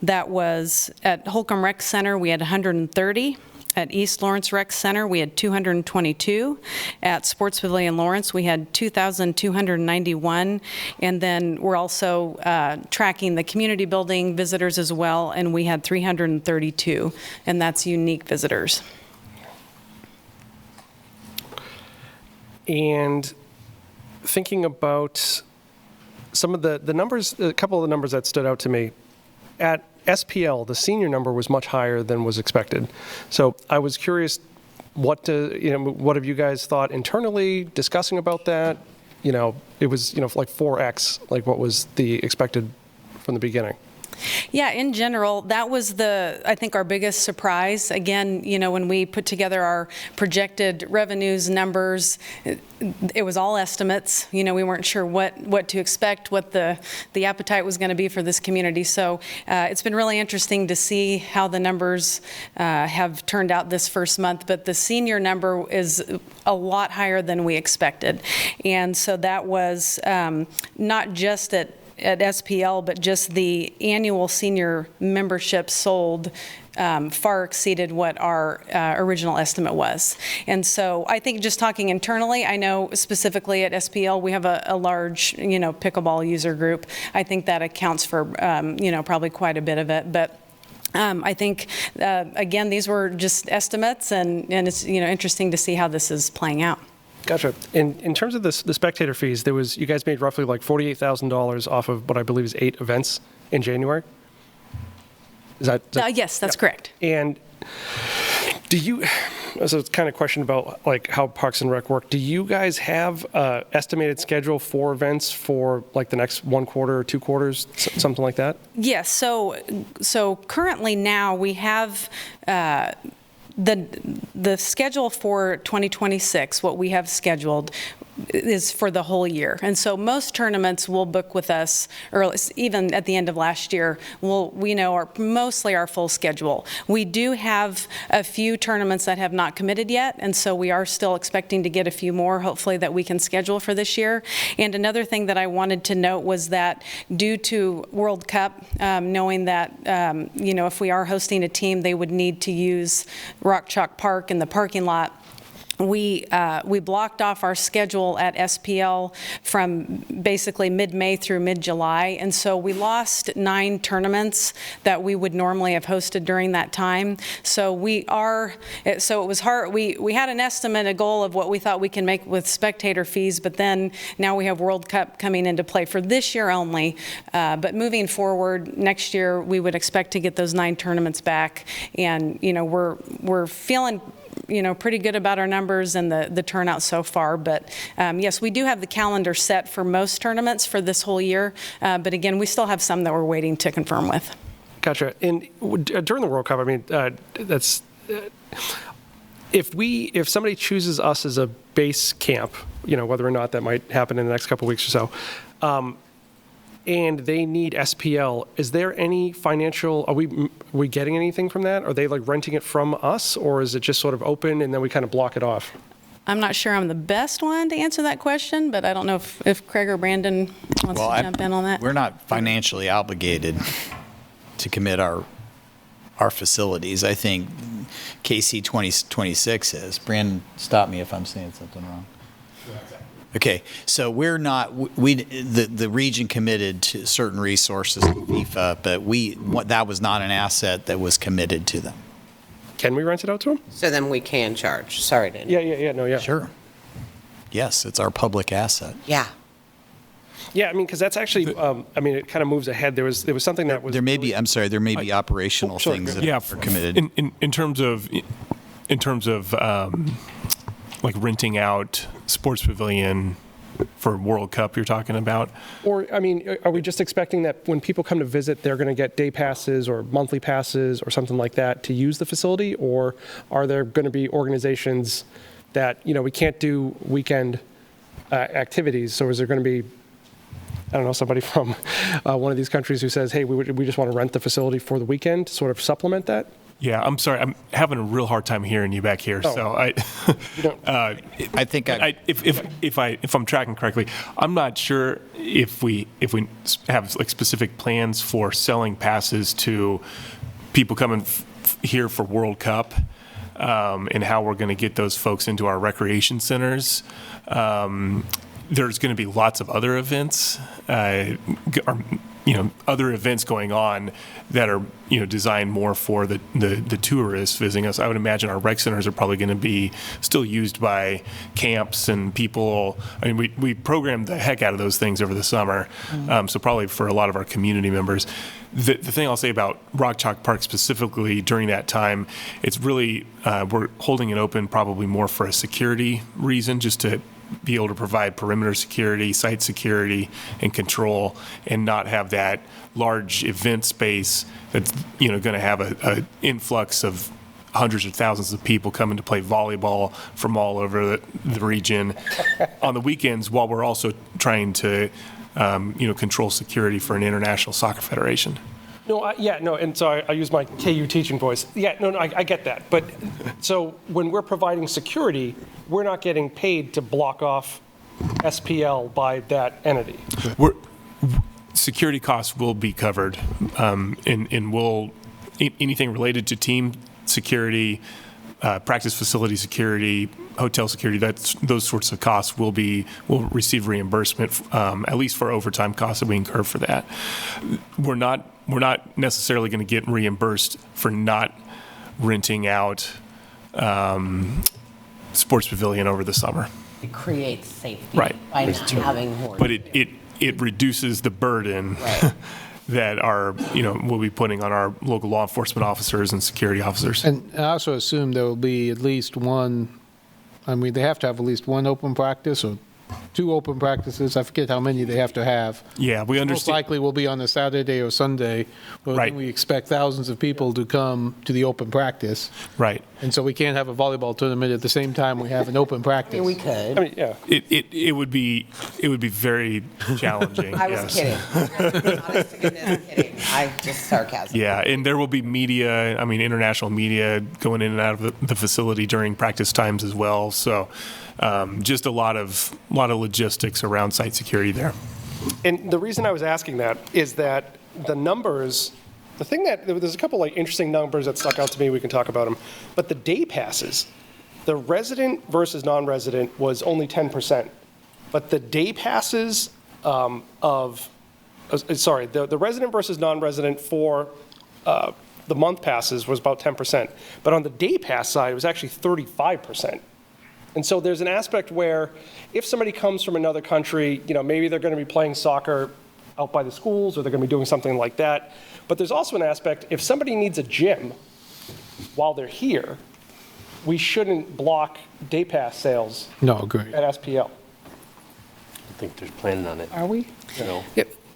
that was at Holcomb Rec Center, we had 130. At East Lawrence Rec Center, we had 222. At Sports Pavilion Lawrence, we had 2,291. And then we're also tracking the community building visitors as well, and we had 332. And that's unique visitors. And thinking about some of the numbers, a couple of the numbers that stood out to me, at SPL, the senior number was much higher than was expected. So I was curious, what have you guys thought internally, discussing about that? It was, like 4X, like what was the expected from the beginning. Yeah, in general, that was I think our biggest surprise. Again, when we put together our projected revenues numbers, it was all estimates. We weren't sure what to expect, what the appetite was going to be for this community. So it's been really interesting to see how the numbers have turned out this first month. But the senior number is a lot higher than we expected. And so that was not just at SPL, but just the annual senior membership sold far exceeded what our original estimate was. And so I think just talking internally, I know specifically at SPL, we have a large, pickleball user group. I think that accounts for, probably quite a bit of it. But I think, again, these were just estimates, and it's, interesting to see how this is playing out. Gotcha. In terms of the spectator fees, you guys made roughly like $48,000 off of what I believe is 8 events in January. Is that yes, that's correct. And so it's kind of a question about like how Parks and Rec work. Do you guys have an estimated schedule for events for like the next 1 quarter or 2 quarters, something like that? Yes. So currently now we have the schedule for 2026, what we have scheduled, is for the whole year. And so most tournaments will book with us, or even at the end of last year, we know mostly our full schedule. We do have a few tournaments that have not committed yet, and so we are still expecting to get a few more, hopefully, that we can schedule for this year. And another thing that I wanted to note was that due to World Cup, knowing that, if we are hosting a team, they would need to use Rock Chalk Park in the parking lot. We blocked off our schedule at SPL from basically mid-May through mid-July, and so we lost 9 tournaments that we would normally have hosted during that time. So it was hard. We had an estimate, a goal of what we thought we can make with spectator fees, but then now we have World Cup coming into play for this year only. But moving forward, next year we would expect to get those 9 tournaments back, and we're feeling pretty good about our numbers and the turnout so far. But yes, we do have the calendar set for most tournaments for this whole year. But again, we still have some that we're waiting to confirm with. Gotcha. And during the World Cup, I mean, that's if somebody chooses us as a base camp, whether or not that might happen in the next couple of weeks or so, and they need SPL, is there any financial, are we getting anything from that? Are they like renting it from us, or is it just sort of open and then we kind of block it off? I'm not sure I'm the best one to answer that question, but I don't know if Craig or Brandon wants to jump in on that. We're not financially obligated to commit our facilities. I think KC 2026 is. Brandon, stop me if I'm saying something wrong. Okay, so we're not, the region committed to certain resources to FIFA, but that was not an asset that was committed to them. Can we rent it out to them? So then we can charge. Sorry, Danny. Yeah. Sure. Yes, it's our public asset. Yeah. Yeah, I mean, because that's actually, it kind of moves ahead. There was something that was. There may be operational things that are committed. In terms of like renting out Sports Pavilion for World Cup you're talking about? Or, I mean, are we just expecting that when people come to visit, they're going to get day passes or monthly passes or something like that to use the facility? Or are there going to be organizations that, we can't do weekend activities? So is there going to be, I don't know, somebody from one of these countries who says, hey, we just want to rent the facility for the weekend to sort of supplement that? Yeah, I'm sorry. I'm having a real hard time hearing you back here. So I think if I'm tracking correctly, I'm not sure if we have like specific plans for selling passes to people coming here for World Cup, and how we're going to get those folks into our recreation centers. There's going to be lots of other events. other events going on that are, designed more for the tourists visiting us. I would imagine our rec centers are probably going to be still used by camps and people. I mean, we programmed the heck out of those things over the summer. So probably for a lot of our community members. The thing I'll say about Rock Chalk Park specifically during that time, it's really, we're holding it open probably more for a security reason, just to be able to provide perimeter security, site security, and control, and not have that large event space that's going to have a influx of hundreds of thousands of people coming to play volleyball from all over the region on the weekends, while we're also trying to control security for an international soccer federation. And so I use my KU teaching voice. I get that. But so when we're providing security, we're not getting paid to block off SPL by that entity. Security costs will be covered, and anything related to team security, practice facility security, hotel security, those sorts of costs will receive reimbursement, at least for overtime costs that we incur for that. We're not necessarily going to get reimbursed for not renting out sports pavilion over the summer. It creates safety right. by not having horses. But it reduces the burden that we'll be putting on our local law enforcement officers and security officers. And I also assume there will be at least one, they have to have at least one open practice or two open practices. I forget how many they have to have. Yeah, we understand. Most likely will be on a Saturday or Sunday, where we expect thousands of people to come to the open practice. Right. And so we can't have a volleyball tournament at the same time we have an open practice. Yeah, we could. It would be very challenging. I was kidding. Honest to goodness, kidding. I just sarcasm. Yeah, and there will be media, international media going in and out of the facility during practice times as well. So just a lot of logistics around site security there. And the reason I was asking that is that the numbers, there's a couple interesting numbers that stuck out to me. We can talk about them. But the day passes, the resident versus non-resident was only 10%. But the day passes the resident versus non-resident for the month passes was about 10%. But on the day pass side, it was actually 35%. And so there's an aspect where if somebody comes from another country, maybe they're going to be playing soccer out by the schools or they're going to be doing something like that. But there's also an aspect, if somebody needs a gym while they're here, we shouldn't block day pass sales No, great. at SPL. I think they're planning on it. Are we? No.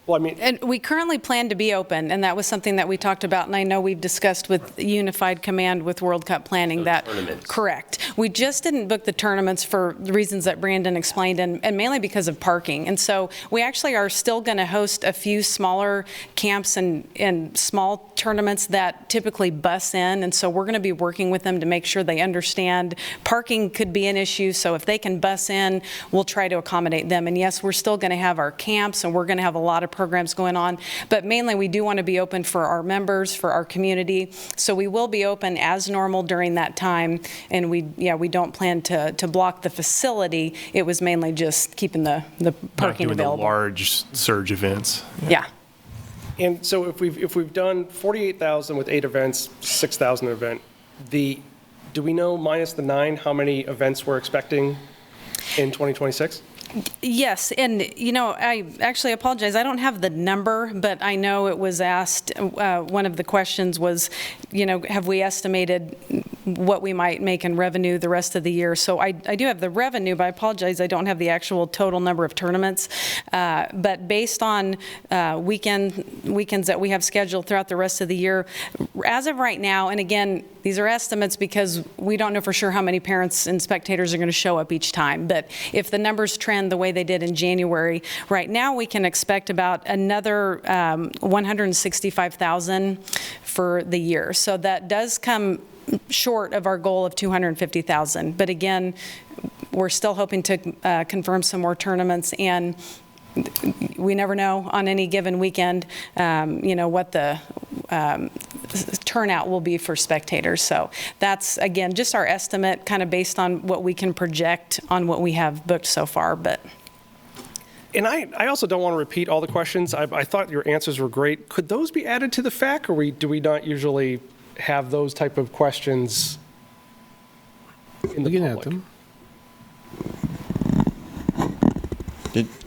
And we currently plan to be open, and that was something that we talked about, and I know we've discussed with Unified Command with World Cup planning that. Tournaments. Correct. We just didn't book the tournaments for the reasons that Brandon explained, and mainly because of parking. And so we actually are still going to host a few smaller camps and small tournaments that typically bus in, and so we're going to be working with them to make sure they understand parking could be an issue, so if they can bus in, we'll try to accommodate them. And yes, we're still going to have our camps, and we're going to have a lot of programs going on, but mainly we do want to be open for our members, for our community. So we will be open as normal during that time, and we don't plan to block the facility. It was mainly just keeping the parking Not doing available. the large surge events. Yeah. And so if we've done 48,000 with 8 events, 6,000 an event, do we know minus the 9 how many events we're expecting in 2026? Yes, and I actually apologize. I don't have the number, but I know it was asked, one of the questions was, have we estimated what we might make in revenue the rest of the year? So I do have the revenue, but I apologize, I don't have the actual total number of tournaments. But based on weekends that we have scheduled throughout the rest of the year, as of right now, and again, these are estimates because we don't know for sure how many parents and spectators are going to show up each time. But if the numbers trend the way they did in January, right now we can expect about another 165,000 for the year. So that does come short of our goal of 250,000. But again, we're still hoping to confirm some more tournaments, and we never know on any given weekend, what the turnout will be for spectators. So that's, again, just our estimate, kind of based on what we can project on what we have booked so far. But And I also don't want to repeat all the questions. I thought your answers were great. Could those be added to the FAQ, or do we not usually have those type of questions in the Looking at public? them.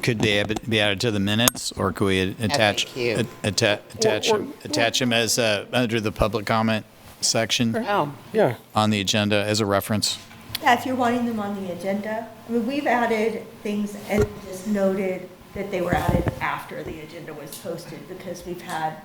Could they be added to the minutes, or could we attach FAQ. attach them as under the public comment section Oh, Yeah. on the agenda as a reference? Yeah, if you're wanting them on the agenda, I mean, we've added things and just noted that they were added after the agenda was posted because we've had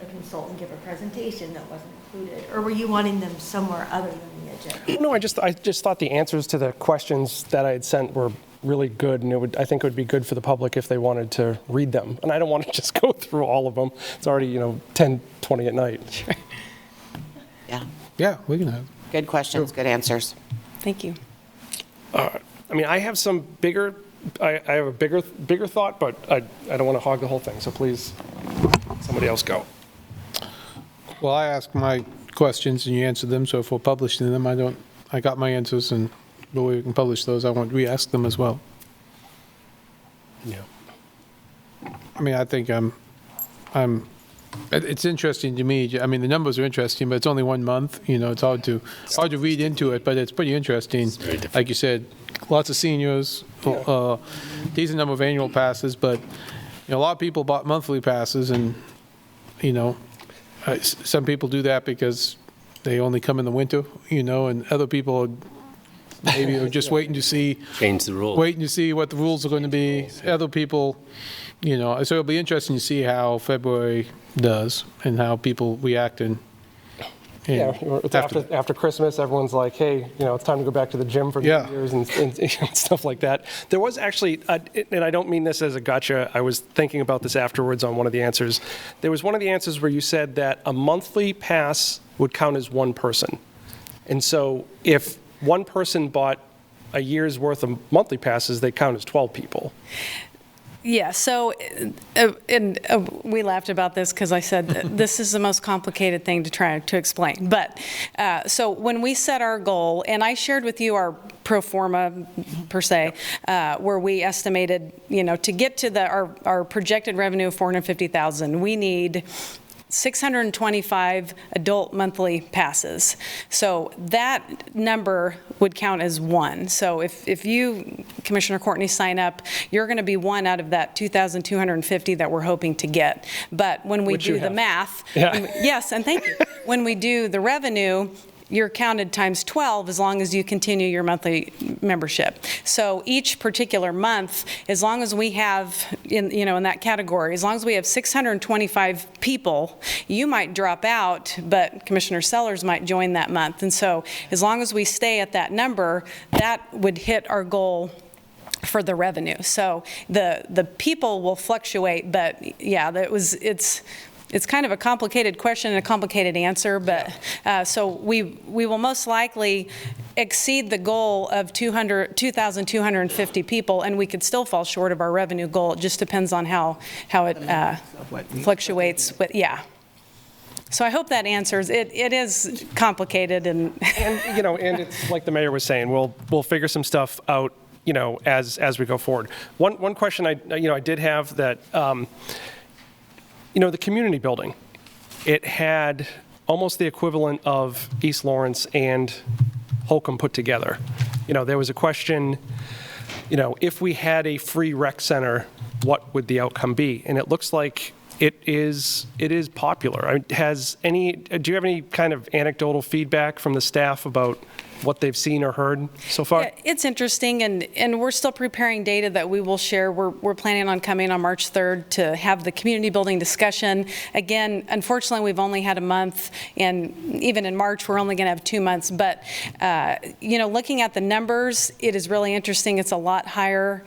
a consultant give a presentation that wasn't included. Or were you wanting them somewhere other than the agenda? No, I just thought the answers to the questions that I had sent were really good, and I think it would be good for the public if they wanted to read them. And I don't want to just go through all of them. It's already, 10, 20 at night. yeah. Yeah, we can have. Good questions, good answers. Thank you. I mean, I have some bigger, I have a bigger thought, but I don't want to hog the whole thing, so please, somebody else go. Well, I asked my questions and you answered them, so if we're publishing them, I got my answers, and the way we can publish those, I want to re-ask them as well. Yeah. I mean, I think it's interesting to me. I mean, the numbers are interesting, but it's only 1 month. It's hard to read into it, but it's pretty interesting. Like you said, lots of seniors. Decent number of annual passes, but a lot of people bought monthly passes, and some people do that because they only come in the winter. And other people maybe are just waiting to see Change the rule. waiting to see what the rules are going to be. Other people, so it'll be interesting to see how February does and how people react. And Yeah, it's after Christmas, everyone's like, hey, it's time to go back to the gym for New Year's and stuff like that. There was actually, and I don't mean this as a gotcha, I was thinking about this afterwards on one of the answers. There was one of the answers where you said that a monthly pass would count as one person. And so if one person bought a year's worth of monthly passes, they count as 12 people. Yeah, so, we laughed about this because I said that this is the most complicated thing to try to explain. But, so when we set our goal, and I shared with you our pro forma, per se, where we estimated, to get to our projected revenue of $450,000, we need 625 adult monthly passes. So that number would count as one. So if you, Commissioner Courtney, sign up, you're going to be one out of that 2,250 that we're hoping to get. But when we do the math, yes, and thank you. When we do the revenue, you're counted times 12 as long as you continue your monthly membership. So each particular month, as long as we have, in that category, as long as we have 625 people, you might drop out, but Commissioner Sellers might join that month. And so as long as we stay at that number, that would hit our goal for the revenue. So the people will fluctuate, but yeah, it's kind of a complicated question and a complicated answer, but so we will most likely exceed the goal of 2,250 people, and we could still fall short of our revenue goal. It just depends on how it fluctuates. But yeah. So I hope that answers. It is complicated, and and it's like the mayor was saying, we'll figure some stuff out, as we go forward. One question I did have that. The community building, it had almost the equivalent of East Lawrence and Holcomb put together. There was a question, if we had a free rec center, what would the outcome be? And it looks like it is popular. Do you have any kind of anecdotal feedback from the staff about what they've seen or heard so far? Yeah, it's interesting, and we're still preparing data that we will share. We're planning on coming on March 3rd to have the community building discussion. Again, unfortunately, we've only had a month, and even in March, we're only going to have 2 months. But, looking at the numbers, it is really interesting. It's a lot higher,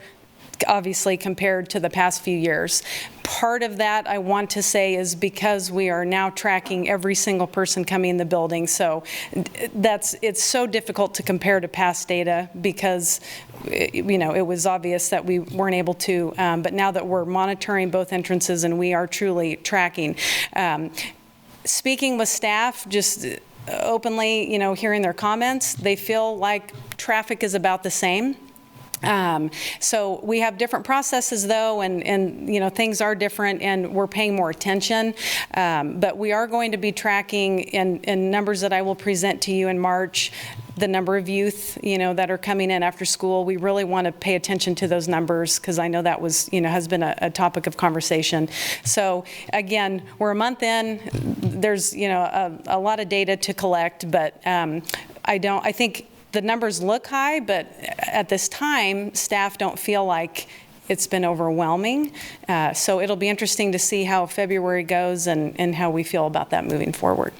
obviously, compared to the past few years. Part of that, I want to say, is because we are now tracking every single person coming in the building. So it's so difficult to compare to past data because, it was obvious that we weren't able to. But now that we're monitoring both entrances and we are truly tracking. Speaking with staff, just openly, hearing their comments, they feel like traffic is about the same. So we have different processes, though, and you know, things are different, and we're paying more attention. But we are going to be tracking in numbers that I will present to you in March, the number of youth, you know, that are coming in after school. We really want to pay attention to those numbers, because I know that was, you know, has been a topic of conversation. So again, we're a month in. There's, you know, a lot of data to collect, but I think the numbers look high, but at this time, staff don't feel like it's been overwhelming. So it'll be interesting to see how February goes and how we feel about that moving forward.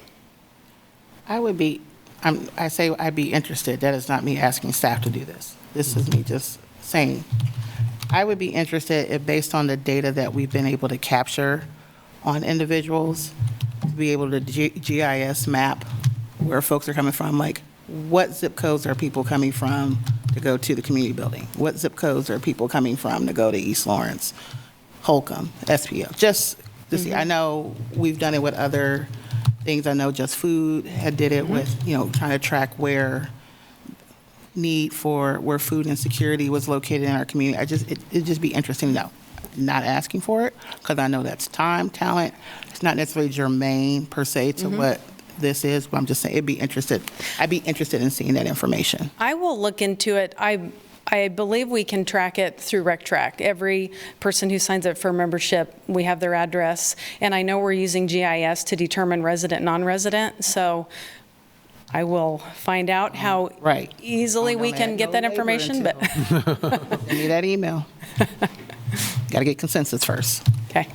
I'd be interested. That is not me asking staff to do this. This is me just saying, I would be interested if, based on the data that we've been able to capture on individuals, to be able to GIS map where folks are coming from, like what zip codes are people coming from to go to the community building? What zip codes are people coming from to go to East Lawrence, Holcomb, SPO? Just to see. I know we've done it with other things. I know Just Food had did it with, you know, trying to track where food insecurity was located in our community. It'd just be interesting to know. Not asking for it, because I know that's time, talent. It's not necessarily germane per se to what this is, but I'm just saying I'd be interested in seeing that information. I will look into it. I believe we can track it through RecTrack. Every person who signs up for membership, we have their address, and I know we're using GIS to determine resident, non-resident, so I will find out how easily we can get that information. But send me that email. Got to get consensus first. Okay.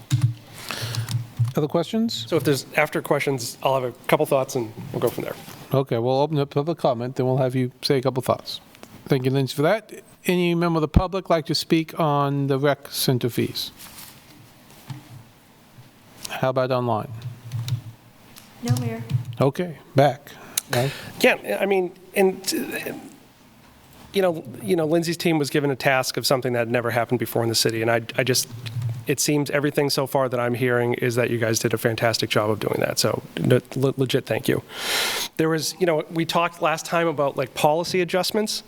Other questions? So if there's after questions, I'll have a couple thoughts and we'll go from there. Okay, we'll open up public comment, then we'll have you say a couple thoughts. Thank you, Lindsay, for that. Any member of the public like to speak on the rec center fees? How about online? No, Mayor. Okay, back. Right. Yeah, I mean, and you know, Lindsay's team was given a task of something that had never happened before in the city, and I just, it seems everything so far that I'm hearing is that you guys did a fantastic job of doing that. So legit, thank you. There was, you know, we talked last time about like policy adjustments,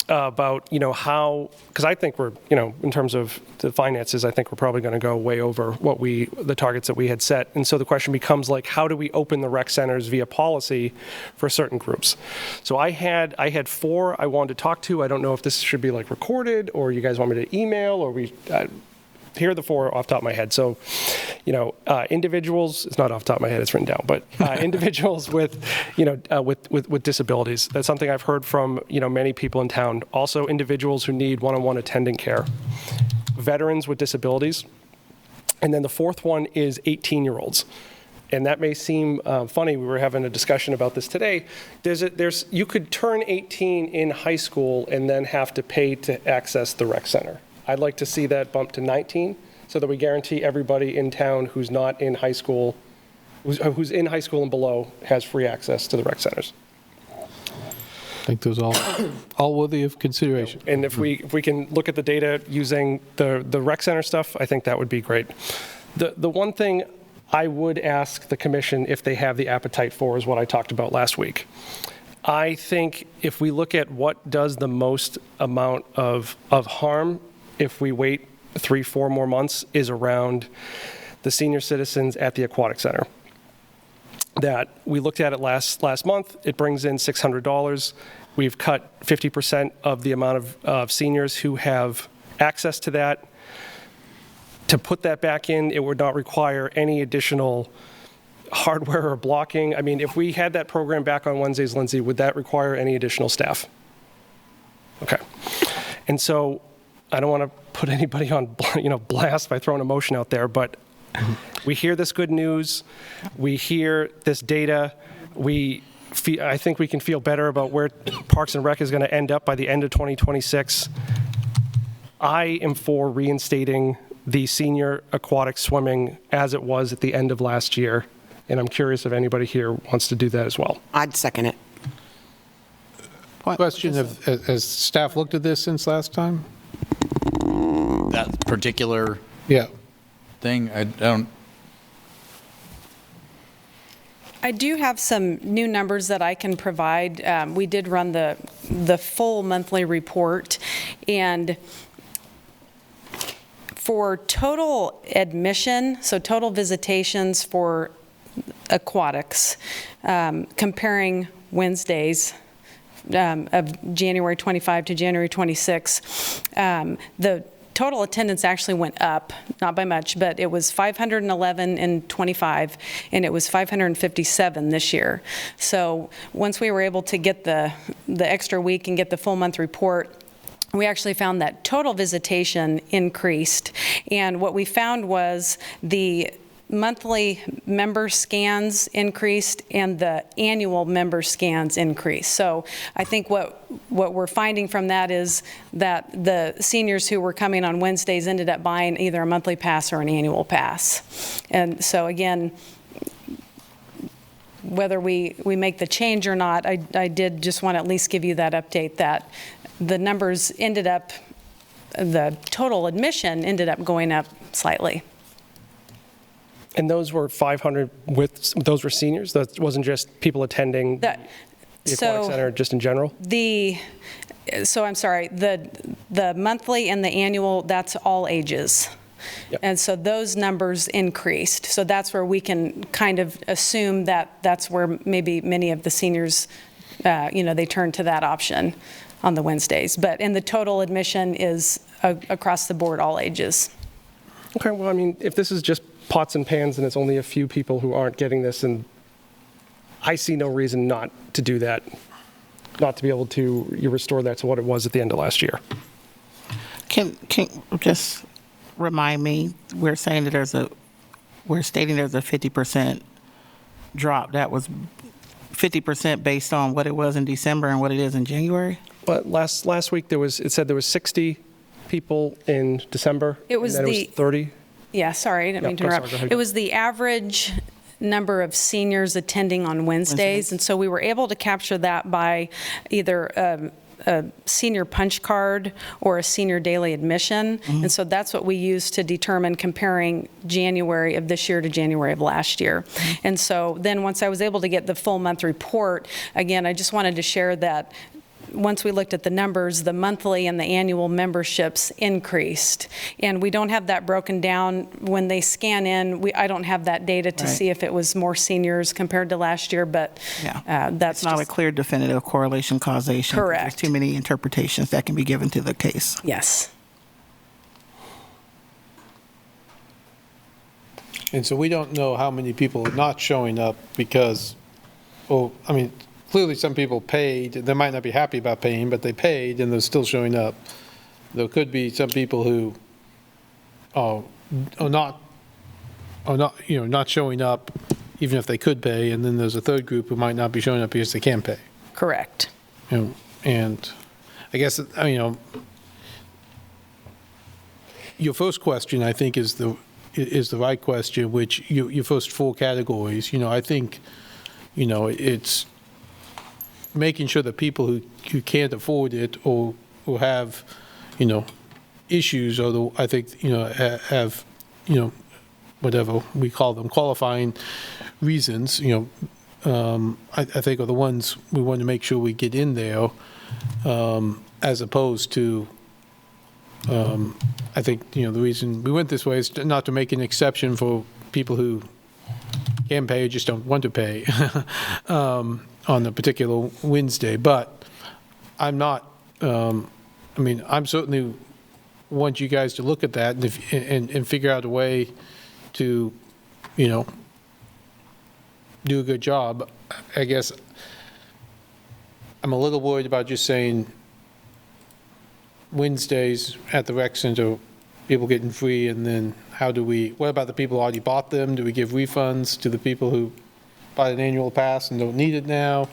about, you know, how, because I think we're, you know, in terms of the finances, I think we're probably going to go way over the targets that we had set. And so the question becomes like, how do we open the rec centers via policy for certain groups? So I had 4 I wanted to talk to. I don't know if this should be like recorded or you guys want me to email, or here are the 4 off the top of my head. So, you know, individuals, it's not off the top of my head, it's written down, but individuals with, you know, with disabilities. That's something I've heard from, you know, many people in town. Also, individuals who need one-on-one attendant care. Veterans with disabilities. And then the 4th one is 18-year-olds. And that may seem funny. We were having a discussion about this today. You could turn 18 in high school and then have to pay to access the rec center. I'd like to see that bump to 19 so that we guarantee everybody in town who's not in high school, who's in high school and below, has free access to the rec centers. I think those are all worthy of consideration. And if we can look at the data using the rec center stuff, I think that would be great. The one thing I would ask the commission if they have the appetite for is what I talked about last week. I think if we look at what does the most amount of harm if we wait 3-4 more months is around the senior citizens at the aquatic center. That we looked at it last month. It brings in $600. We've cut 50% of the amount of seniors who have access to that. To put that back in, it would not require any additional hardware or blocking. I mean, if we had that program back on Wednesdays, Lindsay, would that require any additional staff? Okay. And so I don't want to put anybody on, you know, blast by throwing a motion out there, but we hear this good news. We hear this data. I think we can feel better about where Parks and Rec is going to end up by the end of 2026. I am for reinstating the senior aquatic swimming as it was at the end of last year, and I'm curious if anybody here wants to do that as well. I'd second it. Question, has staff looked at this since last time? That particular thing, I don't. I do have some new numbers that I can provide. We did run the full monthly report, and for total admission, so total visitations for aquatics, comparing Wednesdays of January 25 to January 26, the total attendance actually went up, not by much, but it was 511 in 25, and it was 557 this year. So once we were able to get the extra week and get the full month report, we actually found that total visitation increased. And what we found was the monthly member scans increased and the annual member scans increased. So I think what we're finding from that is that the seniors who were coming on Wednesdays ended up buying either a monthly pass or an annual pass. And so again, whether we make the change or not, I did just want to at least give you that update that the numbers ended up, the total admission ended up going up slightly. And those were 500 those were seniors? That wasn't just people attending the aquatic center just in general? So I'm sorry, the monthly and the annual, that's all ages. Yep. And so those numbers increased. So that's where we can kind of assume that that's where maybe many of the seniors, they turn to that option on the Wednesdays. But in the total admission is across the board, all ages. Okay, well, I mean, if this is just pots and pans and it's only a few people who aren't getting this, and I see no reason not to do that, not to be able to restore that to what it was at the end of last year. Can just remind me, we're stating there's a 50% drop. That was 50% based on what it was in December and what it is in January? But last week it said there was 60 people in December. It was and then it was 30. Yeah, sorry, I didn't mean to interrupt. It was the average number of seniors attending on Wednesdays, and so we were able to capture that by either a senior punch card or a senior daily admission, and so that's what we used to determine comparing January of this year to January of last year. And so then once I was able to get the full month report, again, I just wanted to share that once we looked at the numbers, the monthly and the annual memberships increased. And we don't have that broken down. When they scan in, I don't have that data to see if it was more seniors compared to last year, but that's not a clear definitive correlation causation. Correct. There's too many interpretations that can be given to the case. Yes. And so we don't know how many people are not showing up because, clearly some people paid. They might not be happy about paying, but they paid and they're still showing up. There could be some people who are not showing up even if they could pay, and then there's a third group who might not be showing up because they can't pay. Correct. And I guess, your first question, I think, is the right question, which your first four categories, I think, it's making sure that people who can't afford it or who have, issues, or I think, have, whatever we call them, qualifying reasons, I think are the ones we want to make sure we get in there, as opposed to, I think, the reason we went this way is not to make an exception for people who can pay or just don't want to pay on a particular Wednesday. But I'm not, I'm certainly want you guys to look at that and figure out a way to, do a good job. I guess I'm a little worried about just saying Wednesdays at the rec center, people getting free, and then what about the people who already bought them? Do we give refunds to the people who bought an annual pass and don't need it now?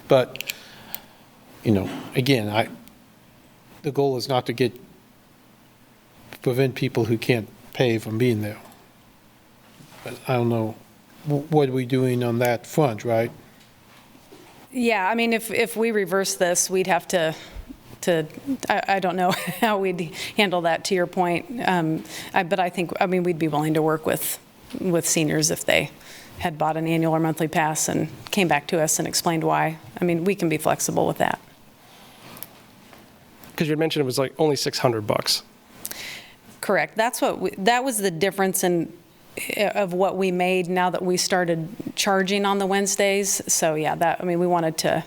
But, again, the goal is not to prevent people who can't pay from being there. But I don't know, what are we doing on that front, right? Yeah, if we reverse this, we'd have to I don't know how we'd handle that, to your point. But I think, we'd be willing to work with seniors if they had bought an annual or monthly pass and came back to us and explained why. I mean, we can be flexible with that. Because you had mentioned it was like only $600. Correct. That was the difference of what we made now that we started charging on the Wednesdays. So yeah, we wanted to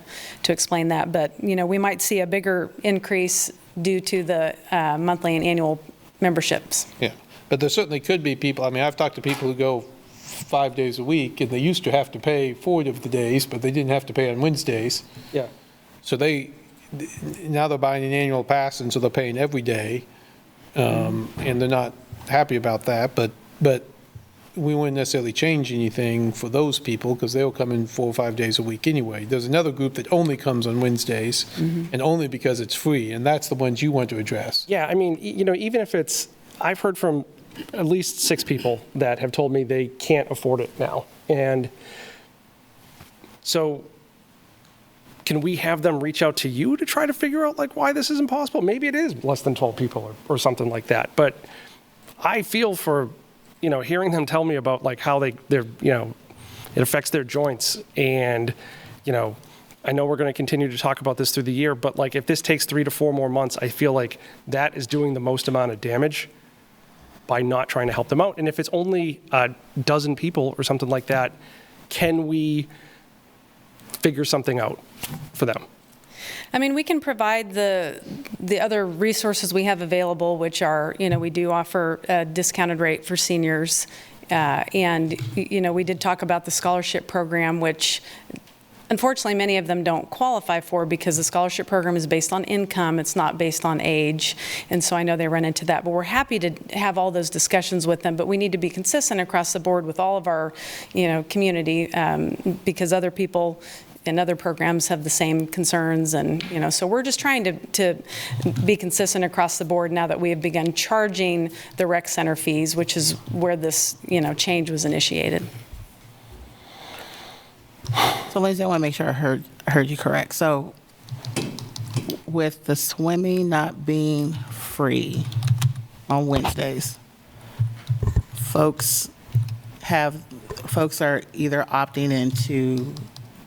explain that. But, we might see a bigger increase due to the monthly and annual memberships. Yeah, but there certainly could be people, I mean, I've talked to people who go 5 days a week, and they used to have to pay 4 of the days, but they didn't have to pay on Wednesdays. Yeah. So now they're buying an annual pass, and so they're paying every day, and they're not happy about that, but we wouldn't necessarily change anything for those people, because they'll come in 4 or 5 days a week anyway. There's another group that only comes on Wednesdays, and only because it's free, and that's the ones you want to address. Yeah, I mean, even if I've heard from at least 6 people that have told me they can't afford it now. And so can we have them reach out to you to try to figure out why this isn't possible? Maybe it is less than 12 people or something like that. But I feel for, hearing them tell me about how they're, it affects their joints. And, I know we're going to continue to talk about this through the year, but if this takes 3 to 4 more months, I feel like that is doing the most amount of damage by not trying to help them out. And if it's only a dozen people or something like that, can we figure something out for them? I mean, we can provide the other resources we have available, which are, we do offer a discounted rate for seniors. And, we did talk about the scholarship program, which unfortunately many of them don't qualify for, because the scholarship program is based on income. It's not based on age. And so I know they run into that. But we're happy to have all those discussions with them. But we need to be consistent across the board with all of our, community, because other people and other programs have the same concerns. And, so we're just trying to be consistent across the board now that we have begun charging the rec center fees, which is where this, change was initiated. So Lindsay, I want to make sure I heard you correct. So with the swimming not being free on Wednesdays, folks are either opting into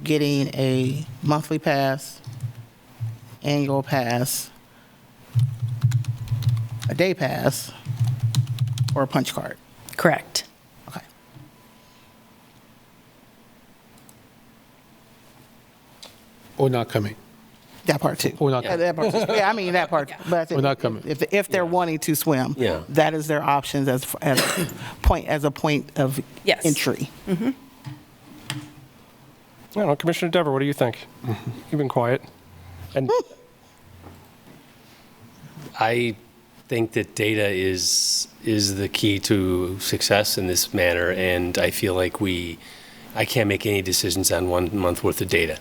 getting a monthly pass, annual pass, a day pass, or a punch card. Correct. Okay. Or not coming. That part too. Or not Yeah, that part too. Yeah, I mean that part. But I think Or not coming. if they're wanting to swim, Yeah. that is their options as a point of Yes. entry. I don't know, Commissioner Dever, what do you think? You've been quiet. And I think that data is the key to success in this manner, and I feel like I can't make any decisions on 1 month worth of data.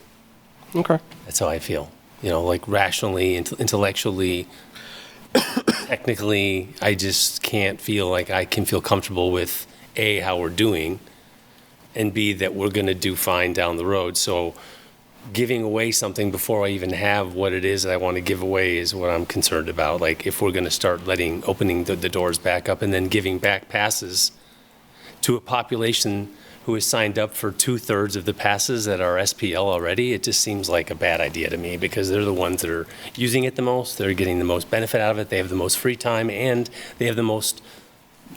okay. That's how I feel. Rationally, intellectually, technically, I just can't feel like I can feel comfortable with A, how we're doing, and B, that we're going to do fine down the road. So giving away something before I even have what it is that I want to give away is what I'm concerned about. If we're going to start opening the doors back up and then giving back passes to a population who has signed up for 2/3 of the passes that are SPL already, it just seems like a bad idea to me, because they're the ones that are using it the most, they're getting the most benefit out of it, they have the most free time, and they have the most,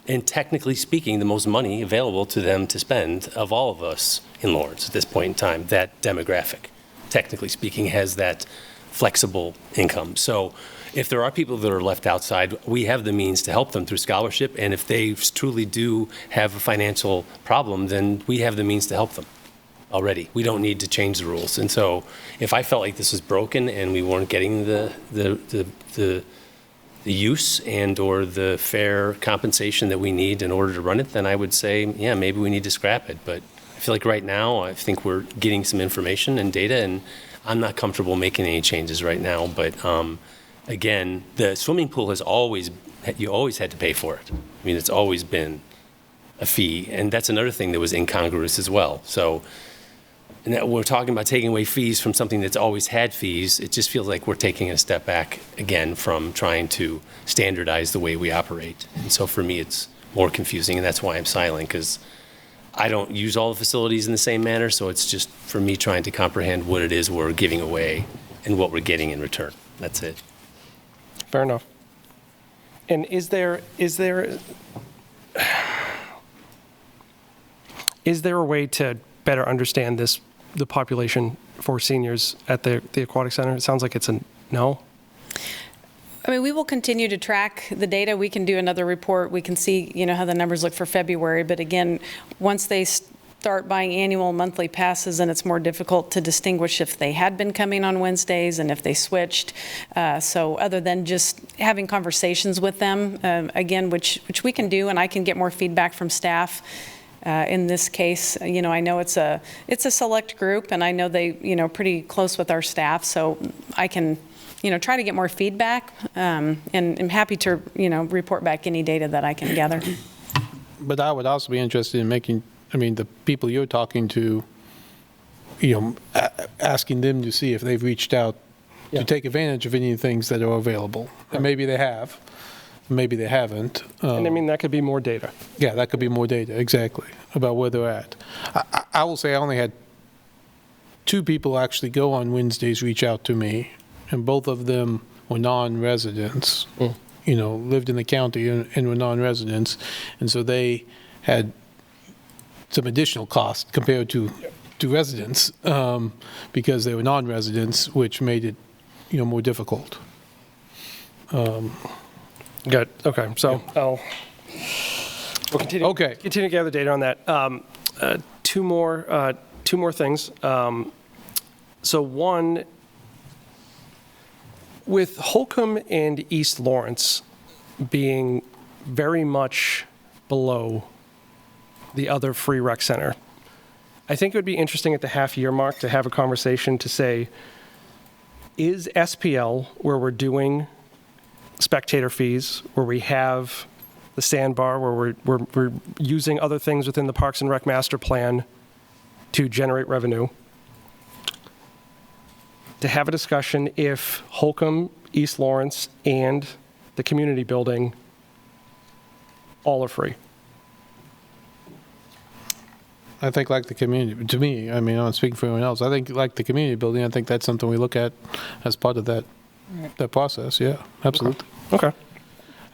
and technically speaking, the most money available to them to spend of all of us in Lawrence at this point in time. That demographic, technically speaking, has that flexible income. So if there are people that are left outside, we have the means to help them through scholarship, and if they truly do have a financial problem, then we have the means to help them already. We don't need to change the rules. And so if I felt like this was broken and we weren't getting the use and or the fair compensation that we need in order to run it, then I would say, yeah, maybe we need to scrap it. But I feel like right now, I think we're getting some information and data, and I'm not comfortable making any changes right now. But again, the swimming pool you always had to pay for it. I mean, it's always been a fee, and that's another thing that was incongruous as well. So, and that we're talking about taking away fees from something that's always had fees. It just feels like we're taking a step back again from trying to standardize the way we operate. And so for me, it's more confusing, and that's why I'm silent, because I don't use all the facilities in the same manner, so it's just for me trying to comprehend what it is we're giving away and what we're getting in return. That's it. Fair enough. And is there a way to better understand the population for seniors at the aquatic center? It sounds like it's a no. I mean, we will continue to track the data. We can do another report. We can see, how the numbers look for February. But again, once they start buying annual, monthly passes, and it's more difficult to distinguish if they had been coming on Wednesdays and if they switched. So other than just having conversations with them, again, which we can do, and I can get more feedback from staff. In this case, I know it's a select group, and I know they, pretty close with our staff, so I can, try to get more feedback, and I'm happy to, report back any data that I can gather. But I would also be interested in the people you're talking to, asking them to see if they've reached out to take advantage of any things that are available. And maybe they have, maybe they haven't. And that could be more data. Yeah, that could be more data, exactly, about where they're at. I will say I only had 2 people actually go on Wednesdays reach out to me, and both of them were non-residents, lived in the county and were non-residents, and so they had some additional cost compared to residents because they were non-residents, which made it, more difficult. Good. Okay. So we'll continue. Okay. Continue to gather data on that. Two more things. So one, with Holcomb and East Lawrence being very much below the other free rec center, I think it would be interesting at the half-year mark to have a conversation to say, is SPL, where we're doing spectator fees, where we have the sandbar, where we're using other things within the Parks and Rec master plan to generate revenue, to have a discussion if Holcomb, East Lawrence, and the community building all are free. I think like the community, to me, I'm not speaking for anyone else, I think like the community building, I think that's something we look at as part of that process, yeah, absolutely. Okay.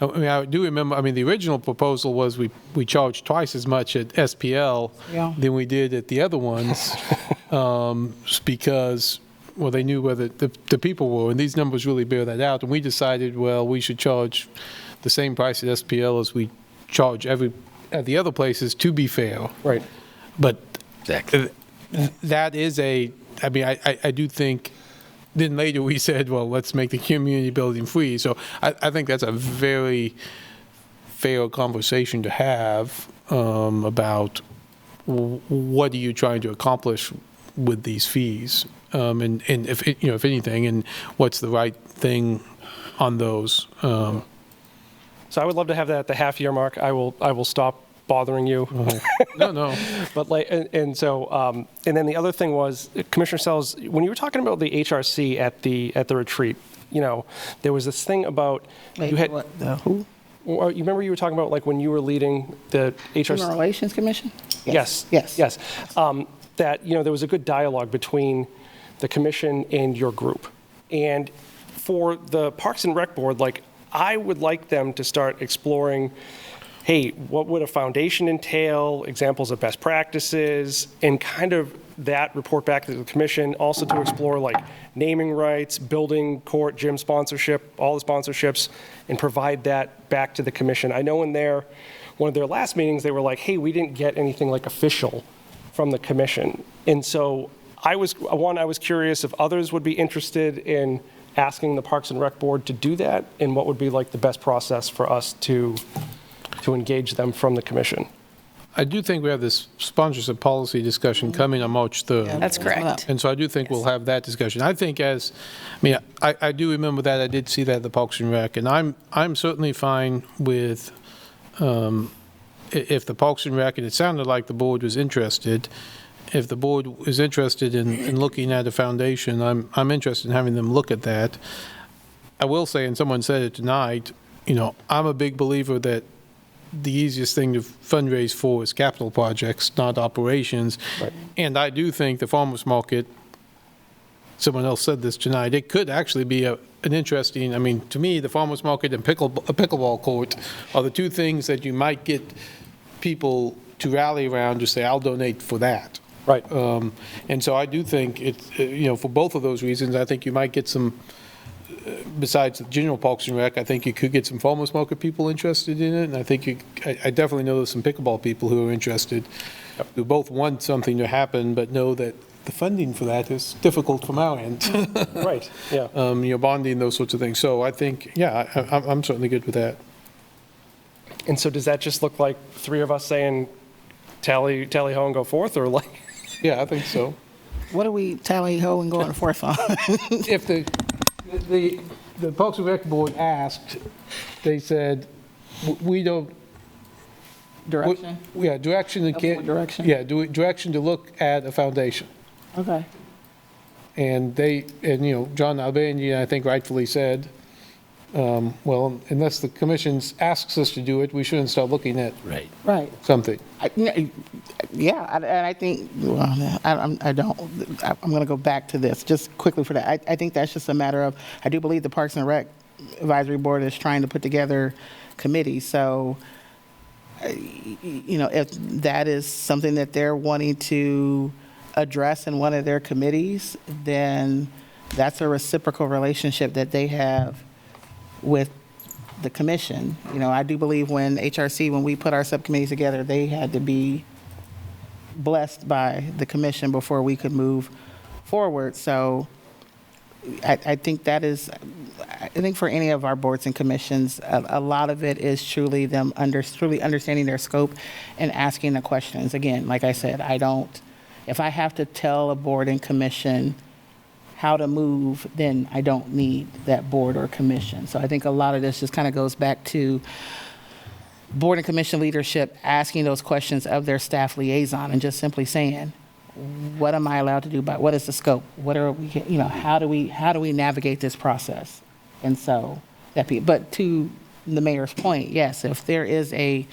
I do remember, the original proposal was we charged twice as much at SPL than we did at the other ones because, they knew where the people were, and these numbers really bear that out. And we decided, we should charge the same price at SPL as we charge at the other places to be fair. Right. But Exactly. that is I do think. Then later we said, let's make the community building free. So I think that's a very fair conversation to have about what are you trying to accomplish with these fees, and if anything, and what's the right thing on those. So I would love to have that at the half-year mark. I will stop bothering you. No. But and then the other thing was, Commissioner Sells, when you were talking about the HRC at the retreat, there was this thing about you had. Who? You remember you were talking about when you were leading the HRC Human Relations Commission? Yes. That there was a good dialogue between the commission and your group, and for the Parks and Rec Board, I would like them to start exploring, hey, what would a foundation entail, examples of best practices, and kind of that report back to the commission, also to explore naming rights, building, court, gym sponsorship, all the sponsorships, and provide that back to the commission. I know in one of their last meetings, they were like, hey, we didn't get anything official from the commission. And so I was curious if others would be interested in asking the Parks and Rec Board to do that, and what would be the best process for us to engage them from the commission. I do think we have this sponsorship policy discussion coming on March 3rd. Yeah, That's correct. And so I do think we'll have that discussion. I think I do remember that. I did see that at the Parks and Rec, and I'm certainly fine with if the Parks and Rec, and it sounded like the board was interested, if the board is interested in looking at a foundation, I'm interested in having them look at that. I will say, and someone said it tonight, I'm a big believer that the easiest thing to fundraise for is capital projects, not operations. Right. And I do think the farmer's market, someone else said this tonight, it could actually be an interesting, I mean, to me, the farmer's market and a pickleball court are the two things that you might get people to rally around to say, I'll donate for that. Right. And so I do think it's, for both of those reasons, I think you might get some, besides the general Parks and Rec, I think you could get some farmers market people interested in it, and I think I definitely know there's some pickleball people who are interested, who both want something to happen, but know that the funding for that is difficult from our end. Right, yeah. Bonding, those sorts of things. So I think, I'm certainly good with that. And so does that just look like three of us saying tally ho and go forth, or like? Yeah, I think so. What are we tally ho and going forth on? If the Parks and Rec Board asked, they said, we don't. Direction? Yeah, direction. Direction? Yeah, direction to look at a foundation. Okay. And John Albany, I think rightfully said, well, unless the commission asks us to do it, we shouldn't start looking at Right. something. Yeah, and I think, well, I'm going to go back to this just quickly for that. I think that's just a matter of, I do believe the Parks and Rec Advisory Board is trying to put together committees. So, if that is something that they're wanting to address in one of their committees, then that's a reciprocal relationship that they have with the commission. I do believe when we put our subcommittees together, they had to be blessed by the commission before we could move forward. So I think for any of our boards and commissions, a lot of it is truly them truly understanding their scope and asking the questions. Again, like I said, if I have to tell a board and commission how to move, then I don't need that board or commission. So I think a lot of this just kind of goes back to board and commission leadership asking those questions of their staff liaison and just simply saying, what am I allowed to do? What is the scope? What are we? How do we navigate this process? And so but to the mayor's point, yes, if there is a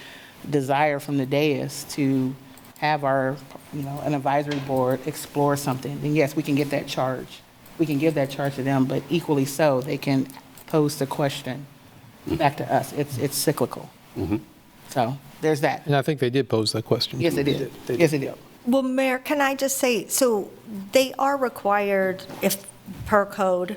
desire from the dais to have an advisory board explore something, then yes, we can get that charge. We can give that charge to them, but equally so, they can pose the question back to us. It's cyclical. Mm-hmm. So there's that. And I think they did pose that question. Yes, they did. Yes, they did. Well, Mayor, can I just say, so they are required, if per code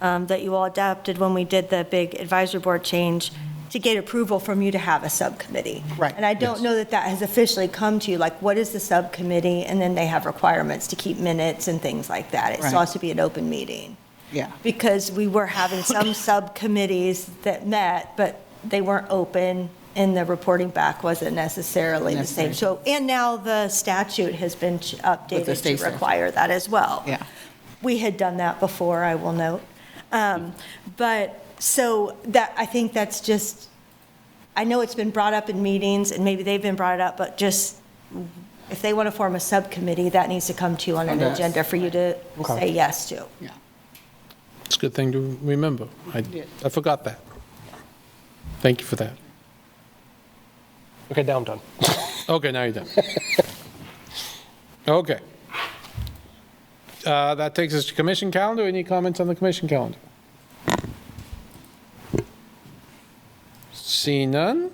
that you all adopted when we did the big advisory board change, to get approval from you to have a subcommittee. Right. And I don't know that has officially come to you, like, what is the subcommittee? And then they have requirements to keep minutes and things like that. It still has to be an open meeting. Yeah. Because we were having some subcommittees that met, but they weren't open, and the reporting back wasn't necessarily the same. So, and now the statute has been updated to require that as well. Yeah. We had done that before, I will note. But so that, I think that's just, I know it's been brought up in meetings, and maybe they've been brought up, but just, if they want to form a subcommittee, that needs to come to you on an agenda for you to say yes to. Yeah. It's a good thing to remember. I forgot that. Thank you for that. Okay, now I'm done. Okay, now you're done. Okay. That takes us to commission calendar. Any comments on the commission calendar? Seeing none,